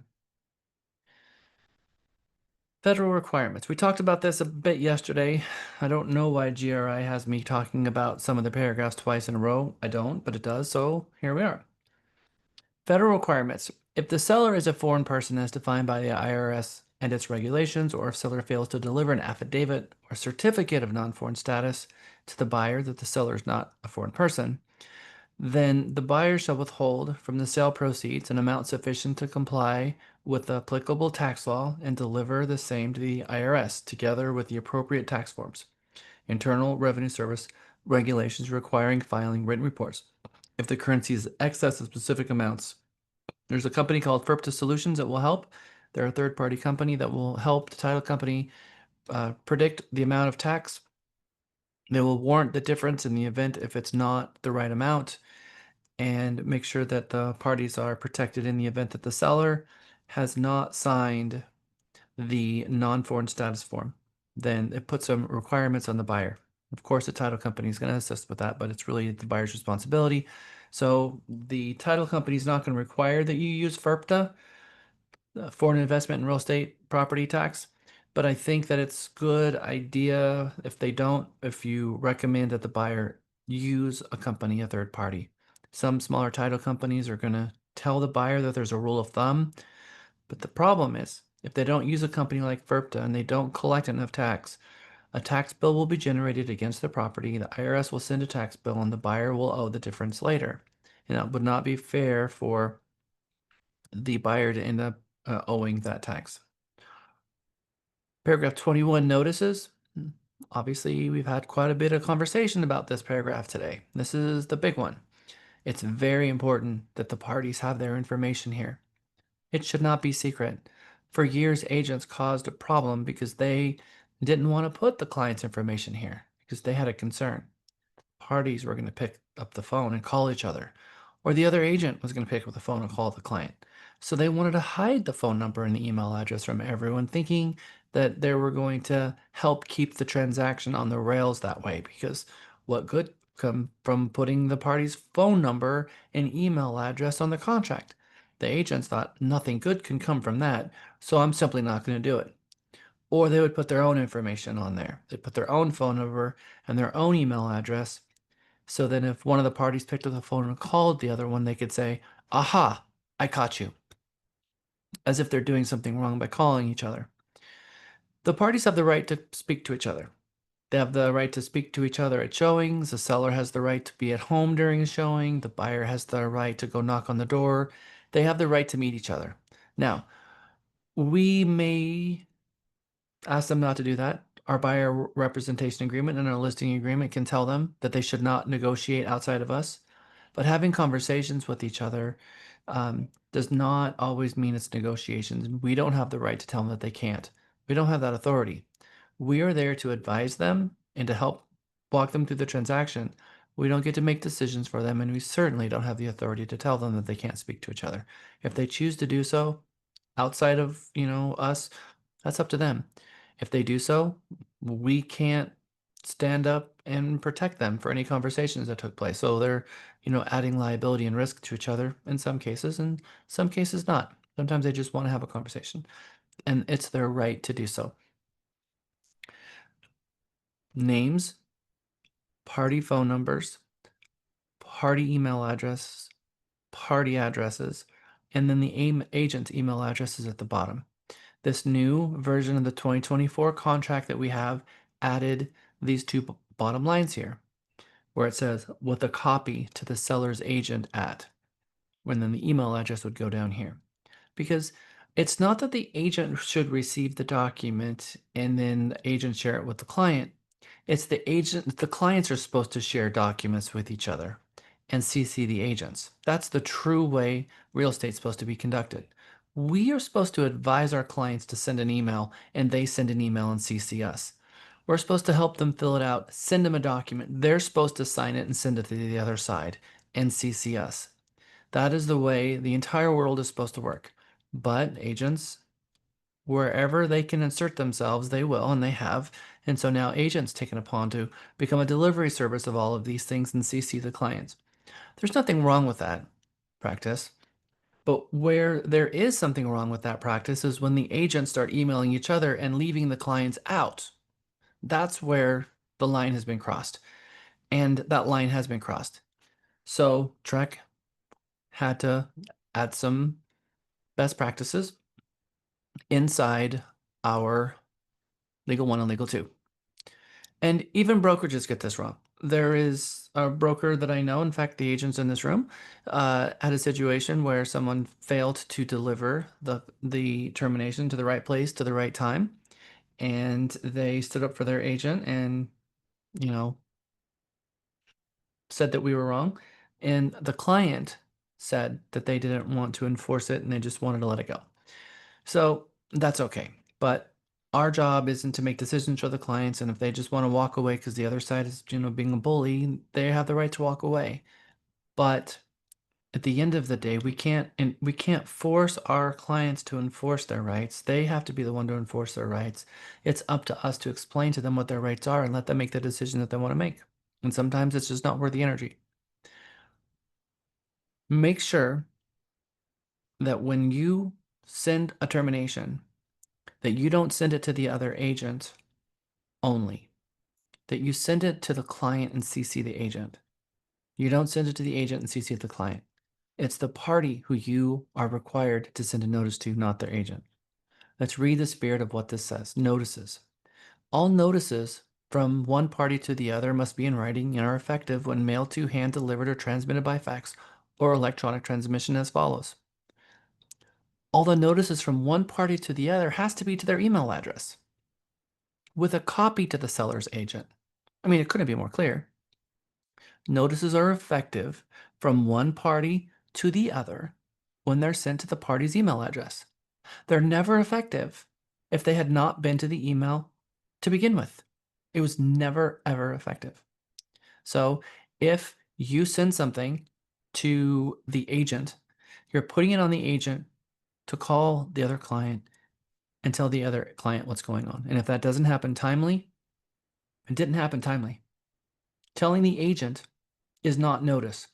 Federal requirements. We talked about this a bit yesterday. I don't know why GRI has me talking about some of the paragraphs twice in a row. I don't, but it does, so here we are. Federal requirements. If the seller is a foreign person as defined by the IRS and its regulations, or if seller fails to deliver an affidavit or certificate of non-foreign status to the buyer that the seller is not a foreign person, then the buyer shall withhold from the sale proceeds an amount sufficient to comply with the applicable tax law and deliver the same to the IRS together with the appropriate tax forms. Internal Revenue Service regulations requiring filing written reports. If the currency is excess of specific amounts, there's a company called FERPTA Solutions that will help. They're a third-party company that will help the title company predict the amount of tax. They will warrant the difference in the event if it's not the right amount, and make sure that the parties are protected in the event that the seller has not signed the non-foreign status form. Then it puts some requirements on the buyer. Of course, the title company is going to assist with that, but it's really the buyer's responsibility. So the title company is not going to require that you use FERPTA, foreign investment in real estate property tax. But I think that it's good idea if you recommend that the buyer use a company, a third party. Some smaller title companies are going to tell the buyer that there's a rule of thumb. But the problem is, if they don't use a company like FERPTA and they don't collect enough tax, a tax bill will be generated against the property. The IRS will send a tax bill and the buyer will owe the difference later. And it would not be fair for the buyer to end up owing that tax. Paragraph 21, notices. Obviously, we've had quite a bit of conversation about this paragraph today. This is the big one. It's very important that the parties have their information here. It should not be secret. For years, agents caused a problem because they didn't want to put the client's information here because they had a concern. Parties were going to pick up the phone and call each other, or the other agent was going to pick up the phone and call the client. So they wanted to hide the phone number and the email address from everyone, thinking that they were going to help keep the transaction on the rails that way, because what good come from putting the party's phone number and email address on the contract? The agents thought nothing good can come from that, so I'm simply not going to do it. Or they would put their own information on there. They'd put their own phone number and their own email address. So then if one of the parties picked up the phone and called the other one, they could say, aha, I caught you. As if they're doing something wrong by calling each other. The parties have the right to speak to each other. They have the right to speak to each other at showings. The seller has the right to be at home during a showing. The buyer has the right to go knock on the door. They have the right to meet each other. Now, we may ask them not to do that. Our buyer representation agreement and our listing agreement can tell them that they should not negotiate outside of us. But having conversations with each other does not always mean it's negotiations. We don't have the right to tell them that they can't. We don't have that authority. We are there to advise them and to help walk them through the transaction. We don't get to make decisions for them, and we certainly don't have the authority to tell them that they can't speak to each other. If they choose to do so outside of, us, that's up to them. If they do so, we can't stand up and protect them for any conversations that took place. So they're, adding liability and risk to each other in some cases, and some cases not. Sometimes they just want to have a conversation, and it's their right to do so. Names, party phone numbers, party email address, party addresses, and then the agent's email address is at the bottom. This new version of the 2024 contract that we have added these two bottom lines here, where it says with a copy to the seller's agent at, when then the email address would go down here. Because it's not that the agent should receive the document and then the agent share it with the client. It's the clients are supposed to share documents with each other and CC the agents. That's the true way real estate's supposed to be conducted. We are supposed to advise our clients to send an email, and they send an email and CC us. We're supposed to help them fill it out, send them a document. They're supposed to sign it and send it to the other side and CC us. That is the way the entire world is supposed to work. But agents, wherever they can insert themselves, they will, and they have. And so now agents taken upon to become a delivery service of all of these things and CC the clients. There's nothing wrong with that practice. But where there is something wrong with that practice is when the agents start emailing each other and leaving the clients out. That's where the line has been crossed. And that line has been crossed. So Trek had to add some best practices inside our Legal 1 and Legal 2. And even brokerages get this wrong. There is a broker that I know, in fact, the agents in this room, had a situation where someone failed to deliver the termination to the right place to the right time. And they stood up for their agent and, said that we were wrong. And the client said that they didn't want to enforce it and they just wanted to let it go. So that's okay. But our job isn't to make decisions for the clients. And if they just want to walk away because the other side is, being a bully, they have the right to walk away. But at the end of the day, we can't force our clients to enforce their rights. They have to be the one to enforce their rights. It's up to us to explain to them what their rights are and let them make the decision that they want to make. And sometimes it's just not worth the energy. Make sure that when you send a termination, that you don't send it to the other agent only, that you send it to the client and CC the agent. You don't send it to the agent and CC the client. It's the party who you are required to send a notice to, not their agent. Let's read the spirit of what this says. Notices. All notices from one party to the other must be in writing and are effective when mailed to, hand delivered, or transmitted by fax or electronic transmission as follows. All the notices from one party to the other has to be to their email address with a copy to the seller's agent. I mean, it couldn't be more clear. Notices are effective from one party to the other when they're sent to the party's email address. They're never effective if they had not been to the email to begin with. It was never, ever effective. So if you send something to the agent, you're putting it on the agent to call the other client and tell the other client what's going on. And if that doesn't happen timely, it didn't happen timely. Telling the agent is not notice.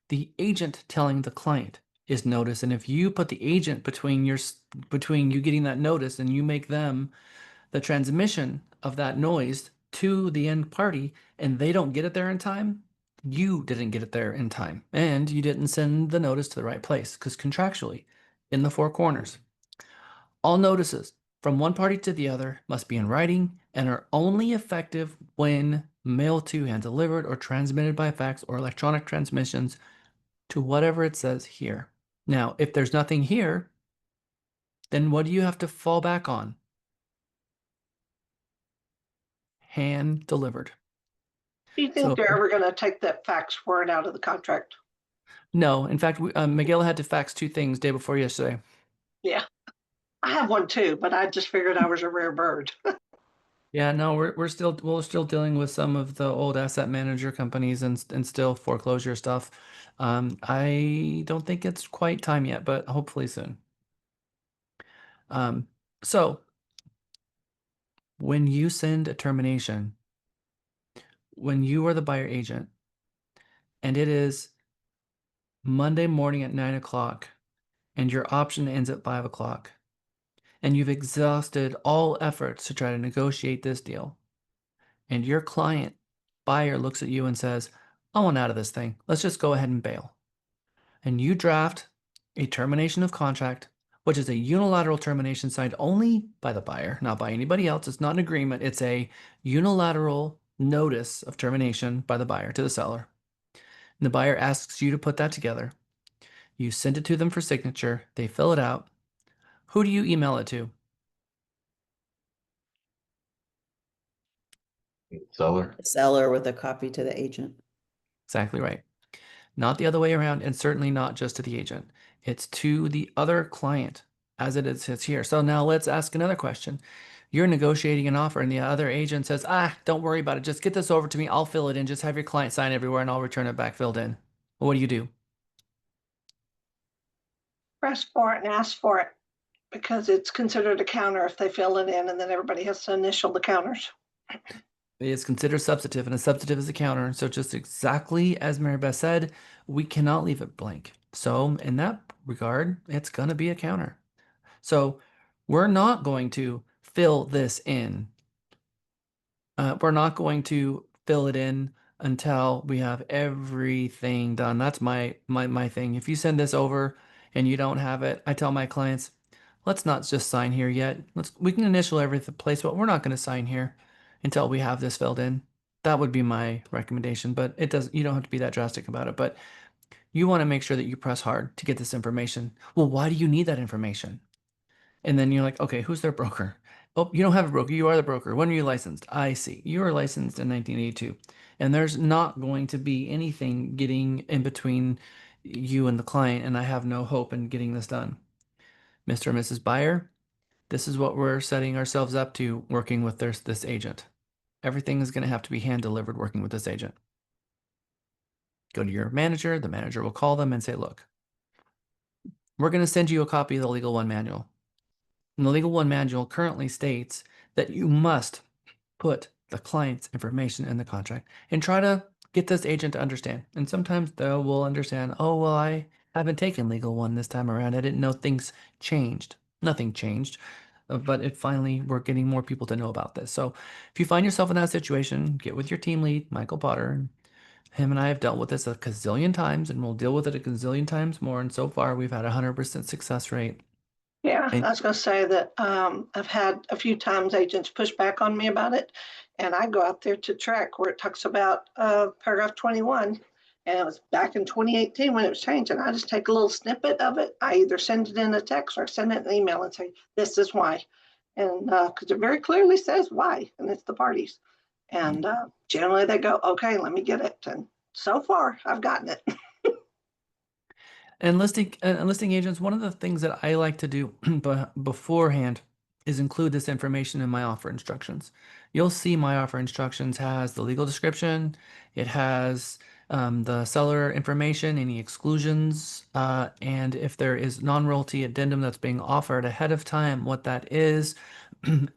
The agent telling the client is notice. And if you put the agent between you getting that notice and you make them the transmission of that noise to the end party and they don't get it there in time, you didn't get it there in time. And you didn't send the notice to the right place because contractually, in the four corners, all notices from one party to the other must be in writing and are only effective when mailed to, hand delivered, or transmitted by fax or electronic transmissions to whatever it says here. Now, if there's nothing here, then what do you have to fall back on? Hand delivered. Do you think they're ever going to take that fax word out of the contract? No, in fact, Miguel had to fax two things day before yesterday. Yeah, I have one too, but I just figured I was a rare bird. Yeah, no, we're still dealing with some of the old asset manager companies and still foreclosure stuff. I don't think it's quite time yet, but hopefully soon. So when you send a termination, when you are the buyer agent, and it is Monday morning at 9 o'clock, and your option ends at 5 o'clock, and you've exhausted all efforts to try to negotiate this deal, and your client buyer looks at you and says, I want out of this thing. Let's just go ahead and bail. And you draft a termination of contract, which is a unilateral termination signed only by the buyer, not by anybody else. It's not an agreement. It's a unilateral notice of termination by the buyer to the seller. And the buyer asks you to put that together. You send it to them for signature. They fill it out. Who do you email it to? Seller. Seller with a copy to the agent. Exactly right. Not the other way around, and certainly not just to the agent. It's to the other client as it sits here. So now let's ask another question. You're negotiating an offer and the other agent says, don't worry about it. Just get this over to me. I'll fill it in. Just have your client sign everywhere and I'll return it back filled in. Well, what do? Press for it and ask for it because it's considered a counter if they fill it in and then everybody has to initial the counters. It's considered substantive, and a substantive is a counter. So just exactly as Mary Beth said, we cannot leave it blank. So in that regard, it's going to be a counter. So we're not going to fill this in. We're not going to fill it in until we have everything done. That's my thing. If you send this over and you don't have it, I tell my clients, let's not just sign here yet. We can initial every place, but we're not going to sign here until we have this filled in. That would be my recommendation, but you don't have to be that drastic about it, but you want to make sure that you press hard to get this information. Well, why do you need that information? And then you're like, okay, who's their broker? Oh, you don't have a broker. You are the broker. When are you licensed? I see. You were licensed in 1982. And there's not going to be anything getting in between you and the client. And I have no hope in getting this done. Mr. and Mrs. Buyer, this is what we're setting ourselves up to working with this agent. Everything is going to have to be hand delivered working with this agent. Go to your manager. The manager will call them and say, look, we're going to send you a copy of the Legal One manual. And the Legal One manual currently states that you must put the client's information in the contract and try to get this agent to understand. And sometimes they will understand, oh, well, I haven't taken Legal One this time around. I didn't know things changed. Nothing changed, but it finally, we're getting more people to know about this. So if you find yourself in that situation, get with your team lead, Michael Potter. Him and I have dealt with this a gazillion times, and we'll deal with it a gazillion times more. And so far, we've had a 100% success rate. Yeah, And I was gonna say that I've had a few times agents push back on me about it. And I go out there to track where it talks about paragraph 21. And it was back in 2018 when it was changed. And I just take a little snippet of it. I either send it in a text or send it an email and say, this is why. And because it very clearly says why, and it's the parties. And generally they go, okay, let me get it. And so far I've gotten it. And listing agents, one of the things that I like to do beforehand is include this information in my offer instructions. You'll see my offer instructions has the legal description, it has the seller information, any exclusions, and if there is non-royalty addendum that's being offered ahead of time, what that is,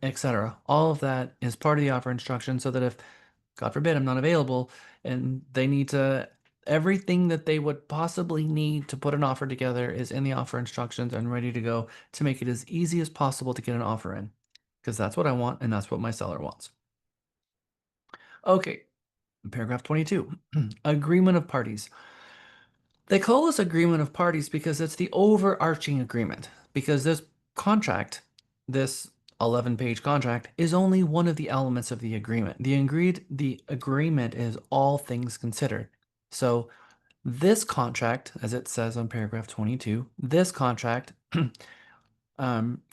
etc. All of that is part of the offer instruction so that if, God forbid, I'm not available and they need to everything that they would possibly need to put an offer together is in the offer instructions and ready to go to make it as easy as possible to get an offer in. Because that's what I want and that's what my seller wants. Okay, paragraph 22, agreement of parties. They call this agreement of parties because it's the overarching agreement. Because this contract, this 11-page contract, is only one of the elements of the agreement. The agreement is all things considered. So this contract, as it says on paragraph 22, this contract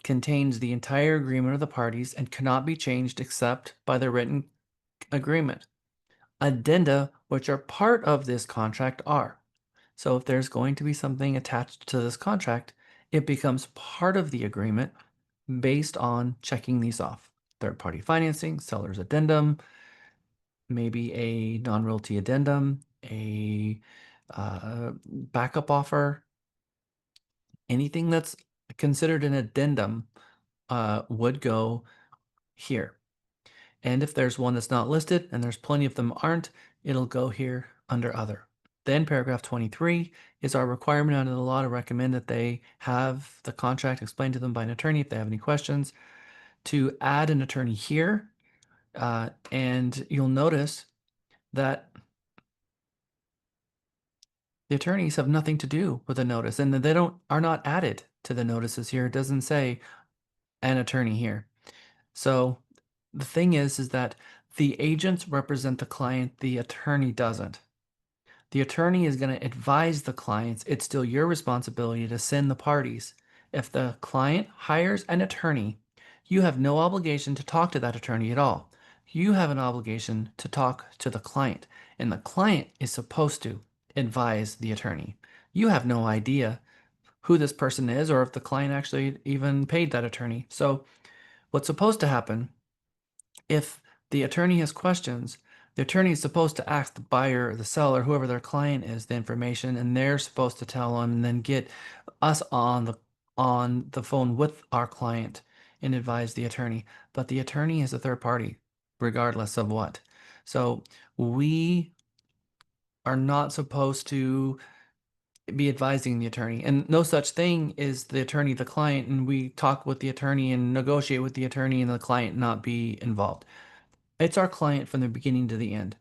contains the entire agreement of the parties and cannot be changed except by the written agreement. Addenda, which are part of this contract, are. So if there's going to be something attached to this contract, it becomes part of the agreement based on checking these off. Third-party financing, seller's addendum, maybe a non-realty addendum, a backup offer, anything that's considered an addendum would go here. And if there's one that's not listed, and there's plenty of them aren't, it'll go here under other. Then paragraph 23 is our requirement under the law to recommend that they have the contract explained to them by an attorney if they have any questions, to add an attorney here. And you'll notice that the attorneys have nothing to do with the notice, and they are not added to the notices here. It doesn't say an attorney here. So the thing is that the agents represent the client, the attorney doesn't. The attorney is going to advise the clients. It's still your responsibility to send the parties. If the client hires an attorney, you have no obligation to talk to that attorney at all. You have an obligation to talk to the client, and the client is supposed to advise the attorney. You have no idea who this person is or if the client actually even paid that attorney. So what's supposed to happen if the attorney has questions, the attorney is supposed to ask the buyer or the seller, whoever their client is, the information, and they're supposed to tell them and then get us on the phone with our client and advise the attorney. But the attorney is a third party, regardless of what. So we are not supposed to be advising the attorney, and no such thing is the attorney the client, and we talk with the attorney and negotiate with the attorney and the client not be involved. It's our client from the beginning to the end.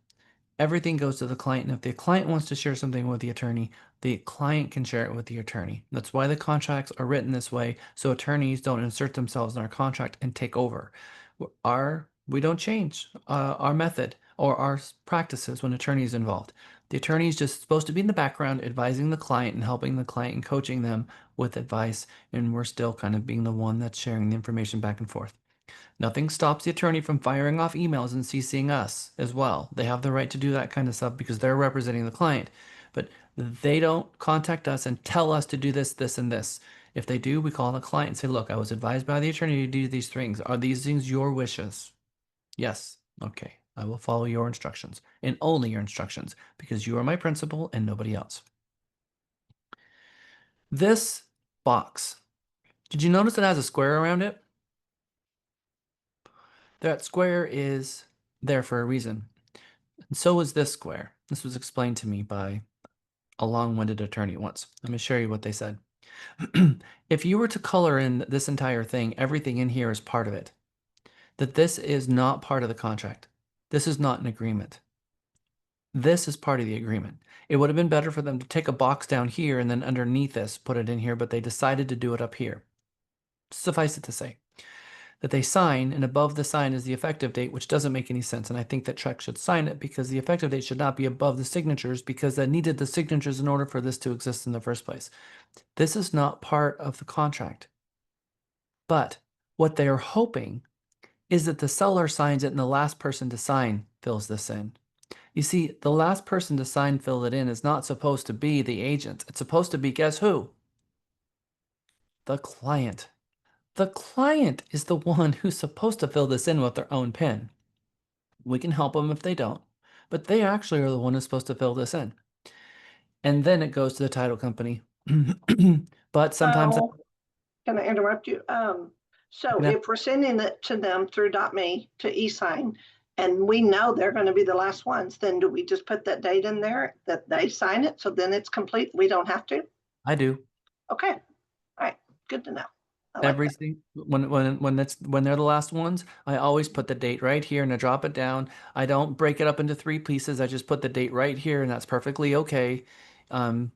Everything goes to the client, and if the client wants to share something with the attorney, the client can share it with the attorney. That's why the contracts are written this way, so attorneys don't insert themselves in our contract and take over. We don't change our method or our practices when attorney is involved. The attorney is just supposed to be in the background advising the client and helping the client and coaching them with advice, and we're still kind of being the one that's sharing the information back and forth. Nothing stops the attorney from firing off emails and CCing us as well. They have the right to do that kind of stuff because they're representing the client. But they don't contact us and tell us to do this, this, and this. If they do, we call the client and say, look, I was advised by the attorney to do these things. Are these things your wishes? Yes. Okay. I will follow your instructions and only your instructions because you are my principal and nobody else. This box, did you notice it has a square around it? That square is there for a reason. And so is this square. This was explained to me by a long-winded attorney once. Let me show you what they said. If you were to color in this entire thing, everything in here is part of it. That this is not part of the contract. This is not an agreement. This is part of the agreement. It would have been better for them to take a box down here and then underneath this, put it in here, but they decided to do it up here. Suffice it to say that they sign, and above the sign is the effective date, which doesn't make any sense. And I think that Trek should sign it because the effective date should not be above the signatures because they needed the signatures in order for this to exist in the first place. This is not part of the contract. But what they are hoping is that the seller signs it and the last person to sign fills this in. You see, the last person to sign fill it in is not supposed to be the agent. It's supposed to be, guess who? The client. The client is the one who's supposed to fill this in with their own pen. We can help them if they don't, but they actually are the one who's supposed to fill this in. And then it goes to the title company. But sometimes Oh, can I interrupt you? So Yeah. if we're sending it to them through .me to e-sign, and we know they're going to be the last ones, then do we just put that date in there that they sign it? So then it's complete. We don't have to. I do. Okay. All right. Good to know. I like that. When they're the last ones, I always put the date right here and I drop it down. I don't break it up into 3 pieces. I just put the date right here and that's perfectly okay. And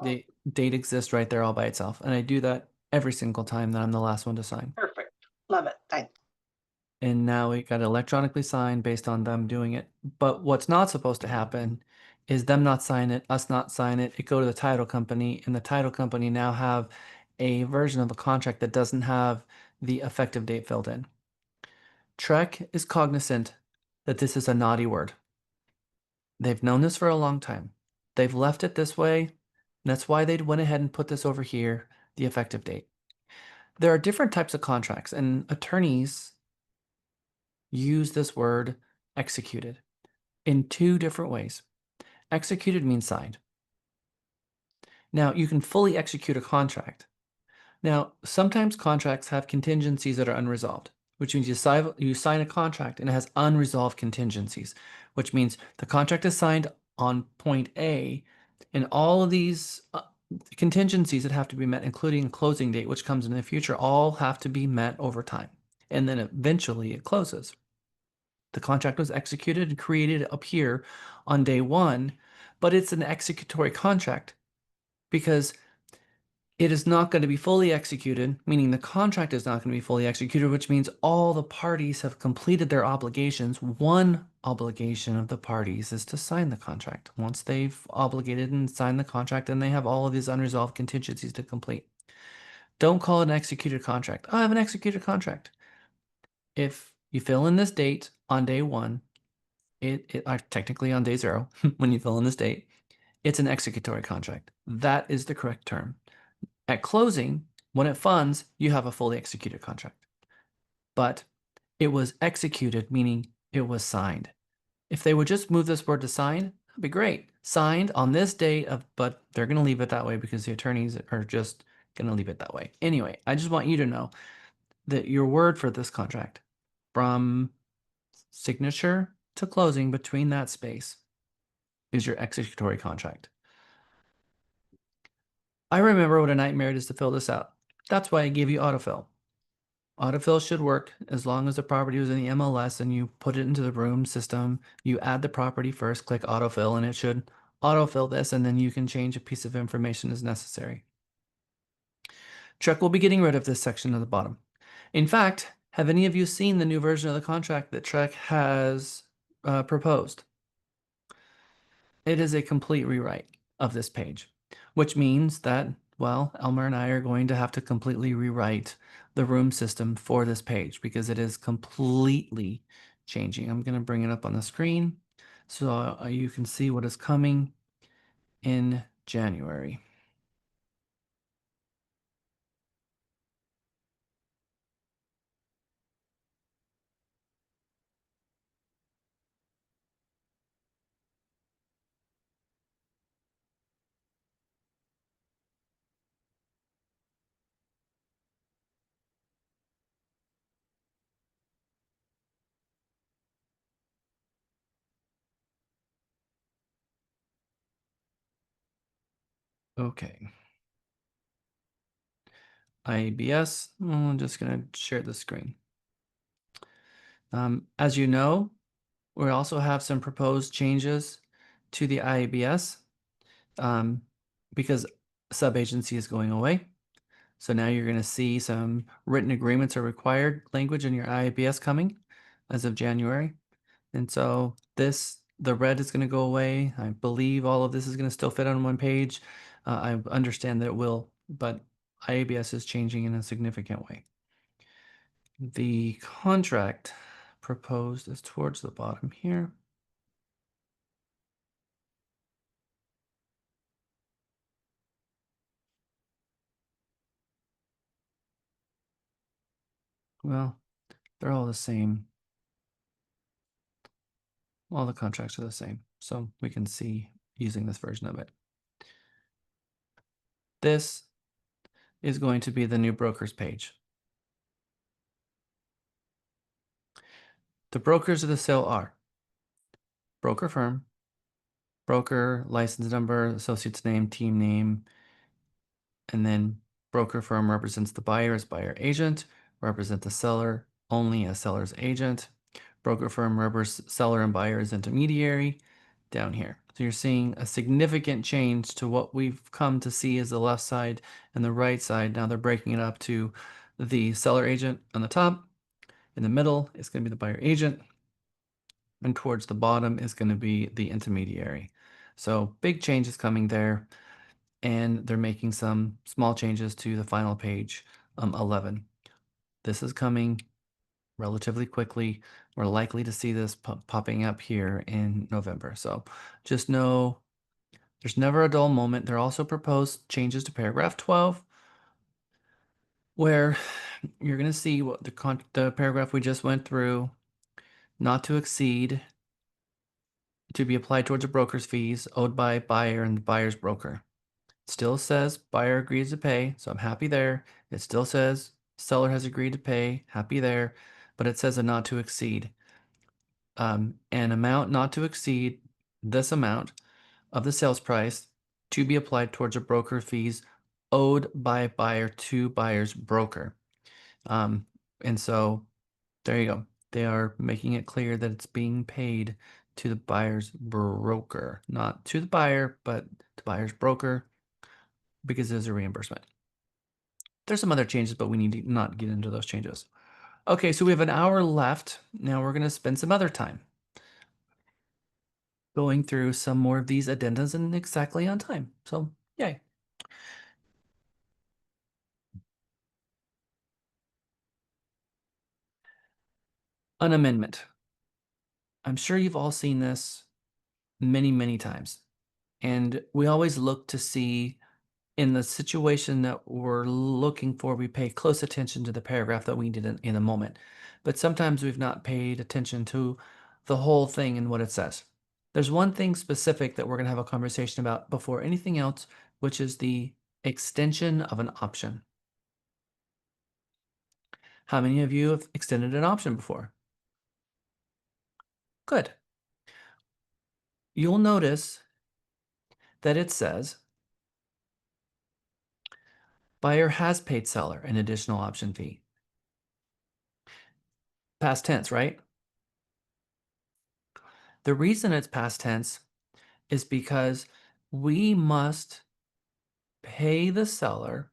the date exists right there all by itself. And I do that every single time that I'm the last one to sign. Perfect. Love it. Thanks. And now it got electronically signed based on them doing it. But what's not supposed to happen is them not sign it, us not sign it. It go to the title company, and the title company now have a version of a contract that doesn't have the effective date filled in. Trek is cognizant that this is a naughty word. They've known this for a long time. They've left it this way. That's why they went ahead and put this over here, the effective date. There are different types of contracts, and attorneys use this word executed in 2 different ways. Executed means signed. Now, you can fully execute a contract. Now, sometimes contracts have contingencies that are unresolved, which means you sign a contract and it has unresolved contingencies, which means the contract is signed on point A, and all of these contingencies that have to be met, including a closing date, which comes in the future, all have to be met over time. And then eventually it closes. The contract was executed and created up here on day 1, but it's an executory contract because it is not going to be fully executed, meaning the contract is not going to be fully executed, which means all the parties have completed their obligations. One obligation of the parties is to sign the contract. Once they've obligated and signed the contract, then they have all of these unresolved contingencies to complete. Don't call it an executed contract. I have an executed contract. If you fill in this date on day 1, technically on day 0, when you fill in this date, it's an executory contract. That is the correct term. At closing, when it funds, you have a fully executed contract. But it was executed, meaning it was signed. If they would just move this word to sign, that'd be great. Signed on this date but they're going to leave it that way because the attorneys are just going to leave it that way. Anyway, I just want you to know that your word for this contract, from signature to closing, between that space, is your executory contract. I remember what a nightmare it is to fill this out. That's why I gave you autofill. Autofill should work as long as the property was in the MLS and you put it into the room system. You add the property first, click autofill, and it should autofill this, and then you can change a piece of information as necessary. Trek will be getting rid of this section at the bottom. In fact, have any of you seen the new version of the contract that Trek has proposed? It is a complete rewrite of this page, which means that, well, Elmer and I are going to have to completely rewrite the room system for this page because it is completely changing. I'm going to bring it up on the screen so you can see what is coming in January. Okay. IABS. I'm just going to share the screen. As you know, we also have some proposed changes to the IABS because subagency is going away. So now you're going to see some written agreements are required language in your IABS coming as of January. And so the red is going to go away. I believe all of this is going to still fit on one page. I understand that it will, but IABS is changing in a significant way. The contract proposed is towards the bottom here. Well, they're all the same. All the contracts are the same, so we can see using this version of it. This is going to be the new brokers page. The brokers of the sale are broker firm, broker, license number, associate's name, team name, and then broker firm represents the buyer as buyer agent, represent the seller only as seller's agent. Broker firm represents seller and buyer as intermediary down here. So you're seeing a significant change to what we've come to see as the left side and the right side. Now they're breaking it up to the seller agent on the top. In the middle is going to be the buyer agent. And towards the bottom is going to be the intermediary. So big changes coming there. And they're making some small changes to the final page 11. This is coming relatively quickly. We're likely to see this popping up here in November. So just know there's never a dull moment. There are also proposed changes to paragraph 12, where you're going to see what the paragraph we just went through, not to exceed, to be applied towards a broker's fees owed by buyer and the buyer's broker. It still says buyer agrees to pay, so I'm happy there. It still says seller has agreed to pay, happy there, but it says a not to exceed. An amount not to exceed this amount of the sales price to be applied towards a broker fees owed by buyer to buyer's broker. And so there you go. They are making it clear that it's being paid to the buyer's broker, not to the buyer, but to buyer's broker, because there's a reimbursement. There's some other changes, but we need to not get into those changes. Okay, so we have an hour left. Now we're going to spend some other time going through some more of these addendums and exactly on time. So, yay. An amendment. I'm sure you've all seen this many, many times. And we always look to see in the situation that we're looking for, we pay close attention to the paragraph that we did in a moment. But sometimes we've not paid attention to the whole thing and what it says. There's one thing specific that we're going to have a conversation about before anything else, which is the extension of an option. How many of you have extended an option before? Good. You'll notice that it says buyer has paid seller an additional option fee. Past tense, right? The reason it's past tense is because we must pay the seller,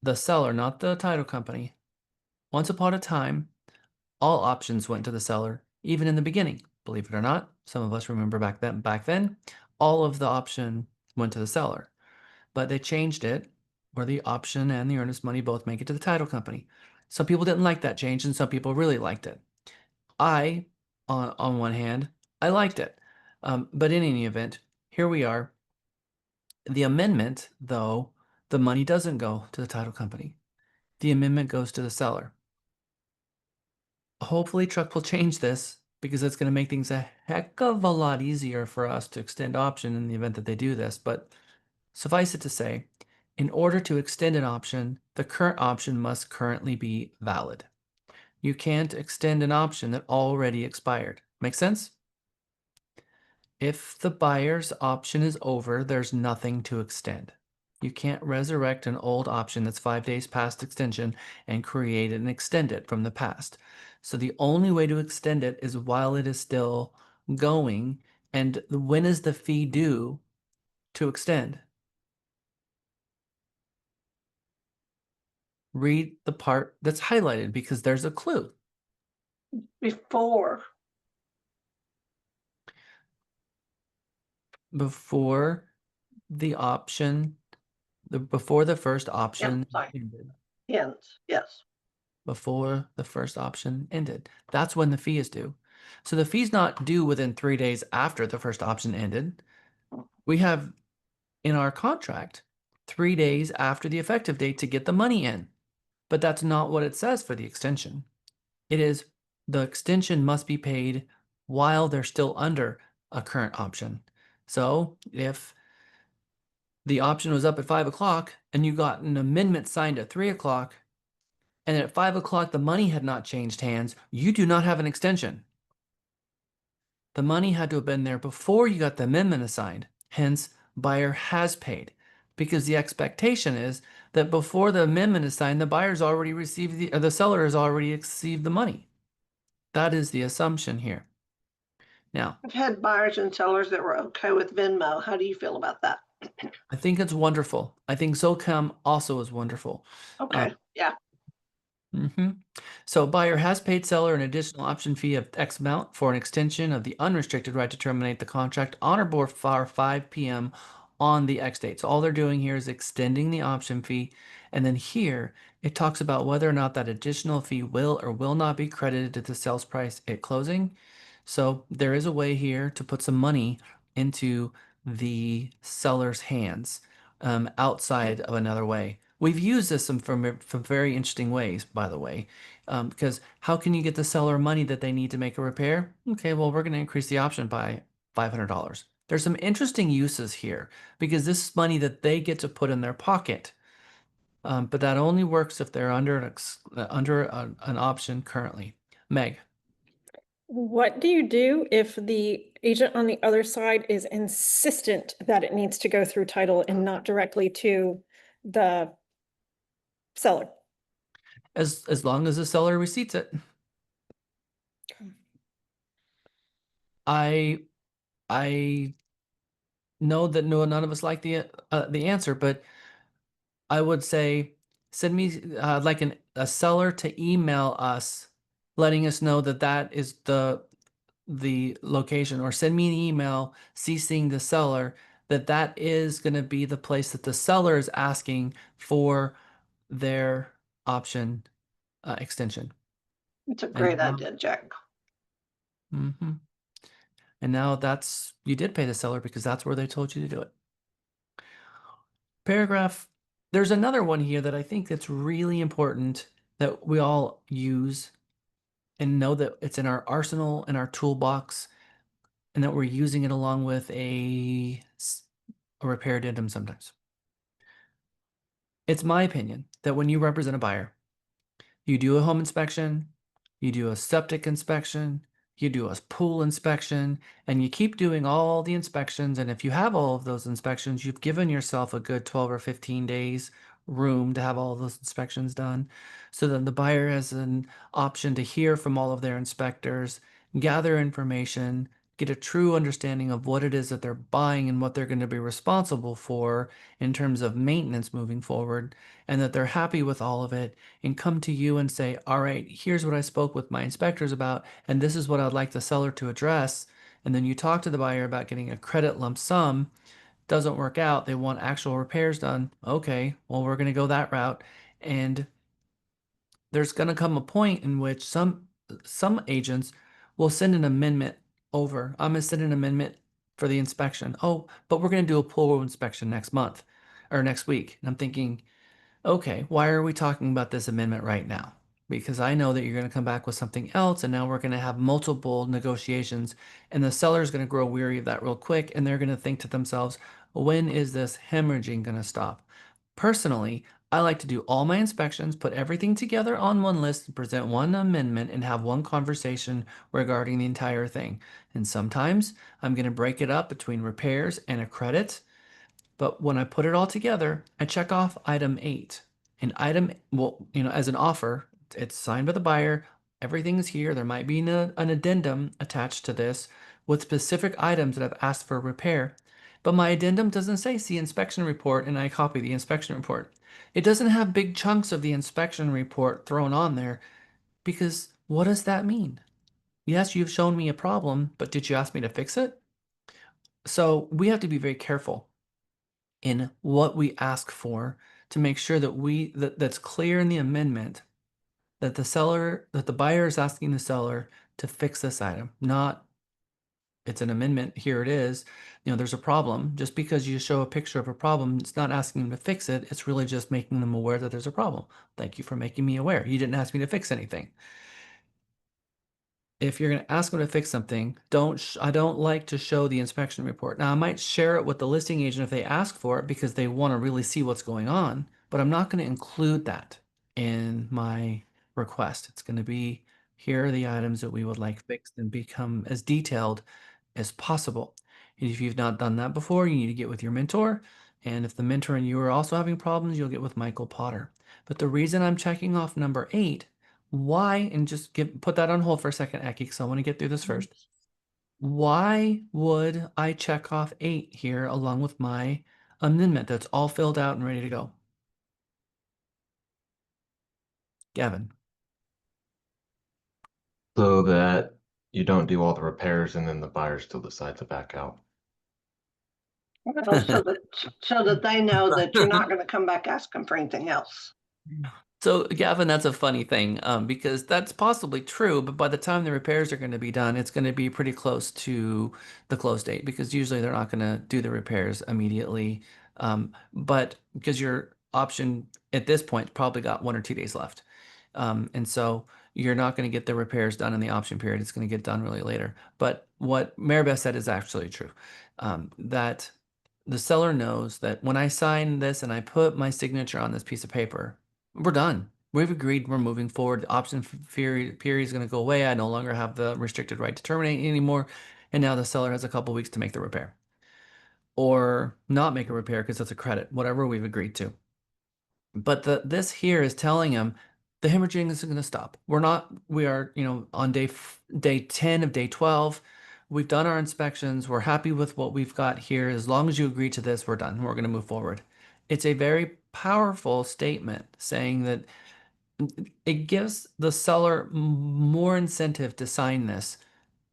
not the title company. Once upon a time, all options went to the seller, even in the beginning. Believe it or not, some of us remember back then, all of the option went to the seller. But they changed it where the option and the earnest money both make it to the title company. Some people didn't like that change, and some people really liked it. On one hand, I liked it. But in any event, here we are. The amendment, though, the money doesn't go to the title company. The amendment goes to the seller. Hopefully, Truck will change this because it's going to make things a heck of a lot easier for us to extend option in the event that they do this. But suffice it to say, in order to extend an option, the current option must currently be valid. You can't extend an option that already expired. Make sense? If the buyer's option is over, there's nothing to extend. You can't resurrect an old option that's 5 days past extension and create and extend it from the past. So the only way to extend it is while it is still going. And when is the fee due to extend? Read the part that's highlighted because there's a clue. Before. Before the option, before the first option sorry. ended. Ends, yes. Before the first option ended. That's when the fee is due. So the fee's not due within 3 days after the first option ended. We have in our contract 3 days after the effective date to get the money in. But that's not what it says for the extension. It is the extension must be paid while they're still under a current option. So if the option was up at 5 o'clock and you got an amendment signed at 3 o'clock, and at 5 o'clock the money had not changed hands, you do not have an extension. The money had to have been there before you got the amendment assigned. Hence, buyer has paid. Because the expectation is that before the amendment is signed, the buyer's already received the seller has already received the money. That is the assumption here. Now, I've had buyers and sellers that were okay with Venmo. How do you feel about that? I think it's wonderful. I think SOCOM also is wonderful. Okay, yeah. So buyer has paid seller an additional option fee of X amount for an extension of the unrestricted right to terminate the contract on or before 5 p.m. on the X date. So all they're doing here is extending the option fee. And then here it talks about whether or not that additional fee will or will not be credited to the sales price at closing. So there is a way here to put some money into the seller's hands outside of another way. We've used this from very interesting ways, by the way, because how can you get the seller money that they need to make a repair? Okay, well, we're going to increase the option by $500. There's some interesting uses here because this is money that they get to put in their pocket. But that only works if they're under an option currently. Meg. What do you do if the agent on the other side is insistent that it needs to go through title and not directly to the seller? As long as the seller receipts it. I know that none of us like the answer, but I would say send me like a seller to email us, letting us know that that is the location, or send me an email CCing the seller that that is going to be the place that the seller is asking for their option extension. It's a great now, idea, Jack. And now that's, you did pay the seller because that's where they told you to do it. Paragraph, there's another one here that I think that's really important that we all use and know that it's in our arsenal, in our toolbox, and that we're using it along with a repair addendum sometimes. It's my opinion that when you represent a buyer, you do a home inspection, you do a septic inspection, you do a pool inspection, and you keep doing all the inspections. And if you have all of those inspections, you've given yourself a good 12 or 15 days room to have all of those inspections done. So then the buyer has an option to hear from all of their inspectors, gather information, get a true understanding of what it is that they're buying and what they're going to be responsible for in terms of maintenance moving forward, and that they're happy with all of it, and come to you and say, all right, here's what I spoke with my inspectors about, and this is what I'd like the seller to address. And then you talk to the buyer about getting a credit lump sum. Doesn't work out. They want actual repairs done. Okay, well, we're going to go that route. And there's going to come a point in which some agents will send an amendment over. I'm going to send an amendment for the inspection. Oh, but we're going to do a pool inspection next month or next week. And I'm thinking, okay, why are we talking about this amendment right now? Because I know that you're going to come back with something else, and now we're going to have multiple negotiations, and the seller is going to grow weary of that real quick, and they're going to think to themselves, when is this hemorrhaging going to stop? Personally, I like to do all my inspections, put everything together on one list, present one amendment, and have one conversation regarding the entire thing. And sometimes I'm going to break it up between repairs and a credit. But when I put it all together, I check off item 8. And item, well, as an offer, it's signed by the buyer. Everything's here. There might be an addendum attached to this with specific items that I've asked for repair. But my addendum doesn't say see inspection report, and I copy the inspection report. It doesn't have big chunks of the inspection report thrown on there because what does that mean? Yes, you've shown me a problem, but did you ask me to fix it? So we have to be very careful in what we ask for to make sure that that's clear in the amendment that the buyer is asking the seller to fix this item, not it's an amendment, here it is. There's a problem. Just because you show a picture of a problem, it's not asking them to fix it. It's really just making them aware that there's a problem. Thank you for making me aware. You didn't ask me to fix anything. If you're going to ask them to fix something, I don't like to show the inspection report. Now, I might share it with the listing agent if they ask for it because they want to really see what's going on, but I'm not going to include that in my request. It's going to be, here are the items that we would like fixed and become as detailed as possible. And if you've not done that before, you need to get with your mentor. And if the mentor and you are also having problems, you'll get with Michael Potter. But the reason I'm checking off number 8, why, and just put that on hold for a second, Eki, because I want to get through this first. Why would I check off 8 here along with my amendment that's all filled out and ready to go? Gavin. So that you don't do all the repairs and then the buyer still decides to back out. Well, so that they know that you're not going to come back asking for anything else. So, Gavin, that's a funny thing because that's possibly true, but by the time the repairs are going to be done, it's going to be pretty close to the close date because usually they're not going to do the repairs immediately. But because your option at this point probably got 1 or 2 days left. And so you're not going to get the repairs done in the option period. It's going to get done really later. But what Maribeth said is actually true, that the seller knows that when I sign this and I put my signature on this piece of paper, we're done. We've agreed we're moving forward. The option period is going to go away. I no longer have the restricted right to terminate anymore. And now the seller has a couple weeks to make the repair or not make a repair because that's a credit, whatever we've agreed to. But this here is telling him the hemorrhaging is going to stop. We are, on day 10 of day 12. We've done our inspections. We're happy with what we've got here. As long as you agree to this, we're done. We're going to move forward. It's a very powerful statement saying that it gives the seller more incentive to sign this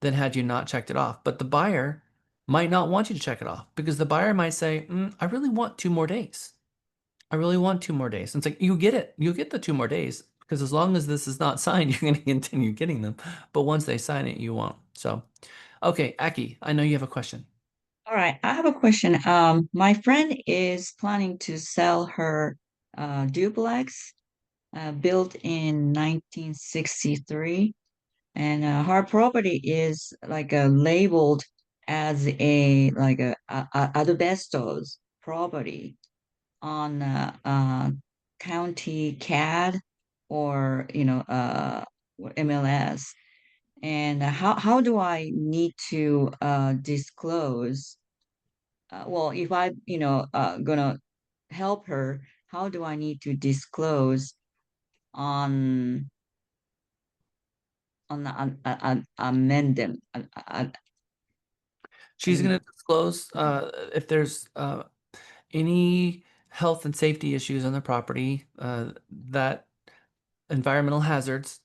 than had you not checked it off. But the buyer might not want you to check it off because the buyer might say, I really want 2 more days. I really want 2 more days. And it's like, you get it. You'll get the 2 more days because as long as this is not signed, you're going to continue getting them. But once they sign it, you won't. So, okay, Aki, I know you have a question. All right, I have a question. My friend is planning to sell her duplex built in 1963, and her property is like labeled as a asbestos property on county CAD or MLS. And how do I need to disclose? Well, if I gonna help her, how do I need to disclose on the amendment? She's going to disclose if there's any health and safety issues on the property, that environmental hazards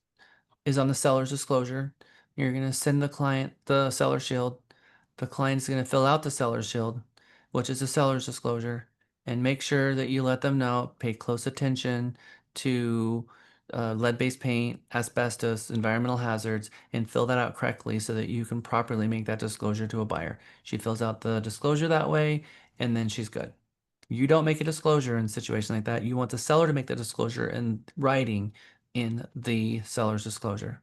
is on the seller's disclosure. You're going to send the client the seller shield. The client's going to fill out the seller's shield, which is the seller's disclosure, and make sure that you let them know, pay close attention to lead-based paint, asbestos, environmental hazards, and fill that out correctly so that you can properly make that disclosure to a buyer. She fills out the disclosure that way, and then she's good. You don't make a disclosure in a situation like that. You want the seller to make the disclosure in writing in the seller's disclosure.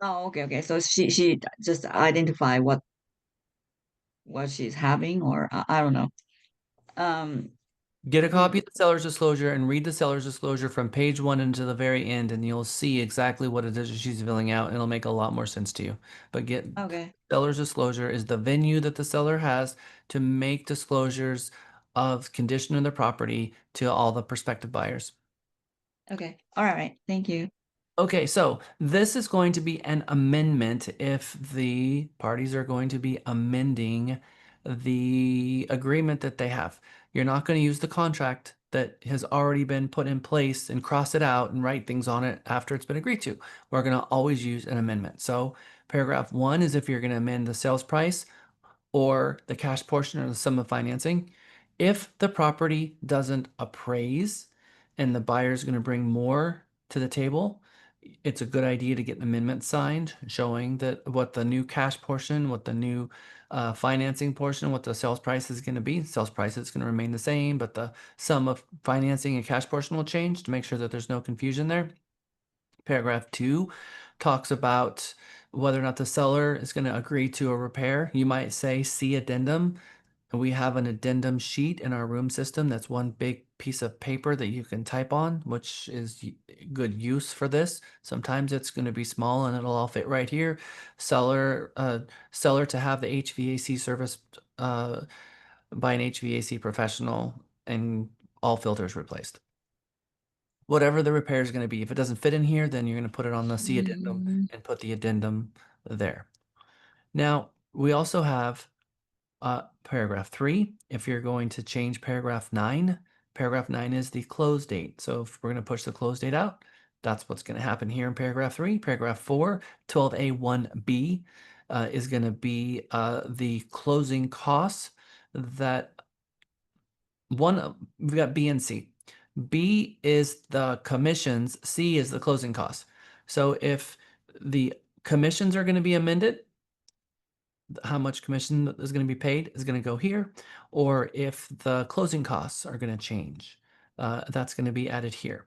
Oh, okay. So she just identify what she's having, or I don't know. Get a copy of the seller's disclosure and read the seller's disclosure from page 1 into the very end, and you'll see exactly what it is that she's filling out, and it'll make a lot more sense to you. But get Okay. seller's disclosure is the venue that the seller has to make disclosures of condition of the property to all the prospective buyers. Okay. All right. Thank you. Okay, so this is going to be an amendment if the parties are going to be amending the agreement that they have. You're not going to use the contract that has already been put in place and cross it out and write things on it after it's been agreed to. We're going to always use an amendment. So paragraph 1 is if you're going to amend the sales price or the cash portion or the sum of financing. If the property doesn't appraise and the buyer is going to bring more to the table, it's a good idea to get an amendment signed showing that what the new cash portion, what the new financing portion, what the sales price is going to be. Sales price is going to remain the same, but the sum of financing and cash portion will change to make sure that there's no confusion there. Paragraph 2 talks about whether or not the seller is going to agree to a repair. You might say, see addendum. And we have an addendum sheet in our room system that's one big piece of paper that you can type on, which is good use for this. Sometimes it's going to be small and it'll all fit right here. Seller to have the HVAC service by an HVAC professional and all filters replaced. Whatever the repair is going to be. If it doesn't fit in here, then you're going to put it on the C addendum and put the addendum there. Now, we also have paragraph 3. If you're going to change paragraph 9 is the close date. So if we're going to push the close date out, that's what's going to happen here in paragraph 3. Paragraph 4, 12A1B is going to be the closing costs that we've got B and C. B is the commissions, C is the closing costs. So if the commissions are going to be amended, how much commission is going to be paid is going to go here. Or if the closing costs are going to change, that's going to be added here.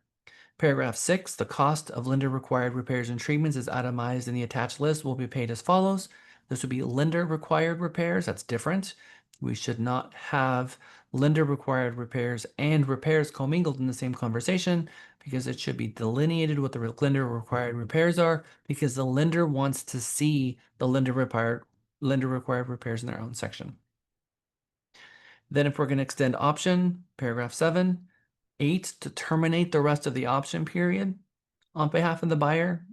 Paragraph 6, the cost of lender required repairs and treatments is itemized in the attached list will be paid as follows. This would be lender required repairs. That's different. We should not have lender required repairs and repairs commingled in the same conversation because it should be delineated what the lender required repairs are because the lender wants to see the lender required repairs in their own section. Then if we're going to extend option, paragraph 7, 8 to terminate the rest of the option period on behalf of the buyer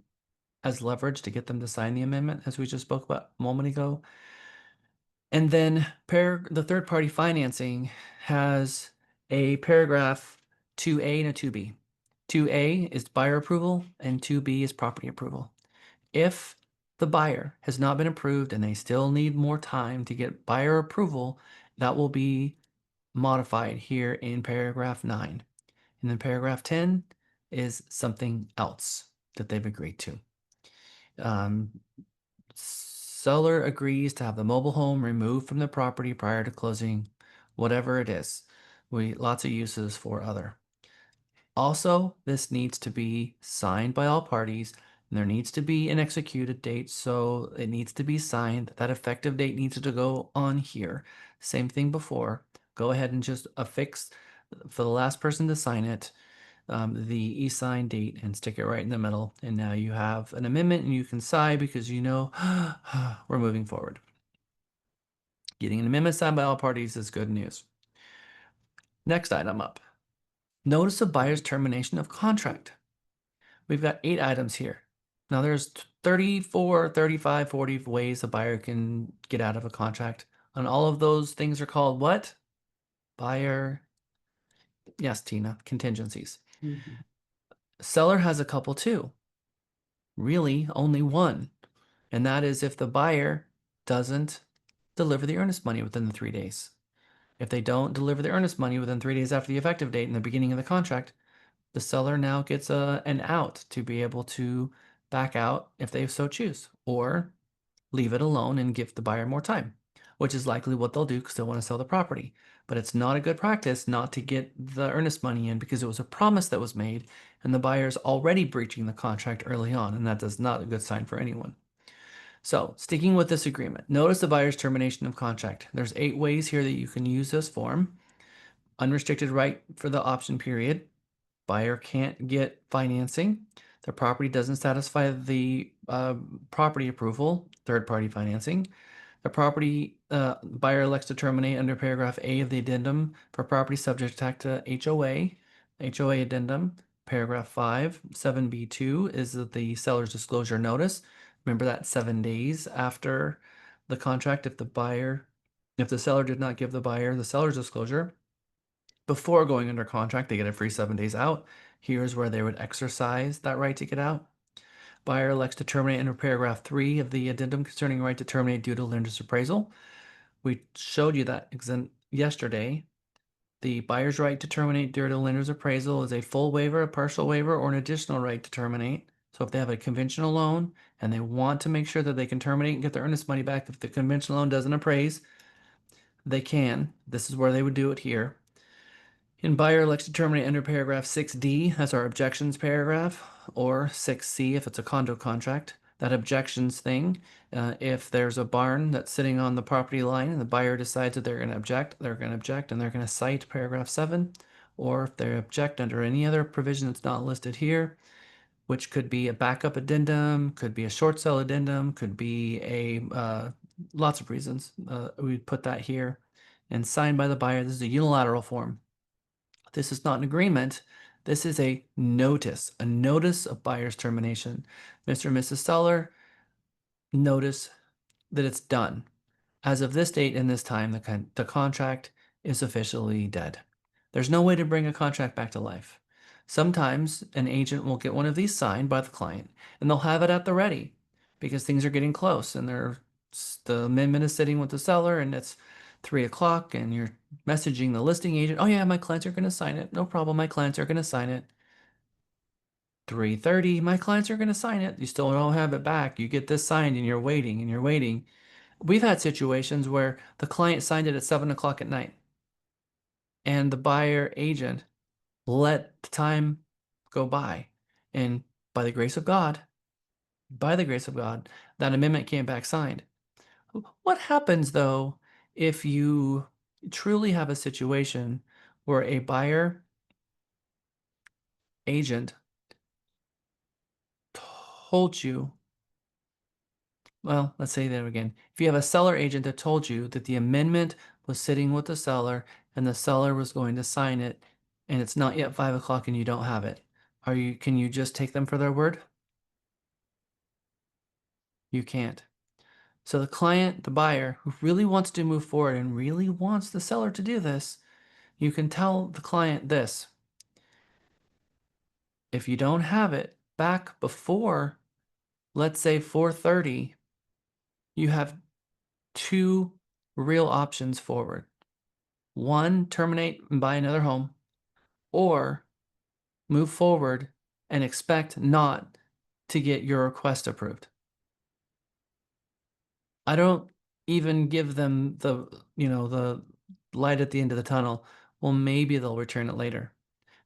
as leverage to get them to sign the amendment, as we just spoke about a moment ago. And then the third party financing has a paragraph 2A and a 2B. 2A is buyer approval and 2B is property approval. If the buyer has not been approved and they still need more time to get buyer approval, that will be modified here in paragraph 9. And then paragraph 10 is something else that they've agreed to. Seller agrees to have the mobile home removed from the property prior to closing, whatever it is. Lots of uses for other. Also, this needs to be signed by all parties, and there needs to be an executed date, so it needs to be signed. That effective date needs to go on here. Same thing before. Go ahead and just affix for the last person to sign it, the e-sign date and stick it right in the middle. And now you have an amendment and you can sigh because you know we're moving forward. Getting an amendment signed by all parties is good news. Next item up. Notice of buyer's termination of contract. We've got 8 items here. Now there's 34, 35, 40 ways a buyer can get out of a contract. And all of those things are called what? Buyer. Yes, Tina, contingencies. Seller has a couple too. Really, only one. And that is if the buyer doesn't deliver the earnest money within the 3 days. If they don't deliver the earnest money within 3 days after the effective date in the beginning of the contract, the seller now gets an out to be able to back out if they so choose, or leave it alone and give the buyer more time, which is likely what they'll do because they want to sell the property. But it's not a good practice not to get the earnest money in because it was a promise that was made and the buyer's already breaching the contract early on, and that is not a good sign for anyone. So, sticking with this agreement, notice the buyer's termination of contract. There's 8 ways here that you can use this form. unrestricted right for the option period. Buyer can't get financing. The property doesn't satisfy the property approval, third-party financing. The property buyer elects to terminate under paragraph A of the addendum for property subject to HOA. HOA addendum, paragraph 5, 7B2 is the seller's disclosure notice. Remember that 7 days after the contract, if the seller did not give the buyer the seller's disclosure before going under contract, they get a free 7 days out. Here's where they would exercise that right to get out. Buyer elects to terminate under paragraph 3 of the addendum concerning right to terminate due to lender's appraisal. We showed you that yesterday. The buyer's right to terminate due to lender's appraisal is a full waiver, a partial waiver, or an additional right to terminate. So if they have a conventional loan and they want to make sure that they can terminate and get their earnest money back if the conventional loan doesn't appraise, they can. This is where they would do it here. And buyer elects to terminate under paragraph 6D, that's our objections paragraph, or 6C if it's a condo contract. That objections thing, if there's a barn that's sitting on the property line and the buyer decides that they're going to object, and they're going to cite paragraph 7. Or if they object under any other provision that's not listed here, which could be a backup addendum, could be a short sale addendum, could be lots of reasons. We put that here. And signed by the buyer. This is a unilateral form. This is not an agreement. This is a notice of buyer's termination. Mr. and Mrs. Seller, notice that it's done. As of this date and this time, the contract is officially dead. There's no way to bring a contract back to life. Sometimes an agent will get one of these signed by the client and they'll have it at the ready because things are getting close and the amendment is sitting with the seller and it's 3 o'clock and you're messaging the listing agent, oh yeah, my clients are going to sign it. No problem, my clients are going to sign it. 3:30, my clients are going to sign it. You still don't have it back. You get this signed and you're waiting and you're waiting. We've had situations where the client signed it at 7 o'clock at night and the buyer agent let the time go by. And by the grace of God, that amendment came back signed. What happens though if you truly have a situation where a buyer agent told you, well, let's say that again. If you have a seller agent that told you that the amendment was sitting with the seller and the seller was going to sign it and it's not yet 5 o'clock and you don't have it, can you just take them for their word? You can't. So the buyer who really wants to move forward and really wants the seller to do this, you can tell the client this. If you don't have it back before, let's say 4:30, you have 2 real options forward. 1, terminate and buy another home, or move forward and expect not to get your request approved. I don't even give them the light at the end of the tunnel. Well, maybe they'll return it later.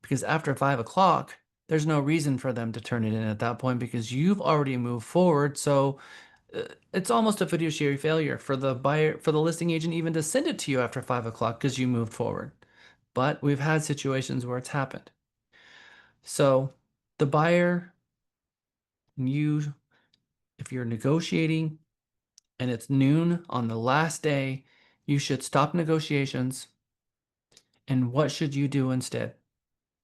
Because after 5 o'clock, there's no reason for them to turn it in at that point because you've already moved forward. So it's almost a fiduciary failure for the listing agent even to send it to you after 5 o'clock because you moved forward. But we've had situations where it's happened. So the buyer, if you're negotiating and it's noon on the last day, you should stop negotiations. And what should you do instead?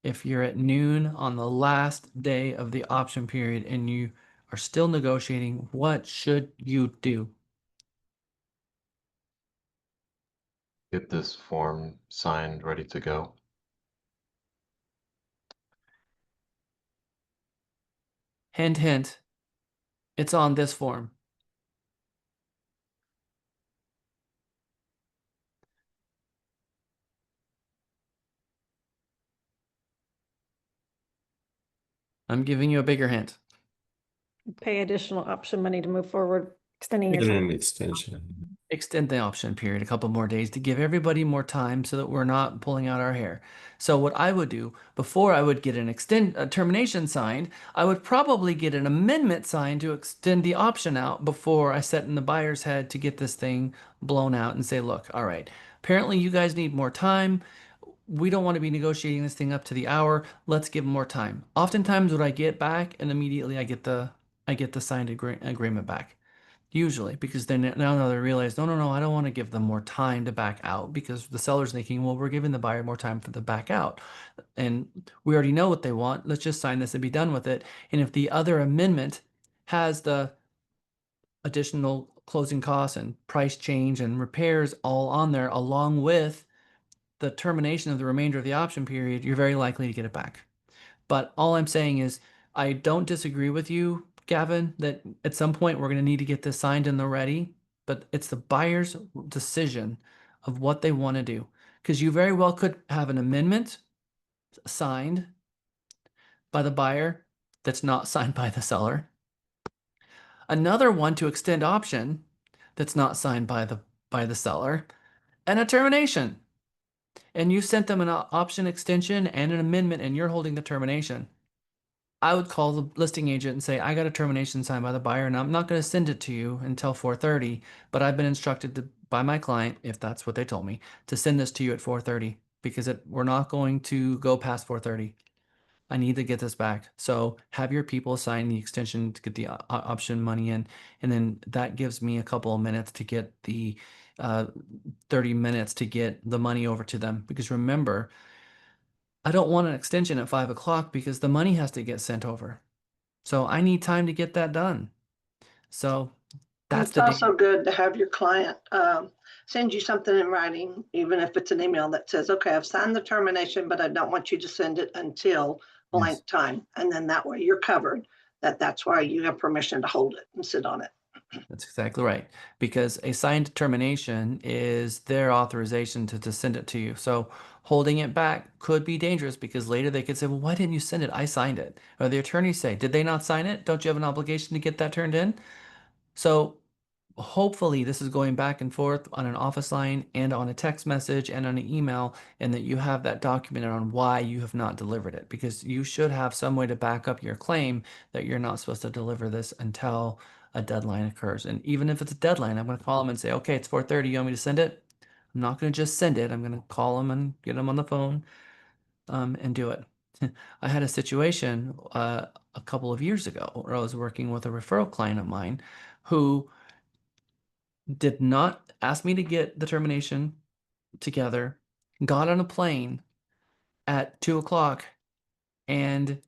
If you're at noon on the last day of the option period and you are still negotiating, what should you do? Get this form signed, ready to go. Hint, hint. It's on this form. I'm giving you a bigger hint. Pay additional option money to move forward, extending your Get time. an extension. Extend the option period a couple more days to give everybody more time so that we're not pulling out our hair. So what I would do before I would get a termination signed, I would probably get an amendment signed to extend the option out before I set in the buyer's head to get this thing blown out and say, look, all right, apparently you guys need more time. we don't want to be negotiating this thing up to the hour. Let's give them more time. Oftentimes what I get back, and immediately I get the signed agreement back. Usually, because then now they realize, no, I don't want to give them more time to back out, because the seller's thinking, well, we're giving the buyer more time for the back out. And we already know what they want. Let's just sign this and be done with it. And if the other amendment has the additional closing costs and price change and repairs all on there, along with the termination of the remainder of the option period, you're very likely to get it back. But all I'm saying is, I don't disagree with you, Gavin, that at some point we're going to need to get this signed and they're ready, but it's the buyer's decision of what they want to do. Because you very well could have an amendment signed by the buyer that's not signed by the seller. Another one to extend option that's not signed by the seller, and a termination. And you sent them an option extension and an amendment, and you're holding the termination. I would call the listing agent and say, I got a termination signed by the buyer, and I'm not going to send it to you until 4:30, but I've been instructed by my client, if that's what they told me, to send this to you at 4:30, because we're not going to go past 4:30. I need to get this back. So have your people sign the extension to get the option money in, and then that gives me a couple of minutes to get the 30 minutes to get the money over to them. Because remember, I don't want an extension at 5 o'clock because the money has to get sent over. So I need time to get that done. So that's It's the also good to have your client send you something in writing, even if it's an email that says, okay, I've signed the termination, but I don't want you to send it until blank time. And then that way you're covered, that's why you have permission to hold it and sit on it. That's exactly right. Because a signed termination is their authorization to send it to you. So holding it back could be dangerous, because later they could say, well, why didn't you send it? I signed it. Or the attorneys say, did they not sign it? Don't you have an obligation to get that turned in? So hopefully this is going back and forth on an office line and on a text message and on an email, and that you have that documented on why you have not delivered it, because you should have some way to back up your claim that you're not supposed to deliver this until a deadline occurs. And even if it's a deadline, I'm going to call them and say, okay, it's 4:30, you want me to send it? I'm not going to just send it. I'm going to call them and get them on the phone and do it. I had a situation a couple of years ago where I was working with a referral client of mine who did not ask me to get the termination together, got on a plane at 2 o'clock, and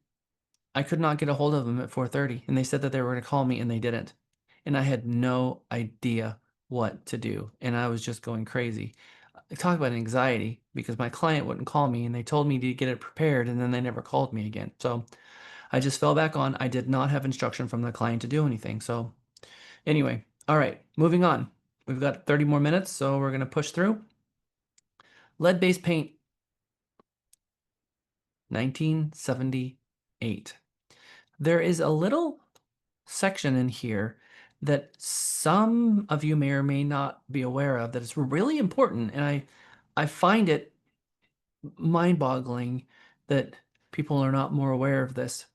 I could not get a hold of them at 4:30. And they said that they were going to call me, and they didn't. And I had no idea what to do. And I was just going crazy. Talk about anxiety, because my client wouldn't call me, and they told me to get it prepared, and then they never called me again. So I just fell back on, I did not have instruction from the client to do anything. So anyway, all right, moving on. We've got 30 more minutes, so we're going to push through. Lead-based paint, 1978. There is a little section in here that some of you may or may not be aware of that is really important, and I find it mind-boggling that people are not more aware of this.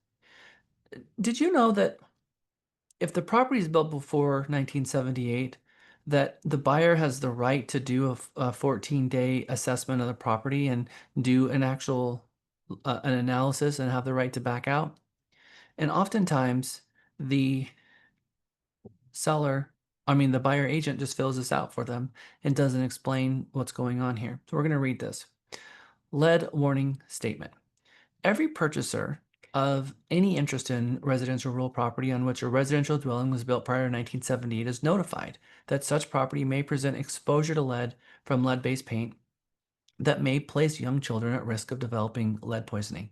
Did you know that if the property is built before 1978, that the buyer has the right to do a 14-day assessment of the property and do an actual an analysis and have the right to back out? And oftentimes the the buyer agent just fills this out for them and doesn't explain what's going on here. So we're going to read this. Lead warning statement. Every purchaser of any interest in residential rural property on which a residential dwelling was built prior to 1978 is notified that such property may present exposure to lead from lead-based paint that may place young children at risk of developing lead poisoning.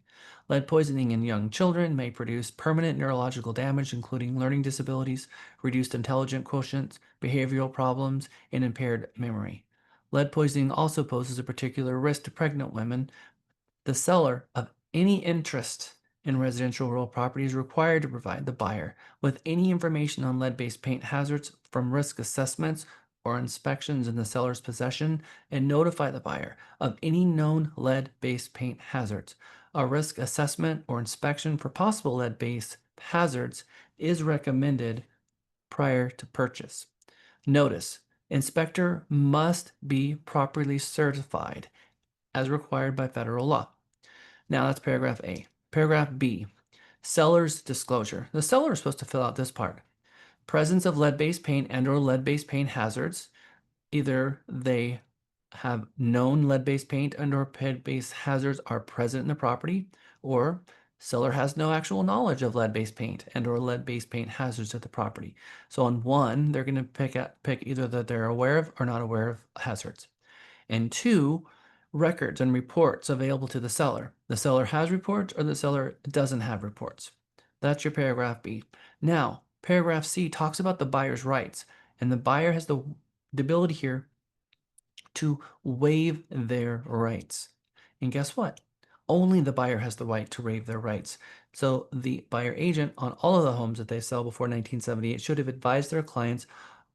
Lead poisoning in young children may produce permanent neurological damage, including learning disabilities, reduced intelligence quotients, behavioral problems, and impaired memory. Lead poisoning also poses a particular risk to pregnant women. The seller of any interest in residential rural property is required to provide the buyer with any information on lead-based paint hazards from risk assessments or inspections in the seller's possession, and notify the buyer of any known lead-based paint hazards. A risk assessment or inspection for possible lead-based hazards is recommended prior to purchase. Notice, inspector must be properly certified as required by federal law. Now that's paragraph A. Paragraph B, seller's disclosure. The seller is supposed to fill out this part. Presence of lead-based paint and or lead-based paint hazards. Either they have known lead-based paint and or lead-based hazards are present in the property, or seller has no actual knowledge of lead-based paint and or lead-based paint hazards at the property. So on one, they're going to pick either that they're aware of or not aware of hazards. And two, records and reports available to the seller. The seller has reports or the seller doesn't have reports. That's your paragraph B. Now, paragraph C talks about the buyer's rights, and the buyer has the ability here to waive their rights. And guess what? Only the buyer has the right to waive their rights. So the buyer agent on all of the homes that they sell before 1978 should have advised their clients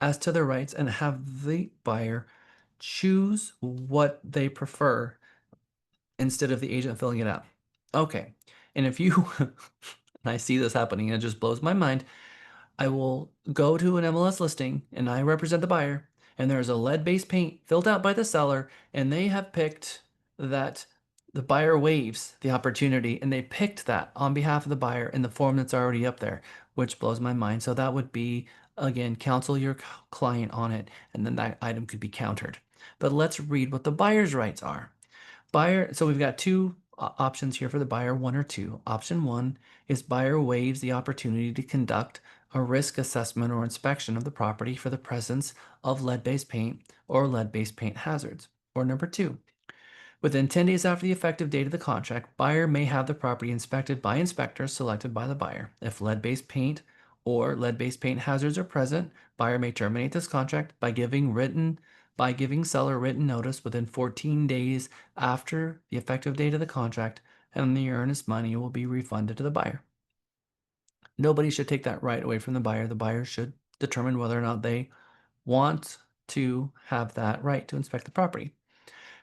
as to their rights and have the buyer choose what they prefer instead of the agent filling it out. Okay. And if you, and I see this happening and it just blows my mind, I will go to an MLS listing and I represent the buyer, and there's a lead-based paint filled out by the seller, and they have picked that the buyer waives the opportunity, and they picked that on behalf of the buyer in the form that's already up there, which blows my mind. So that would be, again, counsel your client on it, and then that item could be countered. But let's read what the buyer's rights are. Buyer, so we've got two options here for the buyer, one or two. Option one is buyer waives the opportunity to conduct a risk assessment or inspection of the property for the presence of lead-based paint or lead-based paint hazards. Or number two, within 10 days after the effective date of the contract, buyer may have the property inspected by inspectors selected by the buyer. If lead-based paint or lead-based paint hazards are present, buyer may terminate this contract by giving seller written notice within 14 days after the effective date of the contract, and the earnest money will be refunded to the buyer. Nobody should take that right away from the buyer. The buyer should determine whether or not they want to have that right to inspect the property.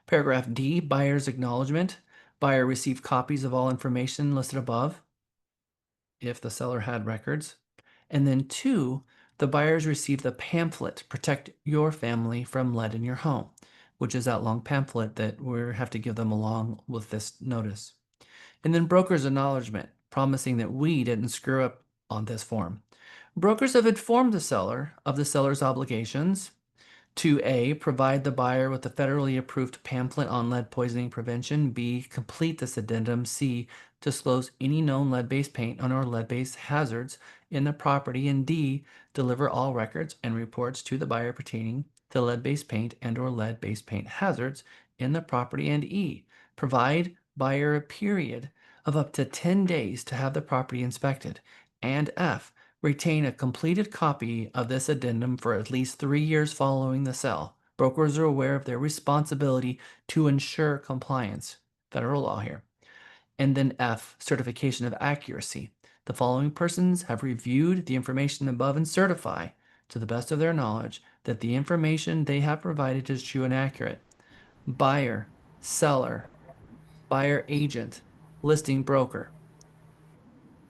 Paragraph D, buyer's acknowledgement. Buyer received copies of all information listed above if the seller had records. And then two, the buyers received the pamphlet, Protect Your Family from Lead in Your Home, which is that long pamphlet that we have to give them along with this notice. And then broker's acknowledgement, promising that we didn't screw up on this form. Brokers have informed the seller of the seller's obligations to A, provide the buyer with a federally approved pamphlet on lead poisoning prevention, B, complete this addendum, C, disclose any known lead-based paint or lead-based hazards in the property, and D, deliver all records and reports to the buyer pertaining to lead-based paint and or lead-based paint hazards in the property, and E, provide buyer a period of up to 10 days to have the property inspected, and F, retain a completed copy of this addendum for at least 3 years following the sale. Brokers are aware of their responsibility to ensure compliance. Federal law here. And then F, certification of accuracy. The following persons have reviewed the information above and certify, to the best of their knowledge, that the information they have provided is true and accurate. Buyer, seller, buyer agent, listing broker.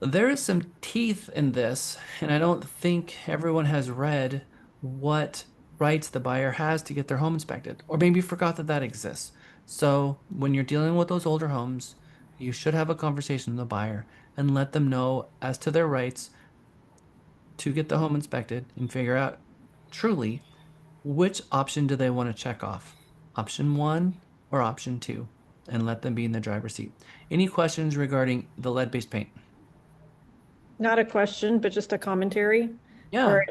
There is some teeth in this, and I don't think everyone has read what rights the buyer has to get their home inspected, or maybe forgot that that exists. So when you're dealing with those older homes, you should have a conversation with the buyer and let them know as to their rights to get the home inspected and figure out truly which option do they want to check off, option one or option two, and let them be in the driver's seat. Any questions regarding the lead-based paint? Not a question, but just a commentary. Yeah. Where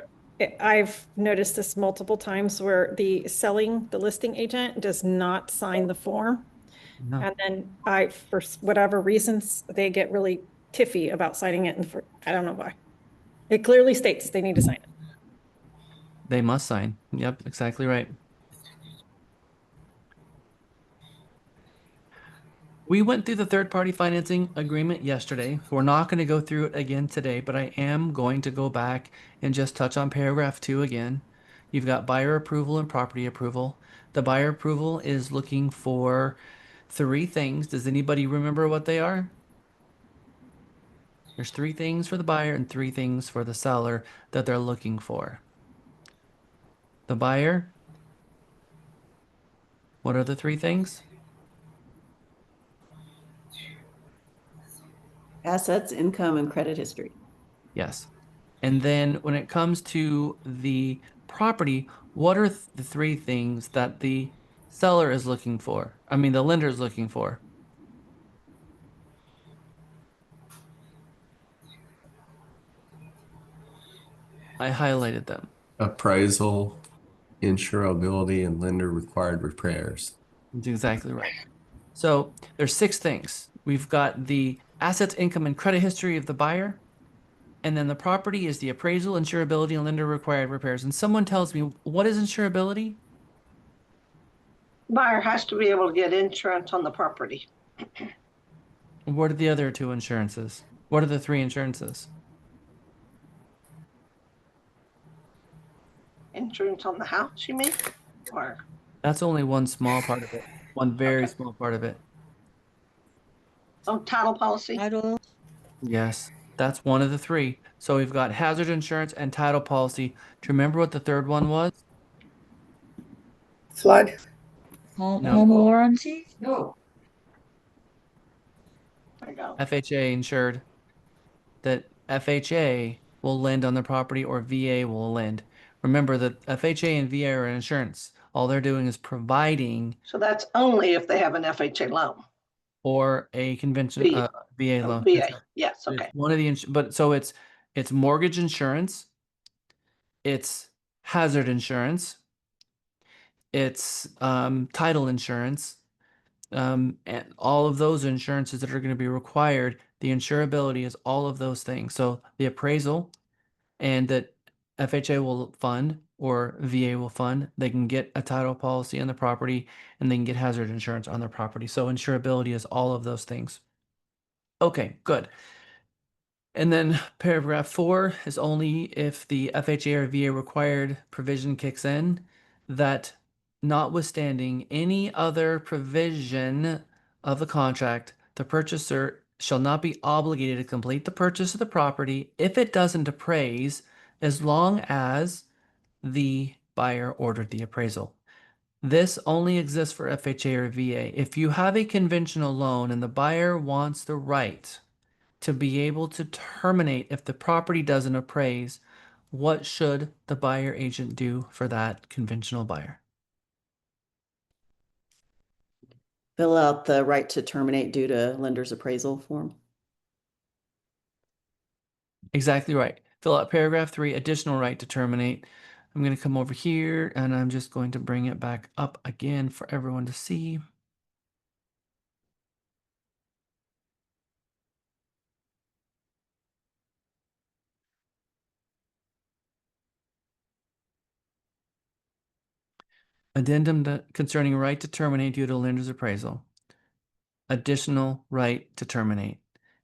I've noticed this multiple times where the listing agent does not sign the form. No. And then for whatever reasons, they get really tiffy about signing it. And I don't know why. It clearly states they need to sign it. They must sign. Yep, exactly right. We went through the third-party financing agreement yesterday. We're not going to go through it again today, but I am going to go back and just touch on paragraph 2 again. You've got buyer approval and property approval. The buyer approval is looking for 3 things. Does anybody remember what they are? There's 3 things for the buyer and 3 things for the seller that they're looking for. The buyer, what are the 3 things? Assets, income, and credit history. Yes. And then when it comes to the property, what are the three things that the seller is looking for? I mean, the lender is looking for. I highlighted them. Appraisal, insurability, and lender required repairs. That's exactly right. So there's six things. We've got the assets, income, and credit history of the buyer. And then the property is the appraisal, insurability, and lender required repairs. And someone tells me, what is insurability? Buyer has to be able to get insurance on the property. What are the other two insurances? What are the three insurances? Insurance on the house, you mean? Or, That's only one small part of it. One very Okay. small part of it. oh, title policy? Title, Yes, that's one of the three. So we've got hazard insurance and title policy. Do you remember what the third one was? Flood. home, No. home warranty? No. There you go. FHA insured. That FHA will lend on the property or VA will lend. Remember that FHA and VA are insurance. All they're doing is providing So that's only if they have an FHA loan. or a convention V- VA loan. VA, That's right. yes, It's okay. one of the but so it's mortgage insurance, it's hazard insurance, it's title insurance, and all of those insurances that are going to be required. The insurability is all of those things. So the appraisal and that FHA will fund or VA will fund, they can get a title policy on the property and they can get hazard insurance on their property. So insurability is all of those things. Okay, good. And then paragraph 4 is only if the FHA or VA required provision kicks in, that notwithstanding any other provision of the contract, the purchaser shall not be obligated to complete the purchase of the property if it doesn't appraise, as long as the buyer ordered the appraisal. This only exists for FHA or VA. If you have a conventional loan and the buyer wants the right to be able to terminate if the property doesn't appraise, what should the buyer agent do for that conventional buyer? Fill out the right to terminate due to lender's appraisal form. Exactly right. Fill out paragraph 3, additional right to terminate. I'm going to come over here and I'm just going to bring it back up again for everyone to see. Addendum concerning right to terminate due to lender's appraisal. Additional right to terminate.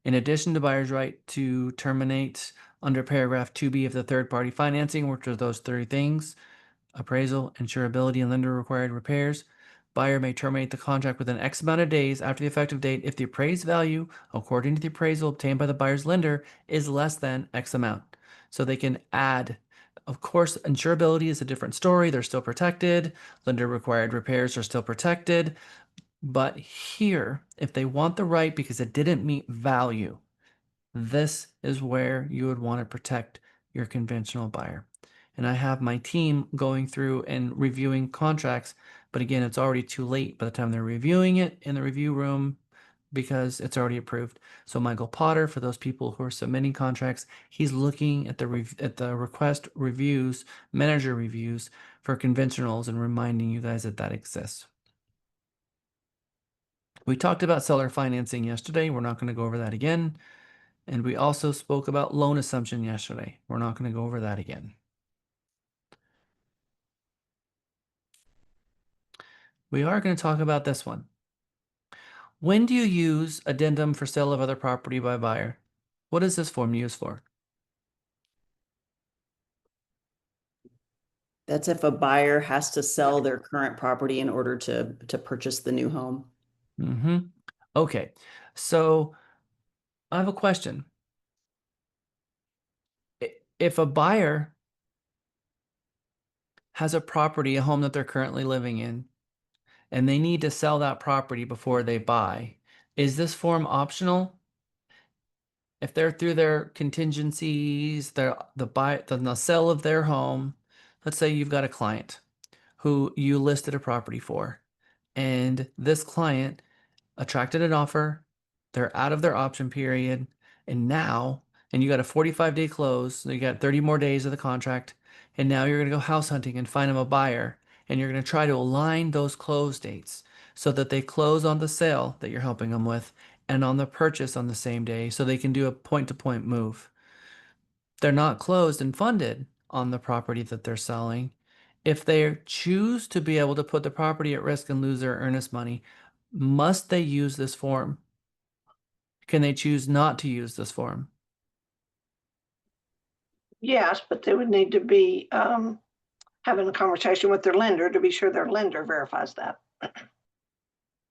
In addition to buyer's right to terminate under paragraph 2B of the third party financing, which are those three things, appraisal, insurability, and lender required repairs, buyer may terminate the contract within X amount of days after the effective date if the appraised value, according to the appraisal obtained by the buyer's lender, is less than X amount. So they can add. Of course, insurability is a different story. They're still protected. Lender required repairs are still protected. But here, if they want the right because it didn't meet value, this is where you would want to protect your conventional buyer. And I have my team going through and reviewing contracts, but again, it's already too late by the time they're reviewing it in the review room because it's already approved. So Michael Potter, for those people who are submitting contracts, he's looking at the request reviews, manager reviews for conventionals and reminding you guys that that exists. We talked about seller financing yesterday. We're not going to go over that again. And we also spoke about loan assumption yesterday. We're not going to go over that again. We are going to talk about this one. When do you use addendum for sale of other property by buyer? What is this form used for? That's if a buyer has to sell their current property in order to purchase the new home. Mm-hmm. Okay, so I have a question. If a buyer has a property, a home that they're currently living in, and they need to sell that property before they buy, is this form optional? if they're through their contingencies, the sale of their home, let's say you've got a client who you listed a property for, and this client attracted an offer, they're out of their option period, and you got a 45-day close, so you got 30 more days of the contract, and now you're going to go house hunting and find them a buyer, and you're going to try to align those close dates so that they close on the sale that you're helping them with and on the purchase on the same day so they can do a point-to-point move. They're not closed and funded on the property that they're selling. If they choose to be able to put the property at risk and lose their earnest money, must they use this form? Can they choose not to use this form? Yes, but they would need to be having a conversation with their lender to be sure their lender verifies that.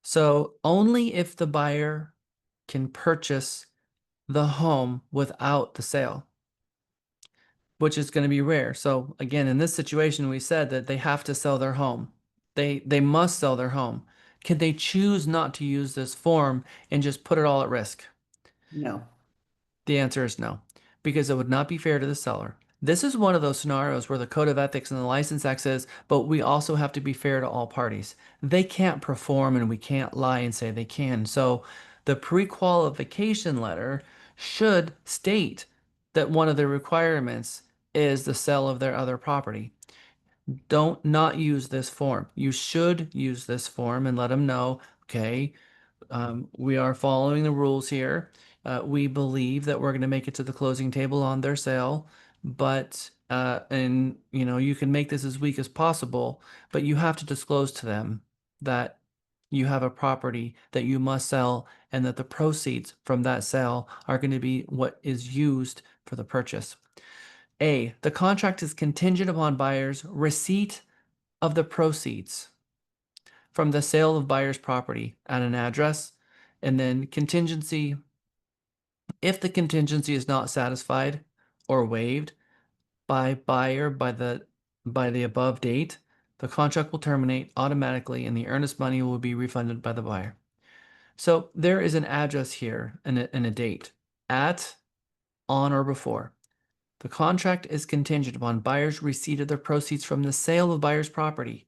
So only if the buyer can purchase the home without the sale, which is going to be rare. So again, in this situation, we said that they have to sell their home. They must sell their home. Can they choose not to use this form and just put it all at risk? No. The answer is no, because it would not be fair to the seller. This is one of those scenarios where the Code of Ethics and the License Act says, but we also have to be fair to all parties. They can't perform and we can't lie and say they can. So the pre-qualification letter should state that one of the requirements is the sale of their other property. Don't not use this form. You should use this form and let them know, okay, we are following the rules here. We believe that we're going to make it to the closing table on their sale, but and you can make this as weak as possible, but you have to disclose to them that you have a property that you must sell and that the proceeds from that sale are going to be what is used for the purchase. A, the contract is contingent upon buyer's receipt of the proceeds from the sale of buyer's property at an address, and then contingency. If the contingency is not satisfied or waived by buyer by the above date, the contract will terminate automatically and the earnest money will be refunded by the buyer. So there is an address here and a date: at, on, or before. The contract is contingent upon buyer's receipt of their proceeds from the sale of buyer's property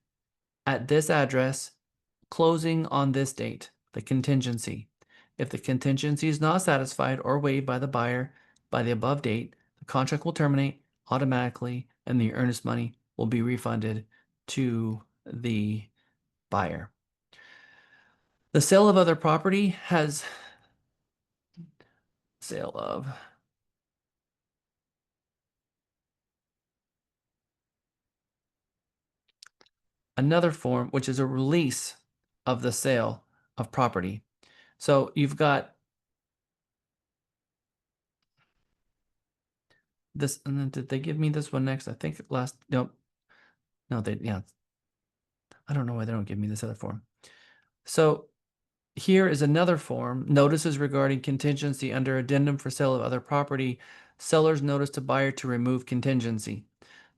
at this address, closing on this date, the contingency. If the contingency is not satisfied or waived by the buyer by the above date, the contract will terminate automatically and the earnest money will be refunded to the buyer. The sale of other property has sale of another form, which is a release of the sale of property. So you've got this, and then did they give me this one next? I think last, no, yeah. I don't know why they don't give me this other form. So here is another form: notices regarding contingency under addendum for sale of other property. Seller's notice to buyer to remove contingency.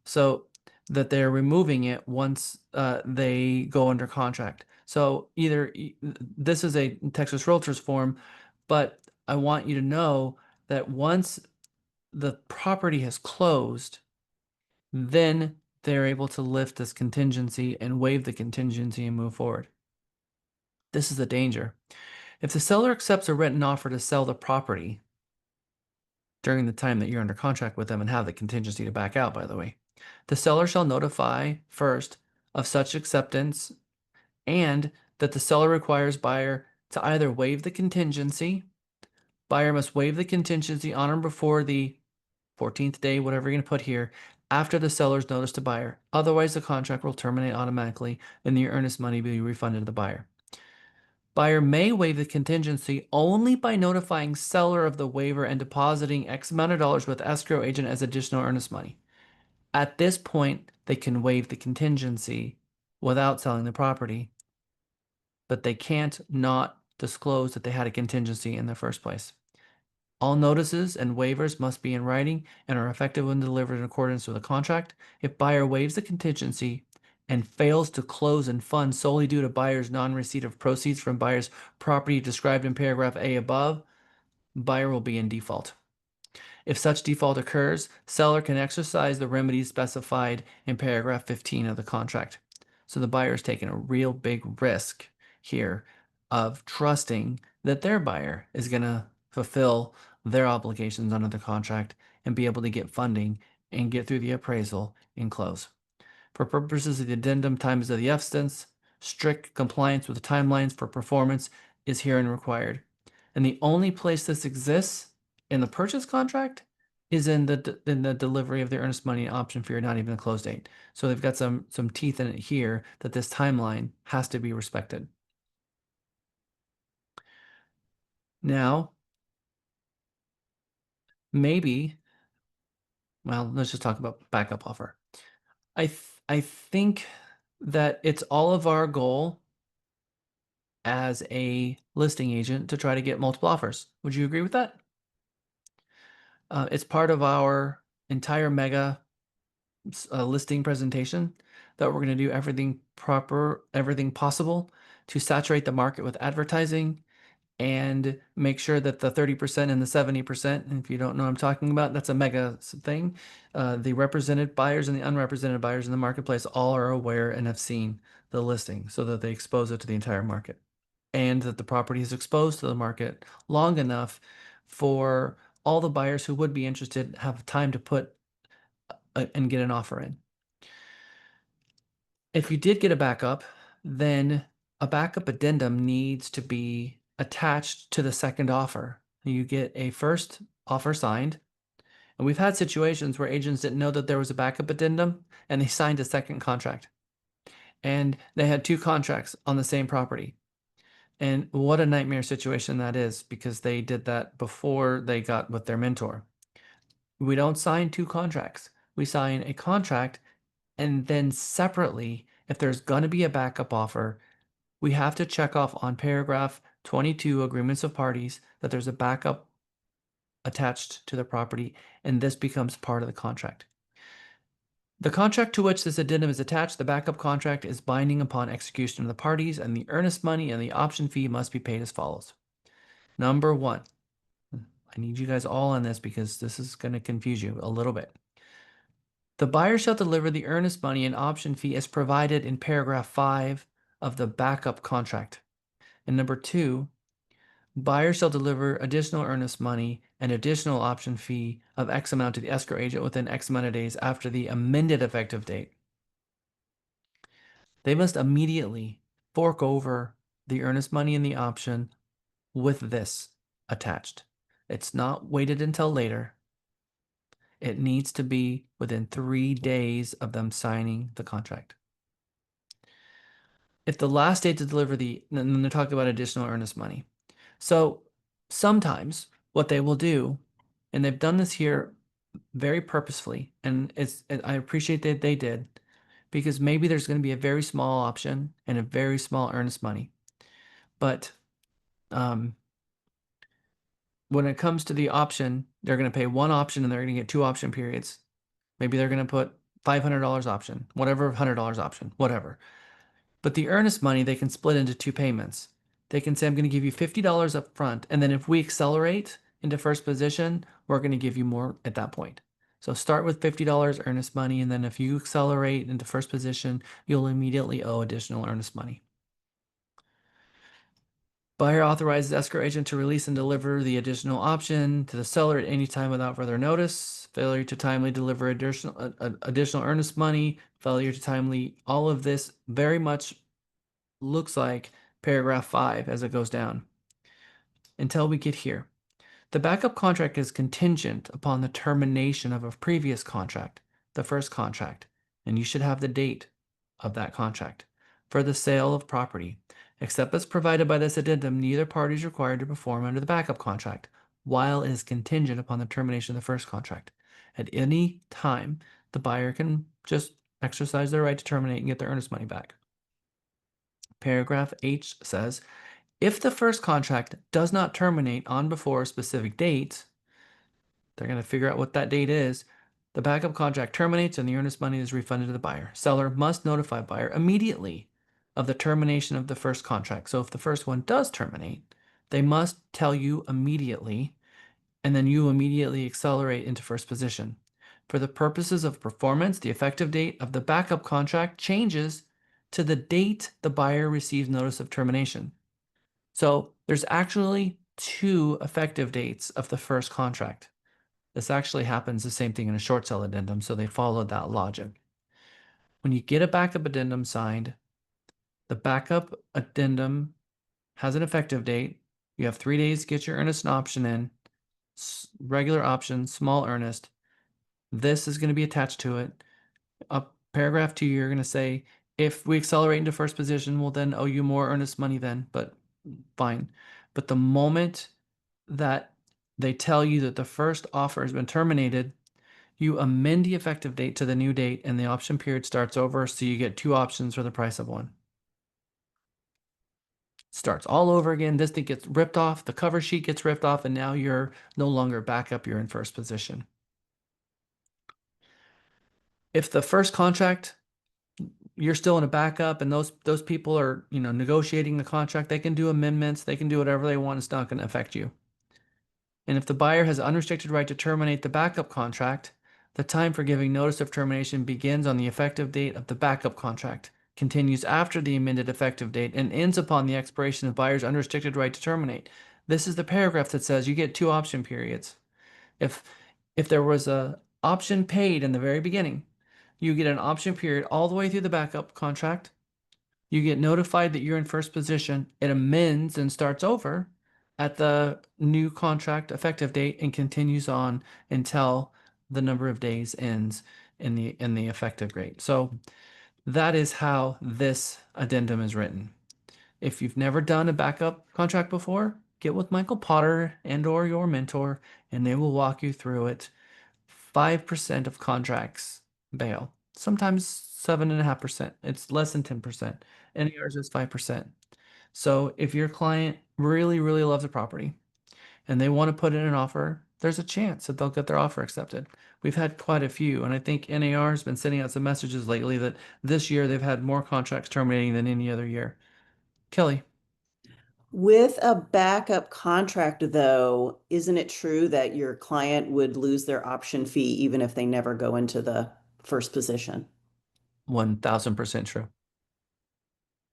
So that they're removing it once they go under contract. So either this is a Texas Realtors form, but I want you to know that once the property has closed, then they're able to lift this contingency and waive the contingency and move forward. This is the danger. If the seller accepts a written offer to sell the property during the time that you're under contract with them and have the contingency to back out, by the way, the seller shall notify first of such acceptance and that the seller requires buyer to either waive the contingency. Buyer must waive the contingency on or before the 14th day, whatever you're going to put here, after the seller's notice to buyer. Otherwise, the contract will terminate automatically and the earnest money will be refunded to the buyer. Buyer may waive the contingency only by notifying seller of the waiver and depositing X amount of dollars with escrow agent as additional earnest money. At this point, they can waive the contingency without selling the property, but they can't not disclose that they had a contingency in the first place. All notices and waivers must be in writing and are effective when delivered in accordance with the contract. If buyer waives the contingency and fails to close and fund solely due to buyer's non-receipt of proceeds from buyer's property described in paragraph A above, buyer will be in default. If such default occurs, seller can exercise the remedies specified in paragraph 15 of the contract. So the buyer is taking a real big risk here of trusting that their buyer is going to fulfill their obligations under the contract and be able to get funding and get through the appraisal and close. For purposes of the addendum, times of the essence, strict compliance with the timelines for performance is herein required. And the only place this exists in the purchase contract is in the delivery of the earnest money option fee, or not even the close date. So they've got some teeth in it here that this timeline has to be respected. Now, maybe, well, let's just talk about backup offer. I think that it's all of our goal as a listing agent to try to get multiple offers. Would you agree with that? It's part of our entire mega listing presentation that we're going to do everything possible to saturate the market with advertising and make sure that the 30% and the 70%, and if you don't know what I'm talking about, that's a mega thing. The represented buyers and the unrepresented buyers in the marketplace all are aware and have seen the listing so that they expose it to the entire market, and that the property is exposed to the market long enough for all the buyers who would be interested have time to put and get an offer in. If you did get a backup, then a backup addendum needs to be attached to the second offer. You get a first offer signed, and we've had situations where agents didn't know that there was a backup addendum and they signed a second contract, and they had two contracts on the same property. And what a nightmare situation that is, because they did that before they got with their mentor. We don't sign two contracts. We sign a contract, and then separately, if there's going to be a backup offer, we have to check off on paragraph 22, agreements of parties, that there's a backup attached to the property, and this becomes part of the contract. The contract to which this addendum is attached, the backup contract, is binding upon execution of the parties, and the earnest money and the option fee must be paid as follows. Number one, I need you guys all on this because this is going to confuse you a little bit. The buyer shall deliver the earnest money and option fee as provided in paragraph 5 of the backup contract. And number 2, buyer shall deliver additional earnest money and additional option fee of X amount to the escrow agent within X amount of days after the amended effective date. They must immediately fork over the earnest money and the option with this attached. It's not waited until later. It needs to be within 3 days of them signing the contract. If the last date to deliver and then they're talking about additional earnest money. So sometimes what they will do, and they've done this here very purposefully, and I appreciate that they did, because maybe there's going to be a very small option and a very small earnest money. But when it comes to the option, they're going to pay one option and they're going to get 2 option periods. Maybe they're going to put $500 option, whatever, $100 option, whatever. But the earnest money, they can split into 2 payments. They can say, I'm going to give you $50 up front, and then if we accelerate into first position, we're going to give you more at that point. So start with $50 earnest money, and then if you accelerate into first position, you'll immediately owe additional earnest money. Buyer authorizes escrow agent to release and deliver the additional option to the seller at any time without further notice. Failure to timely deliver additional earnest money, failure to timely, all of this very much looks like paragraph 5 as it goes down. Until we get here. The backup contract is contingent upon the termination of a previous contract, the first contract, and you should have the date of that contract, for the sale of property. Except as provided by this addendum, neither party is required to perform under the backup contract, while it is contingent upon the termination of the first contract. At any time, the buyer can just exercise their right to terminate and get their earnest money back. Paragraph H says, if the first contract does not terminate on before a specific date, they're going to figure out what that date is. The backup contract terminates and the earnest money is refunded to the buyer. Seller must notify buyer immediately of the termination of the first contract. So if the first one does terminate, they must tell you immediately, and then you immediately accelerate into first position. For the purposes of performance, the effective date of the backup contract changes to the date the buyer receives notice of termination. So there's actually 2 effective dates of the first contract. This actually happens the same thing in a short sale addendum, so they followed that logic. When you get a backup addendum signed, the backup addendum has an effective date. You have 3 days to get your earnest and option in. Regular option, small earnest. This is going to be attached to it. Paragraph 2, you're going to say, if we accelerate into first position, we'll then owe you more earnest money then, but fine. But the moment that they tell you that the first offer has been terminated, you amend the effective date to the new date and the option period starts over, so you get 2 options for the price of one. Starts all over again. This thing gets ripped off, the cover sheet gets ripped off, and now you're no longer backup, you're in first position. If the first contract, you're still in a backup and those people are, negotiating the contract, they can do amendments, they can do whatever they want, it's not going to affect you. And if the buyer has unrestricted right to terminate the backup contract, the time for giving notice of termination begins on the effective date of the backup contract, continues after the amended effective date, and ends upon the expiration of buyer's unrestricted right to terminate. This is the paragraph that says you get 2 option periods. If there was a option paid in the very beginning, you get an option period all the way through the backup contract. You get notified that you're in first position. It amends and starts over at the new contract effective date and continues on until the number of days ends in the effective date. So that is how this addendum is written. If you've never done a backup contract before, get with Michael Potter and/or your mentor, and they will walk you through it. 5% of contracts bail, sometimes 7.5%. It's less than 10%. And yours is 5%. So if your client really, really loves a property and they want to put in an offer, there's a chance that they'll get their offer accepted. We've had quite a few, and I think NAR has been sending out some messages lately that this year they've had more contracts terminating than any other year. Kelly. With a backup contract, though, isn't it true that your client would lose their option fee even if they never go into the first position? 1,000% true.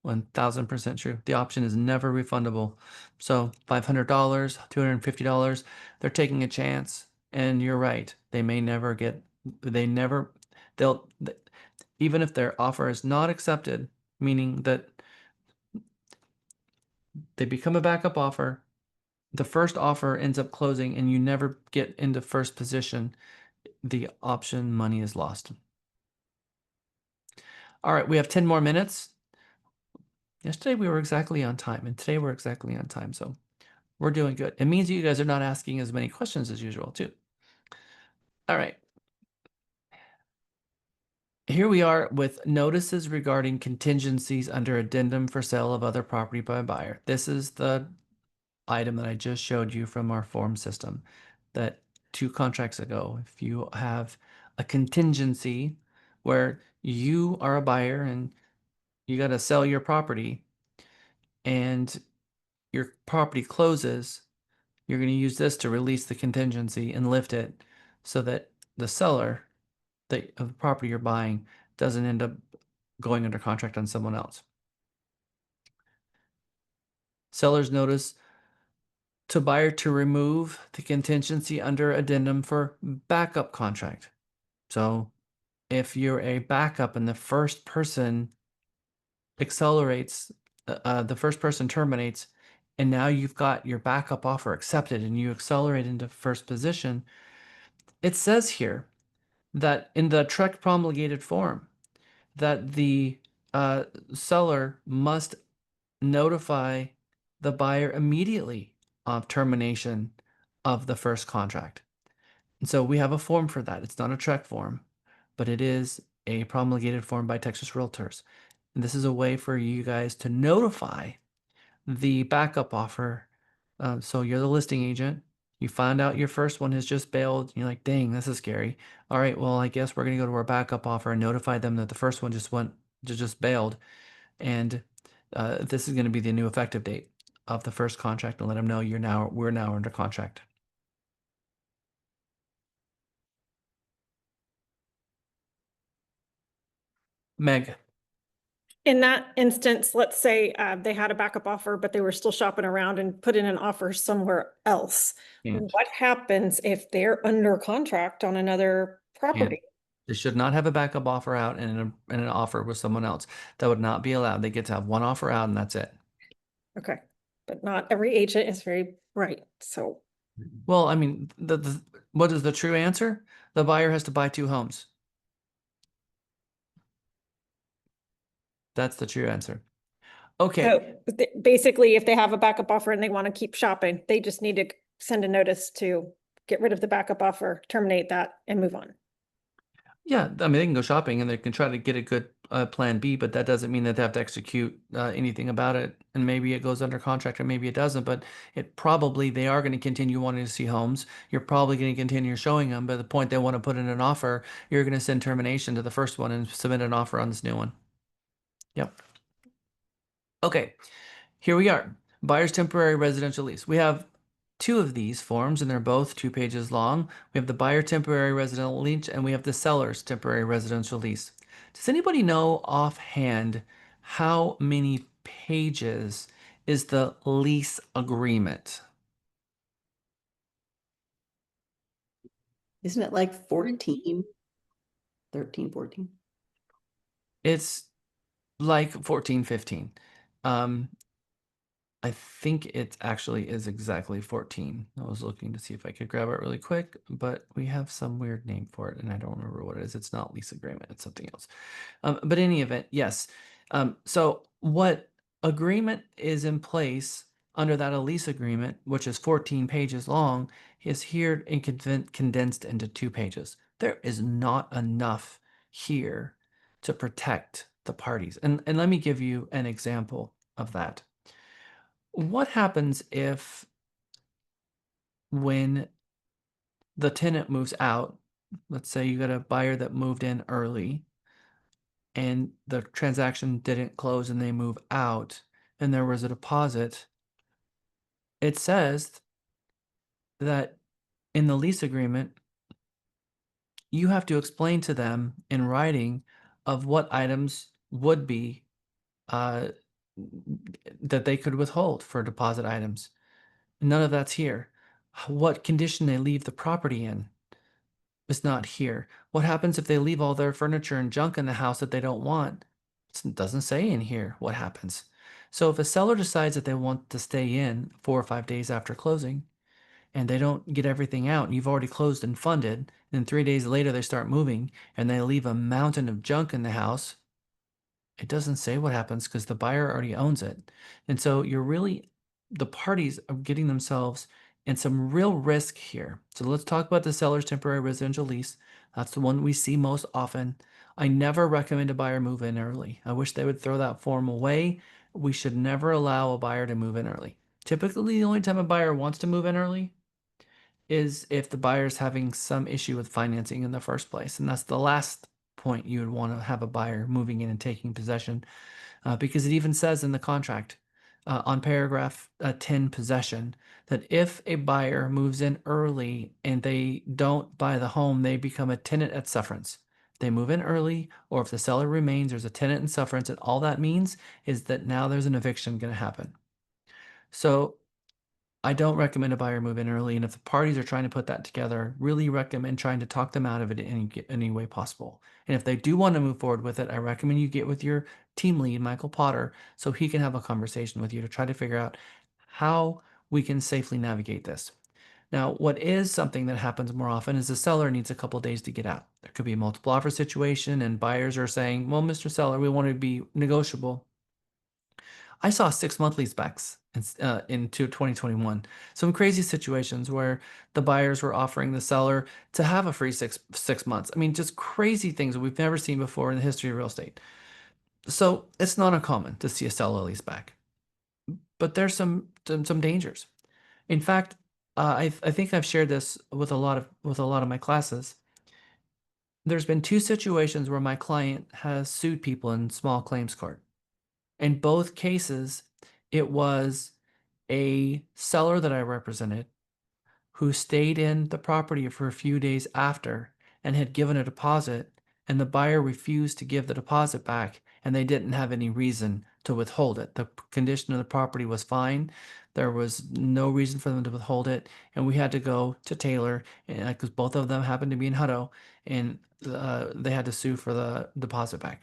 1,000% true. The option is never refundable. So $500, $250, they're taking a chance. And you're right. They may never get, they'll, even if their offer is not accepted, meaning that they become a backup offer, the first offer ends up closing and you never get into first position, the option money is lost. All right, we have 10 more minutes. Yesterday we were exactly on time, and today we're exactly on time, so we're doing good. It means you guys are not asking as many questions as usual, too. All right. Here we are with notices regarding contingencies under addendum for sale of other property by a buyer. This is the item that I just showed you from our form system that 2 contracts ago, if you have a contingency where you are a buyer and you got to sell your property and your property closes, you're going to use this to release the contingency and lift it so that the seller of the property you're buying doesn't end up going under contract on someone else. Seller's notice to buyer to remove the contingency under addendum for backup contract. So if you're a backup and the first person accelerates, the first person terminates, and now you've got your backup offer accepted and you accelerate into first position, it says here that in the TREC promulgated form that the seller must notify the buyer immediately of termination of the first contract. And so we have a form for that. It's not a TREC form, but it is a promulgated form by Texas Realtors. And this is a way for you guys to notify the backup offer. So you're the listing agent. You find out your first one has just bailed. You're like, dang, this is scary. All right, well, I guess we're going to go to our backup offer and notify them that the first one just bailed. And this is going to be the new effective date of the first contract and let them know we're now under contract. Meg, In that instance, let's say they had a backup offer, but they were still shopping around and put in an offer somewhere else. and What happens if they're under contract on another property? they should not have a backup offer out and an offer with someone else. That would not be allowed. They get to have one offer out and that's it. Okay, but not every agent is very bright, so. Well, I mean, what is the true answer? The buyer has to buy 2 homes. That's the true answer. Okay. So basically, if they have a backup offer and they want to keep shopping, they just need to send a notice to get rid of the backup offer, terminate that, and move on. Yeah, I mean, they can go shopping and they can try to get a good plan B, but that doesn't mean that they have to execute anything about it. And maybe it goes under contract or maybe it doesn't, but they are going to continue wanting to see homes. You're probably going to continue showing them, but the point they want to put in an offer, you're going to send termination to the first one and submit an offer on this new one. Yep. Okay, here we are. Buyer's temporary residential lease. We have 2 of these forms and they're both 2 pages long. We have the buyer temporary residential lease and we have the seller's temporary residential lease. Does anybody know offhand how many pages is the lease agreement? Isn't it like 14, 13, 14? It's like 14, 15. I think it actually is exactly 14. I was looking to see if I could grab it really quick, but we have some weird name for it and I don't remember what it is. It's not lease agreement, it's something else. But in any event, yes. So what agreement is in place under that lease agreement, which is 14 pages long, is here and condensed into 2 pages. There is not enough here to protect the parties. And let me give you an example of that. What happens if when the tenant moves out, let's say you got a buyer that moved in early and the transaction didn't close and they move out and there was a deposit, it says that in the lease agreement, you have to explain to them in writing of what items would be uh, that they could withhold for deposit items. None of that's here. What condition they leave the property in is not here. What happens if they leave all their furniture and junk in the house that they don't want? It doesn't say in here what happens. So if a seller decides that they want to stay in 4 or 5 days after closing and they don't get everything out and you've already closed and funded, and 3 days later they start moving and they leave a mountain of junk in the house, it doesn't say what happens because the buyer already owns it. And so the parties are getting themselves in some real risk here. So let's talk about the seller's temporary residential lease. That's the one we see most often. I never recommend a buyer move in early. I wish they would throw that form away. We should never allow a buyer to move in early. Typically, the only time a buyer wants to move in early is if the buyer's having some issue with financing in the first place. And that's the last point you would want to have a buyer moving in and taking possession, because it even says in the contract on paragraph 10 possession that if a buyer moves in early and they don't buy the home, they become a tenant at sufferance. They move in early, or if the seller remains, there's a tenant in sufferance, and all that means is that now there's an eviction going to happen. So I don't recommend a buyer move in early, and if the parties are trying to put that together, really recommend trying to talk them out of it in any way possible. And if they do want to move forward with it, I recommend you get with your team lead, Michael Potter, so he can have a conversation with you to try to figure out how we can safely navigate this. Now, what is something that happens more often is the seller needs a couple days to get out. There could be a multiple offer situation, and buyers are saying, well, Mr. Seller, we want to be negotiable. I saw 6 month lease backs into 2021. Some crazy situations where the buyers were offering the seller to have a free six months. I mean, just crazy things that we've never seen before in the history of real estate. So it's not uncommon to see a seller lease back, but there's some dangers. In fact, I think I've shared this with a lot of my classes. There's been 2 situations where my client has sued people in small claims court. In both cases, it was a seller that I represented who stayed in the property for a few days after and had given a deposit and the buyer refused to give the deposit back, and they didn't have any reason to withhold it. The condition of the property was fine. There was no reason for them to withhold it, and we had to go to Taylor because both of them happened to be in Hutto, and they had to sue for the deposit back.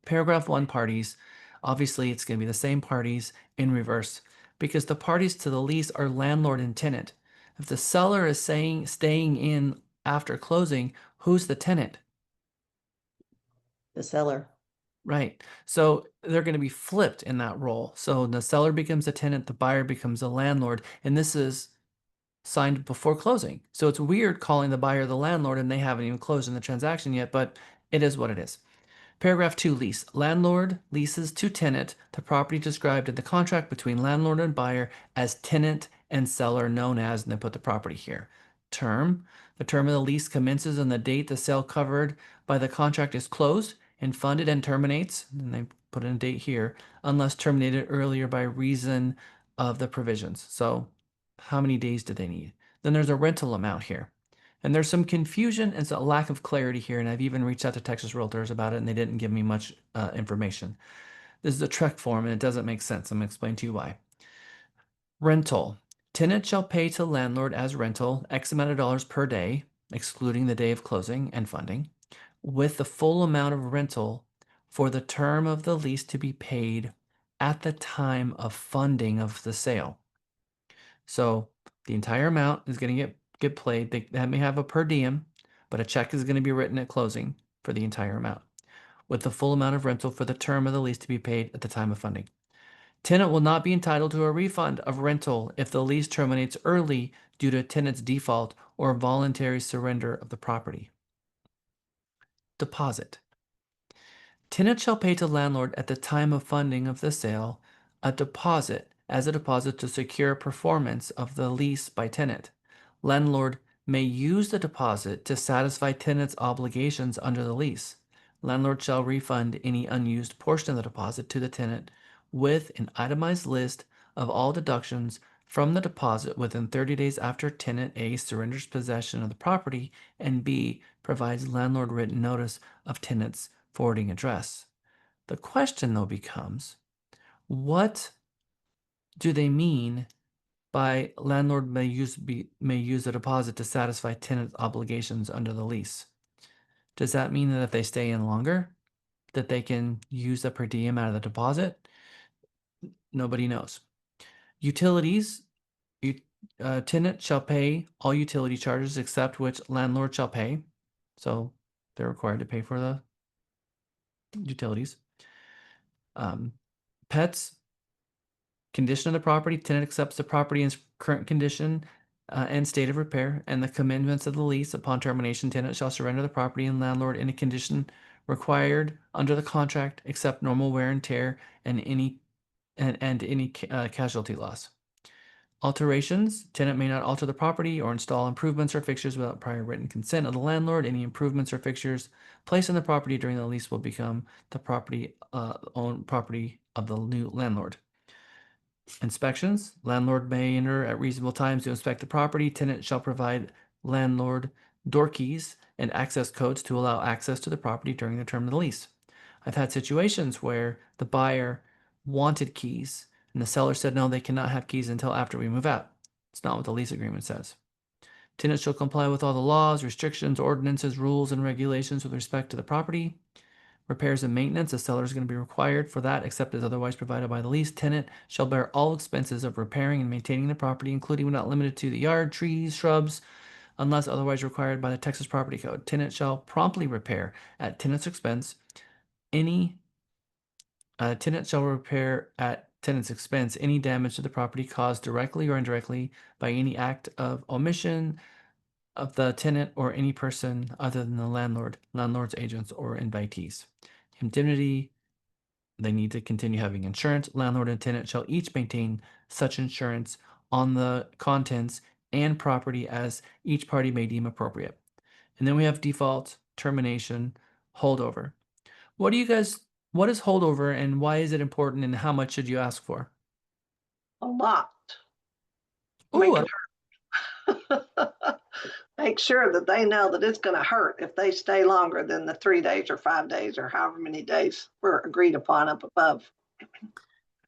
Paragraph 1 parties, obviously it's going to be the same parties in reverse because the parties to the lease are landlord and tenant. If the seller is saying staying in after closing, who's the tenant? The seller. Right. So they're going to be flipped in that role. So the seller becomes a tenant, the buyer becomes a landlord, and this is signed before closing. So it's weird calling the buyer the landlord and they haven't even closed in the transaction yet, but it is what it is. Paragraph 2, lease. Landlord leases to tenant the property described in the contract between landlord and buyer as tenant and seller known as, and they put the property here. Term. The term of the lease commences on the date the sale covered by the contract is closed and funded and terminates, and they put in a date here, unless terminated earlier by reason of the provisions. So how many days do they need? Then there's a rental amount here. And there's some confusion and a lack of clarity here, and I've even reached out to Texas Realtors about it, and they didn't give me much information. This is a TREC form, and it doesn't make sense. I'm going to explain to you why. Rental. Tenant shall pay to landlord as rental X amount of dollars per day, excluding the day of closing and funding, with the full amount of rental for the term of the lease to be paid at the time of funding of the sale. So the entire amount is going to get paid. They may have a per diem, but a check is going to be written at closing for the entire amount, with the full amount of rental for the term of the lease to be paid at the time of funding. Tenant will not be entitled to a refund of rental if the lease terminates early due to tenant's default or voluntary surrender of the property. Deposit. Tenant shall pay to landlord at the time of funding of the sale a deposit as a deposit to secure performance of the lease by tenant. Landlord may use the deposit to satisfy tenant's obligations under the lease. Landlord shall refund any unused portion of the deposit to the tenant with an itemized list of all deductions from the deposit within 30 days after tenant A surrenders possession of the property and B provides landlord written notice of tenant's forwarding address. The question though becomes, what do they mean by landlord may use a deposit to satisfy tenant obligations under the lease? Does that mean that if they stay in longer, that they can use the per diem out of the deposit? Nobody knows. Utilities. Tenant shall pay all utility charges except which landlord shall pay. So they're required to pay for the utilities. Pets. Condition of the property. Tenant accepts the property in its current condition and state of repair, and the commandments of the lease. Upon termination, tenant shall surrender the property and landlord in a condition required under the contract, except normal wear and tear and any casualty loss. Alterations. Tenant may not alter the property or install improvements or fixtures without prior written consent of the landlord. Any improvements or fixtures placed in the property during the lease will become the property owned property of the new landlord. Inspections. Landlord may enter at reasonable times to inspect the property. Tenant shall provide landlord door keys and access codes to allow access to the property during the term of the lease. I've had situations where the buyer wanted keys and the seller said, no, they cannot have keys until after we move out. It's not what the lease agreement says. Tenant shall comply with all the laws, restrictions, ordinances, rules, and regulations with respect to the property. Repairs and maintenance, the seller is going to be required for that except as otherwise provided by the lease. Tenant shall bear all expenses of repairing and maintaining the property, including but not limited to the yard, trees, shrubs, unless otherwise required by the Texas Property Code. Tenant shall promptly repair at tenant's expense any tenant shall repair at tenant's expense any damage to the property caused directly or indirectly by any act of omission of the tenant or any person other than the landlord, landlord's agents, or invitees. Indemnity. They need to continue having insurance. Landlord and tenant shall each maintain such insurance on the contents and property as each party may deem appropriate. And then we have default, termination, holdover. What is holdover and why is it important and how much should you ask for? A lot. Ooh, Make make sure that they know that it's going to hurt if they stay longer than the 3 days or 5 days or however many days were agreed upon up above.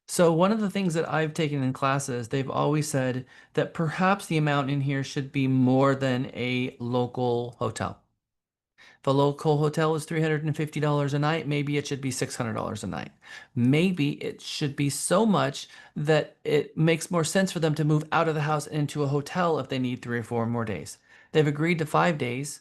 So one of the things that I've taken in classes, they've always said that perhaps the amount in here should be more than a local hotel. If a local hotel is $350 a night, maybe it should be $600 a night. Maybe it should be so much that it makes more sense for them to move out of the house into a hotel if they need 3 or 4 more days. They've agreed to 5 days,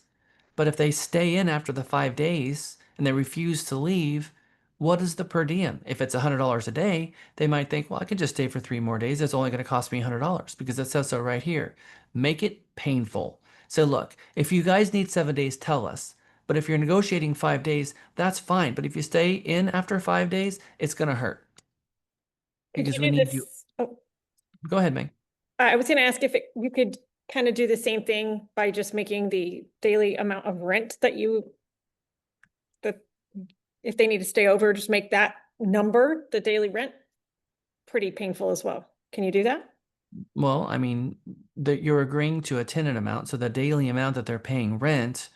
but if they stay in after the 5 days and they refuse to leave, what is the per diem? If it's $100 a day, they might think, well, I could just stay for 3 more days. It's only going to cost me $100 because it says so right here. Make it painful. So look, if you guys need 7 days, tell us. But if you're negotiating 5 days, that's fine. But if you stay in after 5 days, it's going to hurt. Could Because you we do need this? you. Oh, Go ahead, Meg. I was going to ask if you could kind of do the same thing by just making the daily amount of rent that if they need to stay over, just make that number, the daily rent, pretty painful as well. Can you do that? Well, I mean, you're agreeing to a tenant amount, so the daily amount that they're paying rent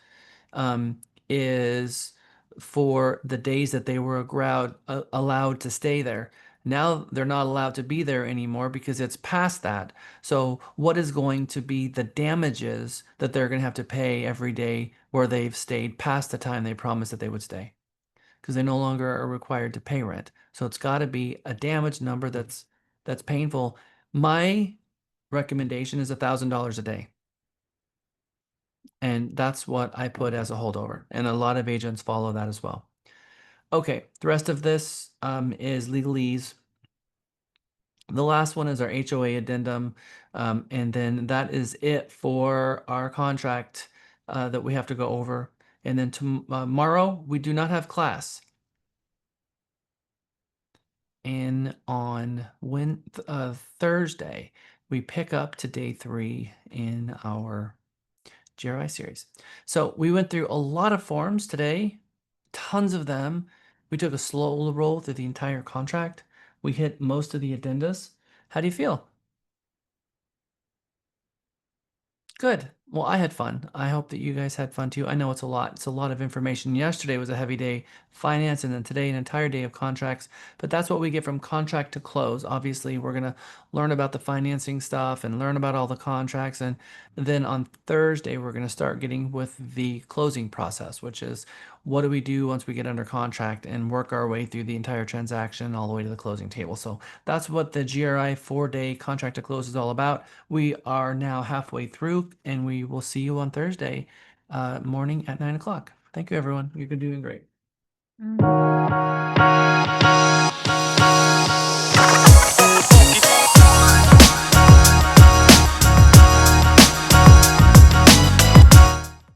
is for the days that they were allowed to stay there. Now they're not allowed to be there anymore because it's past that. So what is going to be the damages that they're going to have to pay every day where they've stayed past the time they promised that they would stay? Because they no longer are required to pay rent. So it's got to be a damage number that's painful. My recommendation is $1,000 a day. And that's what I put as a holdover. And a lot of agents follow that as well. Okay, the rest of this is legalese. The last one is our HOA addendum. And then that is it for our contract that we have to go over. And then tomorrow, we do not have class. And on Thursday, we pick up to day 3 in our GRI series. So we went through a lot of forms today, tons of them. We took a slow roll through the entire contract. We hit most of the addendas. How do you feel? Good. Well, I had fun. I hope that you guys had fun too. I know it's a lot. It's a lot of information. Yesterday was a heavy day, finance, and then today an entire day of contracts. But that's what we get from contract to close. Obviously, we're going to learn about the financing stuff and learn about all the contracts. And then on Thursday, we're going to start getting with the closing process, which is what do we do once we get under contract and work our way through the entire transaction all the way to the closing table. So that's what the GRI 4-day contract to close is all about. We are now halfway through, and we will see you on Thursday morning at 9 o'clock. Thank you, everyone. You're doing great.